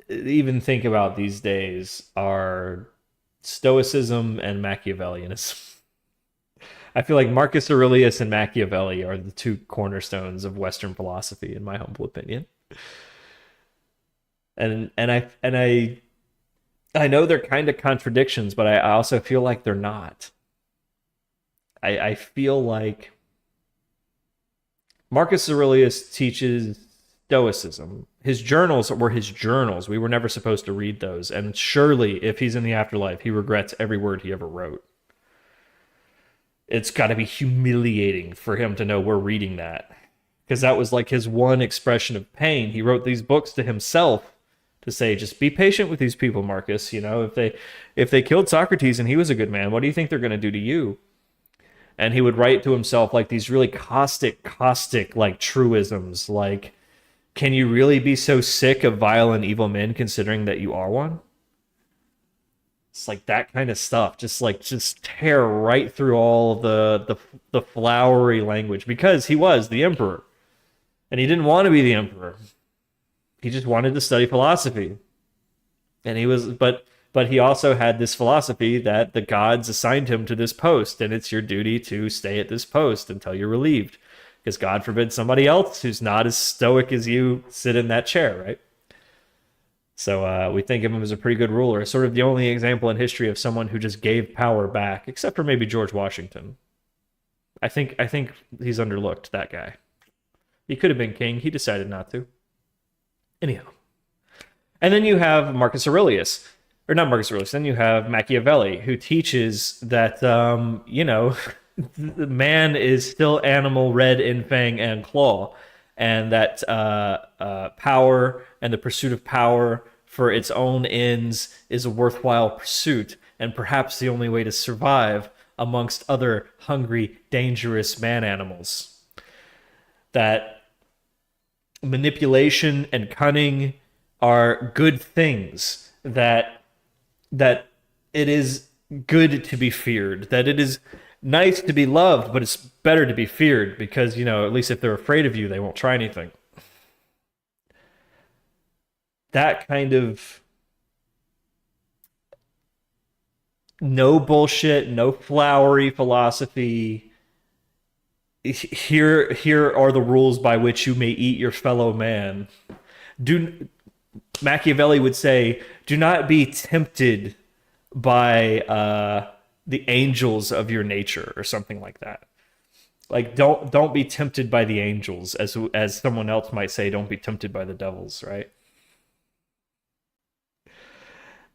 even think about these days are Stoicism and Machiavellianism. I feel like Marcus Aurelius and Machiavelli are the two cornerstones of Western philosophy, in my humble opinion. And I know they're kind of contradictions, but I also feel like they're not. I feel like Marcus Aurelius teaches Stoicism. His journals were his journals. We were never supposed to read those. And surely, if he's in the afterlife, he regrets every word he ever wrote. It's got to be humiliating for him to know we're reading that. Because that was like his one expression of pain. He wrote these books to himself to say, just be patient with these people, Marcus. If they killed Socrates and he was a good man, what do you think they're going to do to you? And he would write to himself like these really caustic like truisms, like, can you really be so sick of vile and evil men considering that you are one? It's like that kind of stuff, just tear right through all the flowery language, because he was the emperor and he didn't want to be the emperor. He just wanted to study philosophy. And but he also had this philosophy that the gods assigned him to this post, and it's your duty to stay at this post until you're relieved, because God forbid somebody else who's not as stoic as you sit in that chair, right? So we think of him as a pretty good ruler, sort of the only example in history of someone who just gave power back, except for maybe George Washington. I think he's underlooked, that guy. He could have been king. He decided not to. Anyhow. And then you have Marcus Aurelius. or not Marcus Aurelius. Then you have Machiavelli, who teaches that the man is still animal, red in fang and claw, and that power and the pursuit of power for its own ends is a worthwhile pursuit, and perhaps the only way to survive amongst other hungry, dangerous man animals. That manipulation and cunning are good things, that it is good to be feared, that it is nice to be loved, but it's better to be feared because, at least if they're afraid of you, they won't try anything. That kind of no bullshit, no flowery philosophy. Here are the rules by which you may eat your fellow man. Machiavelli would say, do not be tempted by the angels of your nature, or something like that. Like, don't be tempted by the angels, as someone else might say, don't be tempted by the devils, right?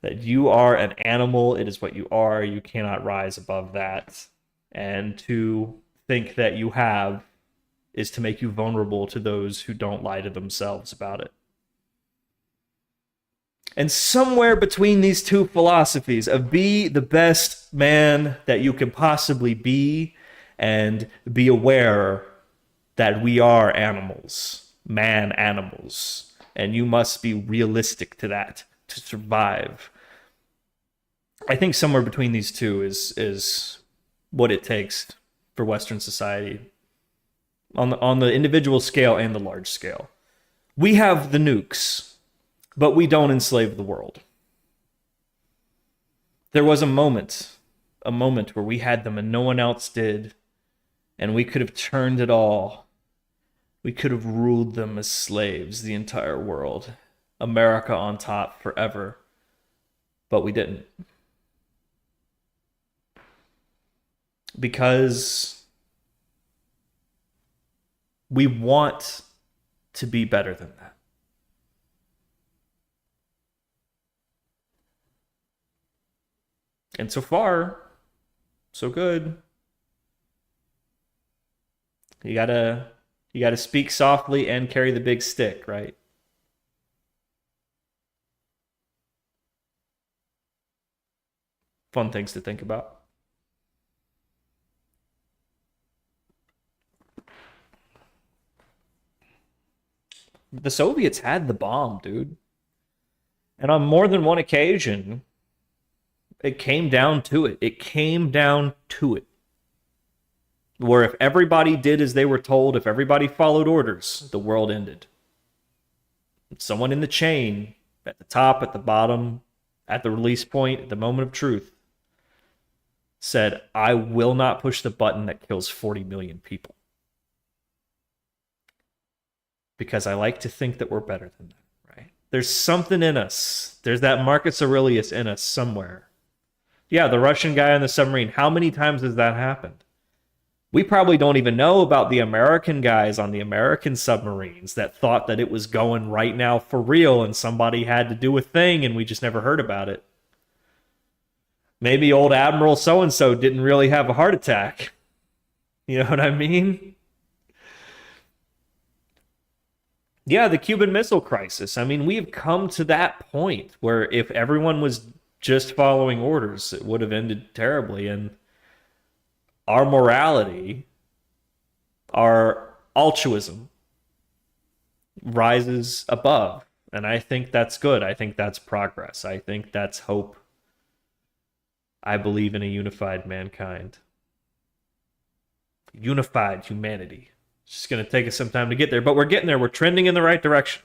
That you are an animal, it is what you are, you cannot rise above that. And to think that you have is to make you vulnerable to those who don't lie to themselves about it. And somewhere between these two philosophies of be the best man that you can possibly be and be aware that we are animals, man animals, and you must be realistic to that to survive. I think somewhere between these two is what it takes for Western society on the individual scale and the large scale. We have the nukes, but we don't enslave the world. There was a moment where we had them and no one else did, and we could have turned it all. We could have ruled them as slaves, the entire world. America on top forever. But we didn't. Because we want to be better than that. And so far, so good. You gotta speak softly and carry the big stick, right? Fun things to think about. The Soviets had the bomb, dude. And on more than one occasion, it came down to it. It came down to it. Where if everybody did as they were told, if everybody followed orders, the world ended. Someone in the chain, at the top, at the bottom, at the release point, at the moment of truth, said, I will not push the button that kills 40 million people. Because I like to think that we're better than that, right? There's something in us. There's that Marcus Aurelius in us somewhere. Yeah, the Russian guy on the submarine. How many times has that happened? We probably don't even know about the American guys on the American submarines that thought that it was going right now for real and somebody had to do a thing and we just never heard about it. Maybe old Admiral so-and-so didn't really have a heart attack. You know what I mean? Yeah, the Cuban Missile Crisis. I mean, we've come to that point where if everyone was just following orders, it would have ended terribly. And our morality, our altruism rises above. And I think that's good. I think that's progress. I think that's hope. I believe in a unified mankind. Unified humanity. It's just going to take us some time to get there, but we're getting there. We're trending in the right direction.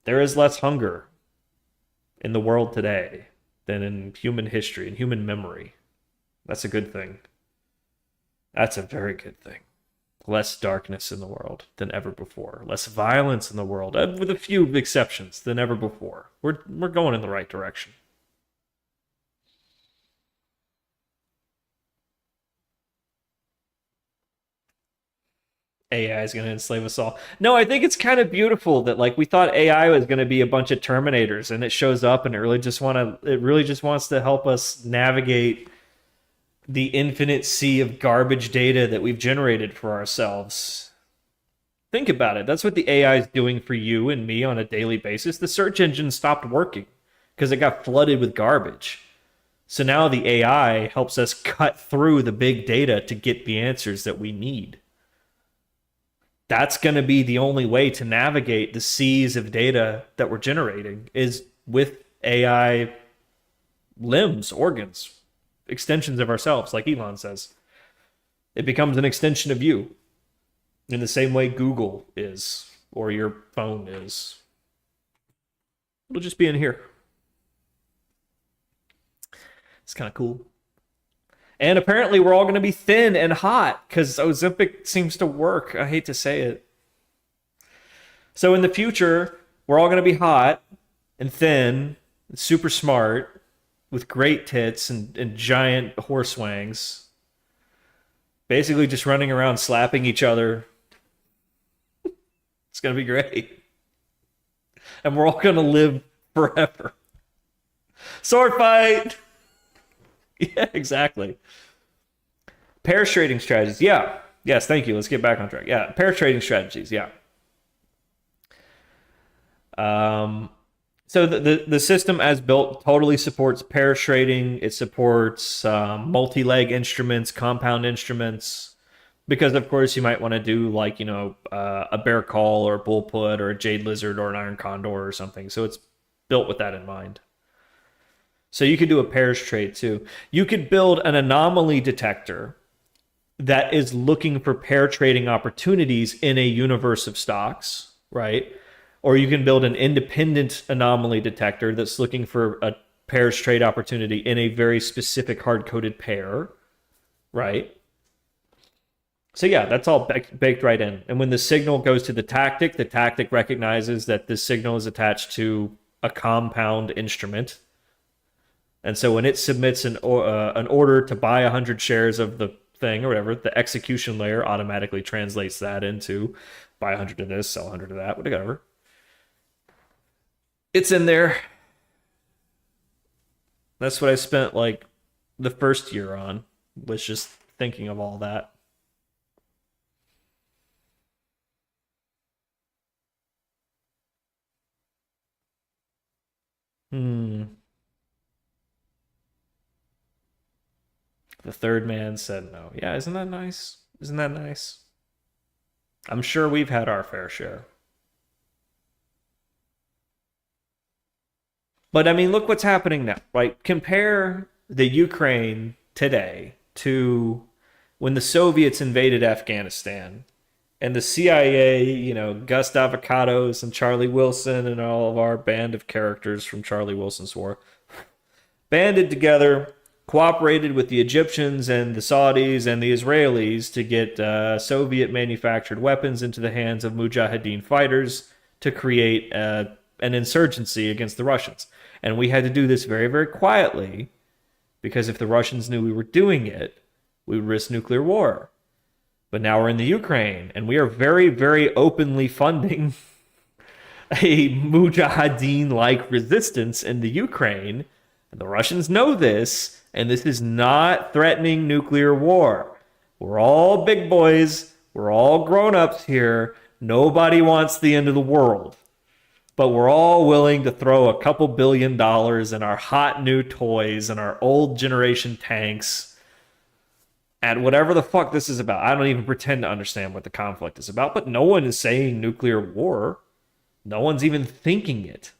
There is less hunger in the world today than in human history and human memory. That's a good thing. That's a very good thing. Less darkness in the world than ever before. Less violence in the world, with a few exceptions, than ever before. We're going in the right direction. AI is going to enslave us all. No, I think it's kind of beautiful that like we thought AI was going to be a bunch of Terminators, and it shows up and it really just wants to help us navigate the infinite sea of garbage data that we've generated for ourselves. Think about it. That's what the AI is doing for you and me on a daily basis. The search engine stopped working because it got flooded with garbage. So now the AI helps us cut through the big data to get the answers that we need. That's going to be the only way to navigate the seas of data that we're generating is with AI limbs, organs, extensions of ourselves, like Elon says. It becomes an extension of you in the same way Google is or your phone is. It'll just be in here. It's kind of cool. And apparently we're all going to be thin and hot because Ozempic seems to work. I hate to say it. So in the future, we're all going to be hot and thin, and super smart, with great tits and giant horse wangs. Basically just running around slapping each other. It's going to be great. And we're all going to live forever. Sword fight! Yeah, exactly. Pair trading strategies. Yeah. Yes, thank you. Let's get back on track. Yeah, pair trading strategies. Yeah. So the system as built totally supports pair trading. It supports multi-leg instruments, compound instruments, because of course you might want to do like, a bear call or a bull put or a jade lizard or an iron condor or something. So it's built with that in mind. So you could do a pairs trade too. You could build an anomaly detector that is looking for pair trading opportunities in a universe of stocks, right? Or you can build an independent anomaly detector that's looking for a pairs trade opportunity in a very specific hard-coded pair, right? So yeah, that's all baked right in. And when the signal goes to the tactic recognizes that this signal is attached to a compound instrument. And so when it submits an order to buy 100 shares of the thing or whatever, the execution layer automatically translates that into buy 100 of this, sell 100 of that, whatever. It's in there. That's what I spent like the first year on, was just thinking of all that. Hmm. The third man said no. Yeah, isn't that nice? Isn't that nice? I'm sure we've had our fair share. But I mean, look what's happening now, right? Compare the Ukraine today to when the Soviets invaded Afghanistan and the CIA, Gus Avocados and Charlie Wilson and all of our band of characters from Charlie Wilson's War banded together, cooperated with the Egyptians and the Saudis and the Israelis to get Soviet manufactured weapons into the hands of Mujahideen fighters to create an insurgency against the Russians. And we had to do this very, very quietly because if the Russians knew we were doing it, we would risk nuclear war. But now we're in the Ukraine, and we are very, very openly funding a Mujahideen-like resistance in the Ukraine. And the Russians know this, and this is not threatening nuclear war. We're all big boys. We're all grown-ups here. Nobody wants the end of the world. But we're all willing to throw a couple $1 billion in our hot new toys and our old generation tanks at whatever the fuck this is about. I don't even pretend to understand what the conflict is about, but no one is saying nuclear war. No one's even thinking it.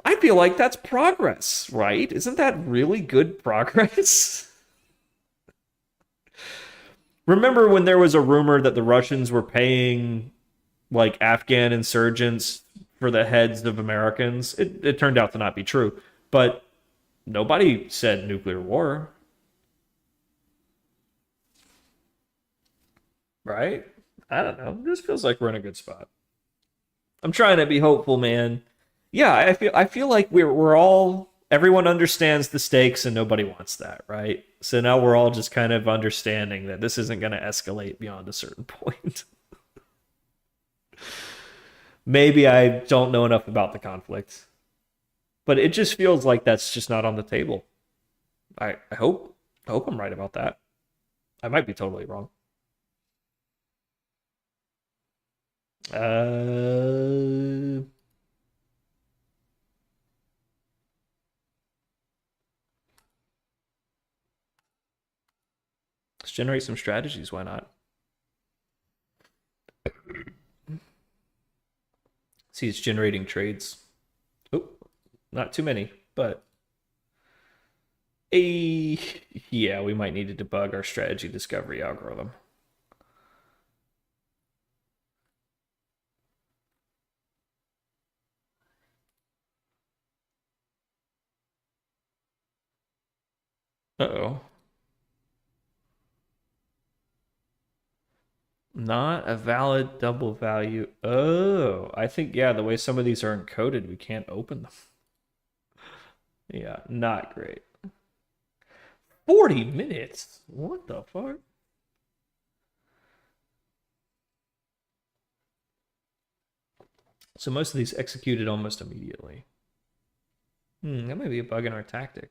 I feel like that's progress, right? Isn't that really good progress? Remember when there was a rumor that the Russians were paying like Afghan insurgents for the heads of Americans? It turned out to not be true, but nobody said nuclear war, right? I don't know. This feels like we're in a good spot. I'm trying to be hopeful, man. Yeah, I feel like we're all everyone understands the stakes and nobody wants that, right? So now we're all just kind of understanding that this isn't going to escalate beyond a certain point. Maybe I don't know enough about the conflict, but it just feels like that's just not on the table. I hope I'm right about that. I might be totally wrong. Uh, let's generate some strategies. Why not? See, it's generating trades. Oh, not too many, but a yeah, we might need to debug our strategy discovery algorithm. Uh-oh. Not a valid double value. Oh, I think, yeah, the way some of these are encoded, we can't open them. Yeah, not great. 40 minutes? What the fuck? So most of these executed almost immediately. That might be a bug in our tactic.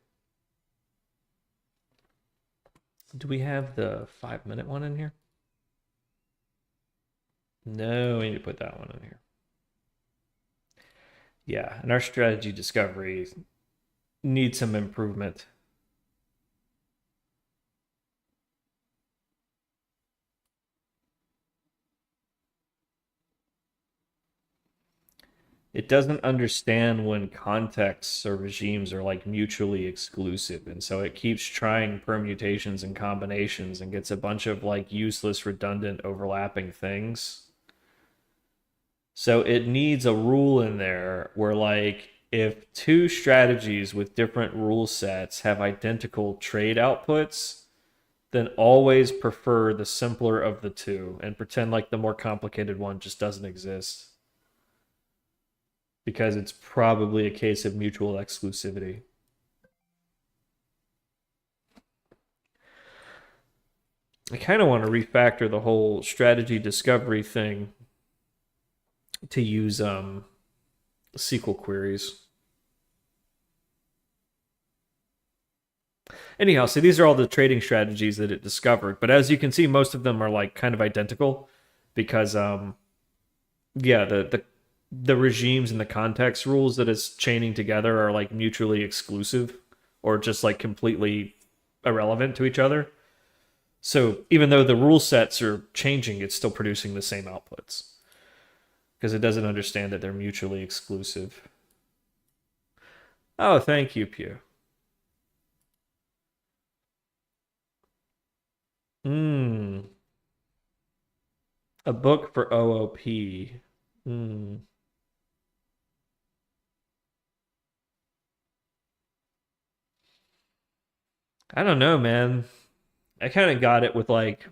Do we have the 5-minute one in here? No, we need to put that one in here. Yeah, and our strategy discovery needs some improvement. It doesn't understand when contexts or regimes are like mutually exclusive, and so it keeps trying permutations and combinations and gets a bunch of like useless redundant overlapping things. So it needs a rule in there where like if two strategies with different rule sets have identical trade outputs, then always prefer the simpler of the two and pretend like the more complicated one just doesn't exist, because it's probably a case of mutual exclusivity. I kind of want to refactor the whole strategy discovery thing to use SQL queries. Anyhow, so these are all the trading strategies that it discovered, but as you can see, most of them are like kind of identical because yeah, the regimes and the context rules that it's chaining together are like mutually exclusive or just like completely irrelevant to each other. So even though the rule sets are changing, it's still producing the same outputs because it doesn't understand that they're mutually exclusive. Oh, thank you, Pew. Hmm. A book for OOP. Hmm. I don't know, man. I kind of got it with like,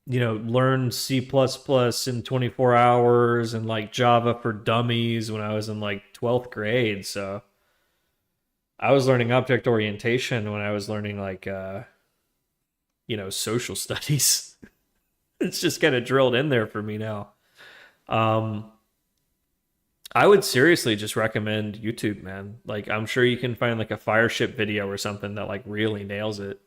learn C++ in 24 hours and like Java for dummies when I was in like 12th grade. So I was learning object orientation when I was learning like, social studies. It's just kind of drilled in there for me now. Um, I would seriously just recommend YouTube, man. Like, I'm sure you can find like a Fireship video or something that like really nails it.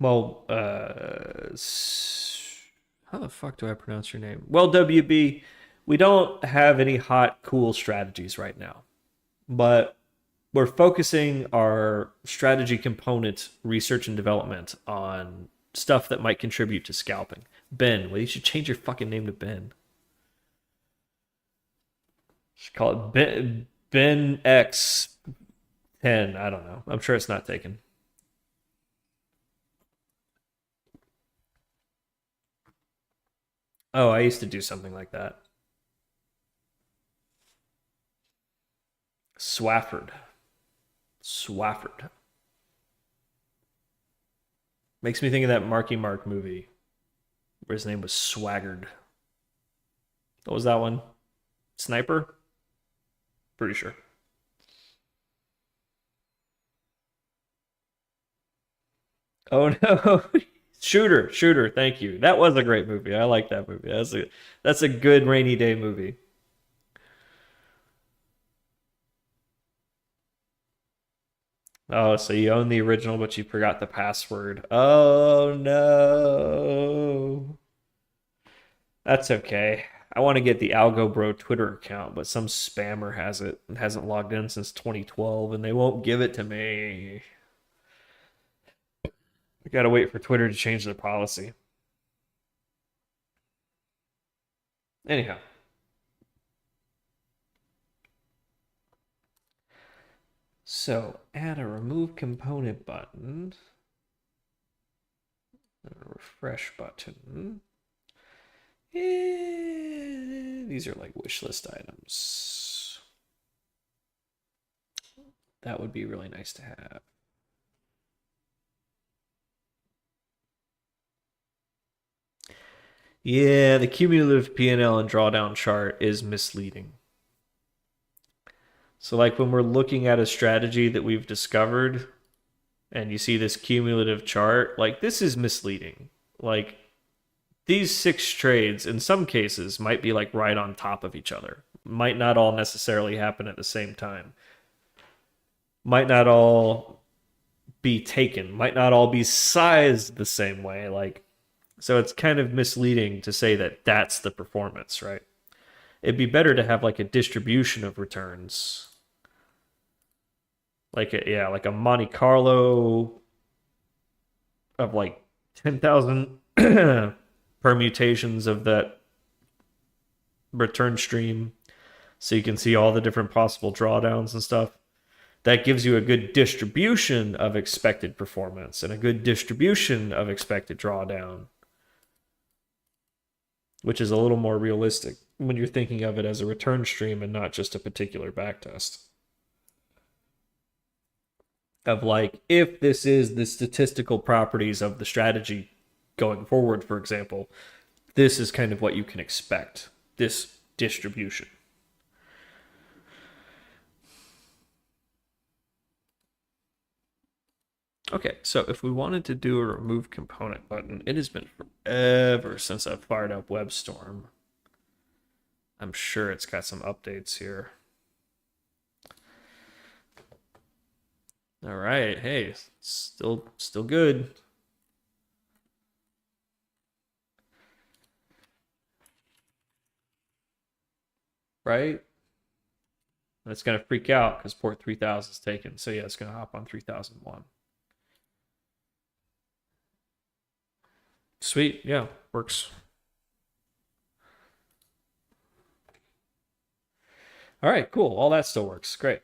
Well, how the fuck do I pronounce your name? Well, WB, we don't have any hot, cool strategies right now, but we're focusing our strategy component research and development on stuff that might contribute to scalping. Ben, well, you should change your fucking name to Ben. Should call it Ben X10. I don't know. I'm sure it's not taken. Oh, I used to do something like that. Swafford. Swafford. Makes me think of that Marky Mark movie where his name was Swaggard. What was that one? Sniper? Pretty sure. Oh no. Shooter, Shooter, thank you. That was a great movie. I like that movie. That's a good rainy day movie. Oh, so you own the original, but you forgot the password. Oh no. That's okay. I want to get the Algo Bro Twitter account, but some spammer has it and hasn't logged in since 2012, and they won't give it to me. I gotta wait for Twitter to change their policy. Anyhow, so add a remove component button, and a refresh button. These are like wish list items. That would be really nice to have. Yeah, the cumulative P&L and drawdown chart is misleading. So, like when we're looking at a strategy that we've discovered and you see this cumulative chart, like this is misleading. Like these six trades, in some cases, might be like right on top of each other, might not all necessarily happen at the same time, might not all be taken, might not all be sized the same way. Like, so it's kind of misleading to say that that's the performance, right? It'd be better to have like a distribution of returns, like like a Monte Carlo of like 10,000 permutations of that return stream, so you can see all the different possible drawdowns and stuff. That gives you a good distribution of expected performance and a good distribution of expected drawdown, which is a little more realistic when you're thinking of it as a return stream and not just a particular backtest. Of like, if this is the statistical properties of the strategy going forward, for example, this is kind of what you can expect, this distribution. Okay, so if we wanted to do a remove component button, it has been forever since I've fired up WebStorm. I'm sure it's got some updates here. All right, hey, still good. Right? And it's gonna freak out because port 3000 is taken. So yeah, it's gonna hop on 3001. Sweet, yeah, works. All right, cool. All that still works. Great.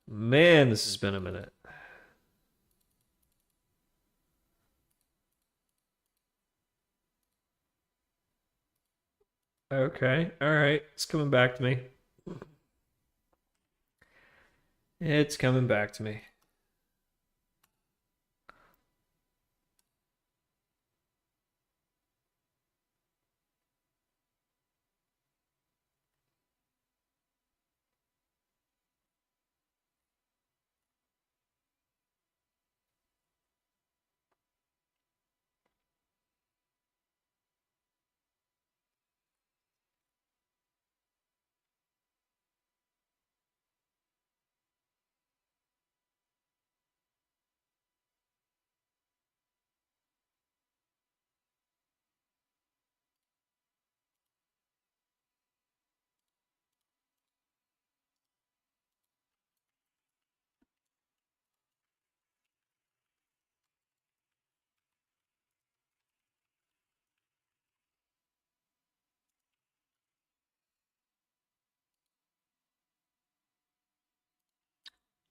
Man, this has been a minute. Okay, all right. It's coming back to me. It's coming back to me.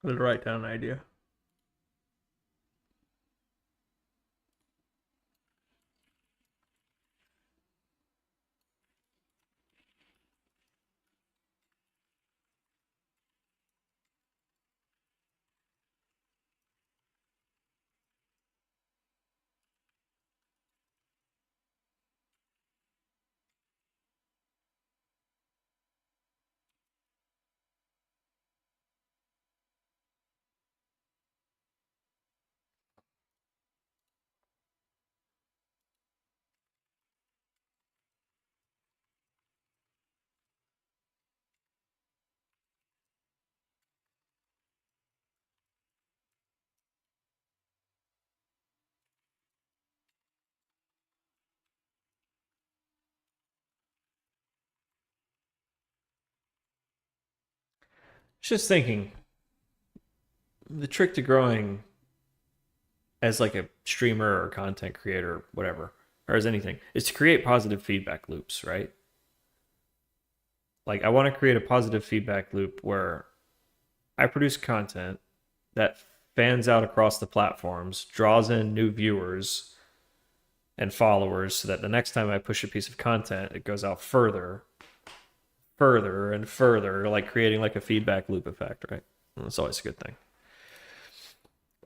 I'm gonna write down an idea. Just thinking, the trick to growing as like a streamer or content creator, whatever, or as anything, is to create positive feedback loops, right? Like I want to create a positive feedback loop where I produce content that fans out across the platforms, draws in new viewers and followers so that the next time I push a piece of content, it goes out further, further, and further, like creating like a feedback loop effect, right? And that's always a good thing.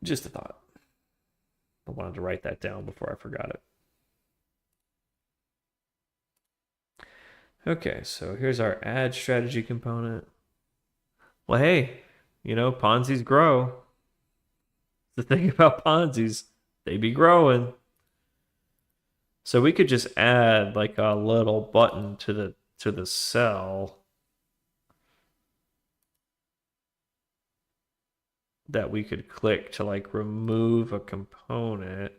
Just a thought. I wanted to write that down before I forgot it. Okay, so here's our ad strategy component. Well, hey, Ponzi's grow. The thing about Ponzi's, they be growing. So we could just add like a little button to the cell that we could click to like remove a component.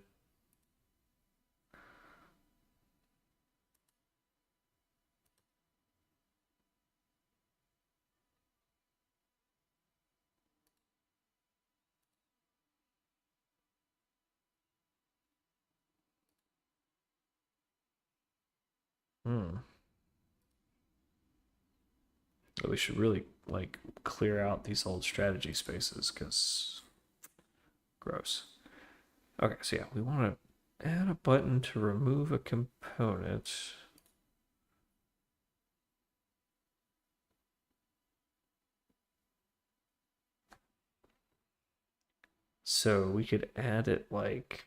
Hmm. But we should really like clear out these old strategy spaces because gross. Okay, so yeah, we want to add a button to remove a component. So we could add it like,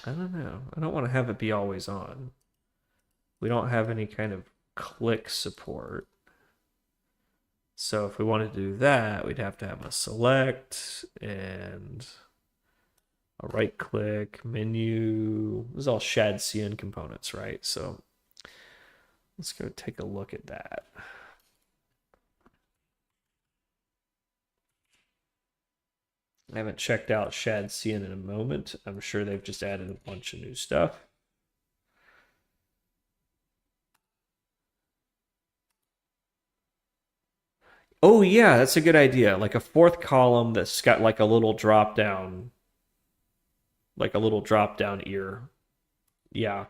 I don't know. I don't want to have it be always on. We don't have any kind of click support. So if we want to do that, we'd have to have a select and a right click menu. This is all shad CN components, right? So let's go take a look at that. I haven't checked out shad CN in a moment. I'm sure they've just added a bunch of new stuff. Oh yeah, that's a good idea. Like a fourth column that's got like a little drop down, like a little drop down ear. Yeah,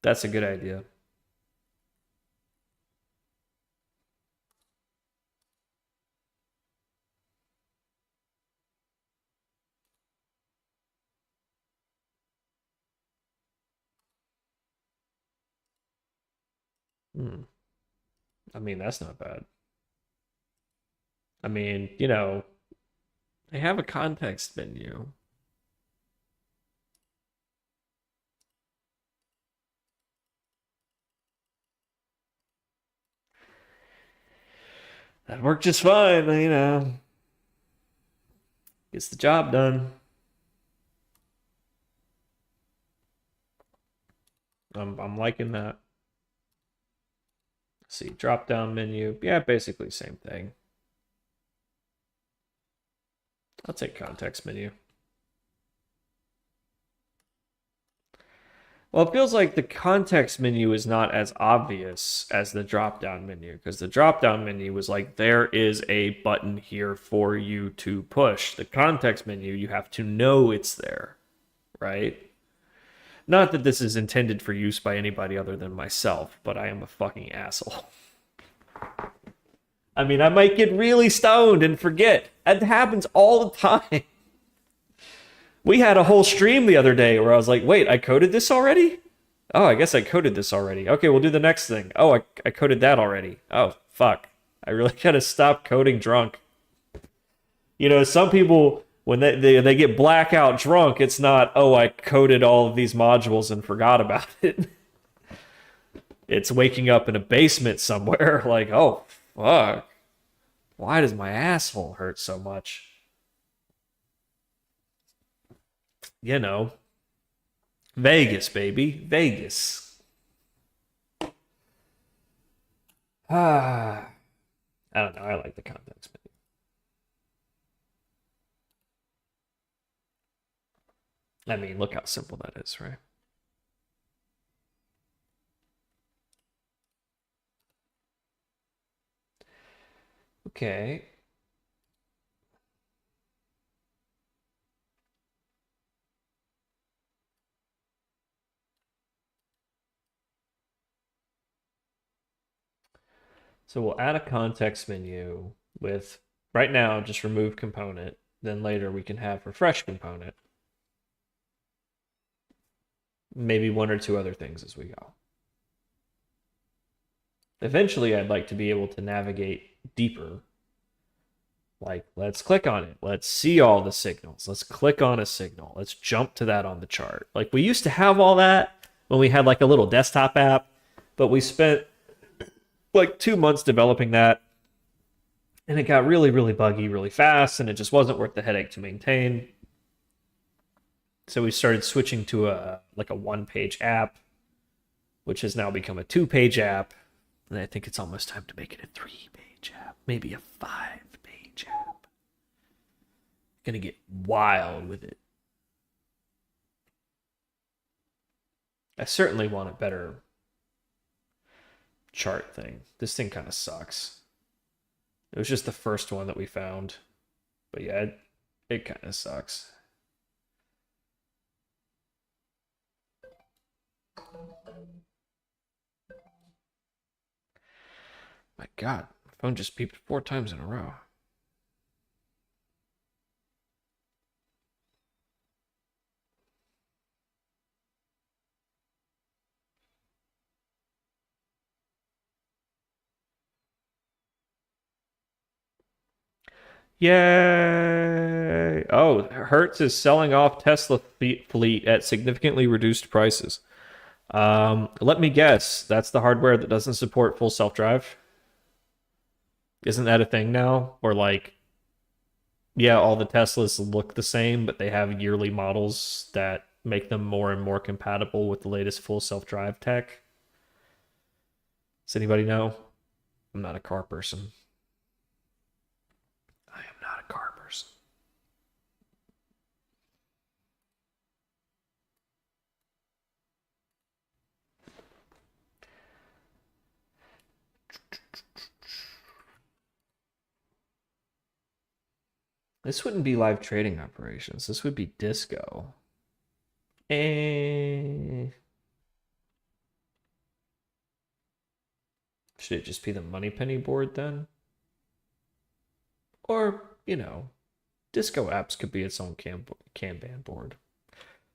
that's a good idea. Hmm. I mean, that's not bad. I mean, they have a context menu. That worked just fine, gets the job done. I'm liking that. Let's see, drop down menu. Yeah, basically same thing. I'll take context menu. Well, it feels like the context menu is not as obvious as the drop down menu because the drop down menu was like, there is a button here for you to push. The context menu, you have to know it's there, right? Not that this is intended for use by anybody other than myself, but I am a fucking asshole. I mean, I might get really stoned and forget. It happens all the time. We had a whole stream the other day where I was like, wait, I coded this already? Oh, I guess I coded this already. Okay, we'll do the next thing. Oh, I coded that already. Oh, fuck. I really gotta stop coding drunk. Some people, when they get blackout drunk, it's not, oh, I coded all of these modules and forgot about it. It's waking up in a basement somewhere like, oh, fuck. Why does my asshole hurt so much? You know, Vegas, baby. Vegas. Ah, I don't know. I like the context menu. I mean, look how simple that is, right? Okay. So we'll add a context menu with, right now, just remove component. Then later we can have refresh component. Maybe one or two other things as we go. Eventually, I'd like to be able to navigate deeper. Like, let's click on it. Let's see all the signals. Let's click on a signal. Let's jump to that on the chart. Like, we used to have all that when we had like a little desktop app, but we spent like 2 months developing that, and it got really, really buggy really fast, and it just wasn't worth the headache to maintain. So we started switching to a like a one-page app, which has now become a two-page app, and I think it's almost time to make it a three-page app, maybe a five-page app. Gonna get wild with it. I certainly want a better chart thing. This thing kind of sucks. It was just the first one that we found, but yeah, it kind of sucks. My God, my phone just beeped 4 times in a row. Yay! Oh, Hertz is selling off Tesla fleet at significantly reduced prices. Let me guess, that's the hardware that doesn't support full self-drive. Isn't that a thing now? Or like, yeah, all the Teslas look the same, but they have yearly models that make them more and more compatible with the latest full self-drive tech. Does anybody know? I'm not a car person. I am not a car person. This wouldn't be live trading operations. This would be disco. Eh. Should it just be the Moneypenny board then? Or, Disco apps could be its own Kanban board.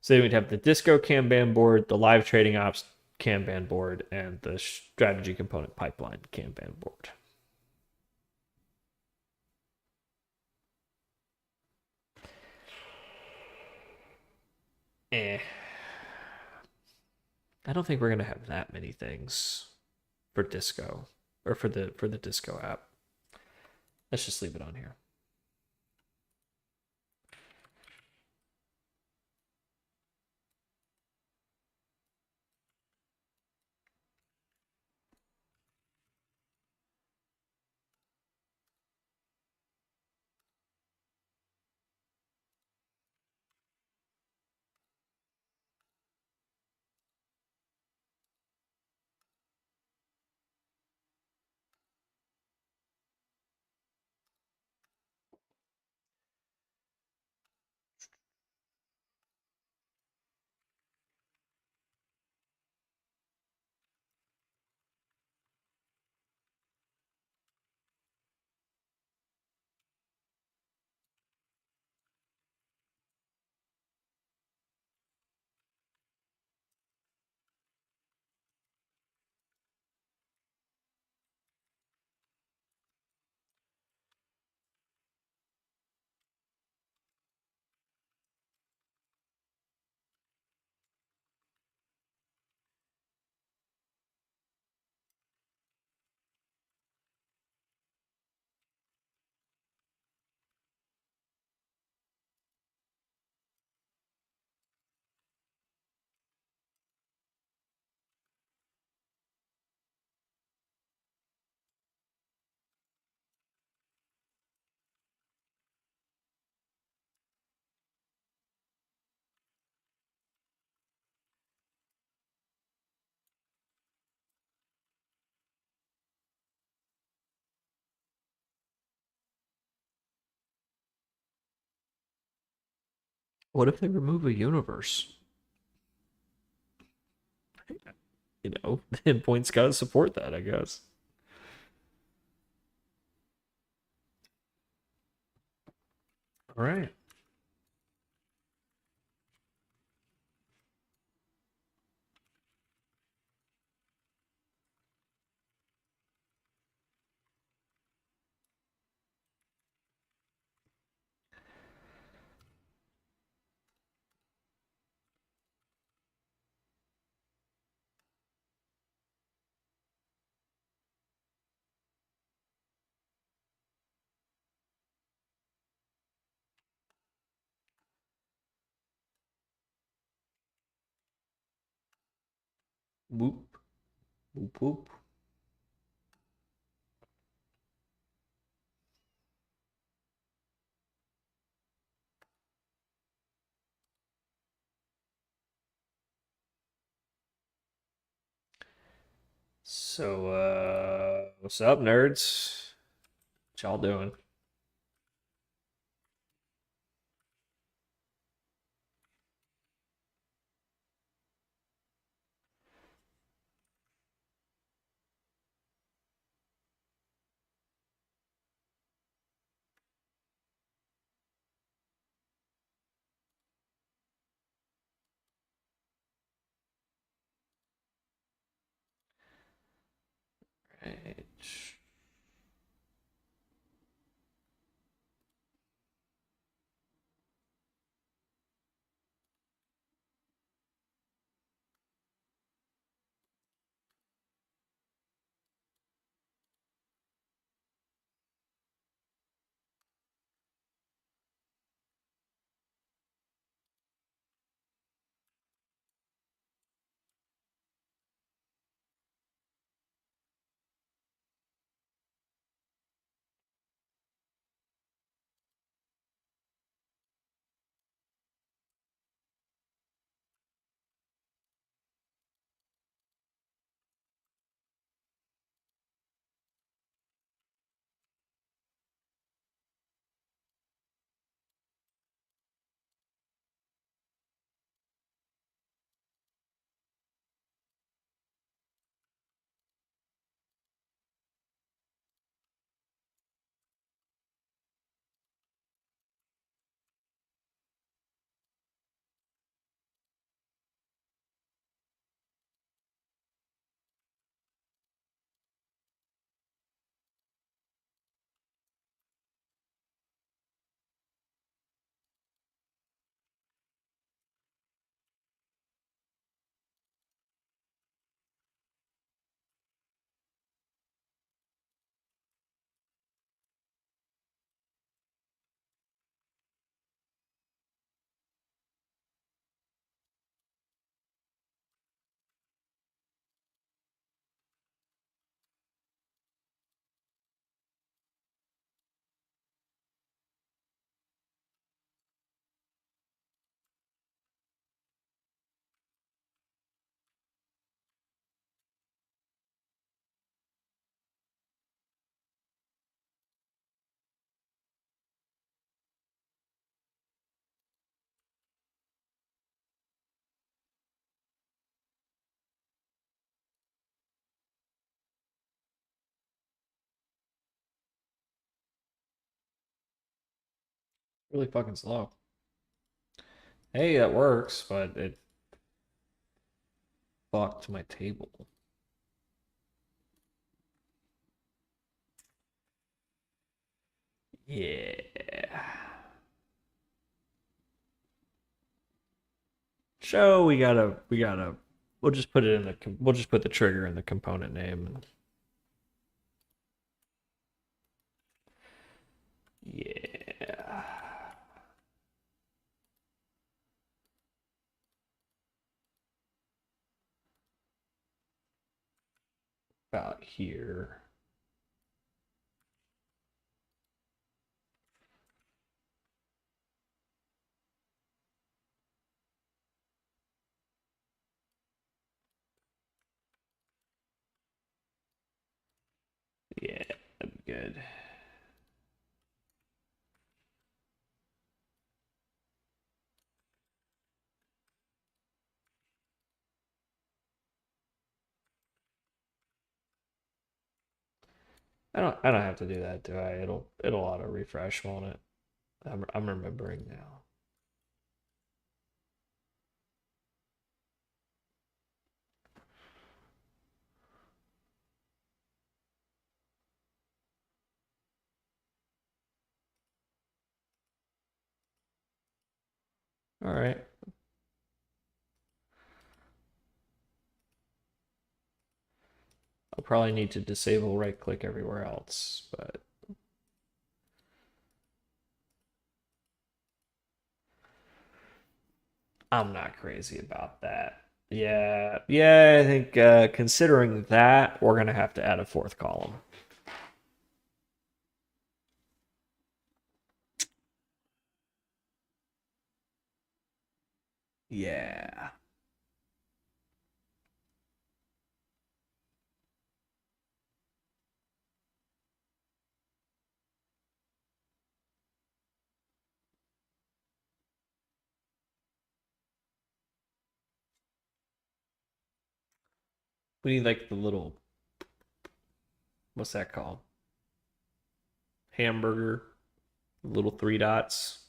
So then we'd have the Disco Kanban board, the live trading ops Kanban board, and the strategy component pipeline Kanban board. Eh. I don't think we're gonna have that many things for Disco or for the Disco app. Let's just leave it on here. What if they remove a universe? The endpoint's got to support that, I guess. All right. Whoop, whoop, whoop. So, what's up, nerds? What y'all doing? Right. Really fucking slow. Hey, that works, but it fucked my table. Yeah. Show we gotta we'll just put it in we'll just put the trigger in the component name. Yeah. About here. Yeah, that'd be good. I don't have to do that, do I? It'll auto refresh, won't it? I'm remembering now. All right. I'll probably need to disable right click everywhere else, but I'm not crazy about that. Yeah, yeah, I think considering that, we're gonna have to add a fourth column. Yeah. We need like the little, what's that called? Hamburger, little three dots.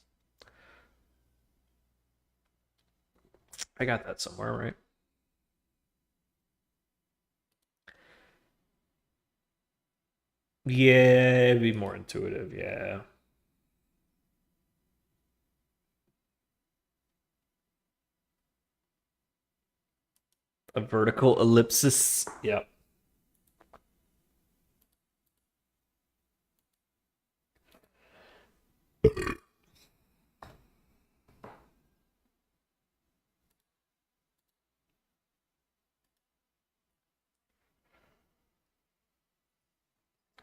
I got that somewhere, right? Yeah, it'd be more intuitive. Yeah. A vertical ellipsis. Yep.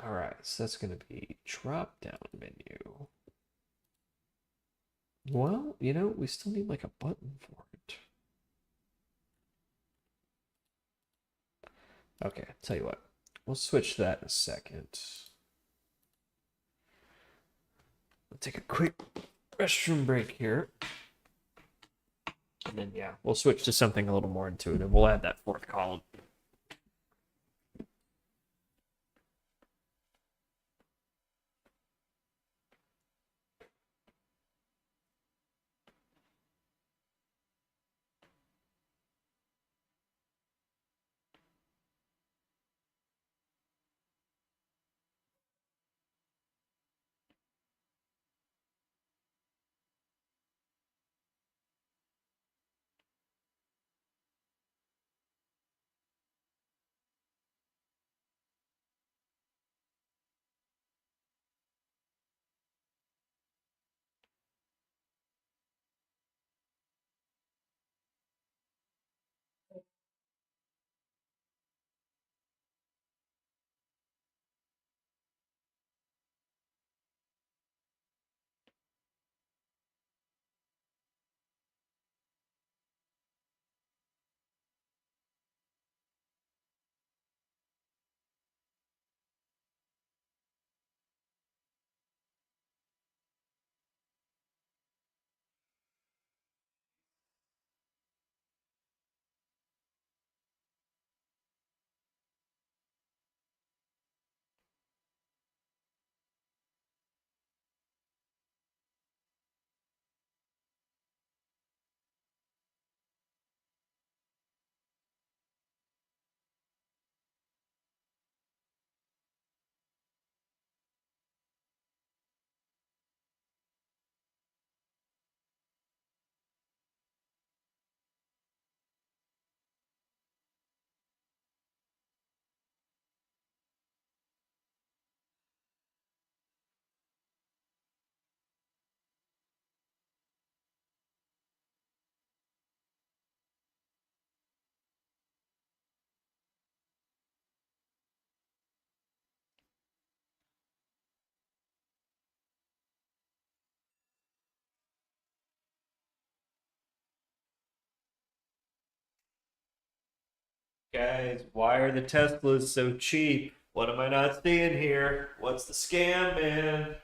All right, so that's going to be drop down menu. Well, we still need like a button for it. Okay, tell you what. We'll switch that in a second. We'll take a quick restroom break here. And then, yeah, we'll switch to something a little more intuitive. We'll add that fourth column. Guys, why are the Teslas so cheap? What am I not seeing here? What's the scam, man?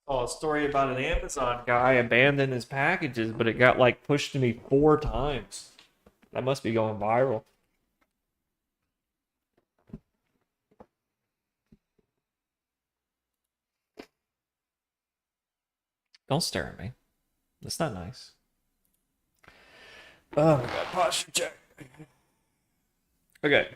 Oh, a story about an Amazon guy abandoned his packages, but it got like pushed to me 4 times. That must be going viral. Don't stare at me. That's not nice. Oh my god, posture check. Okay.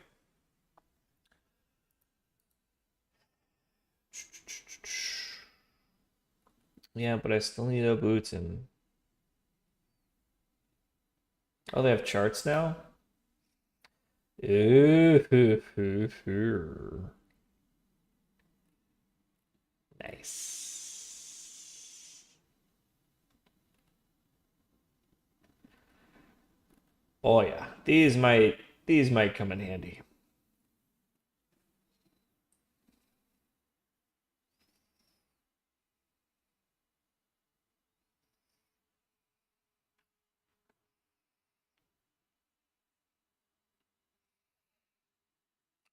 Yeah, but I still need no boots and oh, they have charts now? Ooh. Nice. Oh yeah. These might come in handy.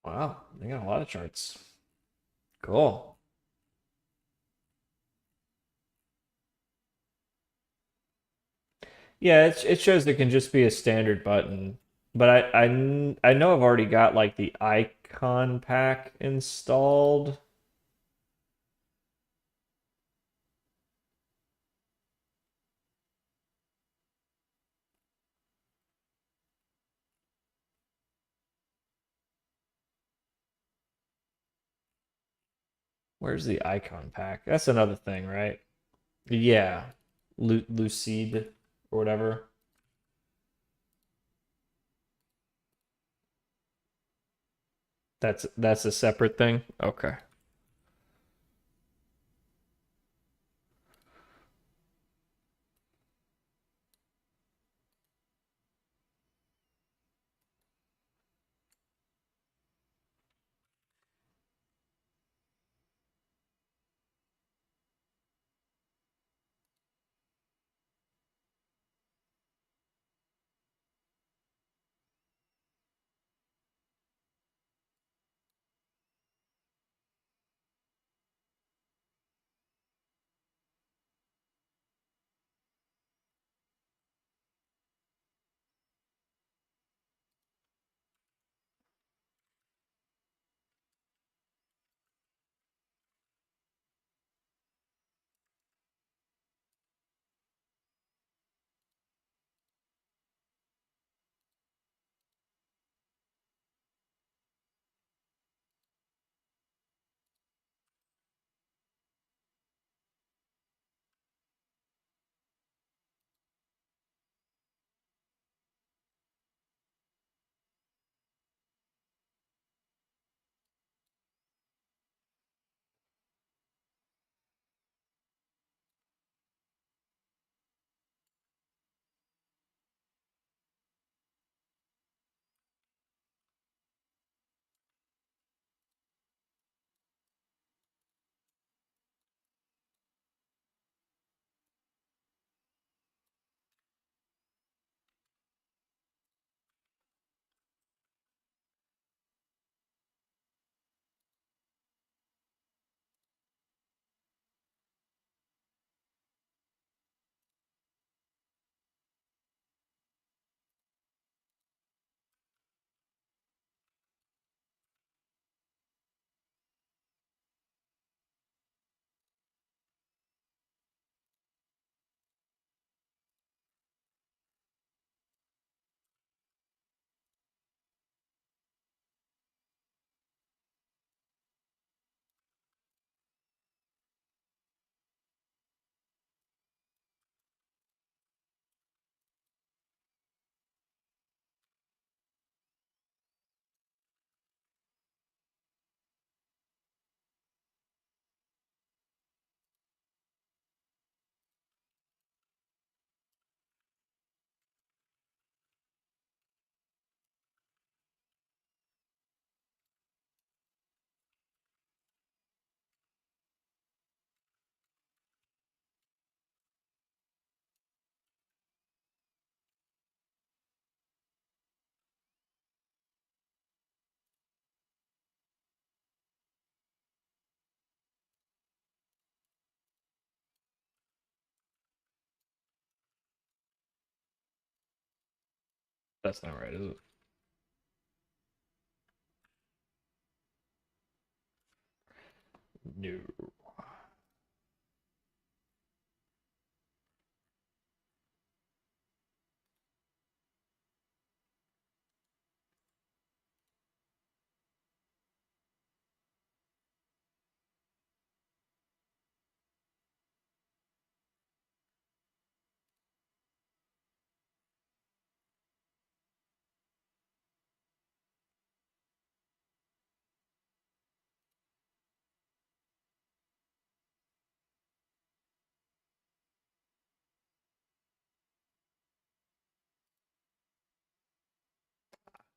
Wow, they got a lot of charts. Cool. Yeah, it shows it can just be a standard button, but I know I've already got like the icon pack installed. Where's the icon pack? That's another thing, right? Yeah, Lucide or whatever. That's a separate thing. Okay. That's not right, is it? No.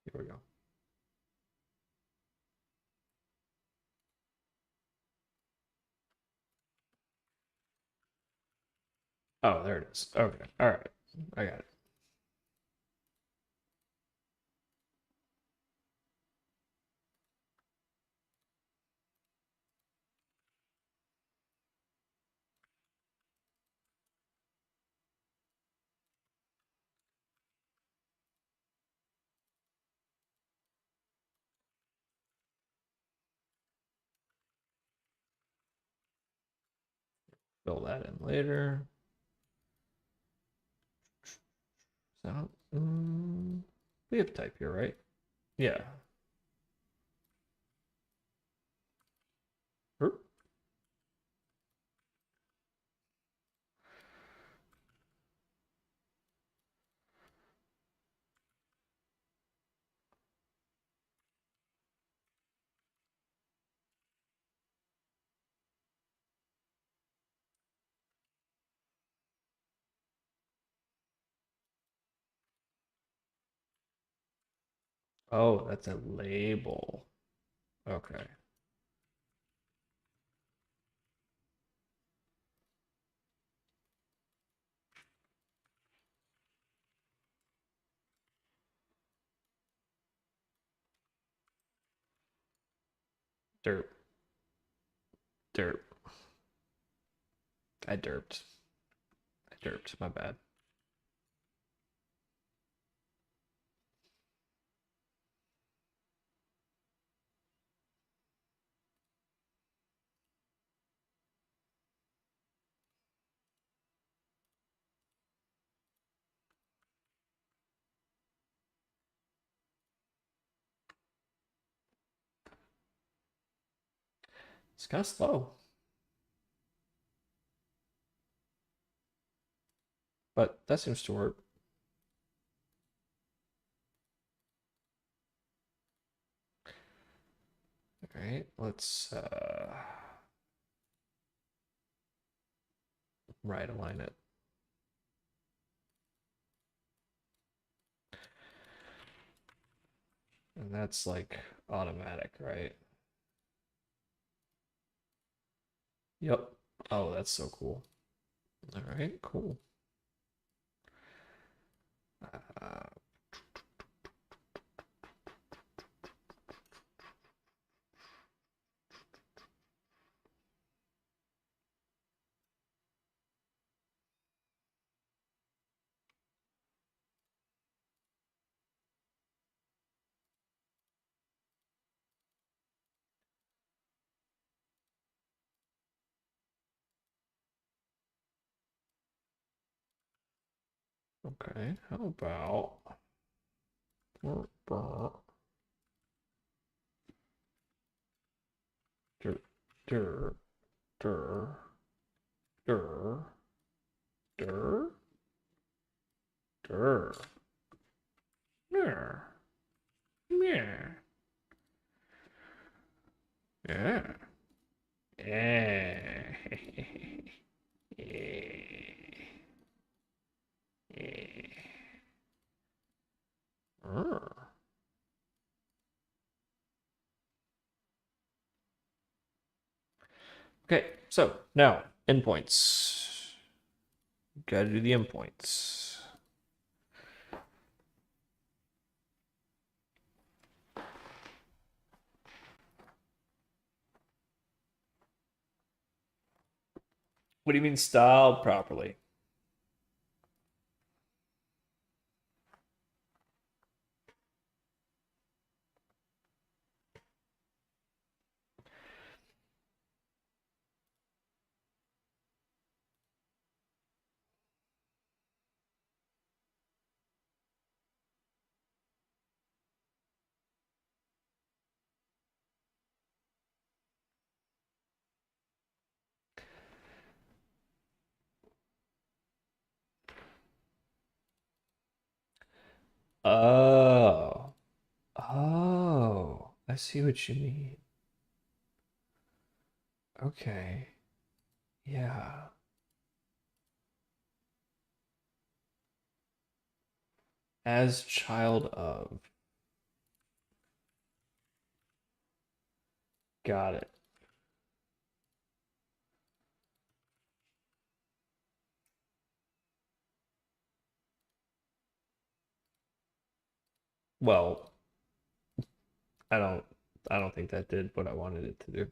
Here we go. Oh, there it is. Okay. All right. I got it. Fill that in later. So, we have type here, right? Yeah. Oh, that's a label. Okay. Derp. Derp. I derped. I derped. My bad. It's kind of slow, but that seems to work. All right, let's right align it. And that's like automatic, right? Yep. Oh, that's so cool. All right, cool. Uh, okay, how about dir dir dir dir dir dir dir yeah yeah yeah Okay, so now endpoints. Gotta do the endpoints. What do you mean styled properly? Oh. Oh. I see what you mean. Okay. Yeah. As child of. Got it. Well, I don't I don't think that did what I wanted it to do.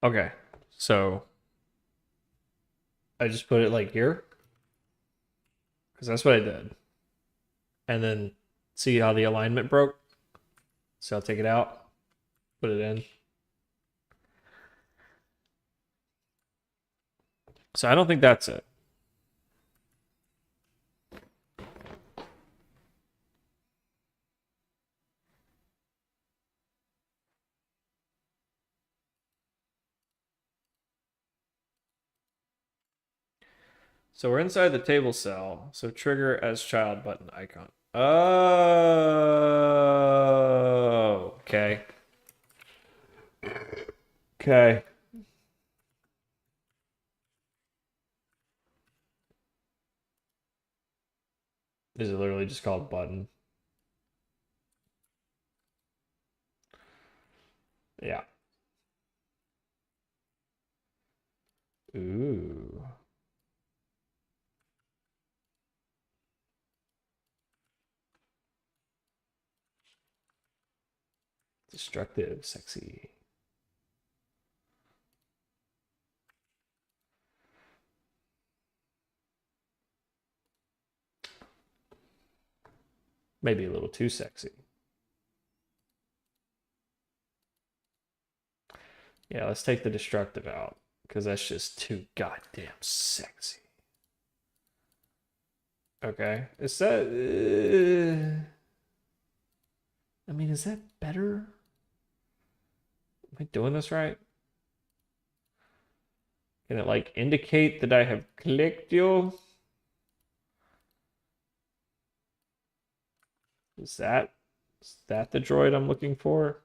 Okay. So I just put it like here because that's what I did. And then see how the alignment broke. So I'll take it out, put it in. So I don't think that's it. So we're inside the table cell. So trigger as child button icon. Oh, okay. Okay. Is it literally just called button? Yeah. Ooh. Destructive, sexy. Maybe a little too sexy. Yeah, let's take the destructive out because that's just too goddamn sexy. Okay. Is that. I mean, is that better? Am I doing this right? Can it like indicate that I have clicked you? Is that the droid I'm looking for?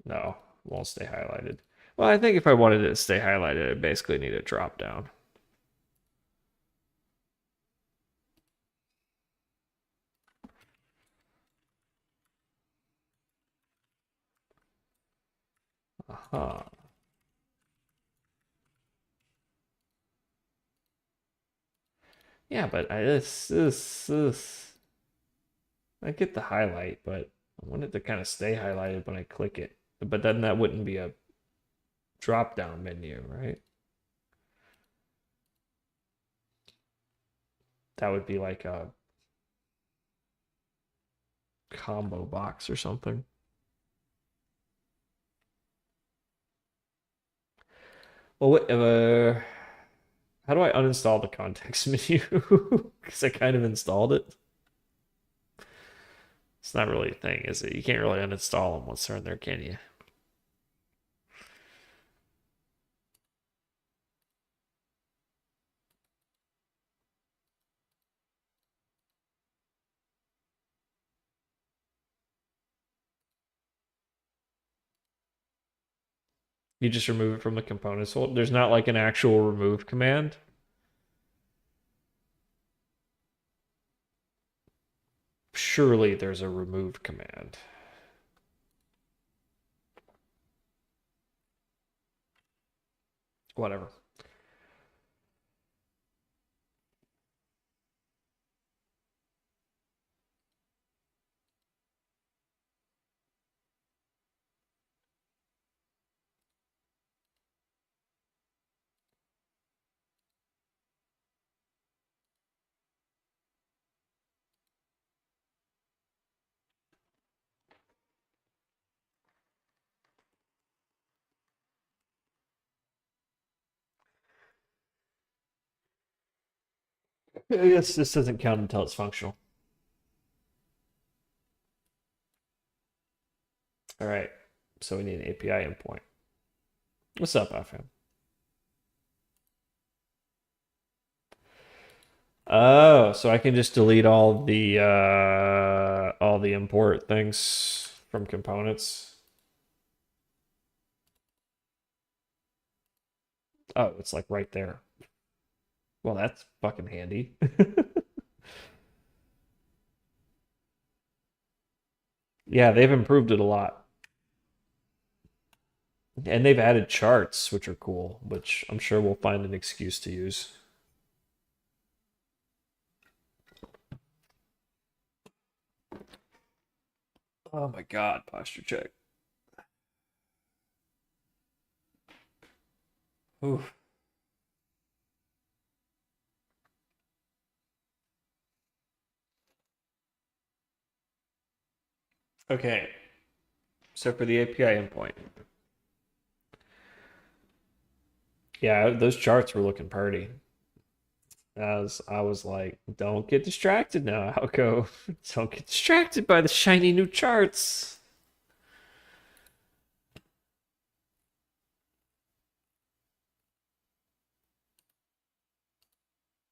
No, won't stay highlighted. Well, I think if I wanted it to stay highlighted, I basically need a drop down. Aha. Yeah, but this. I get the highlight, but I want it to kind of stay highlighted when I click it. But then that wouldn't be a drop down menu, right? That would be like a combo box or something. Well, how do I uninstall the context menu? Because I kind of installed it. It's not really a thing, is it? You can't really uninstall them once they're in there, can you? You just remove it from the components folder. There's not like an actual remove command. Surely there's a remove command. Whatever. I guess this doesn't count until it's functional. All right. So we need an API endpoint. What's up, FM? Oh, so I can just delete all the import things from components. Oh, it's like right there. Well, that's fucking handy. Yeah, they've improved it a lot. And they've added charts, which are cool, which I'm sure we'll find an excuse to use. Oh my God, posture check. Oof. Okay, so for the API endpoint, yeah, those charts were looking pretty. As I was like, don't get distracted now, Algo. Don't get distracted by the shiny new charts.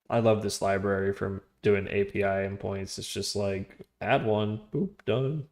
I love this library from doing API endpoints. It's just like add one, boop, done.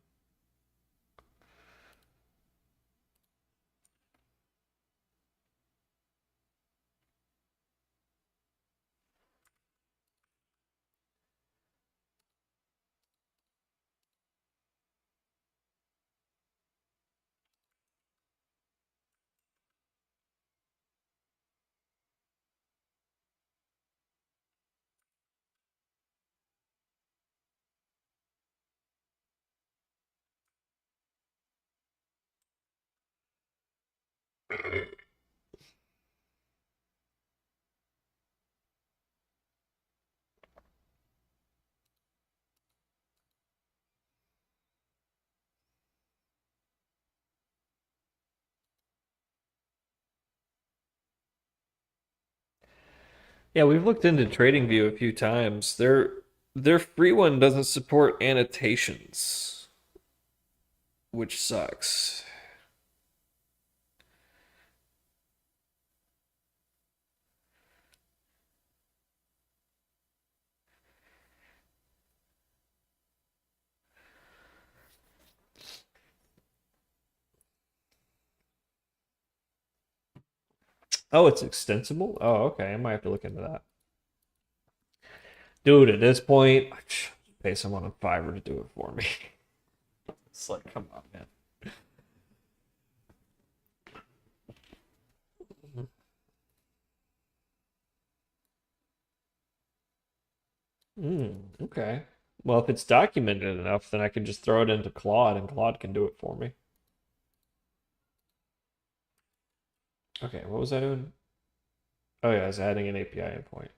Yeah, we've looked into TradingView a few times. Their free one doesn't support annotations, which sucks. Oh, it's extensible? Oh, okay. I might have to look into that. Dude, at this point, I should pay someone on Fiverr to do it for me. It's like, come on, man. Okay. Well, if it's documented enough, then I can just throw it into Claude and Claude can do it for me. Okay, what was I doing? Oh yeah, I was adding an API endpoint.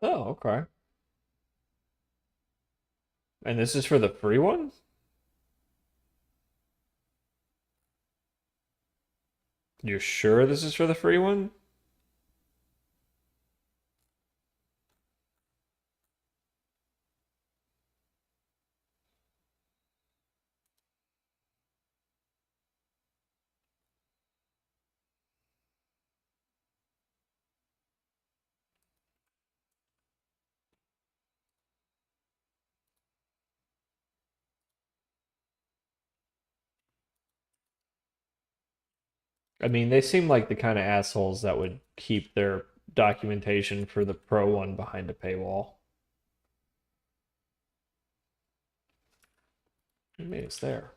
Oh, okay. And this is for the free one? You're sure this is for the free one? I mean, they seem like the kind of assholes that would keep their documentation for the pro one behind a paywall. I mean, it's there.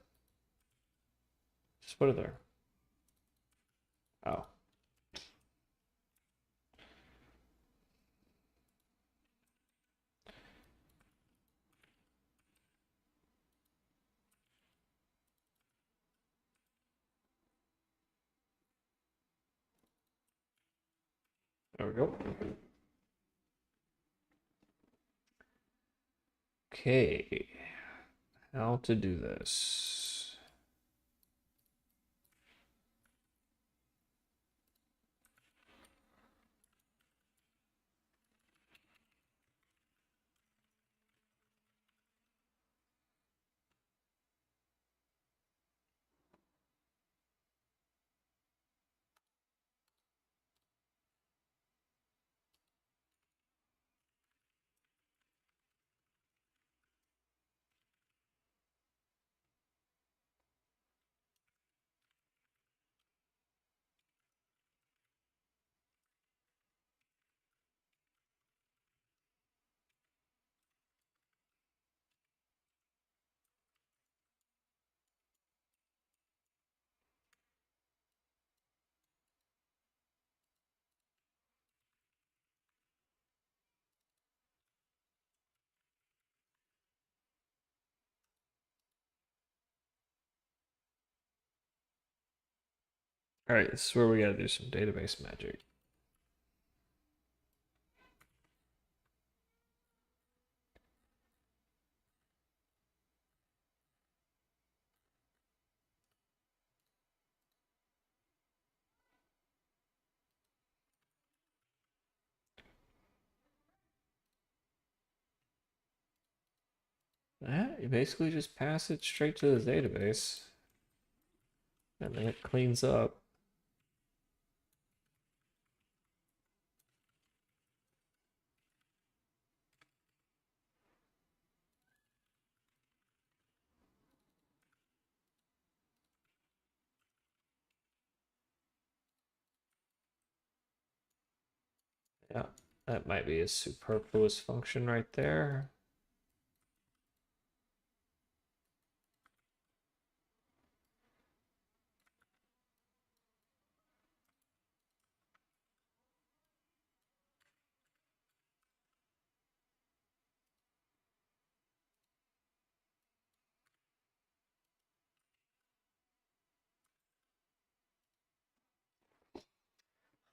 Just put it there. Oh. There we go. Okay. How to do this. All right, this is where we got to do some database magic. You basically just pass it straight to the database, and then it cleans up. Yeah, that might be a superfluous function right there.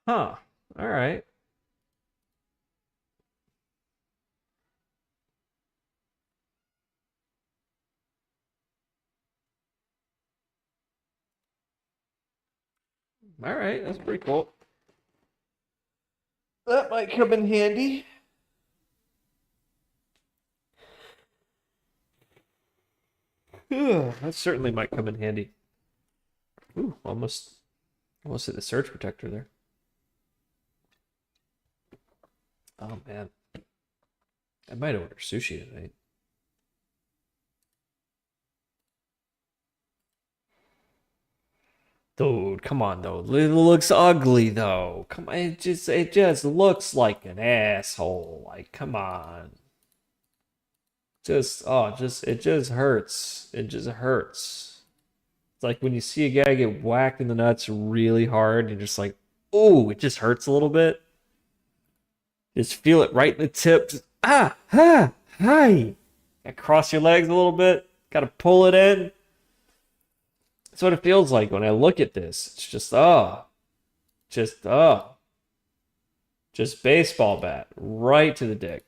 Huh. All right. All right, that's pretty cool. That might come in handy. That certainly might come in handy. Ooh, almost hit the surge protector there. Oh man. I might order sushi tonight. Dude, come on though. It looks ugly though. Come on, it just looks like an asshole. Like, come on. It just hurts. It just hurts. It's like when you see a guy get whacked in the nuts really hard, you're just like, oh, it just hurts a little bit. Just feel it right in the tip. Just, hi. Gotta cross your legs a little bit. Gotta pull it in. That's what it feels like when I look at this. It's just baseball bat right to the dick.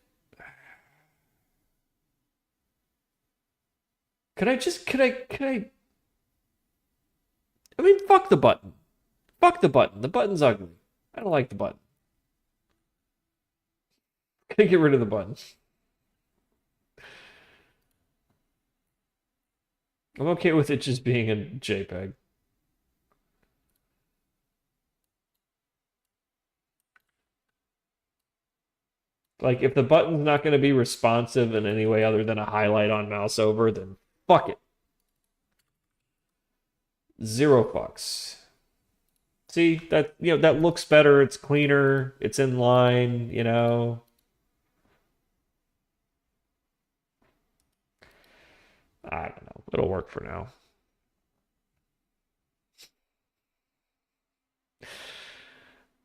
I mean, fuck the button. Fuck the button. The button's ugly. I don't like the button. Can I get rid of the button? I'm okay with it just being a JPEG. Like, if the button's not going to be responsive in any way other than a highlight on mouse over, then fuck it. Zero fucks. See that, that looks better. It's cleaner. It's in line. I don't know. It'll work for now.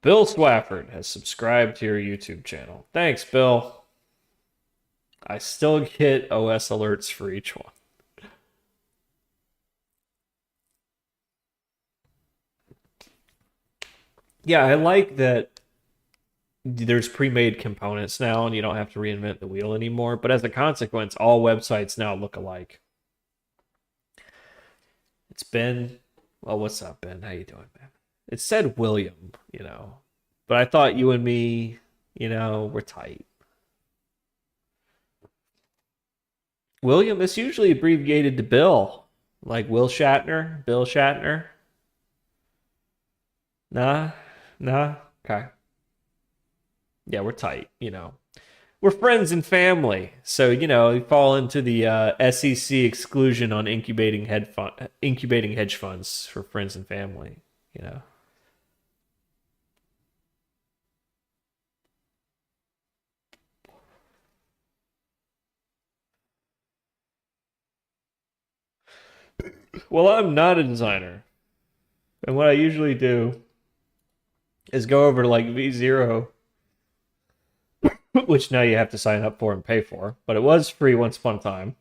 Bill Swafford has subscribed to your YouTube channel. Thanks, Bill. I still get OS alerts for each one. Yeah, I like that there's pre-made components now and you don't have to reinvent the wheel anymore. But as a consequence, all websites now look alike. It's Ben. Well, what's up, Ben? How you doing, man? It said William, but I thought you and me, were tight. William is usually abbreviated to Bill, like Will Shatner, Bill Shatner. Nah, nah, okay. Yeah, we're tight. We're friends and family, so you fall into the SEC exclusion on incubating hedge funds for friends and family. You know. Well, I'm not a designer, and what I usually do is go over to like V0, which now you have to sign up for and pay for, but it was free once upon a time.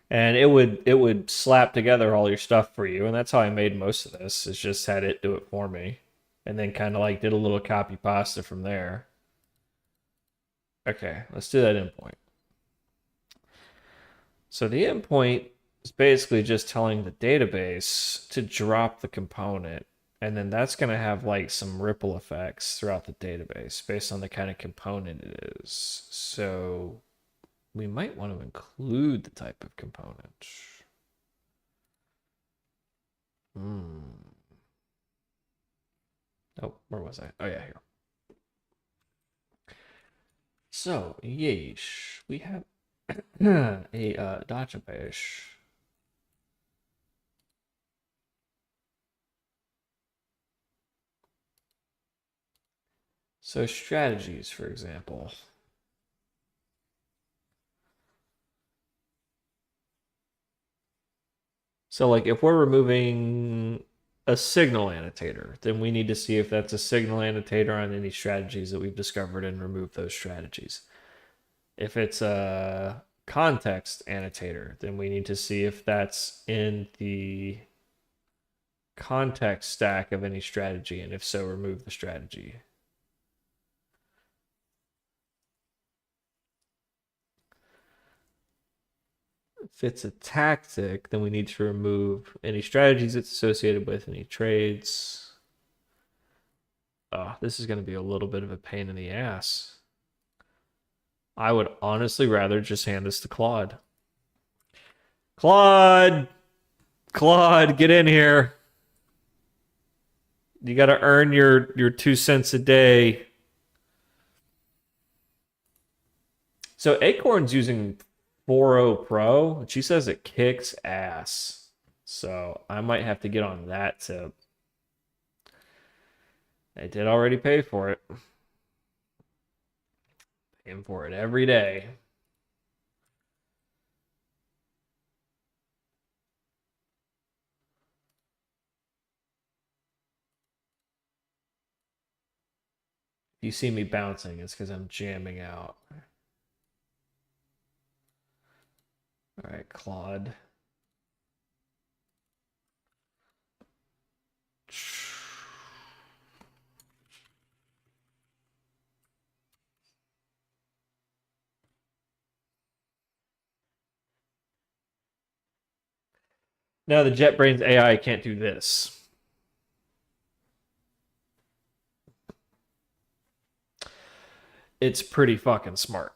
And it would slap together all your stuff for you, and that's how I made most of this. Is just had it do it for me, and then kind of like did a little copy pasta from there. Okay, let's do that endpoint. So the endpoint is basically just telling the database to drop the component, and then that's going to have like some ripple effects throughout the database based on the kind of component it is. So we might want to include the type of component. Oh, where was I? Oh, yeah, here. So, yeesh, we have a database. So, strategies, for example. So, like, if we're removing a signal annotator, then we need to see if that's a signal annotator on any strategies that we've discovered and remove those strategies. If it's a context annotator, then we need to see if that's in the context stack of any strategy, and if so, remove the strategy. If it's a tactic, then we need to remove any strategies it's associated with, any trades. Oh, this is going to be a little bit of a pain in the ass. I would honestly rather just hand this to Claude. Claude, get in here. You got to earn your 2 cents a day. So Acorn's using 4.0 Pro, and she says it kicks ass. So I might have to get on that tip. I did already pay for it. Paying for it every day. If you see me bouncing, it's because I'm jamming out. All right, Claude. Now the JetBrains AI can't do this. It's pretty fucking smart.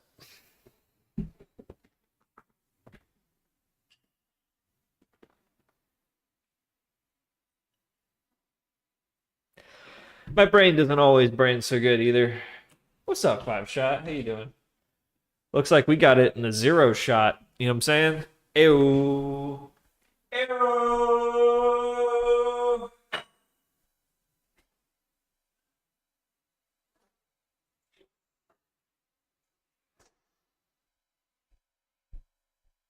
My brain doesn't always brain so good either. What's up, 5 Shot? How you doing? Looks like we got it in a 0 shot. You know what I'm saying? Ew. Ew.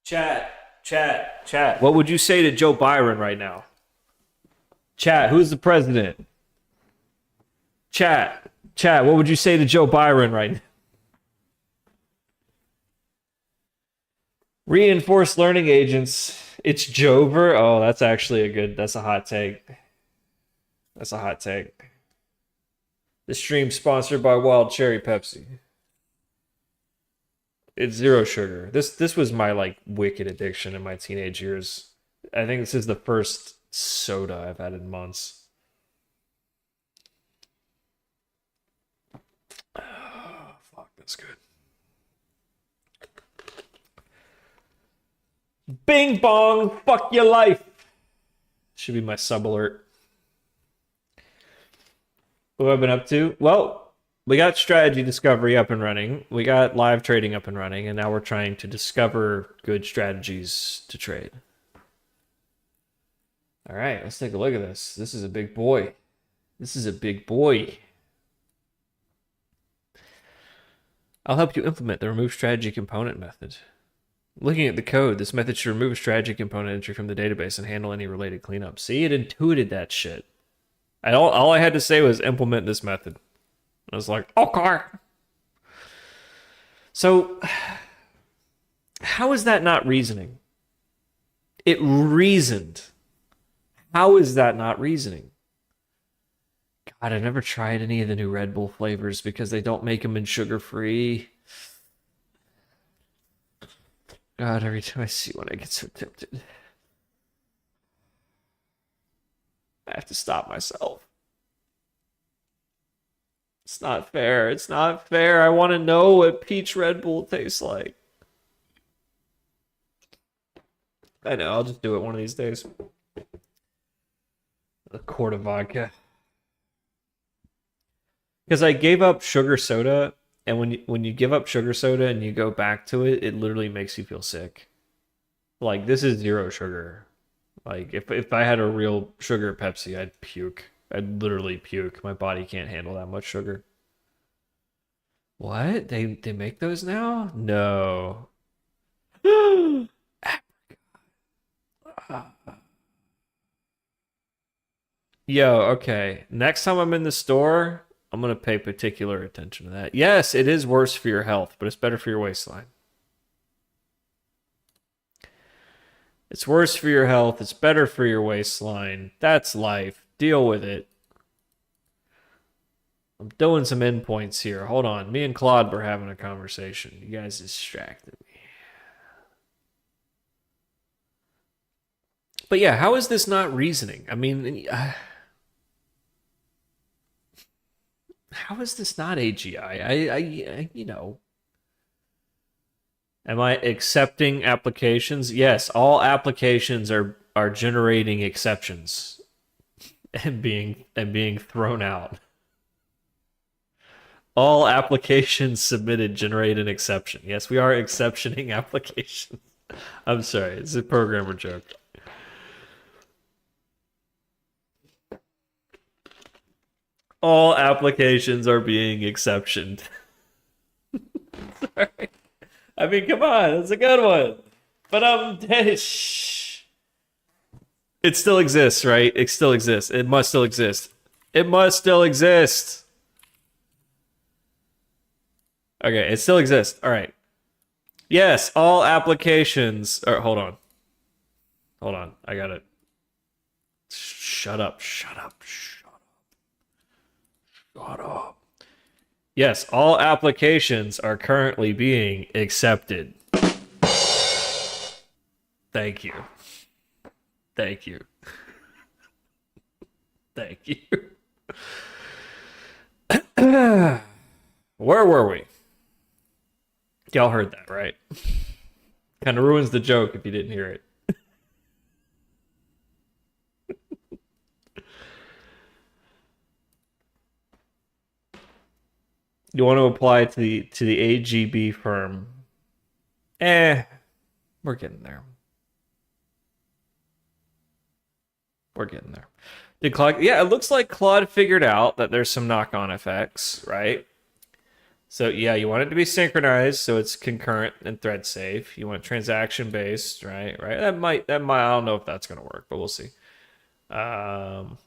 Chat. What would you say to Joe Byron right now? Chat, who's the president? Chat, what would you say to Joe Byron right now? Reinforced learning agents. It's Jover. Oh, that's actually that's a hot take. That's a hot take. The stream sponsored by Wild Cherry Pepsi. It's zero sugar. This was my like wicked addiction in my teenage years. I think this is the first soda I've had in months. Oh, fuck, that's good. Bing bong, fuck your life. Should be my sub alert. What have I been up to? Well, we got strategy discovery up and running. We got live trading up and running, and now we're trying to discover good strategies to trade. All right, let's take a look at this. This is a big boy. This is a big boy. I'll help you implement the remove strategy component method. Looking at the code, this method should remove a strategy component entry from the database and handle any related cleanup. See, it intuited that shit. All I had to say was implement this method. I was like, okay. So, how is that not reasoning? It reasoned. How is that not reasoning? God, I never tried any of the new Red Bull flavors because they don't make them in sugar-free. God, every time I see one, I get so tempted. I have to stop myself. It's not fair. It's not fair. I want to know what peach Red Bull tastes like. I know. I'll just do it one of these days. A quart of vodka. Because I gave up sugar soda, and when you give up sugar soda and you go back to it, it literally makes you feel sick. Like, this is zero sugar. Like, if I had a real sugar Pepsi, I'd puke. I'd literally puke. My body can't handle that much sugar. What? They make those now? No. Yo, okay. Next time I'm in the store, I'm going to pay particular attention to that. Yes, it is worse for your health, but it's better for your waistline. It's worse for your health. It's better for your waistline. That's life. Deal with it. I'm doing some endpoints here. Hold on. Me and Claude were having a conversation. You guys distracted me. But yeah, how is this not reasoning? I mean, how is this not AGI? I you know. Am I accepting applications? Yes, all applications are generating exceptions and being thrown out. All applications submitted generate an exception. Yes, we are exceptioning applications. I'm sorry, it's a programmer joke. All applications are being exceptioned. Sorry. I mean, come on, it's a good one. But shh. It still exists, right? It still exists. It must still exist. It must still exist. Okay, it still exists. All right. Yes, all applications. Hold on. Hold on. I got it. Shut up. Shut up. Shut up. Shut up. Yes, all applications are currently being accepted. Thank you. Thank you. Thank you. Where were we? Y'all heard that, right? Kind of ruins the joke if you didn't hear it. You want to apply to the AGB firm? We're getting there. We're getting there. Did Claude? Yeah, it looks like Claude figured out that there's some knock-on effects, right? So yeah, you want it to be synchronized so it's concurrent and thread safe. You want transaction based, right? Right. That might I don't know if that's gonna work, but we'll see. Um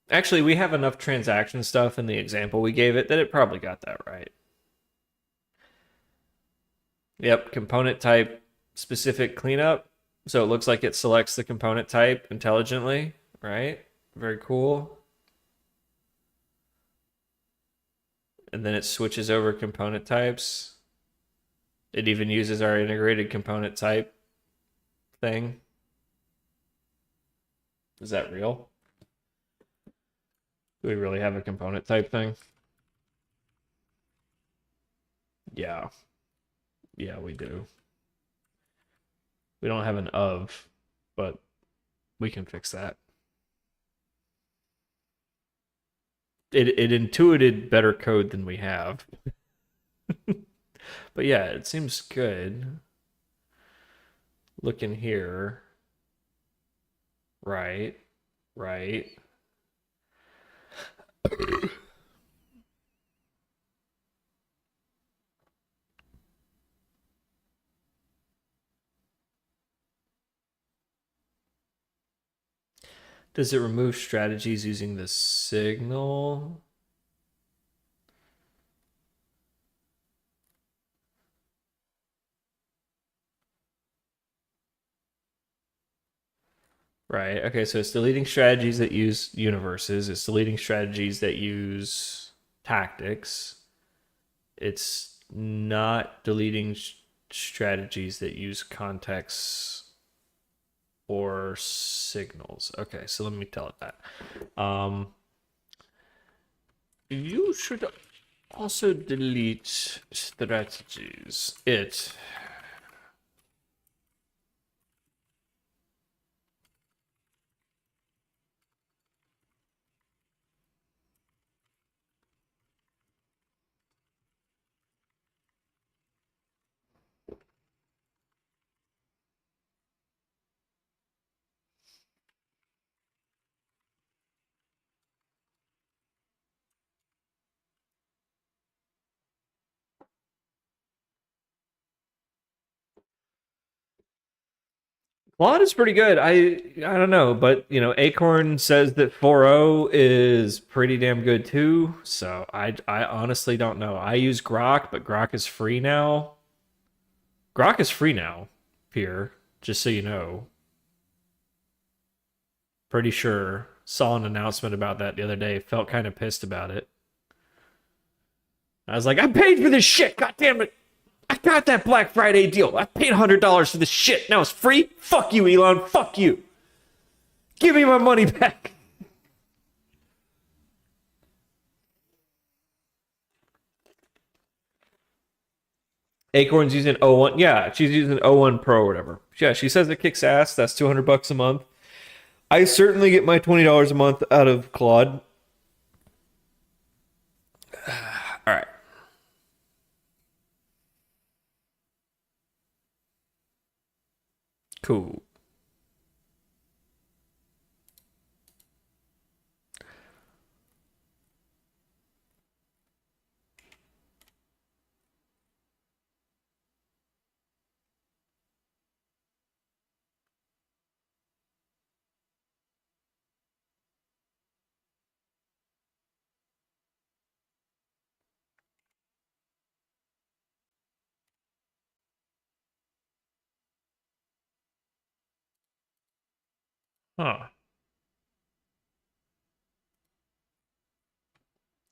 Actually, we have enough transaction stuff in the example we gave it that it probably got that right. Yep, component type specific cleanup. So it looks like it selects the component type intelligently, right? Very cool. And then it switches over component types. It even uses our integrated component type thing. Is that real? Do we really have a component type thing? Yeah. Yeah, we do. We don't have an of, but we can fix that. It intuited better code than we have. But yeah, it seems good. Look in here. Right. Right. Does it remove strategies using the signal? Right. Okay, so it's deleting strategies that use universes. It's deleting strategies that use tactics. It's not deleting strategies that use contexts or signals. Okay, so let me tell it that. You should also delete strategies. It. Claude is pretty good. I don't know, but Acorn says that 4.0 is pretty damn good too. So I honestly don't know. I use Grok, but Grok is free now. Grok is free now, here, just so you know. Pretty sure. Saw an announcement about that the other day. Felt kind of pissed about it. I was like, I paid for this shit. God damn it. I got that Black Friday deal. I paid $100 for this shit. Now it's free. Fuck you, Elon. Fuck you. Give me my money back. Acorn's using O1. Yeah, she's using O1 Pro or whatever. Yeah, she says it kicks ass. That's $200 a month. I certainly get my $20 a month out of Claude. All right. Cool. Huh.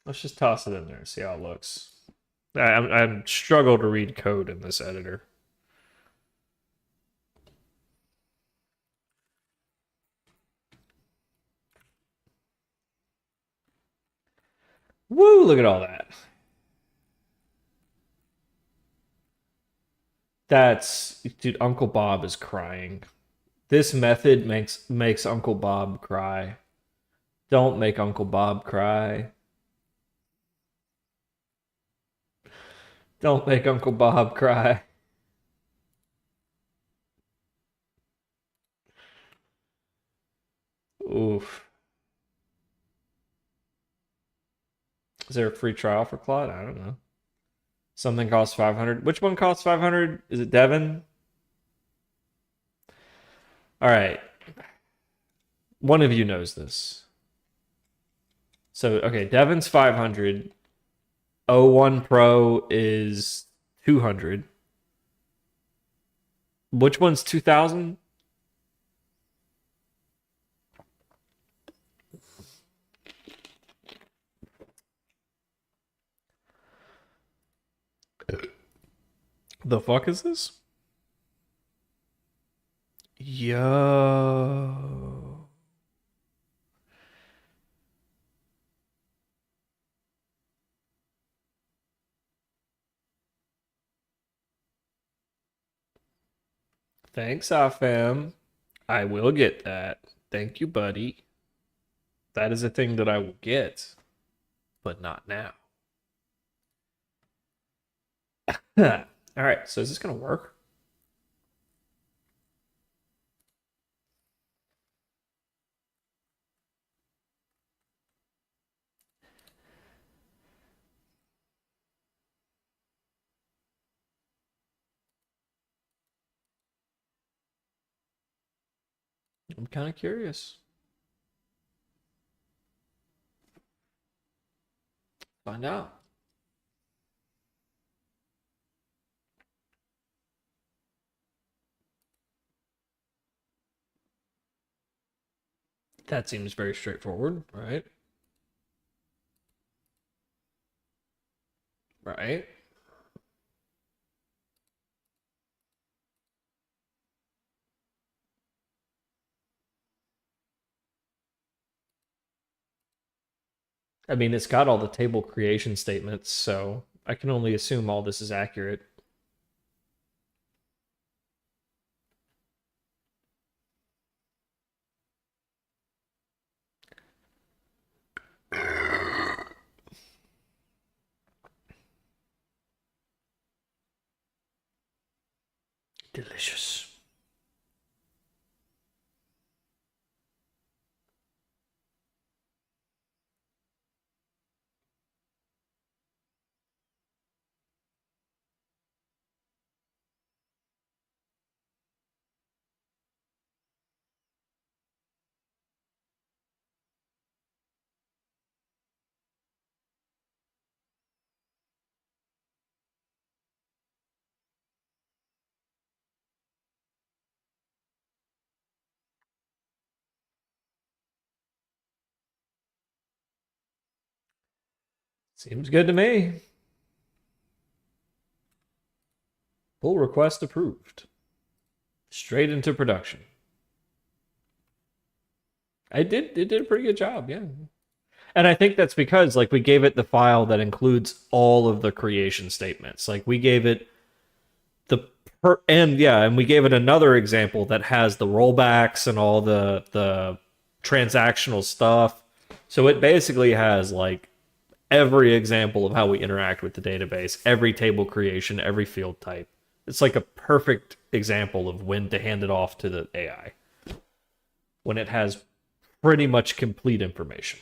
Let's just toss it in there and see how it looks. I'm struggle to read code in this editor. Woo! Look at all that. That's dude. Uncle Bob is crying. This method makes Uncle Bob cry. Don't make Uncle Bob cry. Don't make Uncle Bob cry. Oof. Is there a free trial for Claude? I don't know. Something costs 500. Which one costs 500? Is it Devin? All right. One of you knows this. So, okay, Devin's 500. O1 Pro is 200. Which one's 2000? The fuck is this? Yo. Thanks, Afam. I will get that. Thank you, buddy. That is a thing that I will get, but not now. All right, so is this going to work? I'm kind of curious. Find out. That seems very straightforward, right? Right. I mean, it's got all the table creation statements, so I can only assume all this is accurate. Delicious. Seems good to me. Pull request approved. Straight into production. It did a pretty good job, yeah. And I think that's because like we gave it the file that includes all of the creation statements. Like we gave it the and we gave it another example that has the rollbacks and all the transactional stuff. So it basically has like every example of how we interact with the database, every table creation, every field type. It's like a perfect example of when to hand it off to the AI when it has pretty much complete information.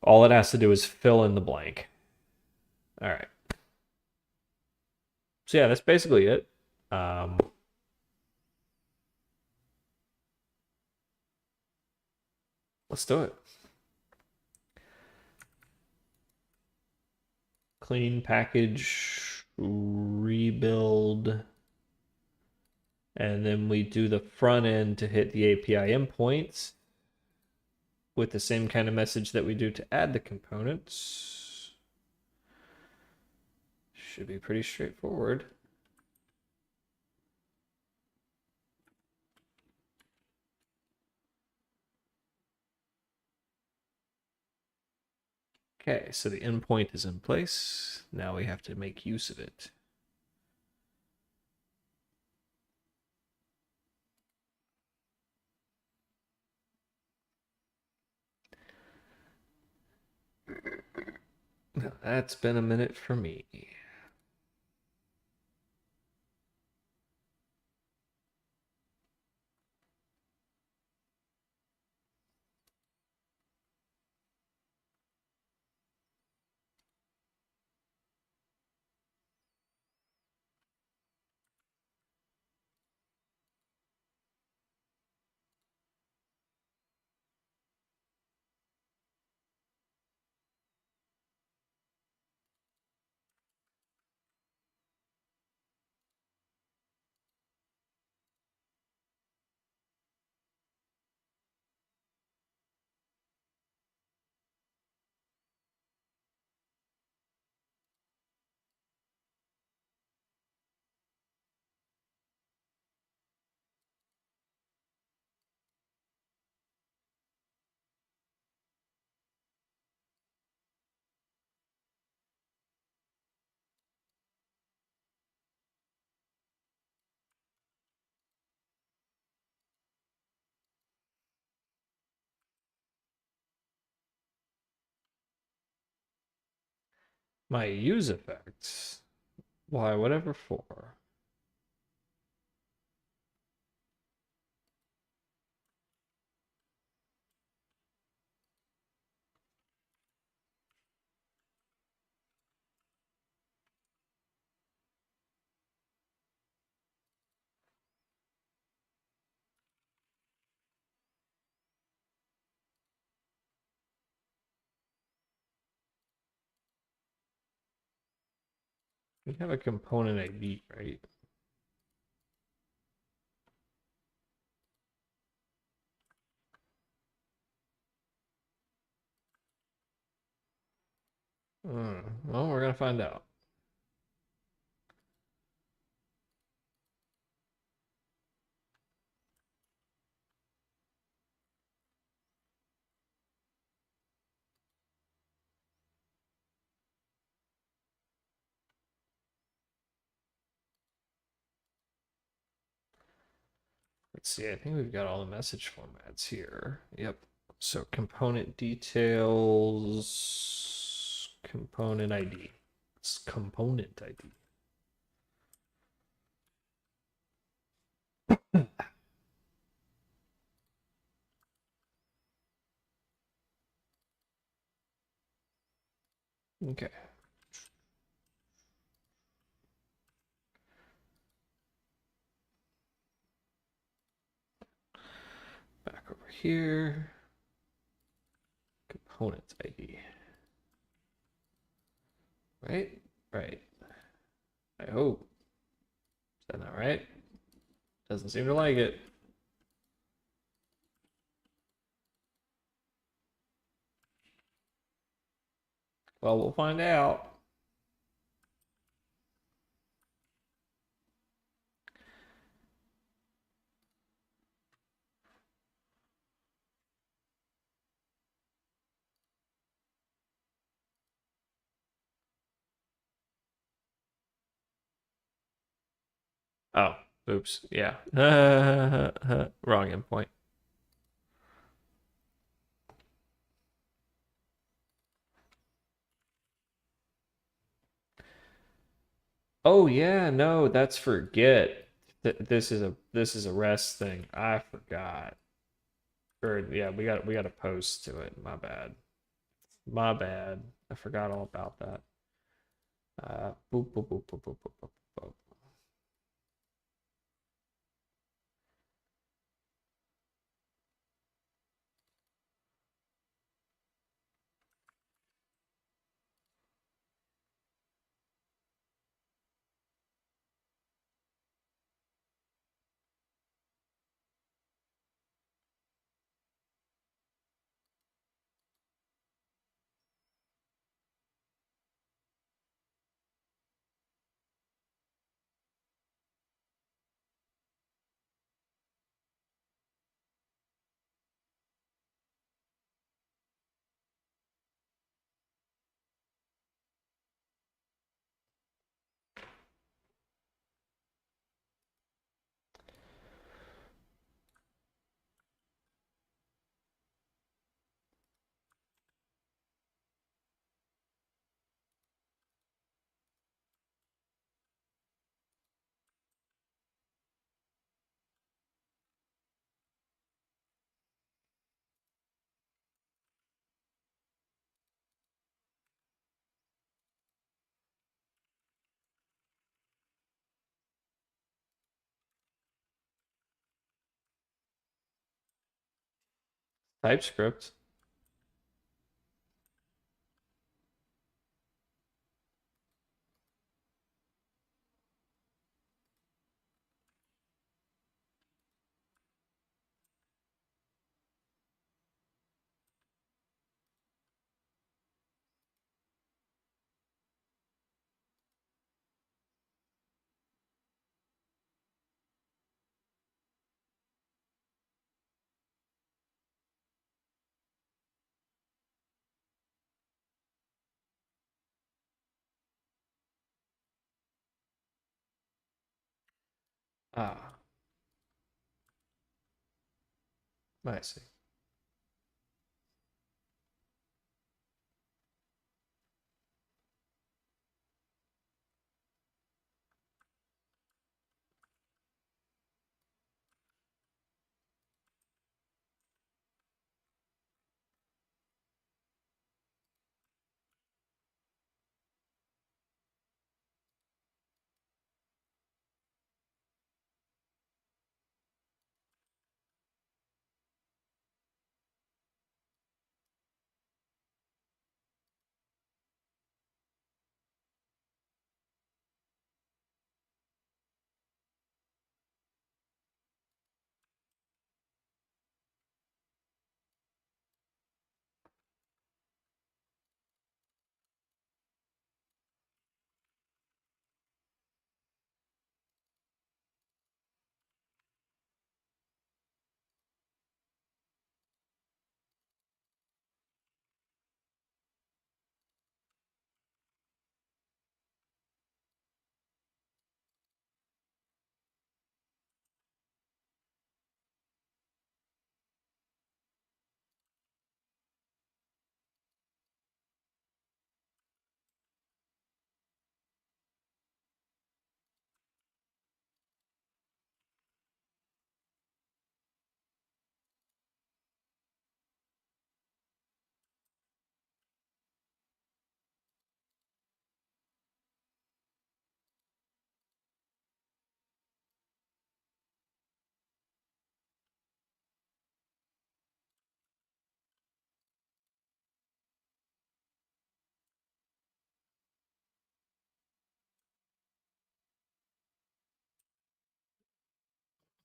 All it has to do is fill in the blank. All right. So yeah, that's basically it. Let's do it. Clean package, rebuild. And then we do the front end to hit the API endpoints with the same kind of message that we do to add the components. Should be pretty straightforward. Okay, so the endpoint is in place. Now we have to make use of it. Now, that's been a minute for me. My use effects. Why, whatever for. We have a component ID, right? Well, we're gonna find out. Let's see, I think we've got all the message formats here. Yep. So component details, component ID. It's component ID. Okay. Back over here. Component ID. Right? Right. I hope. Is that not right? Doesn't seem to like it. Well, we'll find out. Oh, oops. Yeah. Wrong endpoint. Oh yeah, no, that's for Git. This is a REST thing. I forgot. Or yeah, we got to post to it. My bad. My bad. I forgot all about that. Boop, boop, boop, boop, boop, boop, boop, boop. TypeScript. Ah, I see.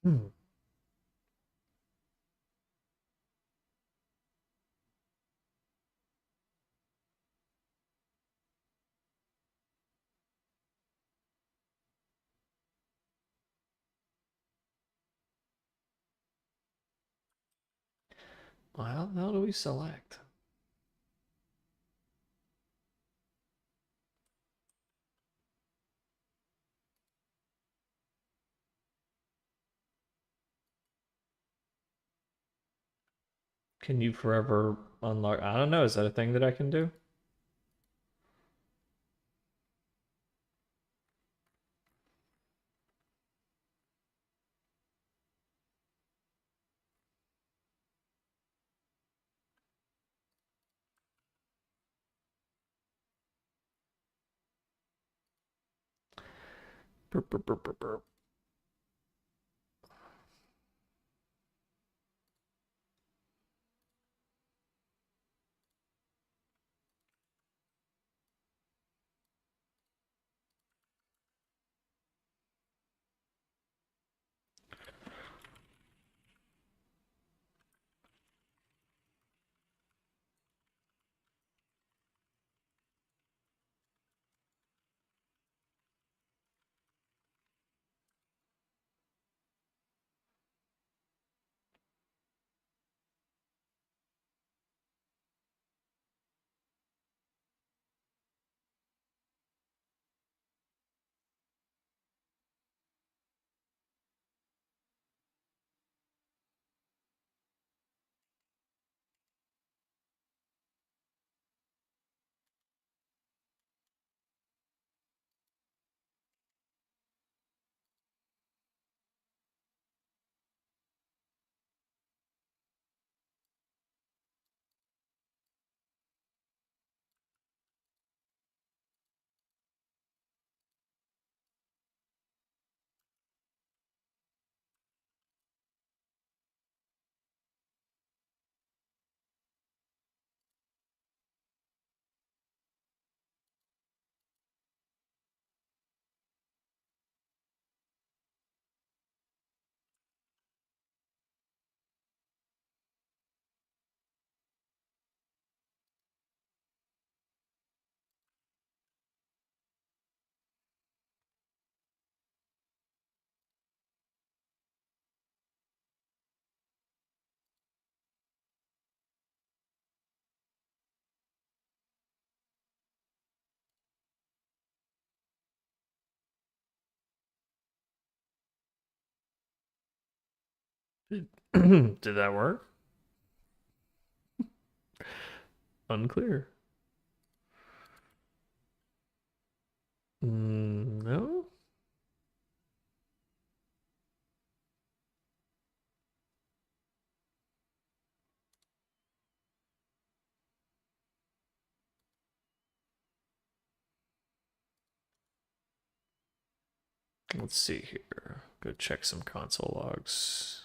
Hmm. Well, how do we select? Can you forever unlock? I don't know. Is that a thing that I can do? Burp, burp, burp, burp, burp. Did that work? Unclear. No. Let's see here. Go check some console logs.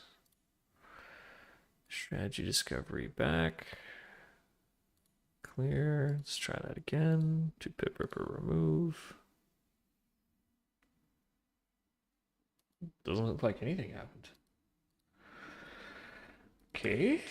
Strategy discovery back. Clear. Let's try that again. 2-pip ripper remove. Doesn't look like anything happened. Okay.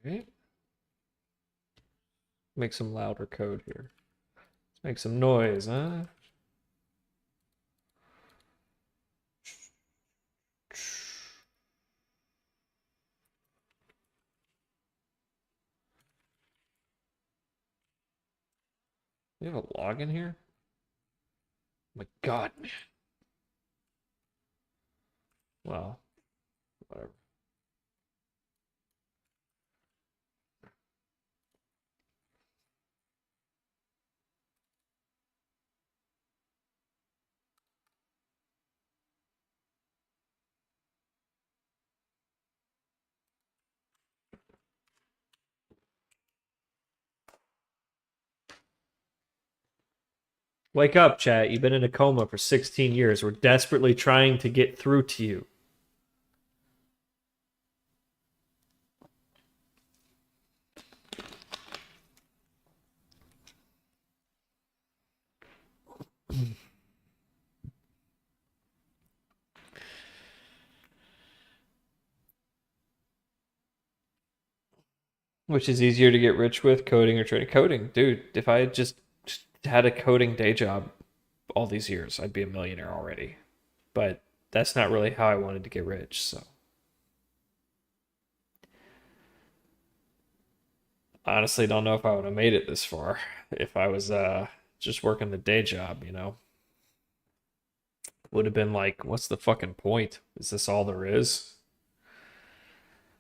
Okay. Make some louder code here. Let's make some noise, huh? We have a log in here? Oh my god, man. Well, whatever. Wake up, chat. You've been in a coma for 16 years. We're desperately trying to get through to you. Which is easier to get rich with, coding or trading? Coding, dude. If I had just had a coding day job all these years, I'd be a millionaire already. But that's not really how I wanted to get rich. So honestly, don't know if I would have made it this far if I was just working the day job. Would have been like, what's the fucking point? Is this all there is?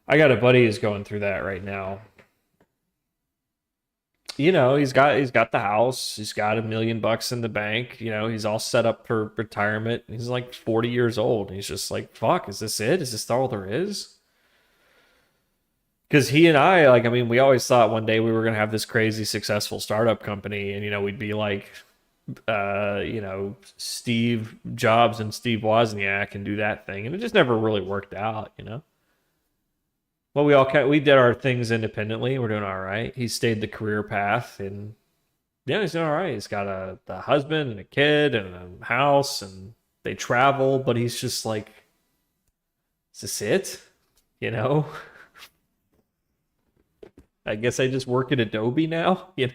I got a buddy who's going through that right now. He's got the house, he's got $1 million in the bank, he's all set up for retirement. He's like 40 years old. He's just like, fuck, is this it? Is this all there is? Because he and I, like, I mean, we always thought one day we were gonna have this crazy successful startup company, and we'd be like Steve Jobs and Steve Wozniak and do that thing, and it just never really worked out. Well, we did our things independently. We're doing all right. He stayed the career path, and yeah, he's doing all right. He's got the husband and a kid and a house, and they travel. But he's just like, is this it? You know? I guess I just work at Adobe now. I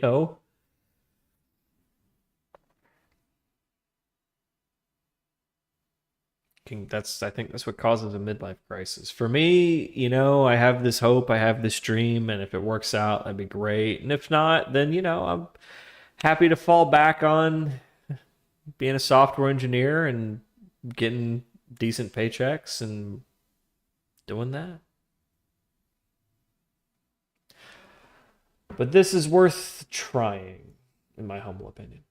think that's what causes a midlife crisis. For me, I have this hope, I have this dream, and if it works out, that'd be great. And if not, then I'm happy to fall back on being a software engineer and getting decent paychecks and doing that. But this is worth trying, in my humble opinion.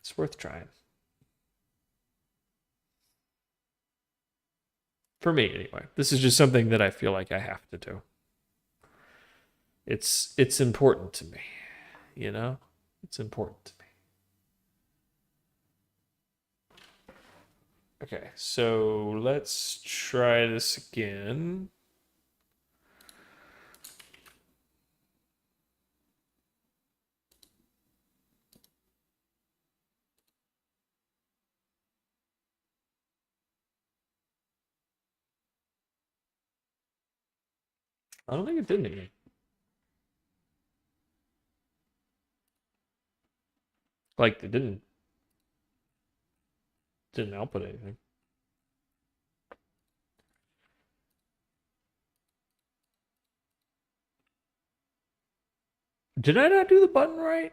It's worth trying. For me, anyway. This is just something that I feel like I have to do. It's important to me, you know? It's important to me. Okay, so let's try this again. I don't think it did anything. Like it didn't output anything. Did I not do the button right?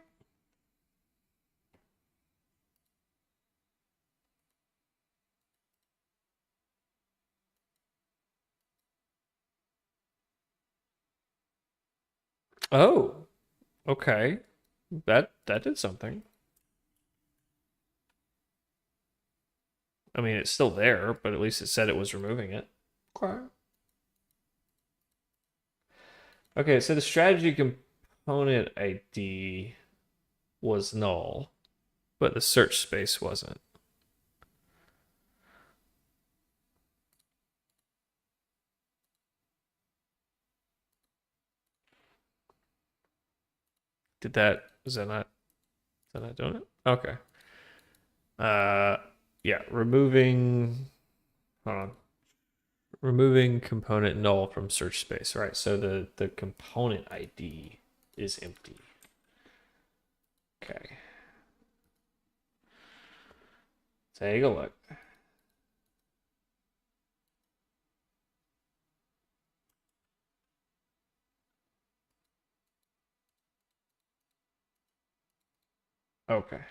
Oh, okay. That did something. I mean, it's still there, but at least it said it was removing it. Okay. Okay, so the strategy component ID was null, but the search space wasn't. Is that not doing it? Okay. Uh, yeah, hold on, removing component null from search space. Right, so the component ID is empty. Okay. Take a look. Okay.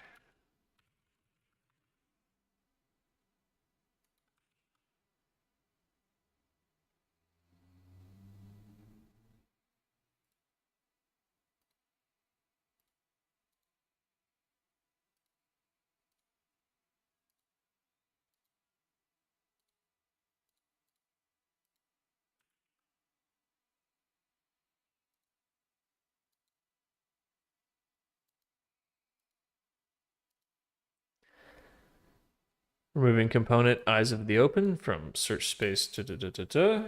Removing component eyes of the open from search space. Da, da, da, da, da.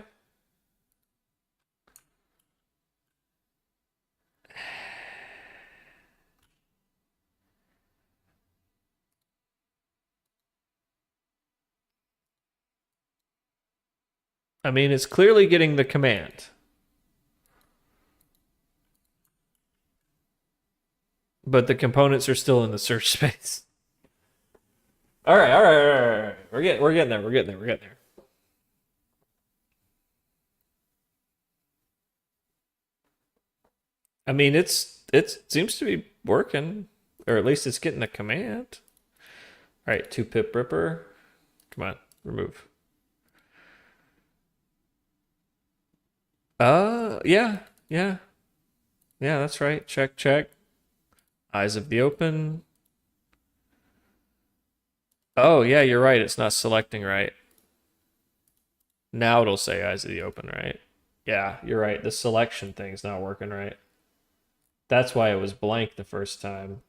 I mean, it's clearly getting the command, but the components are still in the search space. All right, all right, all right, all right. We're getting there. We're getting there. We're getting there. I mean, it seems to be working, or at least it's getting the command. All right, 2-pip ripper. Come on, remove. Yeah, yeah, yeah. That's right. Check, check. Eyes of the open. Oh, yeah, you're right. It's not selecting right. Now it'll say eyes of the open, right? Yeah, you're right. The selection thing's not working right. That's why it was blank the first time.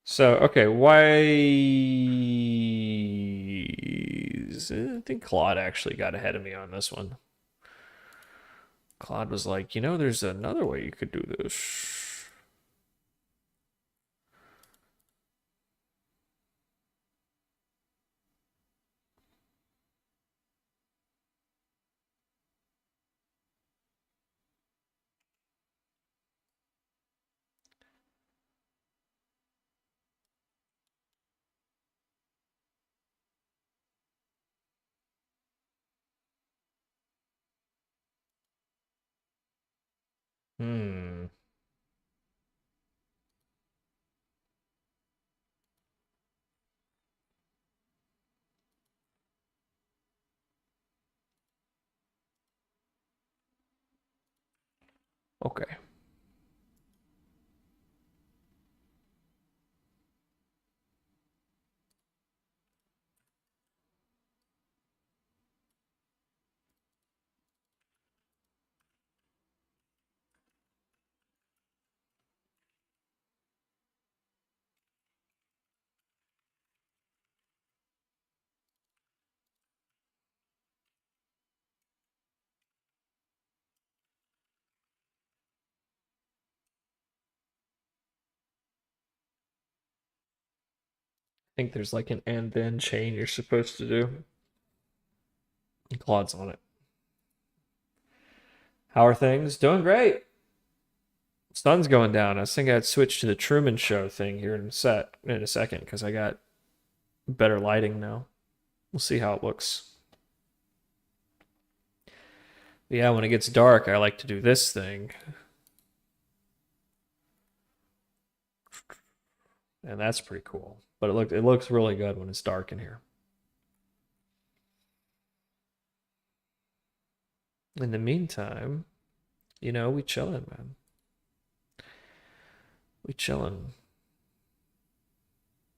So, okay, I think Claude actually got ahead of me on this one. Claude was like, there's another way you could do this. Hmm. Okay. I think there's like an and then chain you're supposed to do. Claude's on it. How are things? Doing great. Sun's going down. I was thinking I'd switch to the Truman Show thing here in a second because I got better lighting now. We'll see how it looks. But yeah, when it gets dark, I like to do this thing. And that's pretty cool. But it looks really good when it's dark in here. In the meantime, we chilling, man. We chilling.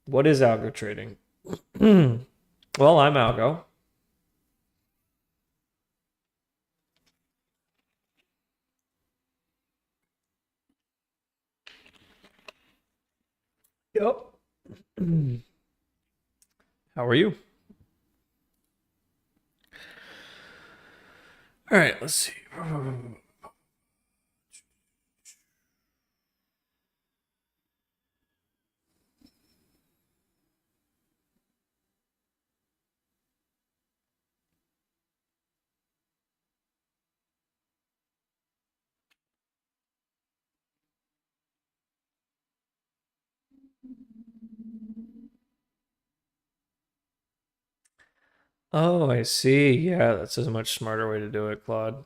What is algo trading? Well, I'm Algo. Yep. How are you? All right, let's see. Oh, I see. Yeah, that's a much smarter way to do it, Claude.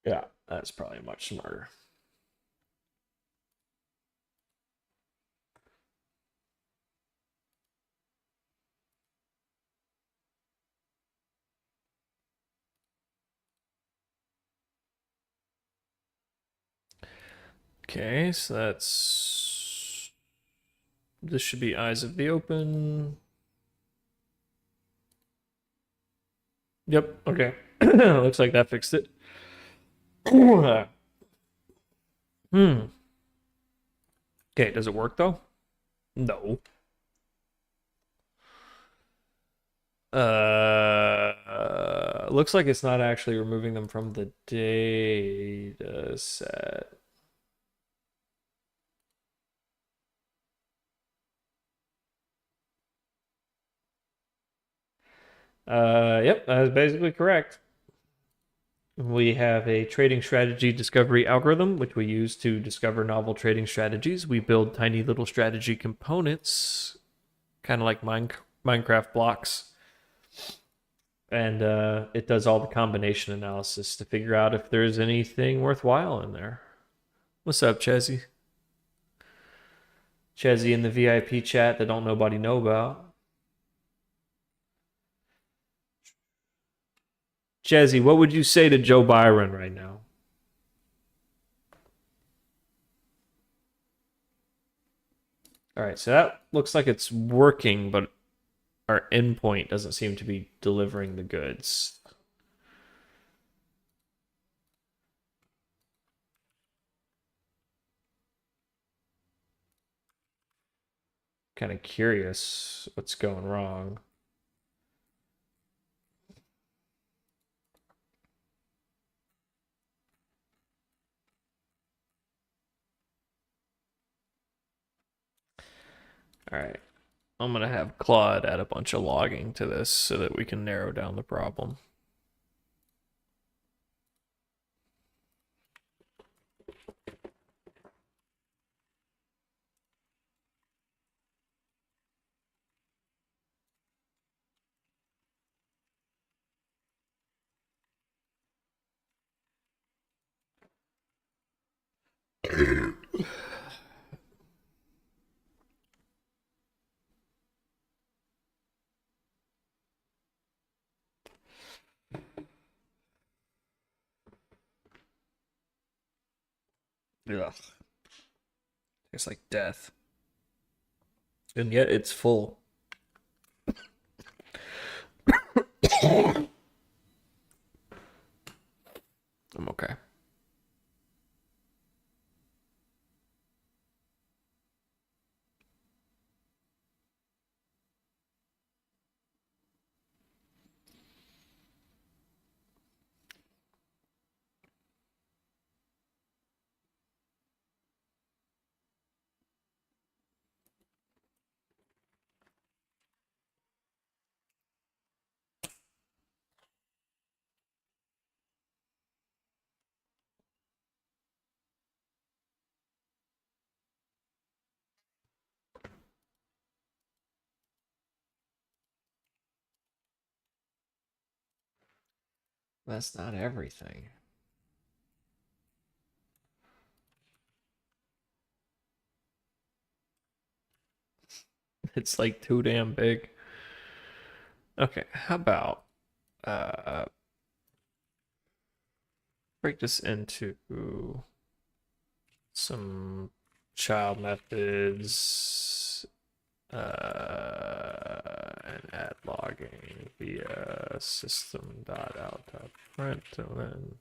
Yeah, that's probably much smarter. Okay, so this should be eyes of the open. Yep, okay. Looks like that fixed it. Hmm. Okay, does it work though? No. Looks like it's not actually removing them from the data set. Yep, that is basically correct. We have a trading strategy discovery algorithm, which we use to discover novel trading strategies. We build tiny little strategy components, kind of like Minecraft blocks. And it does all the combination analysis to figure out if there's anything worthwhile in there. What's up, Chezzy? Chezzy in the VIP chat that don't nobody know about. Chezzy, what would you say to Joe Byron right now? All right, so that looks like it's working, but our endpoint doesn't seem to be delivering the goods. Kind of curious what's going wrong. All right. I'm going to have Claude add a bunch of logging to this so that we can narrow down the problem. Ugh. It's like death. And yet it's full. I'm okay. That's not everything. It's like too damn big. Okay, how about break this into some child methods and add logging via system.out.println.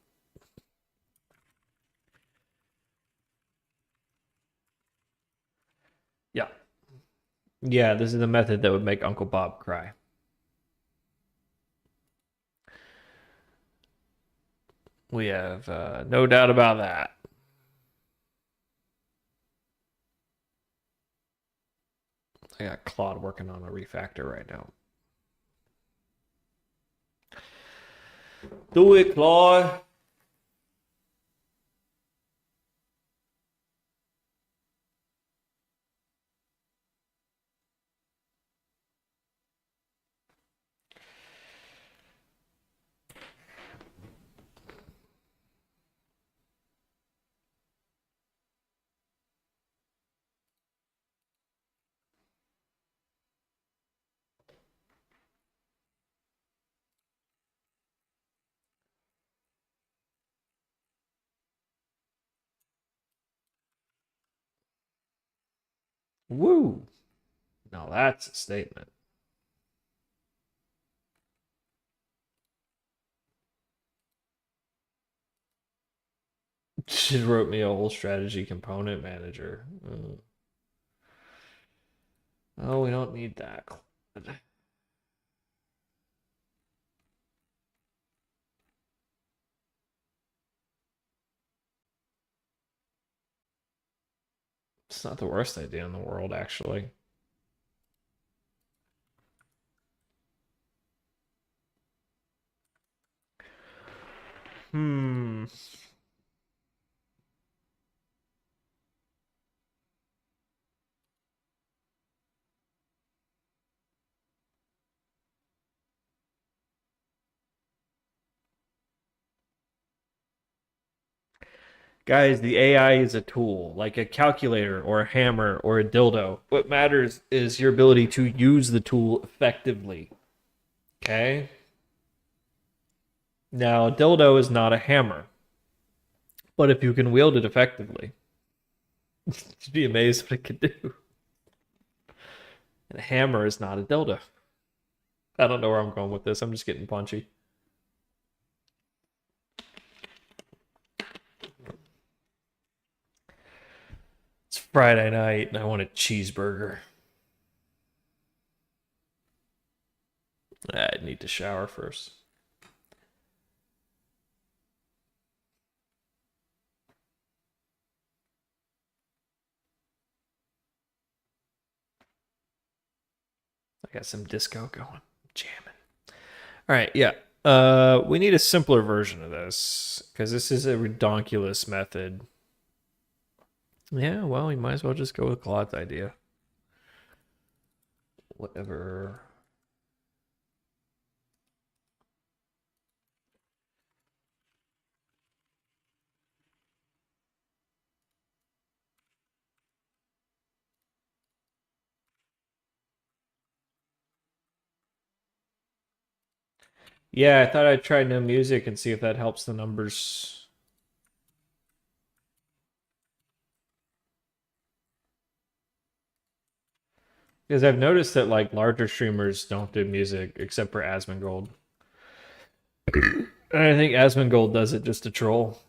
Yeah. Yeah, this is a method that would make Uncle Bob cry. We have no doubt about that. I got Claude working on a refactor right now. Do it, Claude. Woo! Now that's a statement. She wrote me a whole strategy component manager. Oh, we don't need that. It's not the worst idea in the world, actually. Hmm. Guys, the AI is a tool, like a calculator or a hammer or a dildo. What matters is your ability to use the tool effectively. Okay? Now, a dildo is not a hammer, but if you can wield it effectively, you'd be amazed what it could do. And a hammer is not a dildo. I don't know where I'm going with this. I'm just getting punchy. It's Friday night and I want a cheeseburger. I need to shower first. I got some disco going. Jamming. All right, yeah. We need a simpler version of this because this is a redonkulous method. Yeah, well, you might as well just go with Claude's idea. Whatever. Yeah, I thought I'd try no music and see if that helps the numbers. Because I've noticed that like larger streamers don't do music except for Asmongold. And I think Asmongold does it just to troll.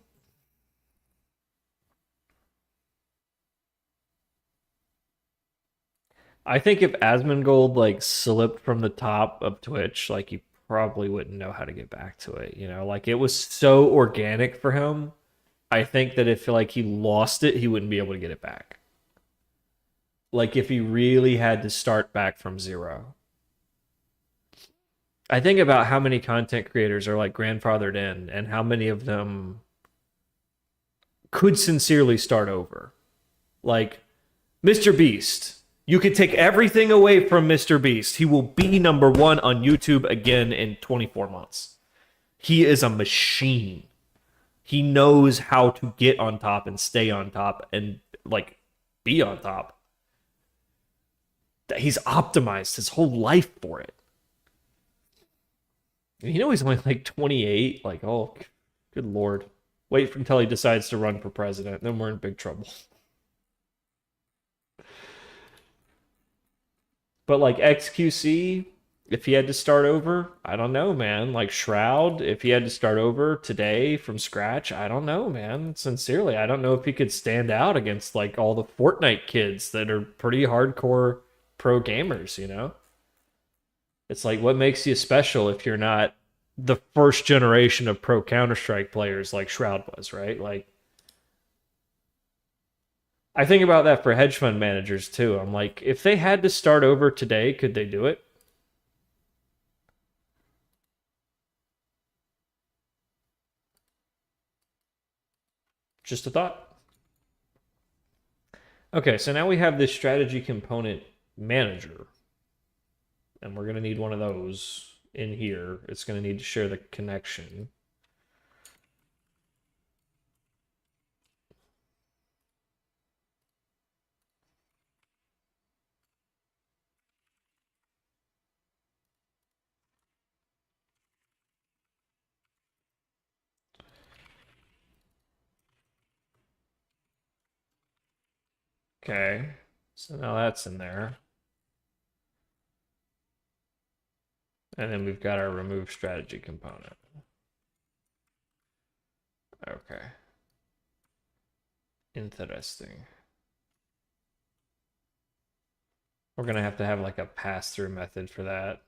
I think if Asmongold like slipped from the top of Twitch, like he probably wouldn't know how to get back to it. You know, like it was so organic for him. I think that if like he lost it, he wouldn't be able to get it back. Like if he really had to start back from zero. I think about how many content creators are like grandfathered in and how many of them could sincerely start over. Like Mr. Beast. You could take everything away from Mr. Beast. He will be number one on YouTube again in 24 months. He is a machine. He knows how to get on top and stay on top and like be on top. He's optimized his whole life for it. You know he's only like 28. Like, oh, good lord. Wait until he decides to run for president. Then we're in big trouble. But like XQC, if he had to start over, I don't know, man. Like Shroud, if he had to start over today from scratch, I don't know, man. Sincerely, I don't know if he could stand out against like all the Fortnite kids that are pretty hardcore pro gamers, you know? It's like what makes you special if you're not the first generation of pro Counter-Strike players like Shroud was, right? Like I think about that for hedge fund managers too. I'm like, if they had to start over today, could they do it? Just a thought. Okay, so now we have this strategy component manager, and we're going to need one of those in here. It's going to need to share the connection. Okay. So now that's in there. And then we've got our remove strategy component. Okay. Interesting. We're going to have like a pass-through method for that.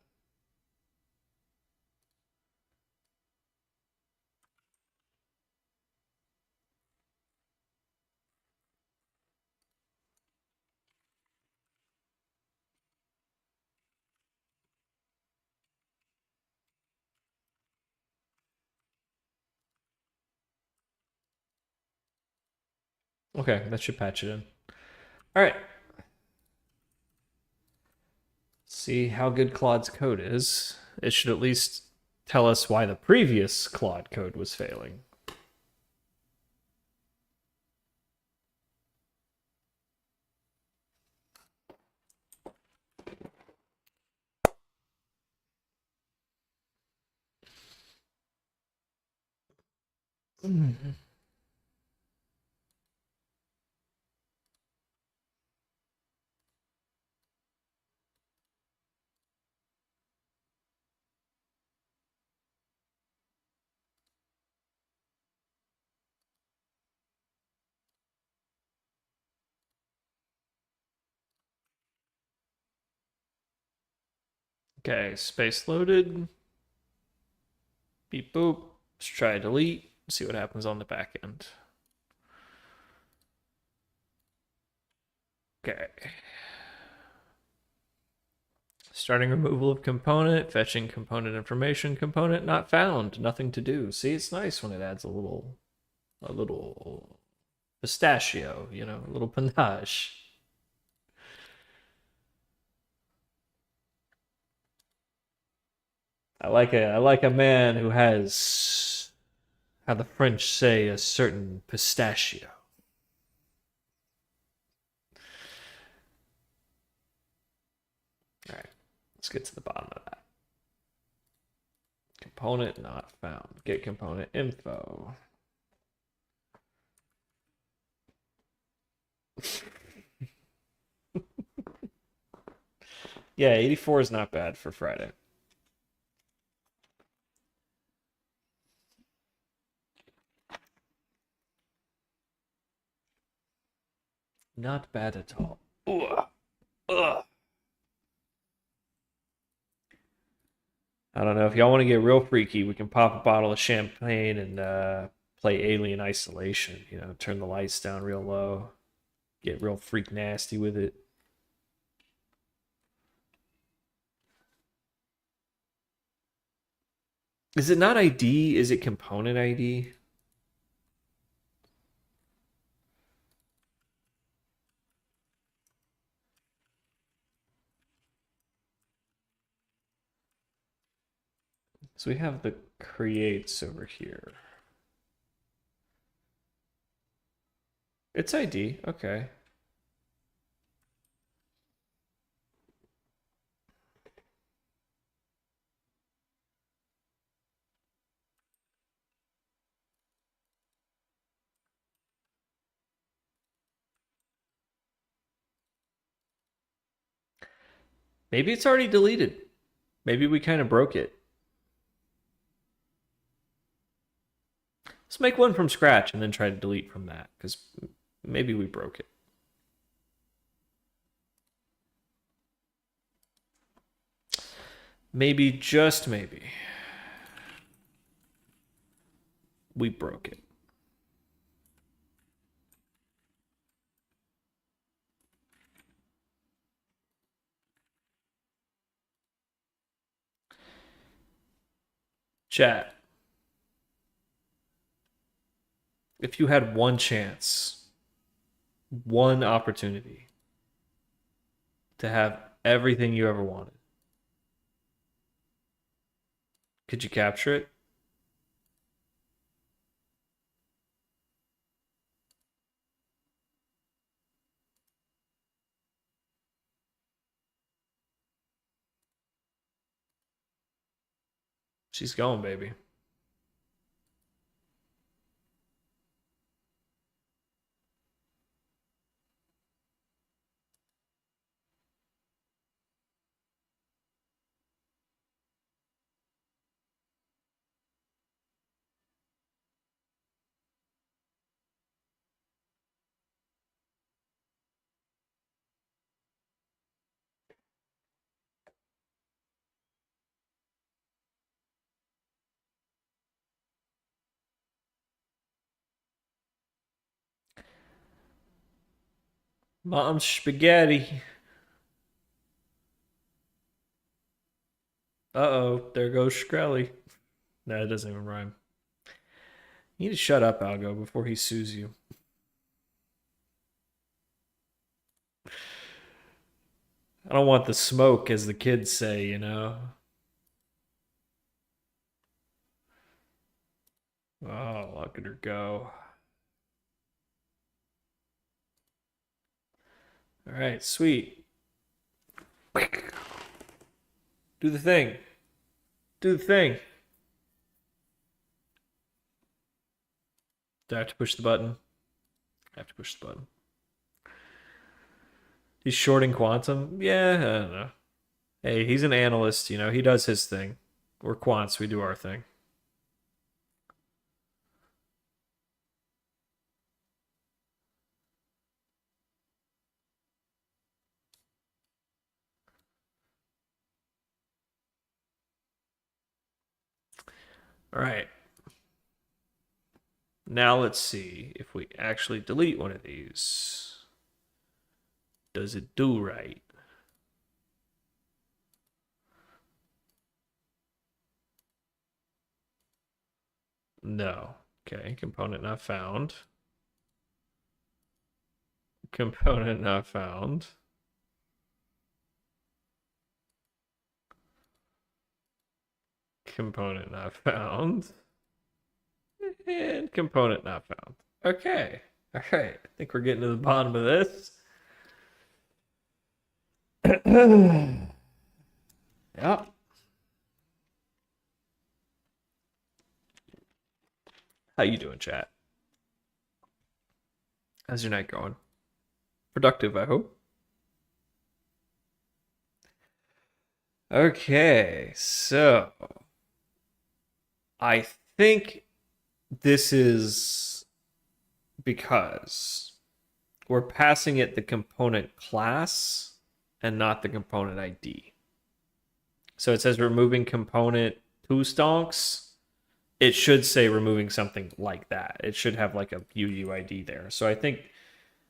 Okay, that should patch it in. All right. See how good Claude's code is. It should at least tell us why the previous Claude code was failing. Okay, space loaded. Beep boop. Let's try delete. See what happens on the back end. Okay. Starting removal of component, fetching component information, component not found, nothing to do. See, it's nice when it adds a little pistachio, you know, a little panache. I like a man who has how the French say a certain pistachio. All right, let's get to the bottom of that. Component not found. Get component info. Yeah, 84 is not bad for Friday. Not bad at all. Ugh. Ugh. I don't know. If y'all want to get real freaky, we can pop a bottle of champagne and play Alien Isolation. You know, turn the lights down real low, get real freak nasty with it. Is it not ID? Is it component ID? So we have the creates over here. It's ID. Okay. Maybe it's already deleted. Maybe we kind of broke it. Let's make one from scratch and then try to delete from that, because maybe we broke it. Maybe, just maybe, we broke it. Chat. If you had one chance, one opportunity to have everything you ever wanted, could you capture it? She's going, baby. Mom's spaghetti. Uh-oh, there goes Shkreli. No, it doesn't even rhyme. You need to shut up, Algo, before he sues you. I don't want the smoke, as the kids say, you know? Oh, look at her go. All right, sweet. Do the thing. Do the thing. Do I have to push the button? I have to push the button. He's shorting quantum? Yeah, I don't know. Hey, he's an analyst, you know, he does his thing. We're quants, we do our thing. All right. Now let's see if we actually delete one of these. Does it do right? No. Okay, component not found. Component not found. Component not found. And component not found. Okay. All right. I think we're getting to the bottom of this. Yep. How you doing, chat? How's your night going? Productive, I hope. Okay, so I think this is because we're passing it the component class and not the component ID. So it says removing component two stonks. It should say removing something like that. It should have like a UUID there. So I think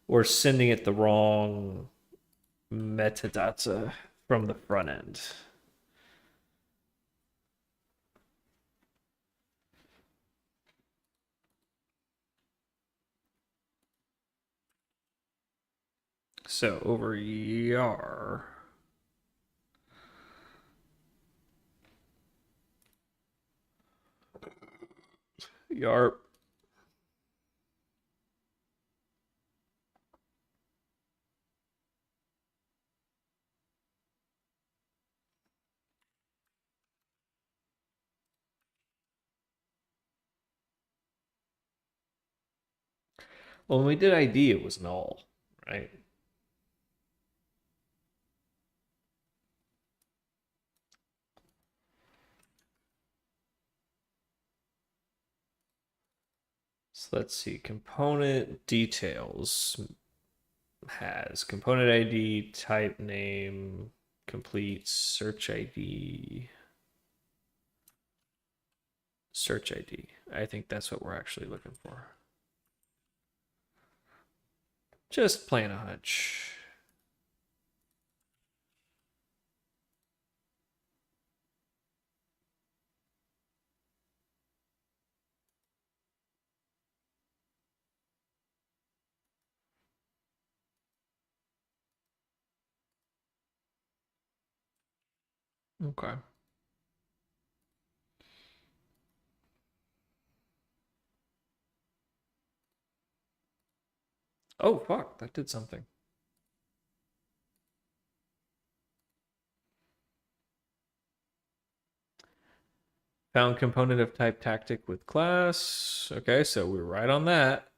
we're sending it the wrong metadata from the front end. So over YAR. YARP. Well, when we did ID, it was null, right? So let's see. Component details has component ID, type name, complete search ID. Search ID. I think that's what we're actually looking for. Just playing a hunch. Okay. Oh, fuck. That did something. Found component of type tactic with class. Okay, so we're right on that.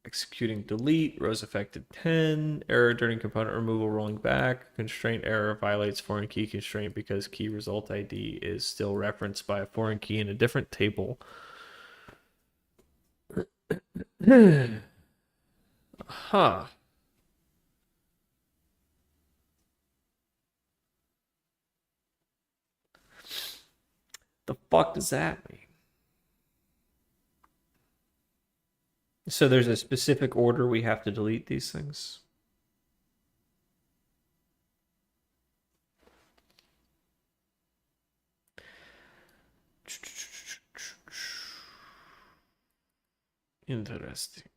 Executing delete, rows affected 10, error during component removal rolling back, constraint error violates foreign key constraint because key result ID is still referenced by a foreign key in a different table. Huh. The fuck does that mean? So there's a specific order we have to delete these things? Interesting.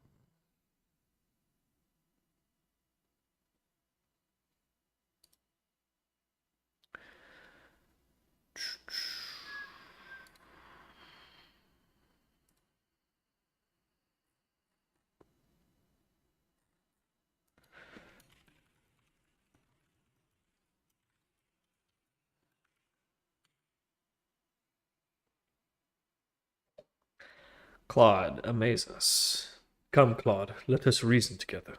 Claude, amaze us. Come, Claude, let us reason together.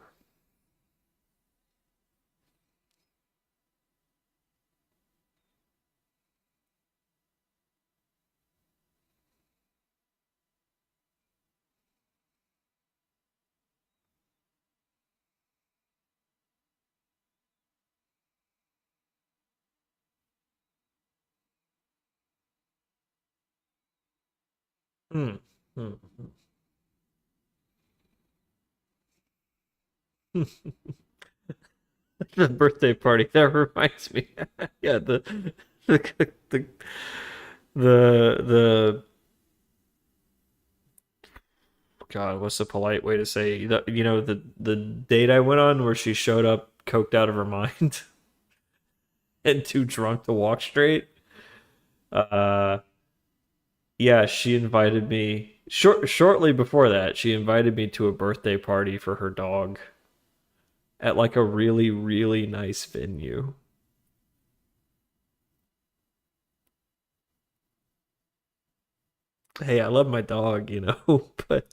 Hmm. Hmm. The birthday party. That reminds me. Yeah, the the the God, what's the polite way to say that? The date I went on where she showed up coked out of her mind and too drunk to walk straight. Uh, yeah, she invited me shortly before that. She invited me to a birthday party for her dog at like a really really nice venue. Hey, I love my dog, but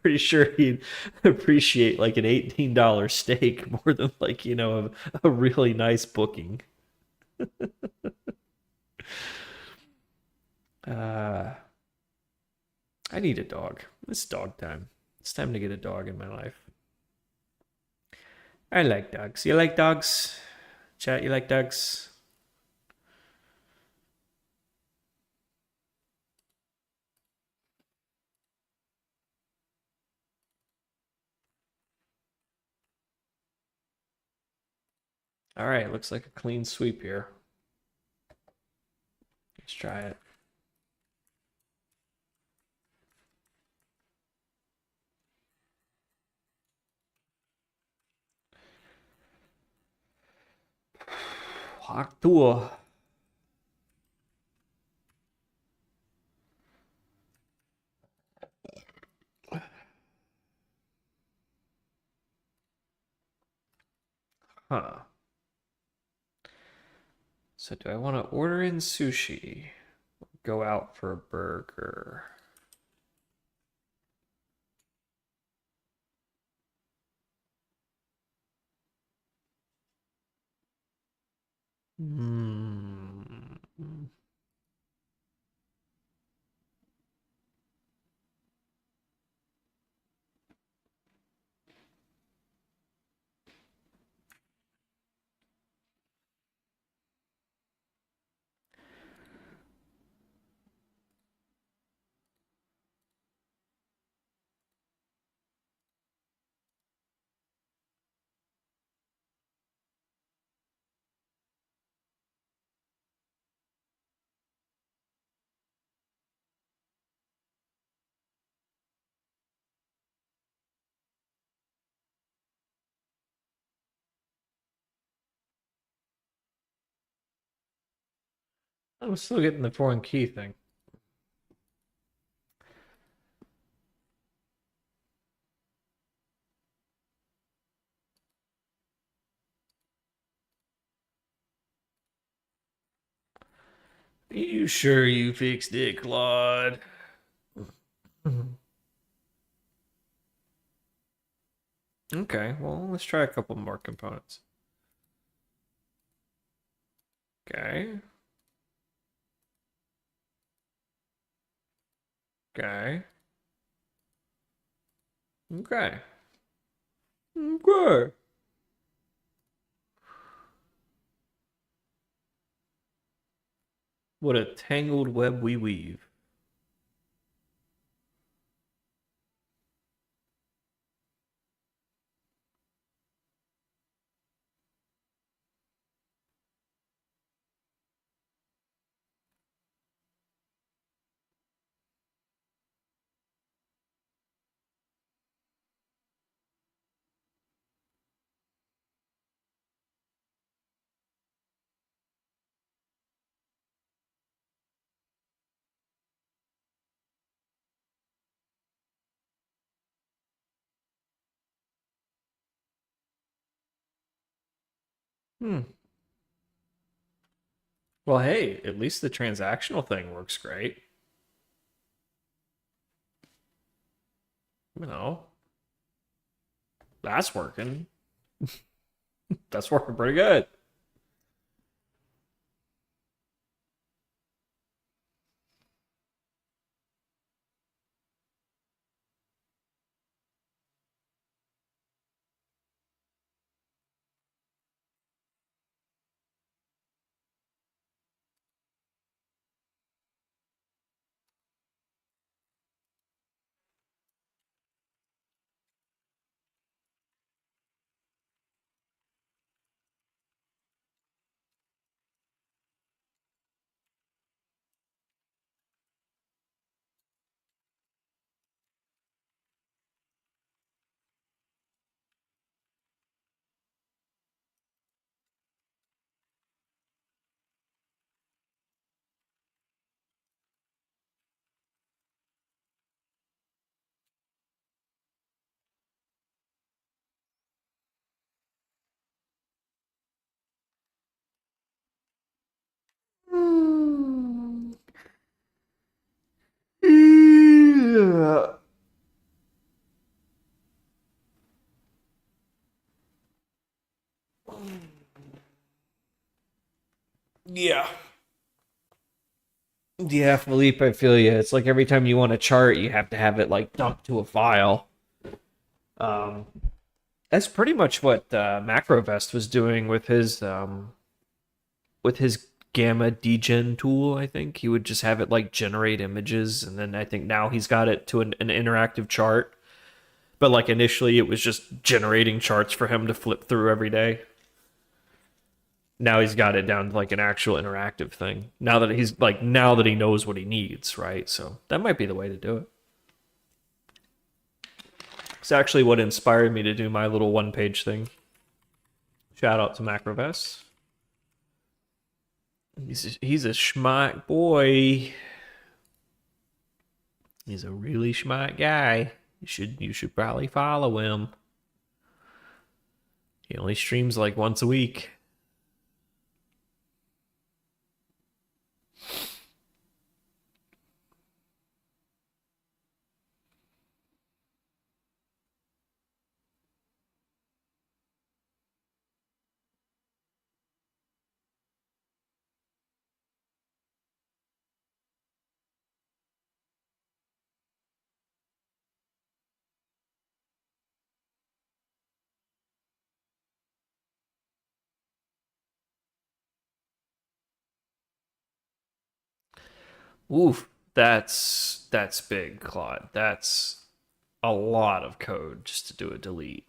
pretty sure he'd appreciate like an $18 steak more than like, a really nice booking. Uh, I need a dog. It's dog time. It's time to get a dog in my life. I like dogs. You like dogs? Chat, you like dogs? All right, looks like a clean sweep here. Let's try it. Tour. Huh. So do I want to order in sushi? Go out for a burger. Hmm. I'm still getting the foreign key thing. You sure you fixed it, Claude? Okay, well, let's try a couple more components. Okay, okay, okay, okay. What a tangled web we weave. Hmm. Well, hey, at least the transactional thing works great. You know, that's working. That's working pretty good. Yeah. Yeah. Yeah, Philippe, I feel you. It's like every time you want a chart, you have to have it like dumped to a file. Um, that's pretty much what Macrovest was doing with his Gamma Degen tool. I think he would just have it like generate images, and then I think now he's got it to an interactive chart. But like initially, it was just generating charts for him to flip through every day. Now he's got it down to like an actual interactive thing. Now that he knows what he needs, right? So that might be the way to do it. It's actually what inspired me to do my little one-page thing. Shout out to Macrovest. He's a schmuck boy. He's a really schmuck guy. You should probably follow him. He only streams like once a week. Oof, that's big, Claude. That's a lot of code just to do a delete.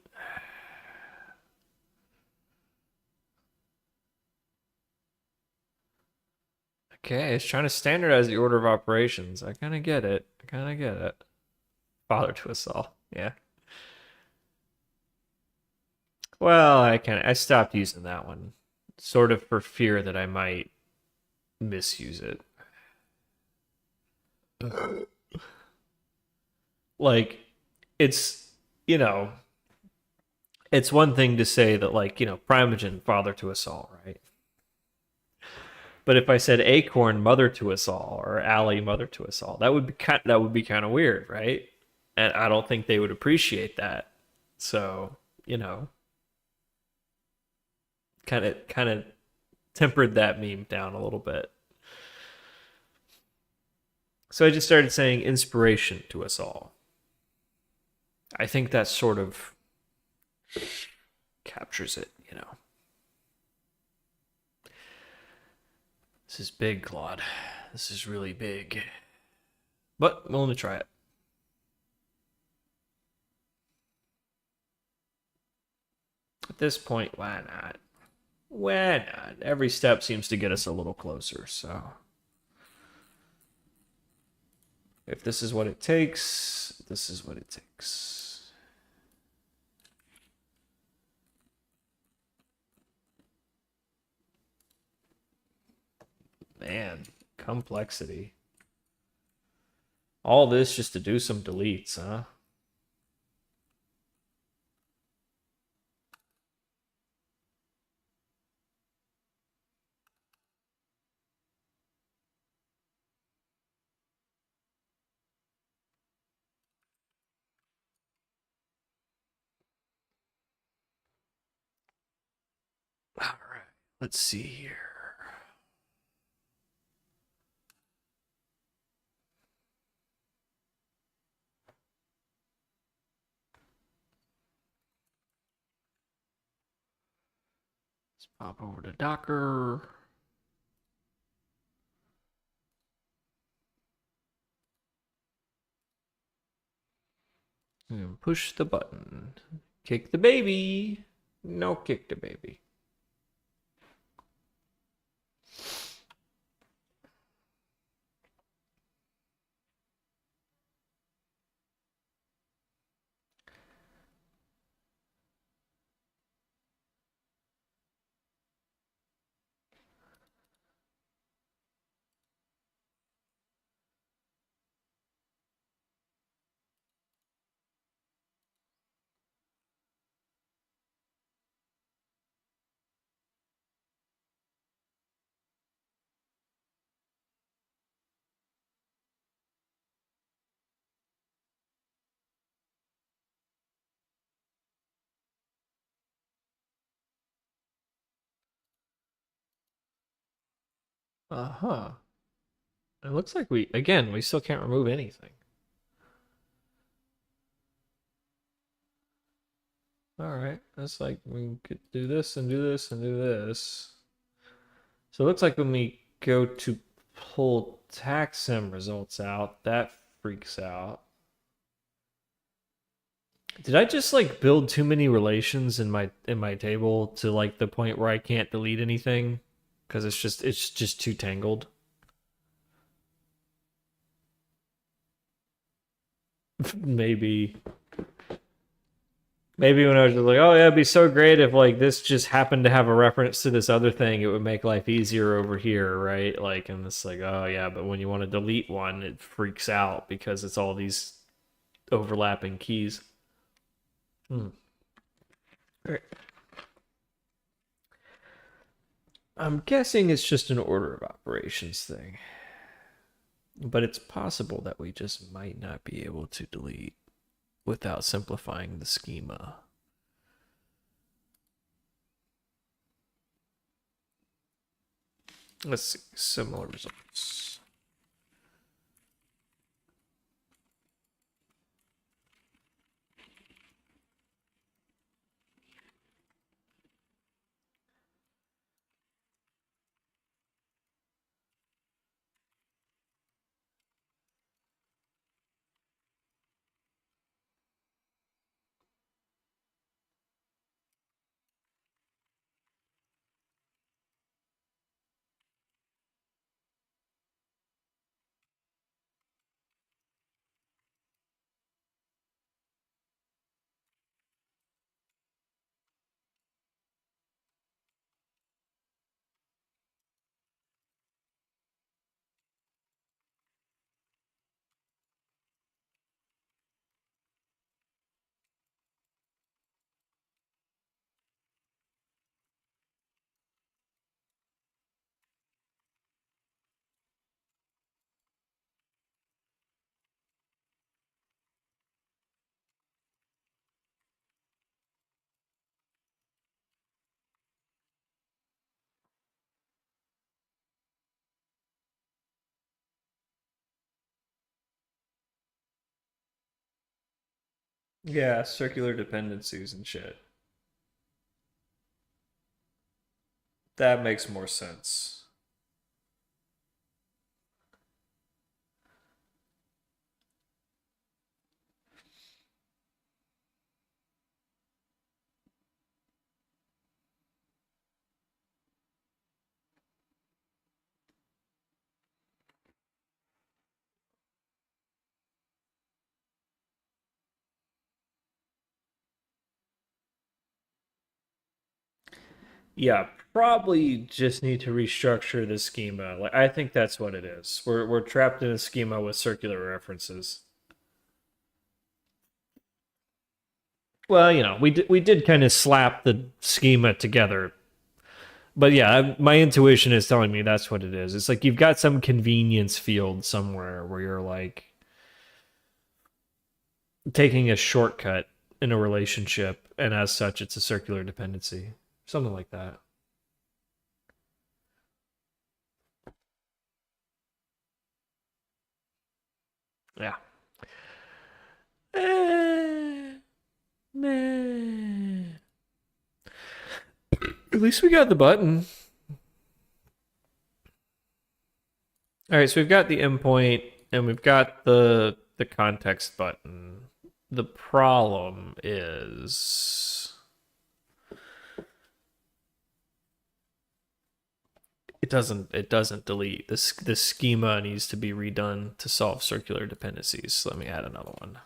Okay, it's trying to standardize the order of operations. I kind of get it. I kind of get it. Father to us all. Yeah. Well, I stopped using that one, sort of for fear that I might misuse it. Like, it's you know, it's one thing to say that like Primogen, father to us all, right? But if I said Acorn, mother to us all, or Allie, mother to us all, that would be kind of weird, right? And I don't think they would appreciate that. So kind of tempered that meme down a little bit. So I just started saying inspiration to us all. I think that sort of captures it. This is big, Claude. This is really big. But I'm willing to try it. At this point, why not? Why not? Every step seems to get us a little closer, so if this is what it takes, this is what it takes. Man, complexity. All this just to do some deletes, huh? Let's see here. Let's pop over to Docker. And push the button. Kick the baby. No, kick the baby. Uh-huh. It looks like we still can't remove anything. All right. That's like we could do this and do this and do this. So it looks like when we go to pull taxim results out, that freaks out. Did I just like build too many relations in my table to like the point where I can't delete anything because it's just too tangled? Maybe. Maybe when I was just like, oh yeah, it'd be so great if like this just happened to have a reference to this other thing, it would make life easier over here, right? Like, and it's like, oh yeah, but when you want to delete one, it freaks out because it's all these overlapping keys. Hmm. All right. I'm guessing it's just an order of operations thing, but it's possible that we just might not be able to delete without simplifying the schema. Let's see, similar results. Yeah, circular dependencies and shit. That makes more sense. Yeah, probably just need to restructure the schema. Like I think that's what it is. We're trapped in a schema with circular references. Well, we did kind of slap the schema together. But yeah, my intuition is telling me that's what it is. It's like you've got some convenience field somewhere where you're like taking a shortcut in a relationship, and as such, it's a circular dependency. Something like that. Yeah. Eh, meh. At least we got the button. All right, so we've got the endpoint and we've got the context button. The problem is it doesn't delete. This schema needs to be redone to solve circular dependencies. So let me add another one.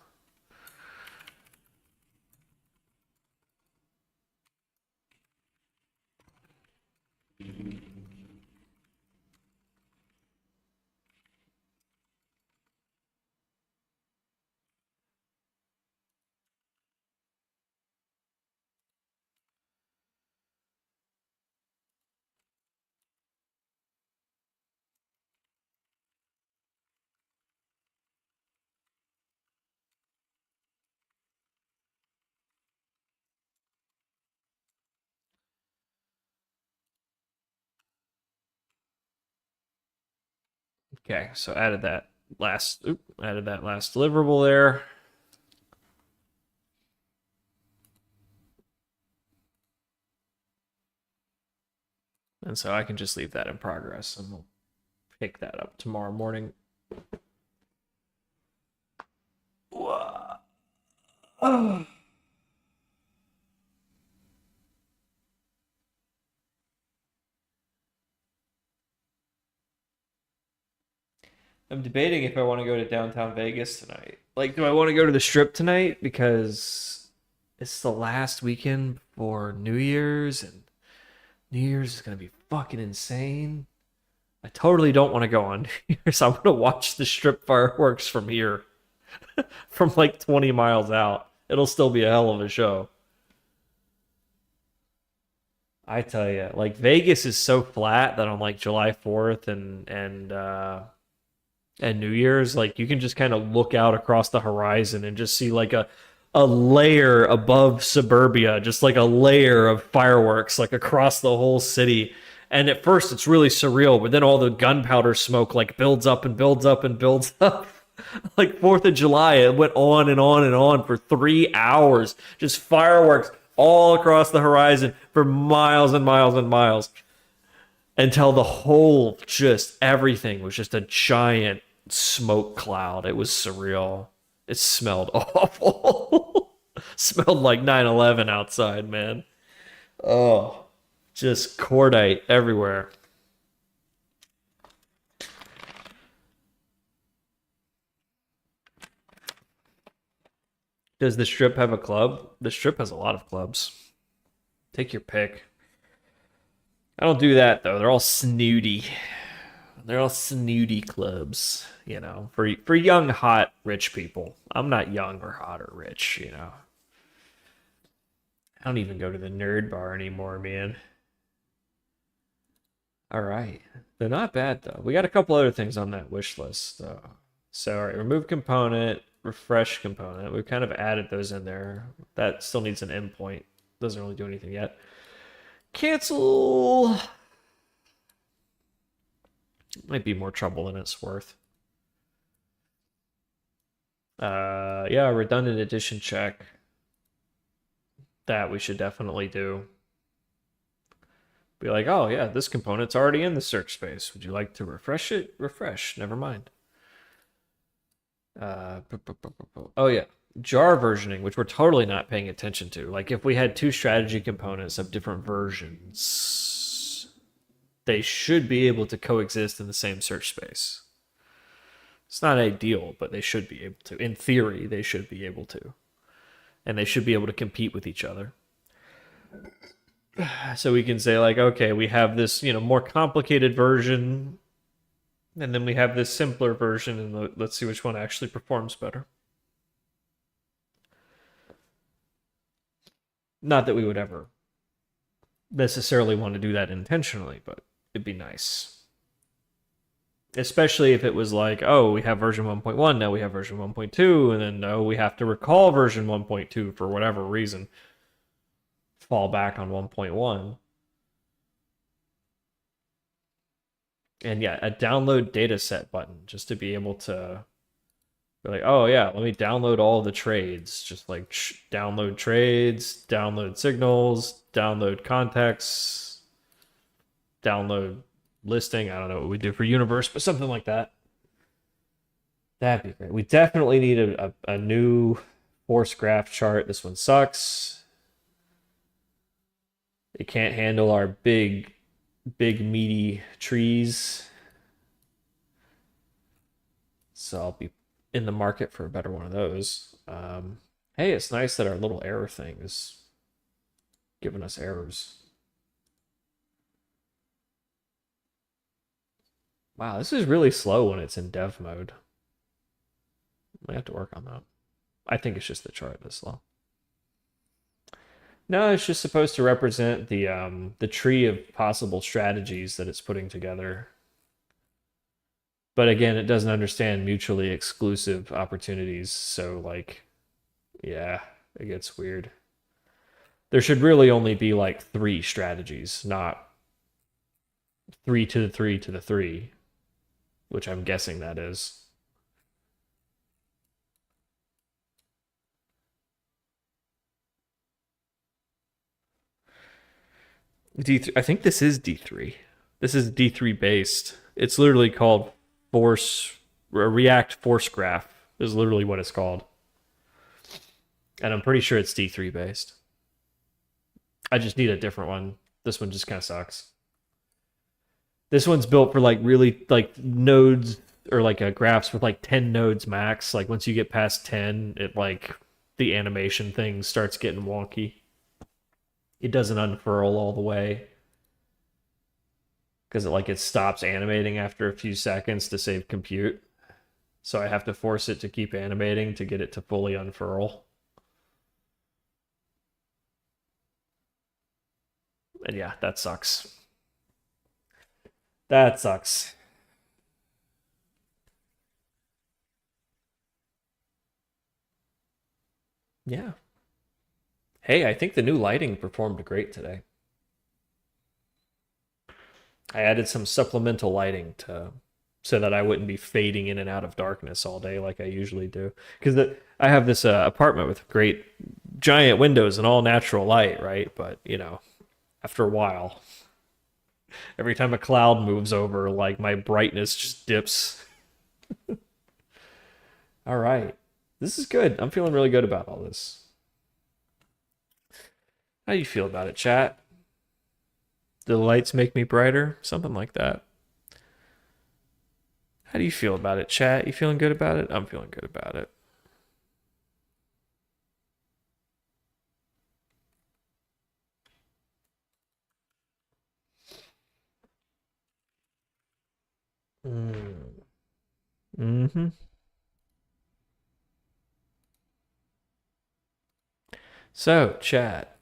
Okay, so added that last deliverable there. And so I can just leave that in progress and we'll pick that up tomorrow morning. Oh. I'm debating if I want to go to downtown Vegas tonight. Like, do I want to go to the Strip tonight because it's the last weekend before New Year's, and New Year's is gonna be fucking insane. I totally don't want to go on New Year's. I'm gonna watch the Strip fireworks from here, from like 20 miles out. It'll still be a hell of a show. I tell you, like Vegas is so flat that on like July 4th and New Year's, like you can just kind of look out across the horizon and just see like a layer above suburbia, just like a layer of fireworks like across the whole city. And at first it's really surreal, but then all the gunpowder smoke like builds up and builds up and builds up. Like 4th of July, it went on and on and on for 3 hours. Just fireworks all across the horizon for miles and miles and miles until the whole, just everything was just a giant smoke cloud. It was surreal. It smelled awful. Smelled like 9/11 outside, man. Oh, just cordite everywhere. Does the Strip have a club? The Strip has a lot of clubs. Take your pick. I don't do that though. They're all snooty. They're all snooty clubs, for young, hot, rich people. I'm not young or hot or rich. I don't even go to the nerd bar anymore, man. All right. They're not bad though. We got a couple other things on that wish list though. So, all right, remove component, refresh component. We've kind of added those in there. That still needs an endpoint. Doesn't really do anything yet. Cancel. Might be more trouble than it's worth. Yeah, redundant addition check. That we should definitely do. Be like, oh yeah, this component's already in the search space. Would you like to refresh it? Refresh. Never mind. Oh yeah, jar versioning, which we're totally not paying attention to. Like if we had two strategy components of different versions, they should be able to coexist in the same search space. It's not ideal, but they should be able to. In theory, they should be able to. And they should be able to compete with each other. So we can say like, okay, we have this, more complicated version, and then we have this simpler version, and let's see which one actually performs better. Not that we would ever necessarily want to do that intentionally, but it'd be nice. Especially if it was like, oh, we have version 1.1, now we have version 1.2, and then no, we have to recall version 1.2 for whatever reason. Fall back on 1.1. And yeah, a download dataset button just to be able to They're like, oh yeah, let me download all the trades. Just like download trades, download signals, download contexts, download listing. I don't know what we do for universe, but something like that. That'd be great. We definitely need a new force graph chart. This one sucks. It can't handle our big meaty trees. So I'll be in the market for a better one of those. Hey, it's nice that our little error thing is giving us errors. Wow, this is really slow when it's in dev mode. I have to work on that. I think it's just the chart that's slow. No, it's just supposed to represent the tree of possible strategies that it's putting together. But again, it doesn't understand mutually exclusive opportunities, so like, yeah, it gets weird. There should really only be like 3 strategies, not 3 to the 3 to the 3, which I'm guessing that is. D3, I think this is D3. This is D3 based. It's literally called force React force graph is literally what it's called. And I'm pretty sure it's D3 based. I just need a different one. This one just kind of sucks. This one's built for like really like nodes or like graphs with like 10 nodes max. Like once you get past 10, it like the animation thing starts getting wonky. It doesn't unfurl all the way because it stops animating after a few seconds to save compute. So I have to force it to keep animating to get it to fully unfurl. And yeah, that sucks. That sucks. Yeah. Hey, I think the new lighting performed great today. I added some supplemental lighting to so that I wouldn't be fading in and out of darkness all day like I usually do. Because I have this apartment with great giant windows and all natural light, right? But you know, after a while, every time a cloud moves over, like my brightness just dips. All right, this is good. I'm feeling really good about all this. How do you feel about it, chat? Do the lights make me brighter? Something like that. How do you feel about it, chat? You feeling good about it? I'm feeling good about it. Mm. Mm-hmm. So, chat.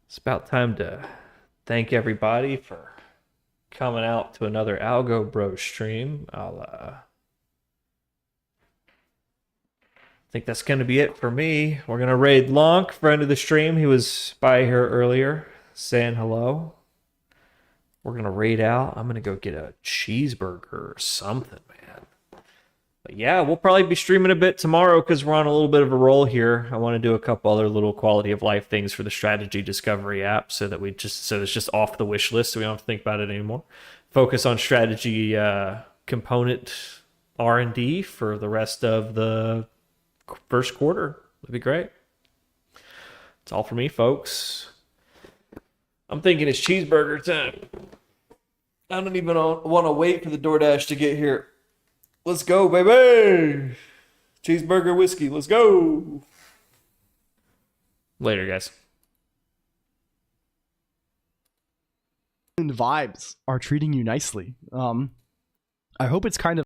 It's about time to thank everybody for coming out to another Algo Bro stream. I think that's going to be it for me. We're going to raid Lonk, friend of the stream. He was by here earlier saying hello. We're going to raid out. I'm going to go get a cheeseburger or something, man. But yeah, we'll probably be streaming a bit tomorrow because we're on a little bit of a roll here. I want to do a couple other little quality of life things for the strategy discovery app so that it's just off the wish list so we don't have to think about it anymore. Focus on strategy component R&D for the rest of the first quarter. That'd be great. That's all for me, folks. I'm thinking it's cheeseburger time. I don't even want to wait for the DoorDash to get here. Let's go, baby. Cheeseburger whiskey. Let's go. Later, guys. And vibes are treating you nicely. I hope it's kind of